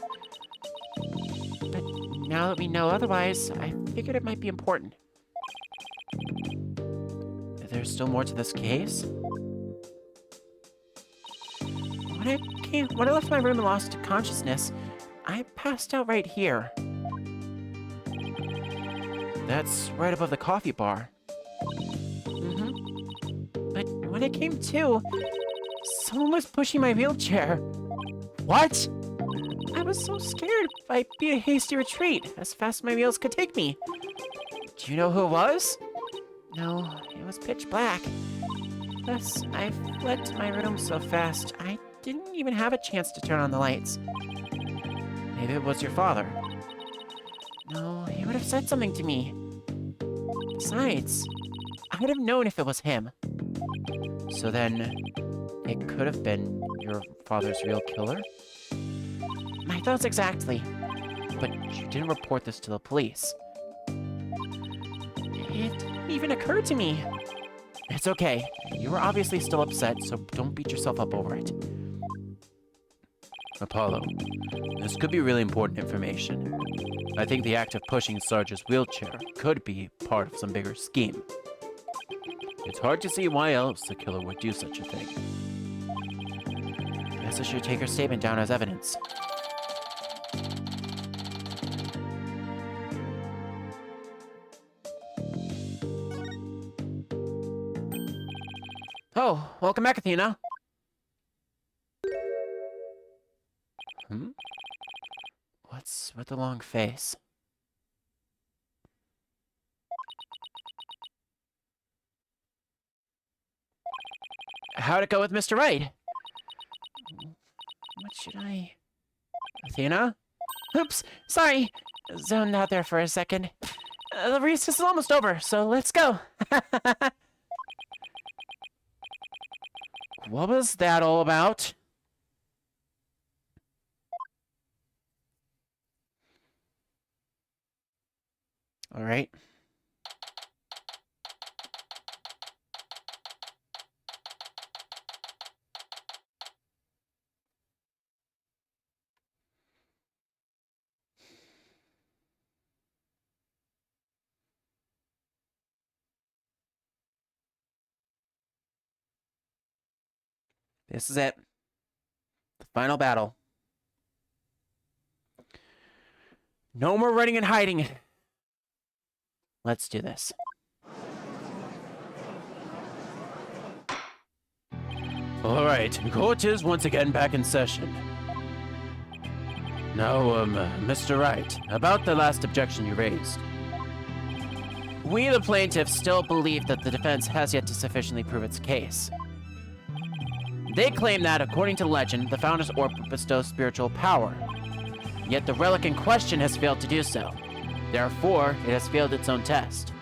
But now that we know otherwise, I figured it might be important. There's still more to this case? When I left my room and lost consciousness, I passed out right here. That's right above the coffee bar. But when I came to, someone was pushing my wheelchair. What? I was so scared I'd be a hasty retreat as fast as my wheels could take me. Do you know who it was? No, it was pitch black. Plus, I fled to my room so fast, I didn't even have a chance to turn on the lights. Maybe it was your father. No, he would have said something to me. Besides, I would have known if it was him. So then, it could have been your father's real killer? My thoughts exactly. But you didn't report this to the police. It didn't even occur to me. It's okay. You were obviously still upset, so don't beat yourself up over it. Apollo, this could be really important information. I think the act of pushing Sarge's wheelchair could be part of some bigger scheme. It's hard to see why else the killer would do such a thing. Guess I should take her statement down as evidence. Oh, welcome back, Athena. What's with the long face? How'd it go with Mr. Wright? What should I... Athena? Oops, sorry. Zoned out there for a second. The recess is almost over, so let's go. What was that all about? All right. This is it. The final battle. No more running and hiding. Let's do this. All right, court is once again back in session. Now, Mr. Wright, about the last objection you raised. We, the plaintiffs, still believe that the defense has yet to sufficiently prove its case. They claim that, according to legend, the Founder's Orb bestows spiritual power. Yet the relic in question has failed to do so. Therefore, it has failed its own test.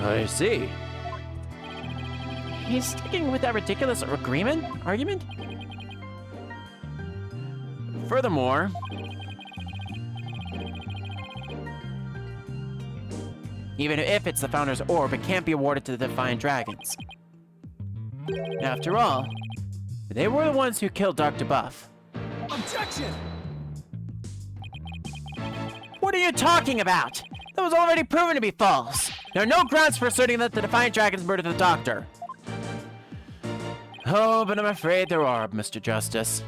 I see. He's sticking with that ridiculous argument? Furthermore, even if it's the Founder's Orb, it can't be awarded to the Defiant Dragons. After all, they were the ones who killed Dr. Buff. Objection! What are you talking about? That was already proven to be false. There are no grounds for asserting that the Defiant Dragons murdered the Doctor. Oh, but I'm afraid there are, Mr. Justice.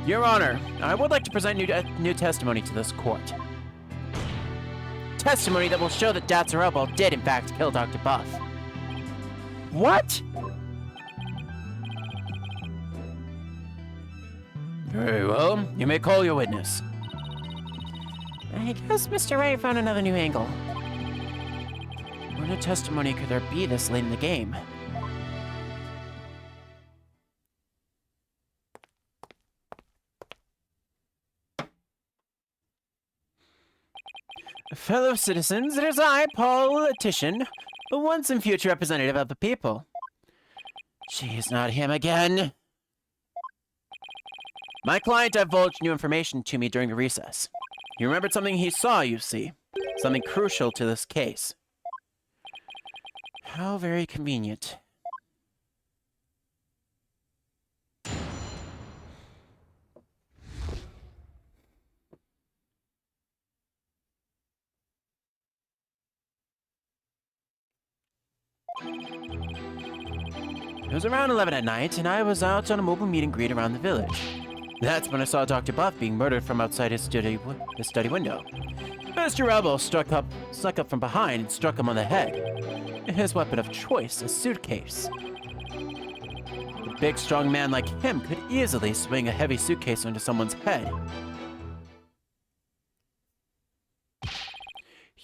Your Honor, I would like to present new testimony to this court. Testimony that will show that Dazzarello did in fact kill Dr. Buff. What? Very well, you may call your witness. I guess Mr. Wright found another new angle. What new testimony could there be this late in the game? Fellow citizens, it is I, politician, a once and future representative of the people. Jeez, not him again. My client divulged new information to me during the recess. He remembered something he saw, you see. Something crucial to this case. How very convenient. It was around 11 at night, and I was out on a mobile meet and greet around the village. That's when I saw Dr. Buff being murdered from outside his study window. Mr. Rebel snuck up from behind and struck him on the head. His weapon of choice, a suitcase. A big, strong man like him could easily swing a heavy suitcase onto someone's head.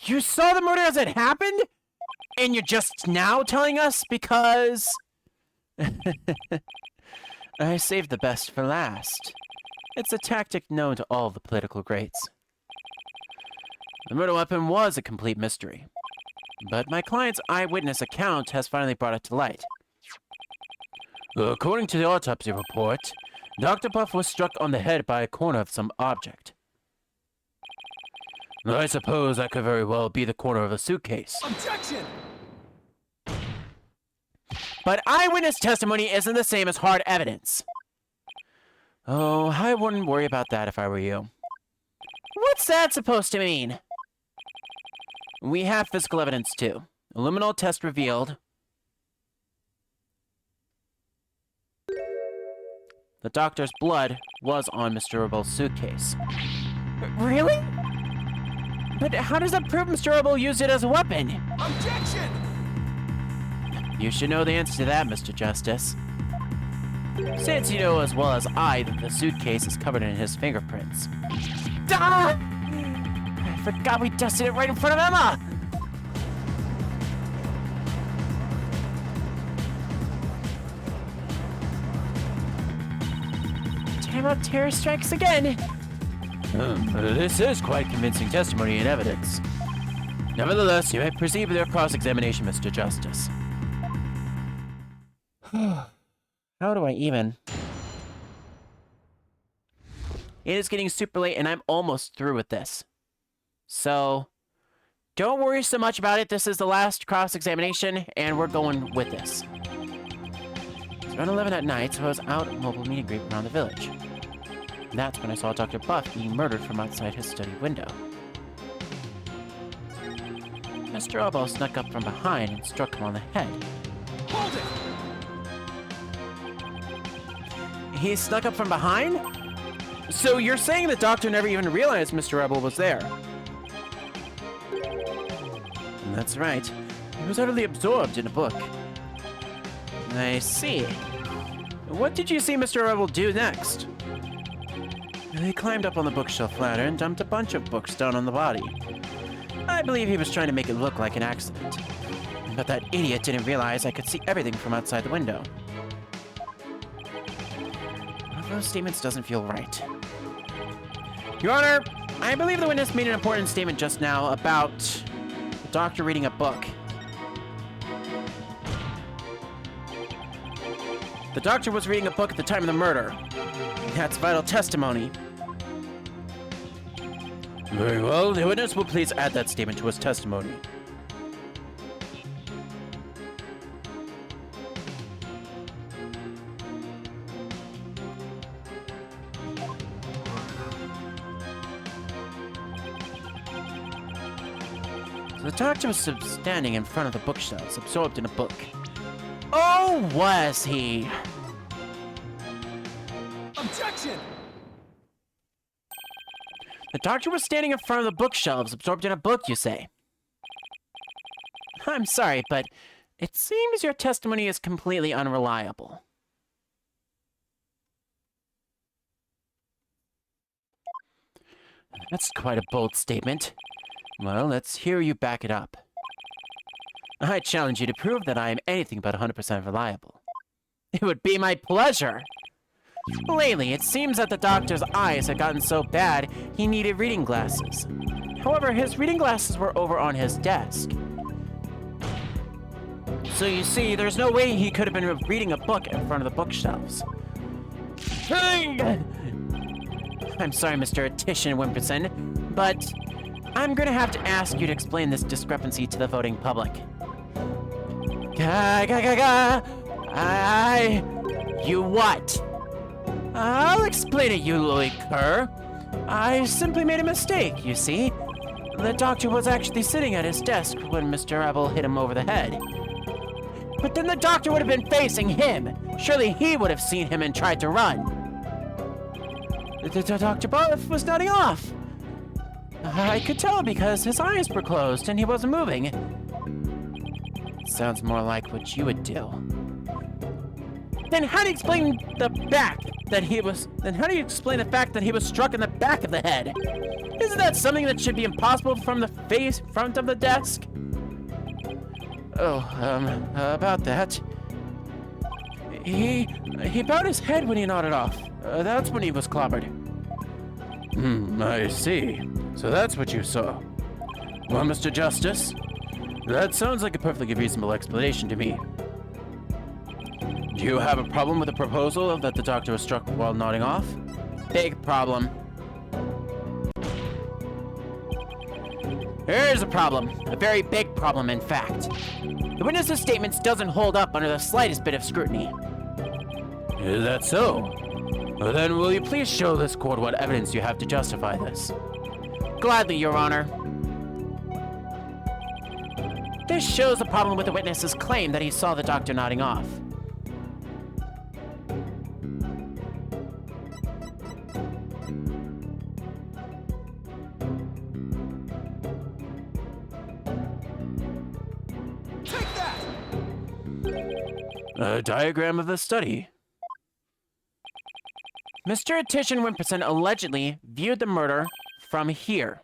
You saw the murder as it happened? And you're just now telling us because... I saved the best for last. It's a tactic known to all the political greats. The murder weapon was a complete mystery, but my client's eyewitness account has finally brought it to light. According to the autopsy report, Dr. Buff was struck on the head by a corner of some object. I suppose that could very well be the corner of a suitcase. Objection! But eyewitness testimony isn't the same as hard evidence. Oh, I wouldn't worry about that if I were you. What's that supposed to mean? We have physical evidence too. A luminol test revealed the doctor's blood was on Mr. Rebel's suitcase. Really? But how does that prove Mr. Rebel used it as a weapon? Objection! You should know the answer to that, Mr. Justice. Since you know as well as I that the suitcase is covered in his fingerprints. Ah! I forgot we dusted it right in front of Emma! Turnabout terror strikes again! This is quite convincing testimony and evidence. Nevertheless, you may proceed with your cross-examination, Mr. Justice. How do I even? It is getting super late and I'm almost through with this. So, don't worry so much about it. This is the last cross-examination and we're going with this. It's around 11 at night, so I was out at mobile meet and greet around the village. That's when I saw Dr. Buff being murdered from outside his study window. Mr. Elbow snuck up from behind and struck him on the head. Hold it! He snuck up from behind? So you're saying the doctor never even realized Mr. Rebel was there? And that's right. He was utterly absorbed in a book. I see. What did you see Mr. Rebel do next? He climbed up on the bookshelf ladder and dumped a bunch of books down on the body. I believe he was trying to make it look like an accident. But that idiot didn't realize I could see everything from outside the window. One of those statements doesn't feel right. Your Honor, I believe the witness made an important statement just now about the doctor reading a book. The doctor was reading a book at the time of the murder. That's vital testimony. Very well, the witness will please add that statement to his testimony. So the doctor was standing in front of the bookshelves, absorbed in a book. Oh, was he? Objection! The doctor was standing in front of the bookshelves, absorbed in a book, you say? I'm sorry, but it seems your testimony is completely unreliable. That's quite a bold statement. Well, let's hear you back it up. I challenge you to prove that I am anything but 100% reliable. It would be my pleasure. Lately, it seems that the doctor's eyes had gotten so bad, he needed reading glasses. However, his reading glasses were over on his desk. So you see, there's no way he could have been reading a book in front of the bookshelves. I'm sorry, Mr. Titian Wimperson, but I'm gonna have to ask you to explain this discrepancy to the voting public. You what? I'll explain it, you lily cur. I simply made a mistake, you see. The doctor was actually sitting at his desk when Mr. Rebel hit him over the head. But then the doctor would have been facing him. Surely he would have seen him and tried to run. Dr. Barth was nodding off. I could tell because his eyes were closed and he wasn't moving. Sounds more like what you would do. Then how do you explain the fact that he was struck in the back of the head? Isn't that something that should be impossible from the front of the desk? Oh, about that. He bowed his head when he nodded off. That's when he was clobbered. I see. So that's what you saw. Well, Mr. Justice, that sounds like a perfectly reasonable explanation to me. Do you have a problem with the proposal that the doctor was struck while nodding off? Big problem. Here's a problem. A very big problem, in fact. The witness's statements doesn't hold up under the slightest bit of scrutiny. Is that so? Well, then will you please show this court what evidence you have to justify this? Gladly, Your Honor. This shows a problem with the witness's claim that he saw the doctor nodding off. Take that! A diagram of the study. Mr. Titian Wimperson allegedly viewed the murder from here.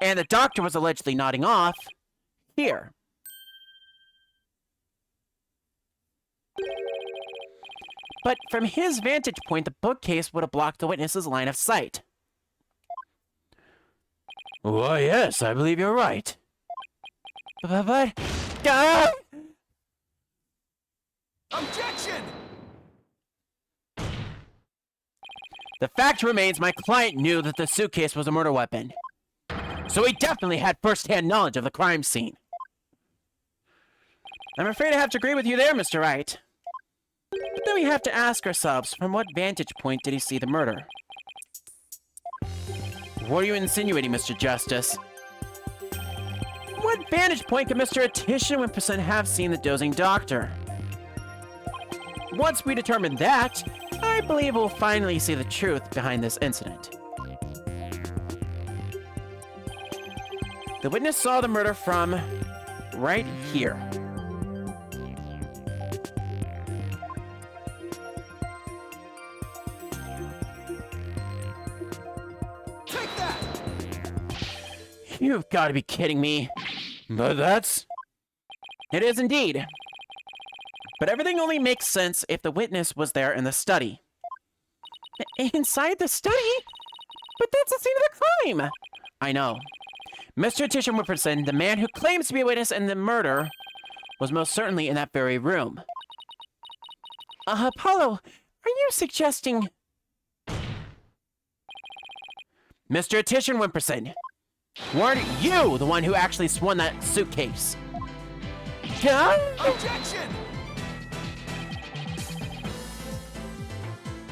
And the doctor was allegedly nodding off here. But from his vantage point, the bookcase would have blocked the witness's line of sight. Why, yes, I believe you're right. But... Objection! The fact remains my client knew that the suitcase was a murder weapon. So he definitely had first-hand knowledge of the crime scene. I'm afraid I have to agree with you there, Mr. Wright. But then we have to ask ourselves, from what vantage point did he see the murder? What are you insinuating, Mr. Justice? What vantage point could Mr. Titian Wimperson have seen the dozing doctor? Once we determine that, I believe we'll finally see the truth behind this incident. The witness saw the murder from right here. Take that! You've got to be kidding me. But that's... It is indeed. But everything only makes sense if the witness was there in the study. Inside the study? But that's the scene of the crime! I know. Mr. Titian Wimperson, the man who claims to be a witness in the murder, was most certainly in that very room. Apollo, are you suggesting... Mr. Titian Wimperson, weren't you the one who actually swung that suitcase? Objection!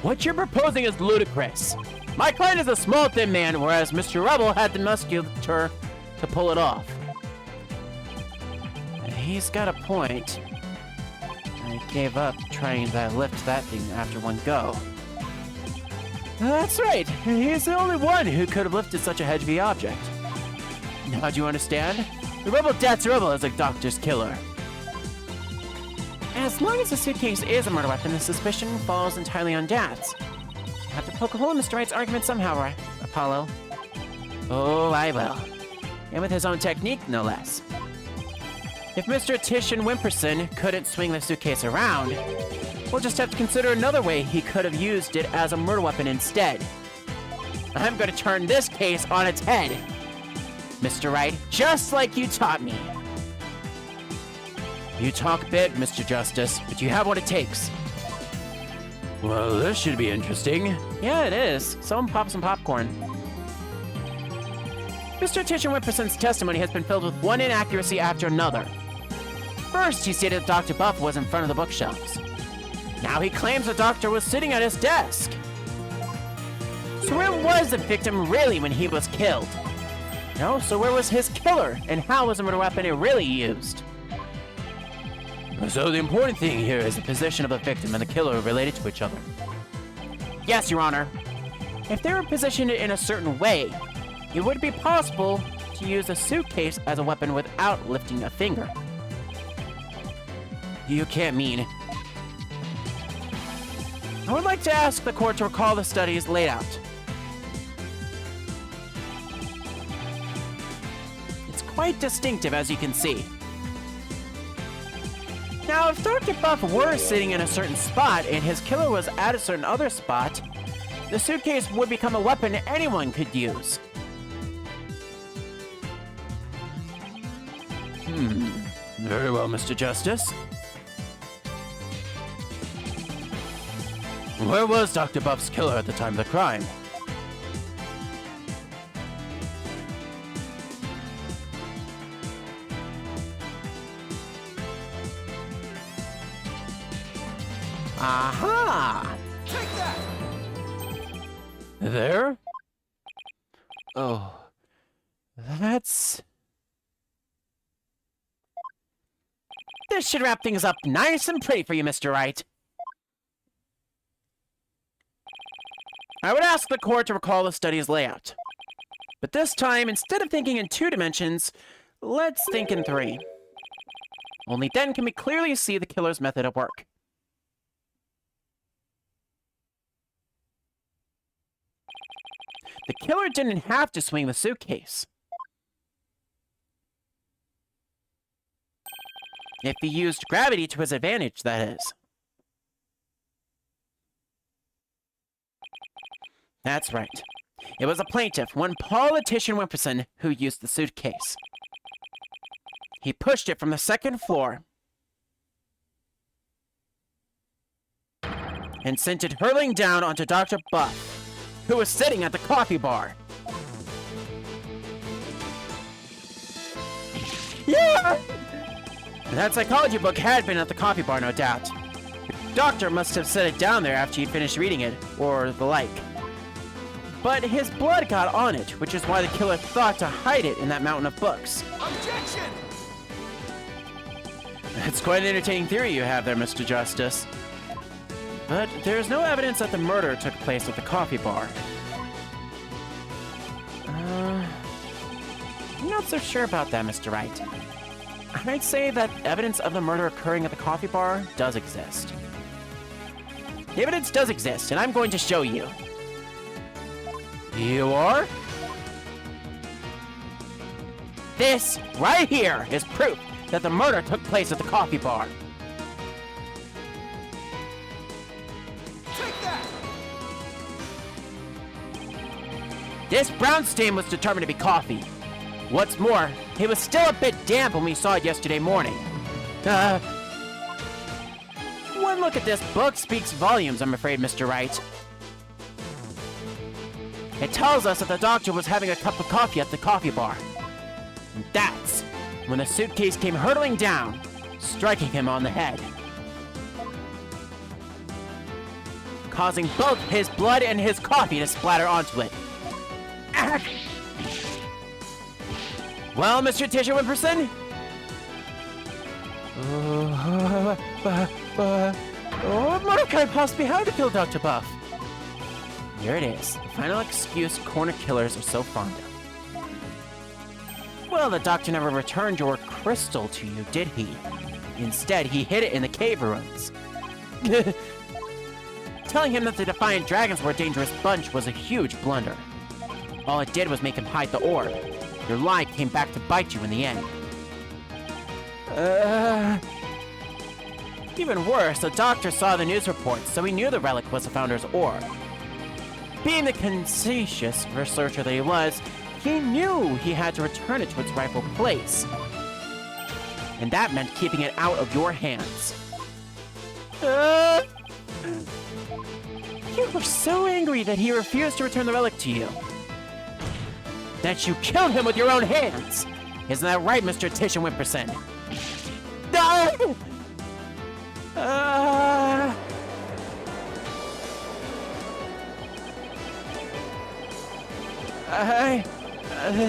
What you're proposing is ludicrous. My client is a small, thin man, whereas Mr. Rebel had the musculature to pull it off. He's got a point. I gave up trying to lift that thing after one go. That's right. He's the only one who could have lifted such a heavy object. Now do you understand? The Rebel Dad's Rebel is a doctor's killer. As long as the suitcase is a murder weapon, the suspicion falls entirely on Dad's. You have to poke a hole in Mr. Wright's argument somehow, Apollo. Oh, I will. And with his own technique, no less. If Mr. Titian Wimperson couldn't swing the suitcase around, we'll just have to consider another way he could have used it as a murder weapon instead. I'm gonna turn this case on its head, Mr. Wright, just like you taught me. You talk big, Mr. Justice, but you have what it takes. Well, this should be interesting. Yeah, it is. Someone pop some popcorn. Mr. Tisher-Whipperson's testimony has been filled with one inaccuracy after another. First, he stated that Dr. Buff was in front of the bookshelves. Now he claims the doctor was sitting at his desk. So where was the victim really when he was killed? No, so where was his killer, and how was the murder weapon really used? So the important thing here is the position of the victim and the killer related to each other. Yes, Your Honor. If they were positioned in a certain way, it would be possible to use a suitcase as a weapon without lifting a finger. You can't mean... I would like to ask the court to recall the study's layout. It's quite distinctive, as you can see. Now, if Dr. Buff were sitting in a certain spot and his killer was at a certain other spot, the suitcase would become a weapon anyone could use. Very well, Mr. Justice. Where was Dr. Buff's killer at the time of the crime? Aha! Take that! There? Oh, that's... This should wrap things up nice and pretty for you, Mr. Wright. I would ask the court to recall the study's layout. But this time, instead of thinking in 2 dimensions, let's think in 3. Only then can we clearly see the killer's method of work. The killer didn't have to swing the suitcase. If he used gravity to his advantage, that is. That's right. It was a plaintiff, one politician Whipperson, who used the suitcase. He pushed it from the 2nd floor and sent it hurtling down onto Dr. Buff, who was sitting at the coffee bar. Yeah! That psychology book had been at the coffee bar, no doubt. The doctor must have set it down there after he'd finished reading it, or the like. But his blood got on it, which is why the killer thought to hide it in that mountain of books. Objection! It's quite an entertaining theory you have there, Mr. Justice. But there's no evidence that the murder took place at the coffee bar. I'm not so sure about that, Mr. Wright. I'd say that evidence of the murder occurring at the coffee bar does exist. The evidence does exist, and I'm going to show you. You are? This, right here, is proof that the murder took place at the coffee bar. Take that! This brown stain was determined to be coffee. What's more, it was still a bit damp when we saw it yesterday morning. One look at this book speaks volumes, I'm afraid, Mr. Wright. It tells us that the doctor was having a cup of coffee at the coffee bar. And that's when the suitcase came hurtling down, striking him on the head, causing both his blood and his coffee to splatter onto it. Ah! Well, Mr. Tisher-Whipperson? What motive could I possibly have to kill Dr. Buff? Here it is, the final excuse corner killers are so fond of. Well, the doctor never returned your crystal to you, did he? Instead, he hid it in the cave ruins. Telling him that the Defiant Dragons were a dangerous bunch was a huge blunder. All it did was make him hide the orb. Your lie came back to bite you in the end. Even worse, the doctor saw the news reports, so he knew the relic was the Founder's orb. Being the conscientious researcher that he was, he knew he had to return it to its rightful place. And that meant keeping it out of your hands. You were so angry that he refused to return the relic to you, that you killed him with your own hands. Isn't that right, Mr. Tish and Wimperson? No!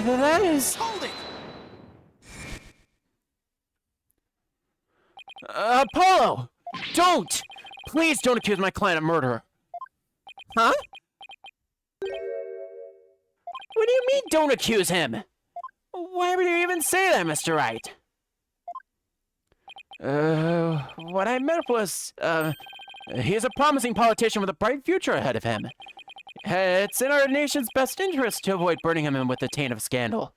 That is... Hold it! Apollo! Don't! Please don't accuse my client of murder. Huh? What do you mean, don't accuse him? Why would you even say that, Mr. Wright? What I meant was, he's a promising politician with a bright future ahead of him. It's in our nation's best interest to avoid burning him in with the taint of scandal.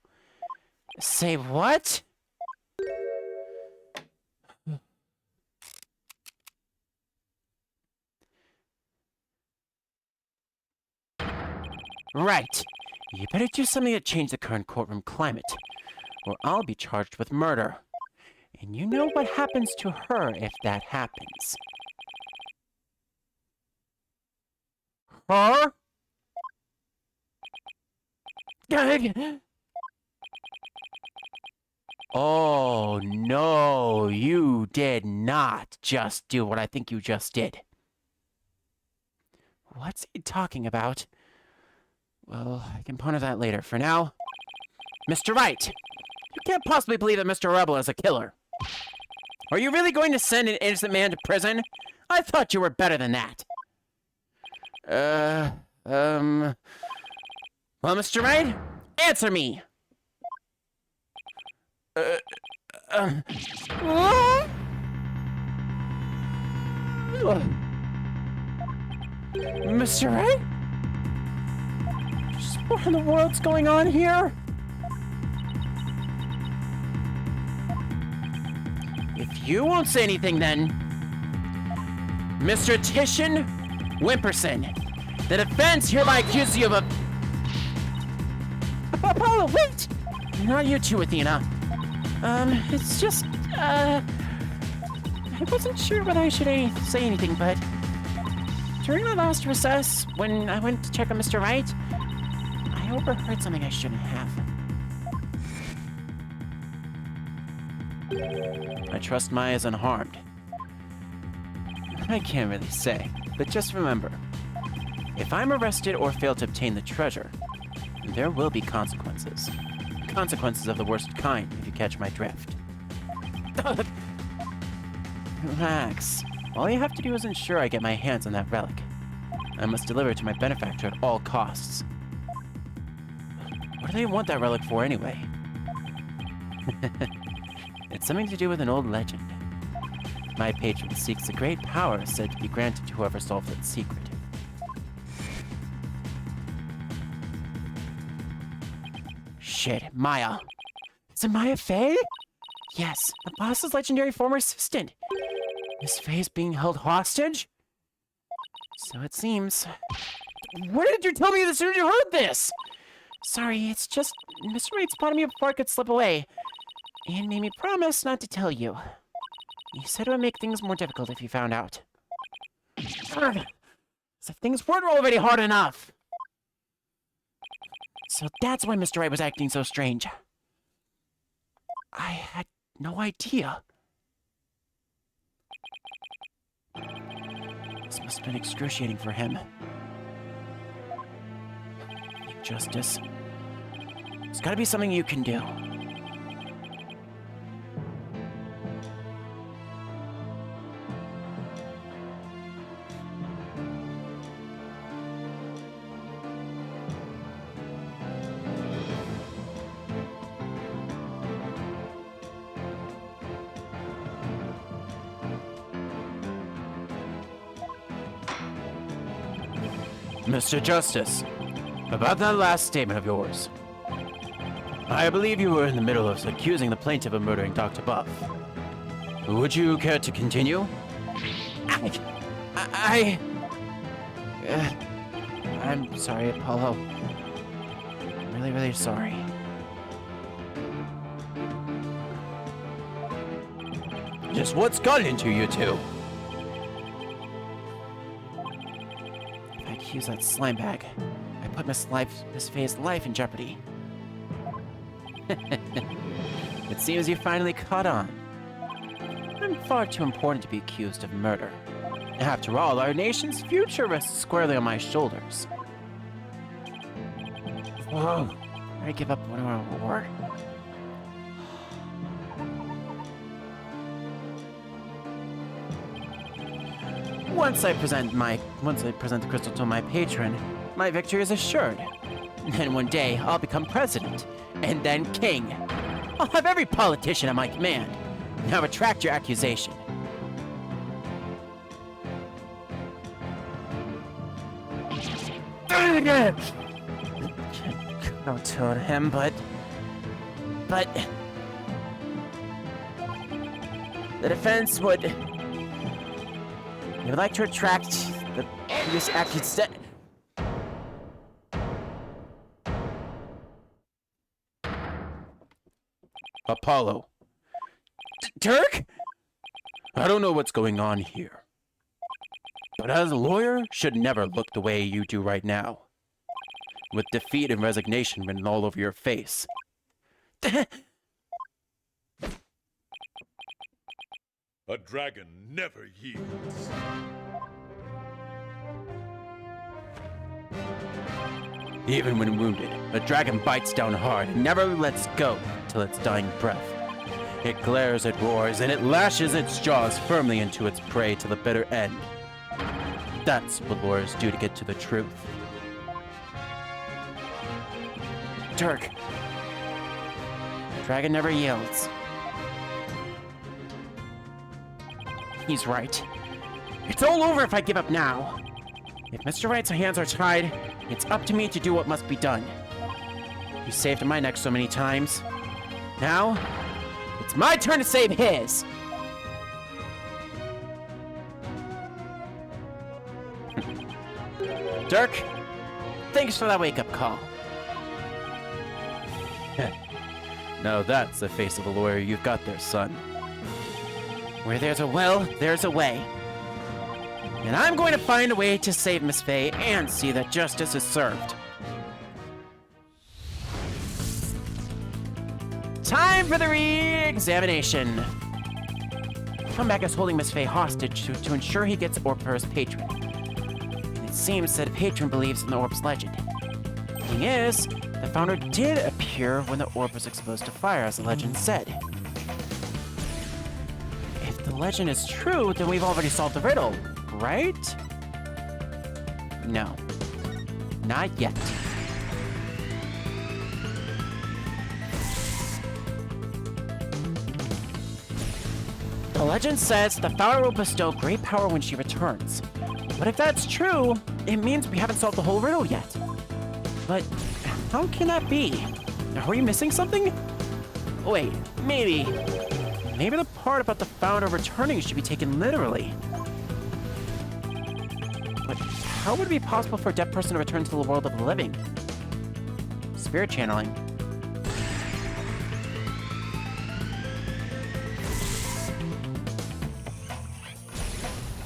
Say what? Right. You better do something to change the current courtroom climate, or I'll be charged with murder. And you know what happens to her if that happens. Her? Oh, no, you did not just do what I think you just did. What's he talking about? Well, I can ponder that later. For now, Mr. Wright, you can't possibly believe that Mr. Rebel is a killer. Are you really going to send an innocent man to prison? I thought you were better than that. Well, Mr. Wright, answer me. Mr. Wright? What in the world's going on here? If you won't say anything, then... Mr. Titian Wimperson, the defense hereby accuses you of a... Apollo, wait! Not you too, Athena. It's just, I wasn't sure whether I should say anything, but... During the last recess, when I went to check on Mr. Wright, I overheard something I shouldn't have. I trust Maya's unharmed. I can't really say, but just remember, if I'm arrested or fail to obtain the treasure, there will be consequences. Consequences of the worst kind, if you catch my drift. Relax. All you have to do is ensure I get my hands on that relic. I must deliver it to my benefactor at all costs. What do they want that relic for anyway? It's something to do with an old legend. My patron seeks a great power said to be granted to whoever solves its secret. Shit, Maya. Is it Maya Fey? Yes, the boss's legendary former assistant. Miss Fey's being held hostage? So it seems. Why did you tell me as soon as you heard this? Sorry, it's just Mr. Wright spotted me before I could slip away, and made me promise not to tell you. He said it would make things more difficult if you found out. As if things weren't already hard enough. So that's why Mr. Wright was acting so strange. I had no idea. This must have been excruciating for him. Justice. There's gotta be something you can do. Mr. Justice, about that last statement of yours. I believe you were in the middle of accusing the plaintiff of murdering Dr. Buff. Would you care to I'm sorry, Apollo. I'm really, really sorry. Just what's gotten into you two? If I could use that slime bag, I put Miss Faye's life in jeopardy. It seems you finally caught on. I'm far too important to be accused of murder. After all, our nation's future rests squarely on my shoulders. Whoa! I give up one more war. Once I present the crystal to my patron, my victory is assured. Then one day, I'll become president, and then king. I'll have every politician at my command. Now retract your accusation. I told him, but the defense would like to retract the previous accusation. Apollo. Dirk? I don't know what's going on here. But as a lawyer, should never look the way you do right now. With defeat and resignation written all over your face. A dragon never yields. Even when wounded, a dragon bites down hard and never lets go till its dying breath. It glares, it roars, and it lashes its jaws firmly into its prey to the bitter end. That's what lawyers do to get to the truth. Dirk. Dragon never yields. He's right. It's all over if I give up now. If Mr. Wright's hands are tied, it's up to me to do what must be done. He saved my neck so many times. Now, it's my turn to save his! Dirk, thanks for that wake-up call. Now that's the face of a lawyer you've got there, son. Where there's a will, there's a way. And I'm going to find a way to save Miss Faye and see that justice is served. Time for the re-examination. Comeback is holding Miss Faye hostage to ensure he gets orb for his patron. And it seems that a patron believes in the orb's legend. Thing is, the founder did appear when the orb was exposed to fire, as the legend said. If the legend is true, then we've already solved the riddle, right? No. Not yet. The legend says the founder will bestow great power when she returns. But if that's true, it means we haven't solved the whole riddle yet. But how can that be? Are we missing something? Wait, maybe the part about the founder returning should be taken literally. But how would it be possible for a dead person to return to the world of the living? Spirit channeling.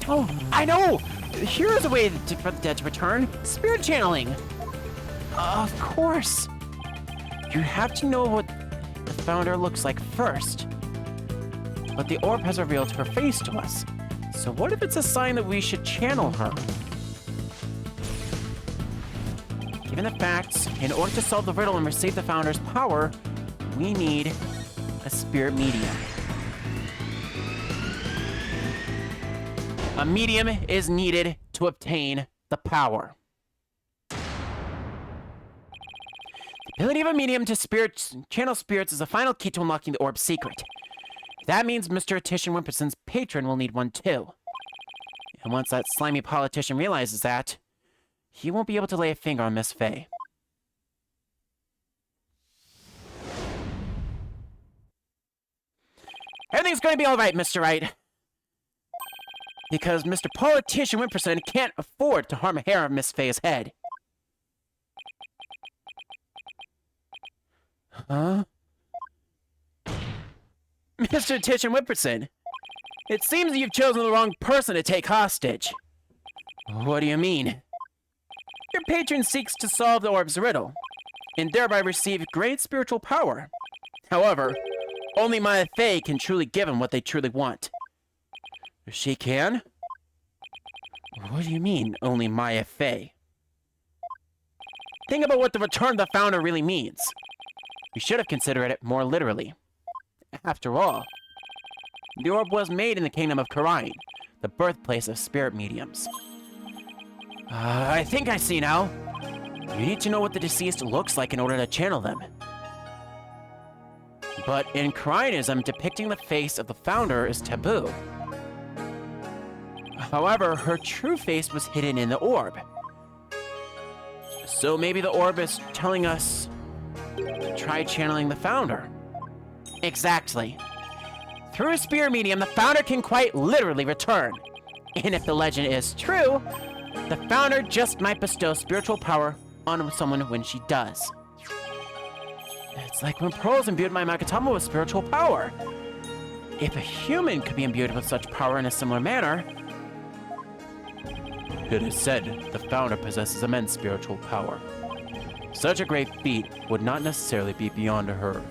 Oh, I know! Here's a way for the dead to return. Spirit channeling. Of course. You have to know what the founder looks like first. But the orb has revealed her face to us. So what if it's a sign that we should channel her? Given the facts, in order to solve the riddle and receive the founder's power, we need a spirit medium. A medium is needed to obtain the power. The ability of a medium to channel spirits is the final key to unlocking the orb's secret. That means Mr. Titian Wimperson's patron will need one too. And once that slimy politician realizes that, he won't be able to lay a finger on Miss Faye. Everything's going to be alright, Mr. Wright. Because Mr. Politician Wimperson can't afford to harm a hair of Miss Faye's head. Huh? Mr. Tish and Whipperson, it seems you've chosen the wrong person to take hostage. What do you mean? Your patron seeks to solve the orb's riddle, and thereby receive great spiritual power. However, only Maya Fey can truly give him what they truly want. She can? What do you mean, only Maya Fey? Think about what the return of the founder really means. We should have considered it more literally. After all, the orb was made in the kingdom of Karain, the birthplace of spirit mediums. I think I see now. You need to know what the deceased looks like in order to channel them. But in Karainism, depicting the face of the founder is taboo. However, her true face was hidden in the orb. So maybe the orb is telling us to try channeling the founder. Exactly. Through a spirit medium, the founder can quite literally return. And if the legend is true, the founder just might bestow spiritual power on someone when she does. It's like when Pearl's imbued my Magatama with spiritual power. If a human could be imbued with such power in a similar manner... It is said the founder possesses immense spiritual power. Such a great feat would not necessarily be beyond her.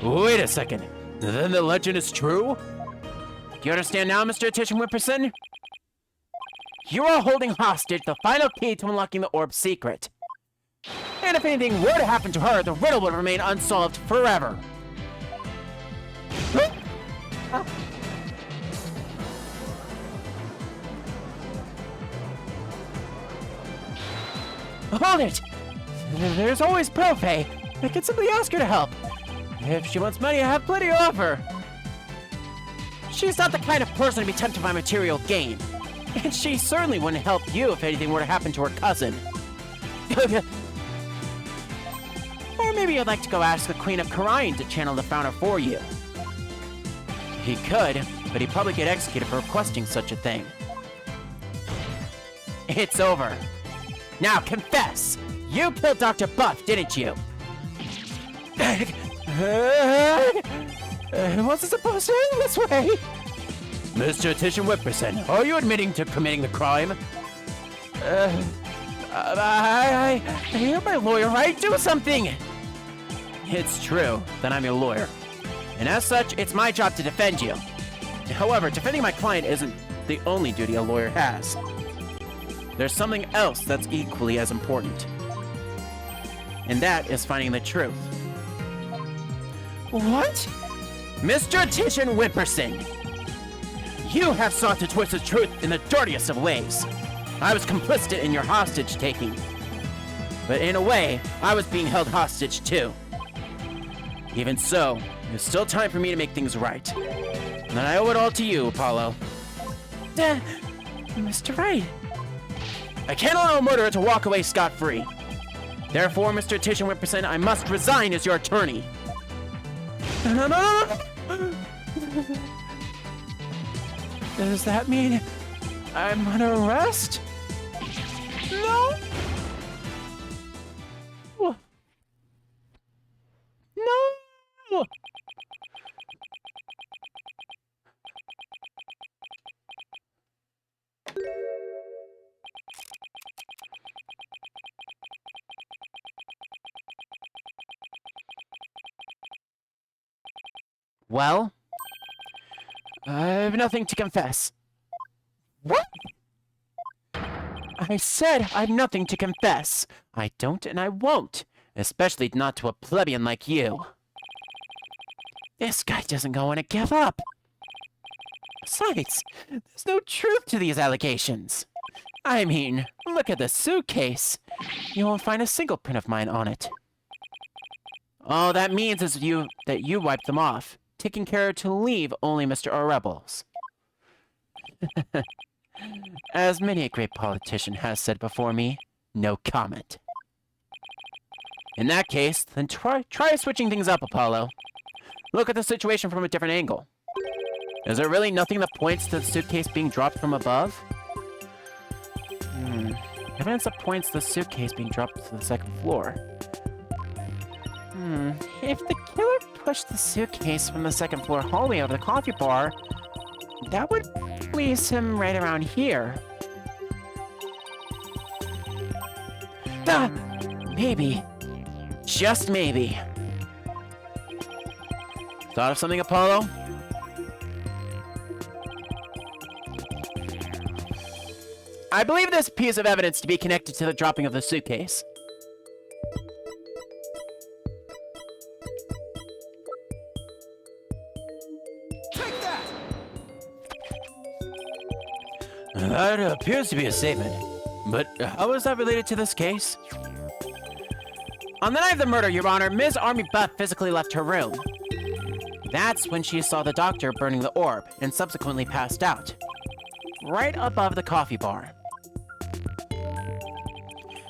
Wait a second. Then the legend is true? Do you understand now, Mr. Tish and Whipperson? You are holding hostage the final key to unlocking the orb's secret. And if anything were to happen to her, the riddle would remain unsolved forever. Hold it! There's always Profe. I can simply ask her to help. If she wants money, I have plenty to offer. She's not the kind of person to be tempted by material gain. And she certainly wouldn't help you if anything were to happen to her cousin. Or maybe you'd like to go ask the Queen of Karain to channel the founder for you. He could, but he'd probably get executed for requesting such a thing. It's over. Now confess! You killed Dr. Buff, didn't you? Was it supposed to end this way? Mr. Tish and Whipperson, are you admitting to committing the crime? You're my lawyer, right? Do something! It's true, then I'm your lawyer. And as such, it's my job to defend you. However, defending my client isn't the only duty a lawyer has. There's something else that's equally as important. And that is finding the truth. What? Mr. Tish and Whipperson! You have sought to twist the truth in the dirtiest of ways. I was complicit in your hostage-taking. But in a way, I was being held hostage too. Even so, there's still time for me to make things right. And I owe it all to you, Apollo. Mr. Wright. I can't allow a murderer to walk away scot-free. Therefore, Mr. Tish and Whipperson, I must resign as your attorney. No. Does that mean I'm under arrest? No. No. Well, I have nothing to confess. What? I said I've nothing to confess. I don't and I won't, especially not to a plebeian like you. This guy doesn't want to give up. Besides, there's no truth to these allegations. I mean, look at the suitcase. You won't find a single print of mine on it. All that means is that you wiped them off, taking care to leave only Mr. Rebels. As many a great politician has said before me, no comment. In that case, then try switching things up, Apollo. Look at the situation from a different angle. Is there really nothing that points to the suitcase being dropped from above? Evidence that points to the suitcase being dropped to the second floor. If the killer pushed the suitcase from the second floor hallway over the coffee bar, that would place him right around here. Maybe. Just maybe. Thought of something, Apollo? I believe this piece of evidence to be connected to the dropping of the suitcase. Take that! That appears to be a statement. But how is that related to this case? On the night of the murder, Your Honor, Ms. Army Buff physically left her room. That's when she saw the doctor burning the orb and subsequently passed out. Right above the coffee bar.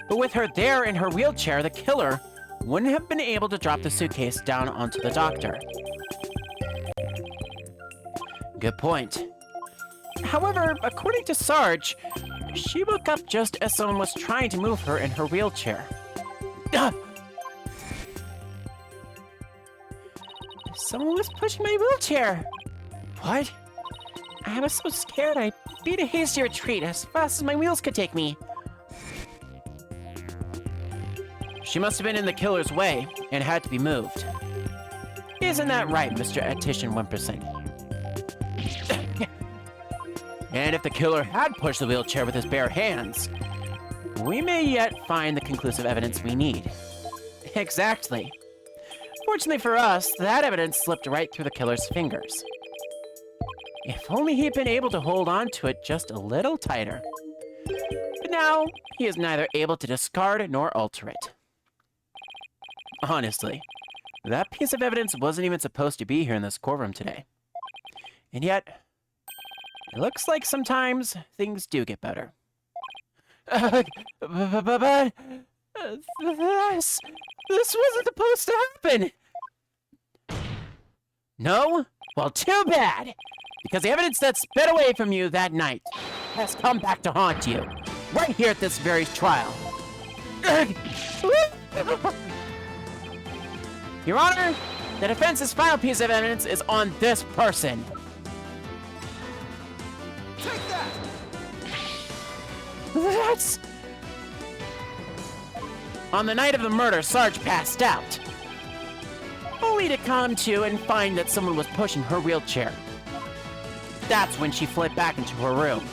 But with her there in her wheelchair, the killer wouldn't have been able to drop the suitcase down onto the doctor. Good point. However, according to Sarge, she woke up just as someone was trying to move her in her wheelchair. Someone was pushing my wheelchair. What? I was so scared I beat a hasty retreat as fast as my wheels could take me. She must have been in the killer's way and had to be moved. Isn't that right, Mr. Attition 1%? And if the killer had pushed the wheelchair with his bare hands, we may yet find the conclusive evidence we need. Exactly. Fortunately for us, that evidence slipped right through the killer's fingers. If only he'd been able to hold on to it just a little tighter. But now, he is neither able to discard nor alter it. Honestly, that piece of evidence wasn't even supposed to be here in this courtroom today. And yet, it looks like sometimes things do get better. But this wasn't supposed to happen! No? Well, too bad! Because the evidence that sped away from you that night has come back to haunt you, right here at this very trial. Your Honor, the defense's final piece of evidence is on this person. Take that! That's... On the night of the murder, Sarge passed out. Only to come to and find that someone was pushing her wheelchair. That's when she fled back into her room.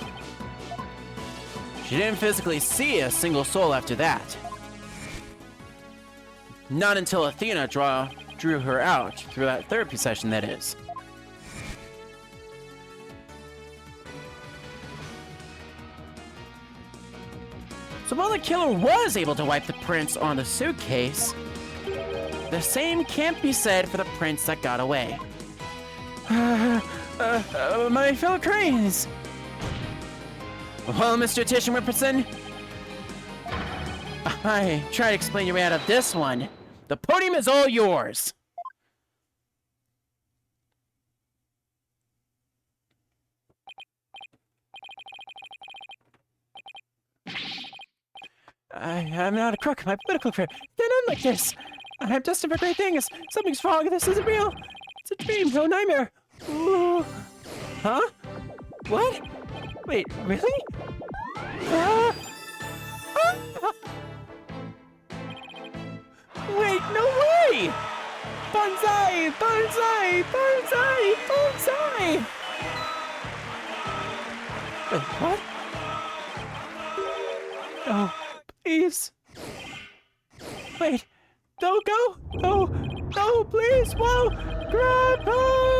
She didn't physically see a single soul after that. Not until Athena drew her out, through that therapy session, that is. So while the killer was able to wipe the prints on the suitcase, the same can't be said for the prints that got away. My fellow cranes! Well, Mr. Titian Whipperson, I try to explain your way out of this one. The podium is all yours! I'm not a crook. My political career can't end like this. I'm destined for great things. Something's wrong. This isn't real. It's a dream, no nightmare. Ooh. Huh? What? Wait, really? Wait, no way! Bonsai! Bonsai! Bonsai! Bonsai! Wait, what? Oh, please. Wait, don't go! No, no, please, whoa! Grandpa!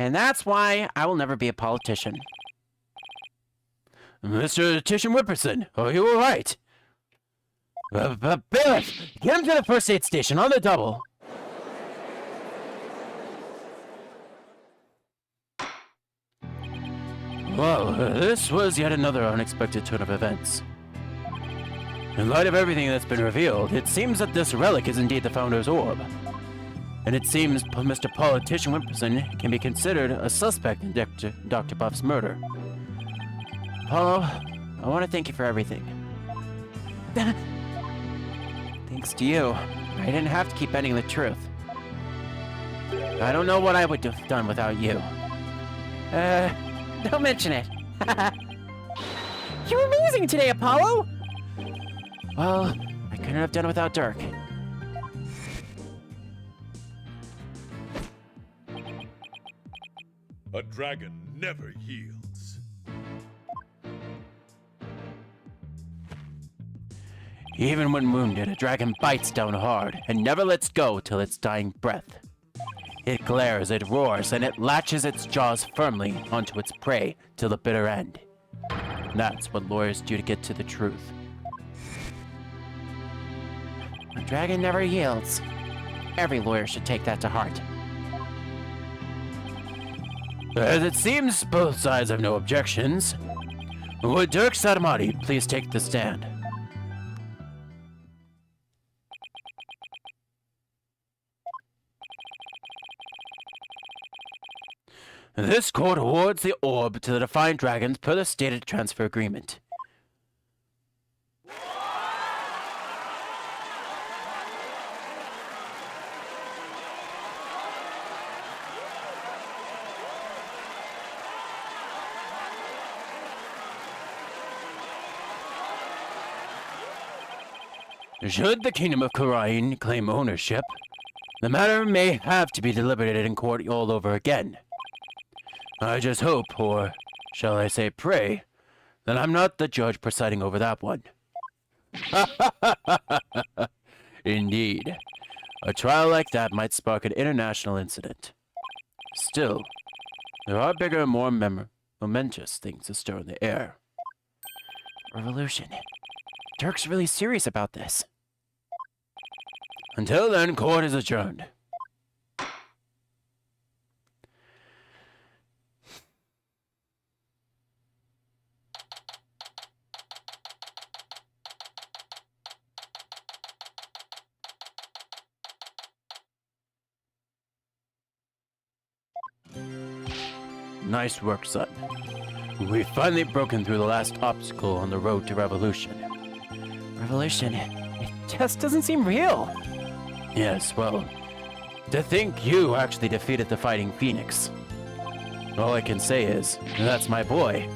And that's why I will never be a politician. Mr. Titian Whipperson, are you alright? Bailiff, get him to the first aid station on the double. Well, this was yet another unexpected turn of events. In light of everything that's been revealed, it seems that this relic is indeed the Founder's orb. And it seems Mr. Politician Wimperson can be considered a suspect in Dr. Buff's murder. Apollo, I want to thank you for everything. Thanks to you, I didn't have to keep bending the truth. I don't know what I would have done without you. Don't mention it. You're amazing today, Apollo! Well, I couldn't have done it without Dirk. A dragon never yields. Even when wounded, a dragon bites down hard and never lets go till its dying breath. It glares, it roars, and it latches its jaws firmly onto its prey till the bitter end. That's what lawyers do to get to the truth. A dragon never yields. Every lawyer should take that to heart. As it seems both sides have no objections, would Dirk Satamati please take the stand? This court awards the orb to the Defiant Dragons per the stated transfer agreement. Should the Kingdom of Karain claim ownership, the matter may have to be deliberated in court all over again. I just hope, or shall I say pray, that I'm not the judge presiding over that one. Indeed, a trial like that might spark an international incident. Still, there are bigger and more momentous things to stir in the air. Revolution. Dirk's really serious about this. Until then, court is adjourned. Nice work, son. We've finally broken through the last obstacle on the road to revolution. Revolution? It just doesn't seem real. Yes, well, to think you actually defeated the Fighting Phoenix. All I can say is, that's my boy.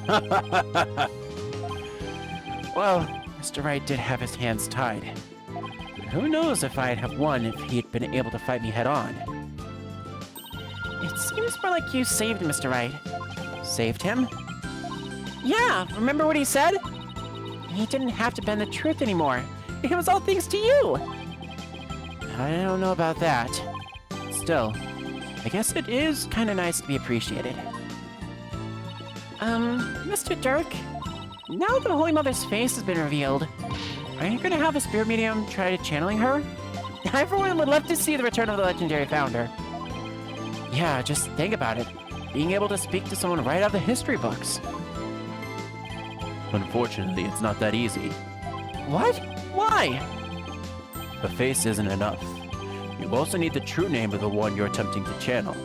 Well, Mr. Wright did have his hands tied. Who knows if I'd have won if he'd been able to fight me head on. It seems more like you saved Mr. Wright. Saved him? Yeah, remember what he said? He didn't have to bend the truth anymore. It was all thanks to you. I don't know about that. Still, I guess it is kind of nice to be appreciated. Mr. Dirk, now the Holy Mother's face has been revealed, are you gonna have a spirit medium try to channeling her? I, for one, would love to see the return of the legendary founder. Yeah, just think about it. Being able to speak to someone right out of the history books. unfortunately, it's not that easy. What? Why? A face isn't enough. You also need the true name of the one you're attempting to channel.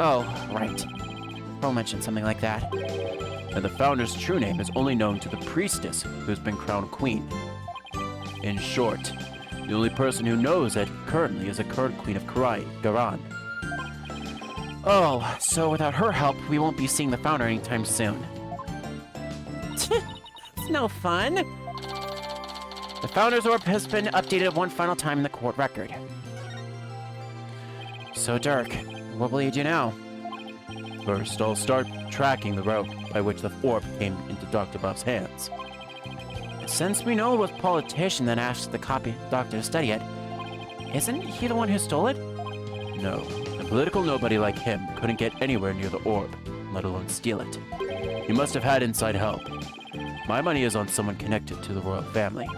Oh, right. Pearl mentioned something like that. And the founder's true name is only known to the priestess who's been crowned queen. In short, the only person who knows it currently is the current queen of Garan. Oh, so without her help, we won't be seeing the founder anytime soon. It's no fun. The founder's orb has been updated one final time in the court record. So, Dirk, what will you do now? First, I'll start tracking the route by which the orb came into Dr. Buff's hands. Since we know it was a politician that asked the copy doctor to study it, isn't he the one who stole it? No, a political nobody like him couldn't get anywhere near the orb, let alone steal it. He must have had inside help. My money is on someone connected to the royal family.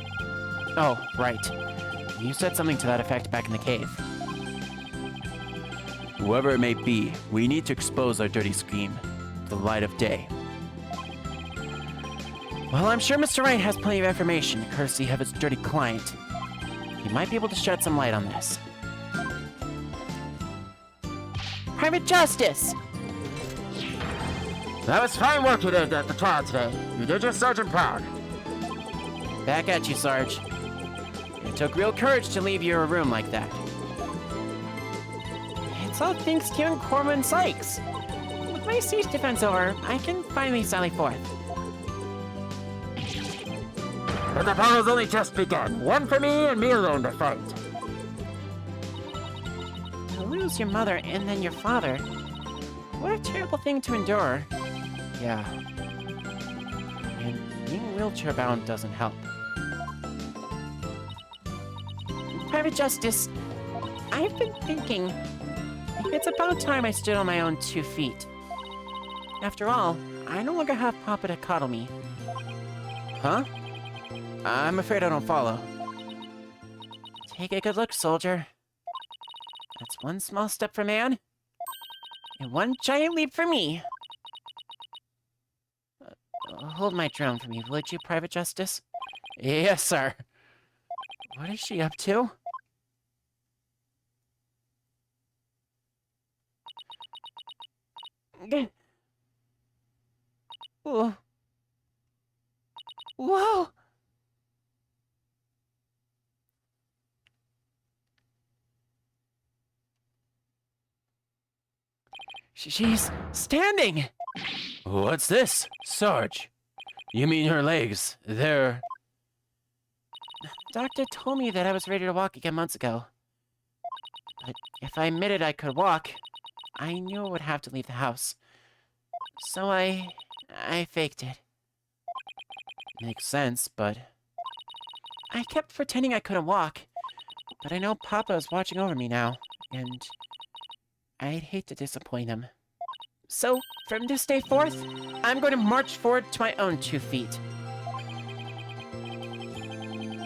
Oh, right. You said something to that effect back in the cave. Whoever it may be, we need to expose our dirty scheme to the light of day. Well, I'm sure Mr. Wright has plenty of information, courtesy of his dirty client. He might be able to shed some light on this. Private Justice! That was fine work you did at the trial today. You did your sergeant proud. Back at you, Sarge. It took real courage to leave your room like that. It's all thanks to you and Corman and Cykes. With my siege defense over, I can finally sally forth. But the battle's only just begun. One for me and me alone to fight. To lose your mother and then your father. What a terrible thing to endure. Yeah. And being wheelchair-bound doesn't help. Private Justice, I've been thinking, it's about time I stood on my own 2 feet. After all, I no longer have Papa to coddle me. Huh? I'm afraid I don't follow. Take a good look, soldier. That's one small step for man, and one giant leap for me. Hold my drone for me, would you, Private Justice? Yes, sir. What is she up to? Whoa. Whoa! She's standing! What's this? Sarge. You mean her legs? They're... Doctor told me that I was ready to walk again months ago. But if I admitted I could walk, I knew I would have to leave the house. So I faked it. Makes sense, but... I kept pretending I couldn't walk, but I know Papa is watching over me now, and I'd hate to disappoint him. So, from this day forth, I'm going to march forward to my own 2 feet.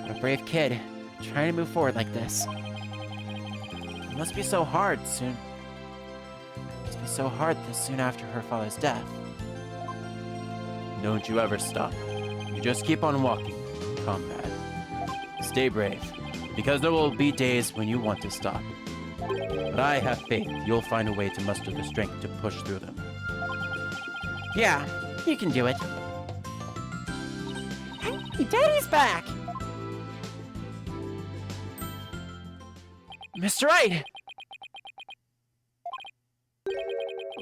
A brave kid, trying to move forward like this. It must be so hard this soon after her father's death. Don't you ever stop. You just keep on walking, comrade. Stay brave, because there will be days when you want to stop. But I have faith you'll find a way to muster the strength to push through them. Yeah, you can do it. Hey, Daddy's back! Mr. Wright!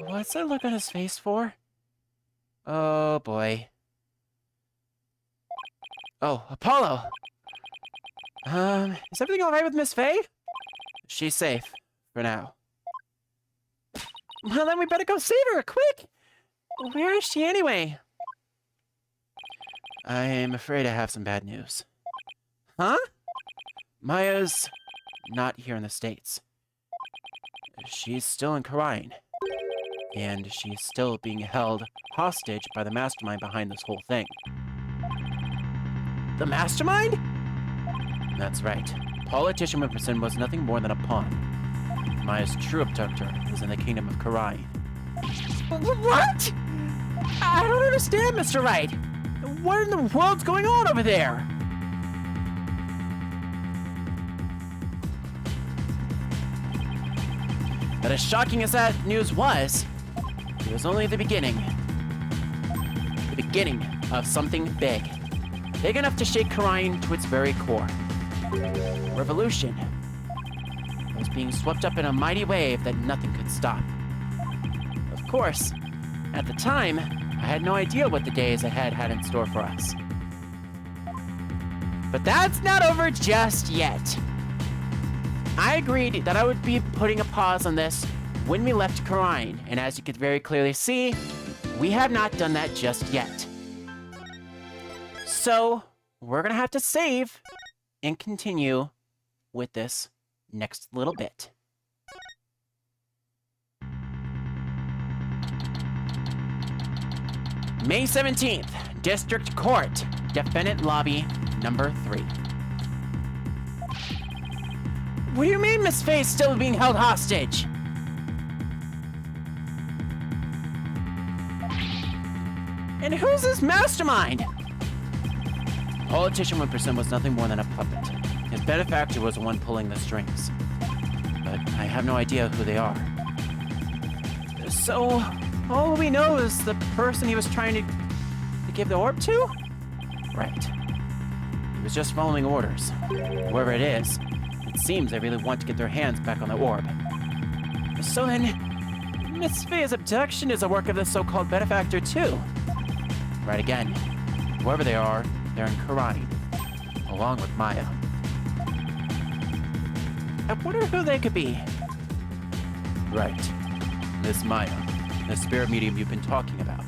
What's that look on his face for? Oh, boy. Oh, Apollo! Is everything alright with Miss Faye? She's safe, for now. Well, then we better go save her, quick! Where is she anyway? I'm afraid I have some bad news. Huh? Maya's not here in the States. She's still in Khura'in. And she's still being held hostage by the mastermind behind this whole thing. The mastermind? That's right. Politician Whipperson was nothing more than a pawn. Maya's true abductor is in the kingdom of Khura'in. What? I don't understand, Mr. Wright. What in the world's going on over there? But as shocking as that news was, it was only the beginning. The beginning of something big. Big enough to shake Khura'in to its very core. Revolution was being swept up in a mighty wave that nothing could stop. Of course, at the time, I had no idea what the days ahead had in store for us. But that's not over just yet. I agreed that I would be putting a pause on this when we left Khura'in, and as you could very clearly see, we have not done that just yet. So, we're gonna have to save and continue with this next little bit. May 17th, District Court, Defendant Lobby, number 3. What do you mean Miss Faye's still being held hostage? And who's this mastermind? Politician Whipperson was nothing more than a puppet. His benefactor was the one pulling the strings. But I have no idea who they are. So, all we know is the person he was trying to give the orb to? Right. He was just following orders. Whoever it is, it seems they really want to get their hands back on the orb. So then, Miss Faye's abduction is a work of the so-called benefactor too. Right again. Whoever they are, they're in Khura'in, along with Maya. I wonder who they could be. Right. Miss Maya, the spirit medium you've been talking about.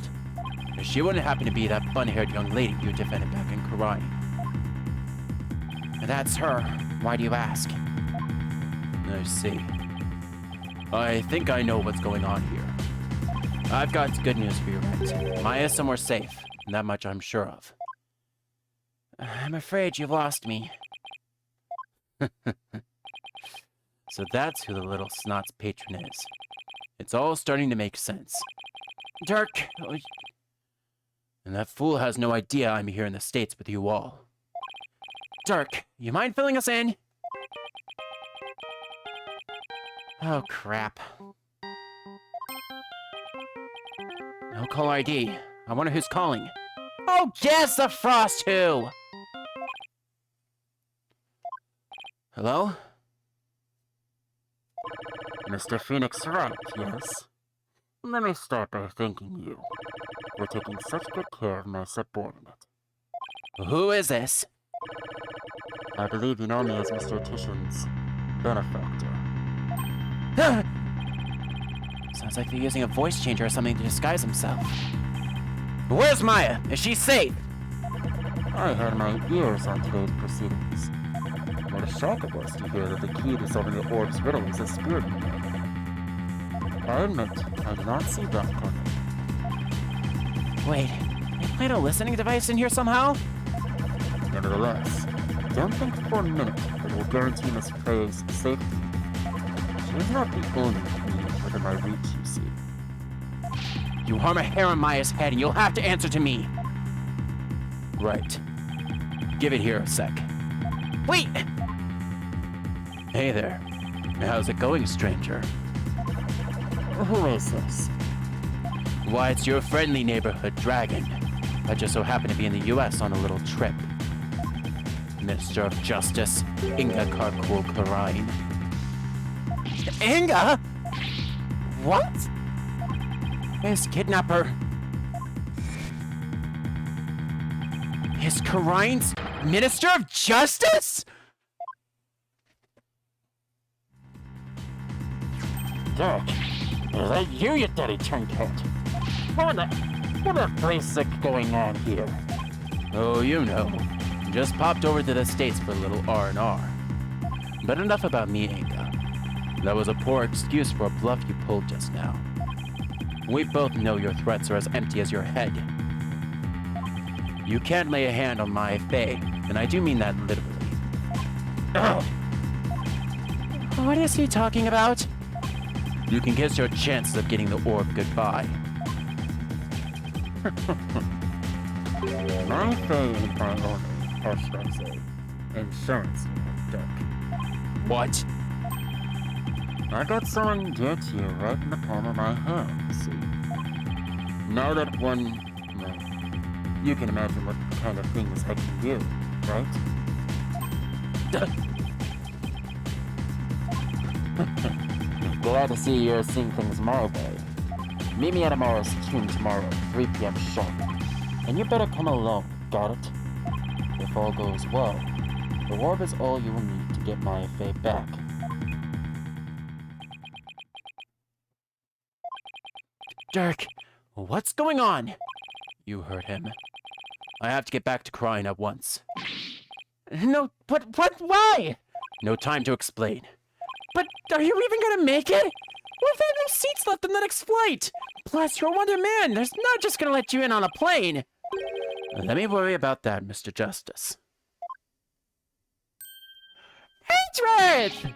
If she wouldn't happen to be that bun-haired young lady you defended back in Khura'in. That's her. Why do you ask? I see. I think I know what's going on here. I've got good news for you, Wright. Maya's somewhere safe, and that much I'm sure of. I'm afraid you've lost me. So that's who the little snot's patron is. It's all starting to make sense. Dirk! And that fool has no idea I'm here in the States with you all. Dirk, you mind filling us in? Oh, crap. No call ID. I wonder who's calling. Oh, yes, the Frost Who! Hello? Mr. Phoenix Wright, yes? Let me start by thanking you for taking such good care of my subordinate. Who is this? I believe you know me as Mr. Titian's benefactor. Sounds like they're using a voice changer or something to disguise himself. Where's Maya? Is she safe? I had my ears on today's proceedings. What a shock it was to hear that the key to solving the orb's riddle is a spirit medium. I admit, I did not see that coming. Wait, they plant a listening device in here somehow? Nevertheless, don't think for a minute that it will guarantee Miss Faye's safety. She is not the only queen within my reach, you see. You harm a hair on Maya's head and you'll have to answer to me. Right. Give it here a sec. Wait! Hey there. How's it going, stranger? Who is this? Why, it's your friendly neighborhood dragon. I just so happen to be in the US on a little trip. Minister of Justice, Inga Karkul Khura'in. Inga? What? His kidnapper is Khura'in's Minister of Justice? Dirk, is that you dirty turncoat? What the basic going on here? Oh, you know. Just popped over to the States for a little R&R. But enough about me, Inga. That was a poor excuse for a bluff you pulled just now. We both know your threats are as empty as your head. You can't lay a hand on my Faye, and I do mean that literally. What is he talking about? You can kiss your chances of getting the orb goodbye. My Faye and my owner, or should I say, insurance, Dirk. What? I got someone dear to you right in the palm of my hand, see? Now that one, well, you can imagine what kind of things I can do, right? Glad to see you're seeing things my way. Meet me at Amara's tomb tomorrow, 3 p.m. sharp. And you better come along, got it? If all goes well, the orb is all you will need to get Maya Faye back. Dirk, what's going on? You heard him. I have to get back to Khura'in at once. No, but why? No time to explain. But are you even gonna make it? What if they have no seats left on the next flight? Plus, you're Wonder Man. There's not just gonna let you in on a plane. Let me worry about that, Mr. Justice. Edgeworth!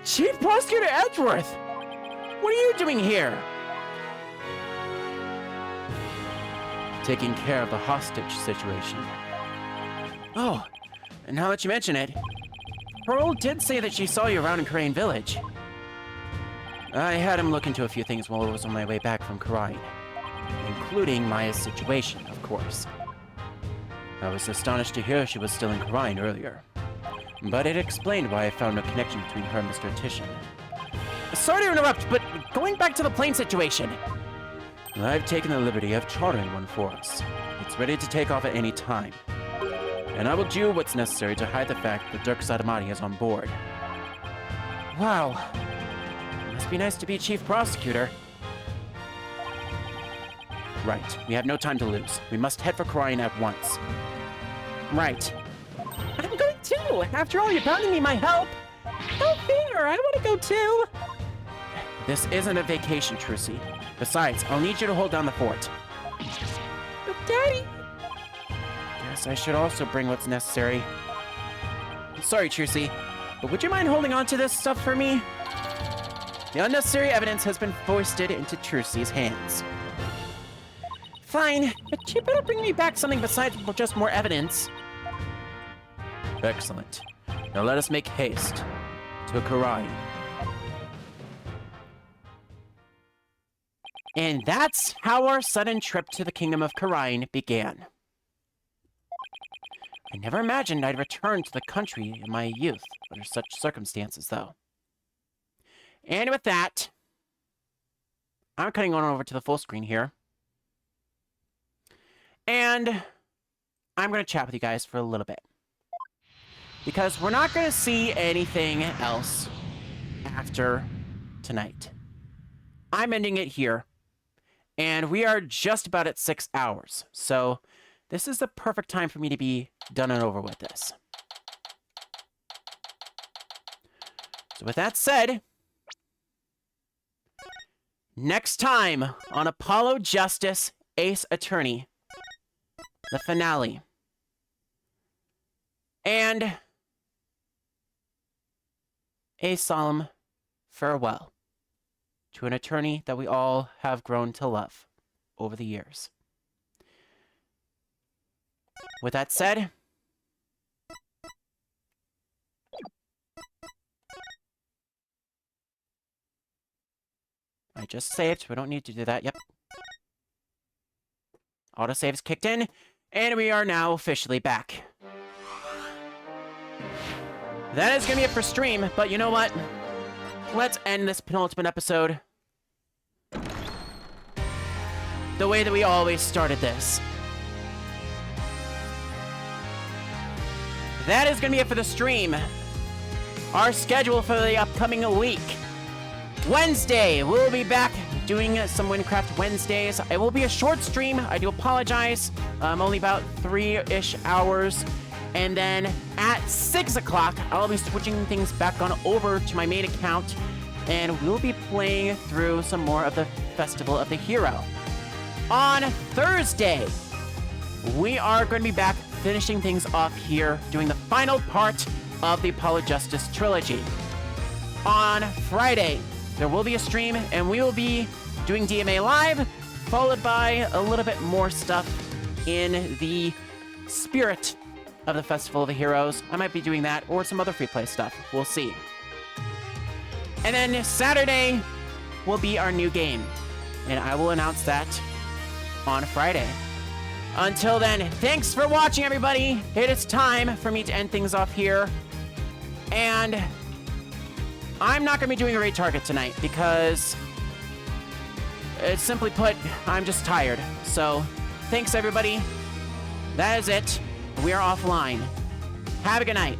Chief Prosecutor Edgeworth! What are you doing here? Taking care of the hostage situation. Oh, and now that you mention it, Pearl did say that she saw you around in Crane Village. I had him look into a few things while I was on my way back from Karain, including Maya's situation, of course. I was astonished to hear she was still in Karain earlier, but it explained why I found no connection between her and Mr. Titian. Sorry to interrupt, but going back to the plane situation. I've taken the liberty of chartering one for us. It's ready to take off at any time. And I will do what's necessary to hide the fact that Dirk Sadamati is on board. Wow. Must be nice to be chief prosecutor. Right, we have no time to lose. We must head for Karain at once. Right. I'm going too! After all, you're bounding me my help! How fair! I want to go too! This isn't a vacation, Trucy. Besides, I'll need you to hold down the fort. But Daddy... Guess I should also bring what's necessary. Sorry, Trucy, but would you mind holding on to this stuff for me? The unnecessary evidence has been foisted into Trucy's hands. Fine, but you better bring me back something besides just more evidence. Excellent. Now let us make haste to Karain. And that's how our sudden trip to the Kingdom of Karain began. I never imagined I'd return to the country in my youth under such circumstances, though. And with that, I'm cutting on over to the full screen here. and I'm going to chat with you guys for a little bit. Because we're not going to see anything else after tonight. I'm ending it here. And we are just about at 6 hours. So this is the perfect time for me to be done and over with this. So with that said, next time on Apollo Justice Ace Attorney, the finale. And a solemn farewell to an attorney that we all have grown to love over the years. With that said, I just saved. We don't need to do that. Yep. Autosave is kicked in, and we are now officially back. That is going to be it for stream, but you know what? Let's end this penultimate episode the way that we always started this. That is going to be it for the stream. Our schedule for the upcoming week. Wednesday, we'll be back doing some Minecraft Wednesdays. It will be a short stream. I do apologize. Only about 3-ish hours. And then at 6 o'clock, I'll be switching things back on over to my main account. And we'll be playing through some more of the Festival of the Hero. On Thursday, we are going to be back finishing things off here, doing the final part of the Apollo Justice trilogy. On Friday, there will be a stream, and we will be doing DMA Live, followed by a little bit more stuff in the spirit of the Festival of the Heroes. I might be doing that, or some other free play stuff. We'll see. And then Saturday will be our new game, and I will announce that on Friday. Until then, thanks for watching, everybody. It is time for me to end things off here. And I'm not going to be doing a raid target tonight because, simply put, I'm just tired. So, thanks, everybody. That is it. We are offline. Have a good night.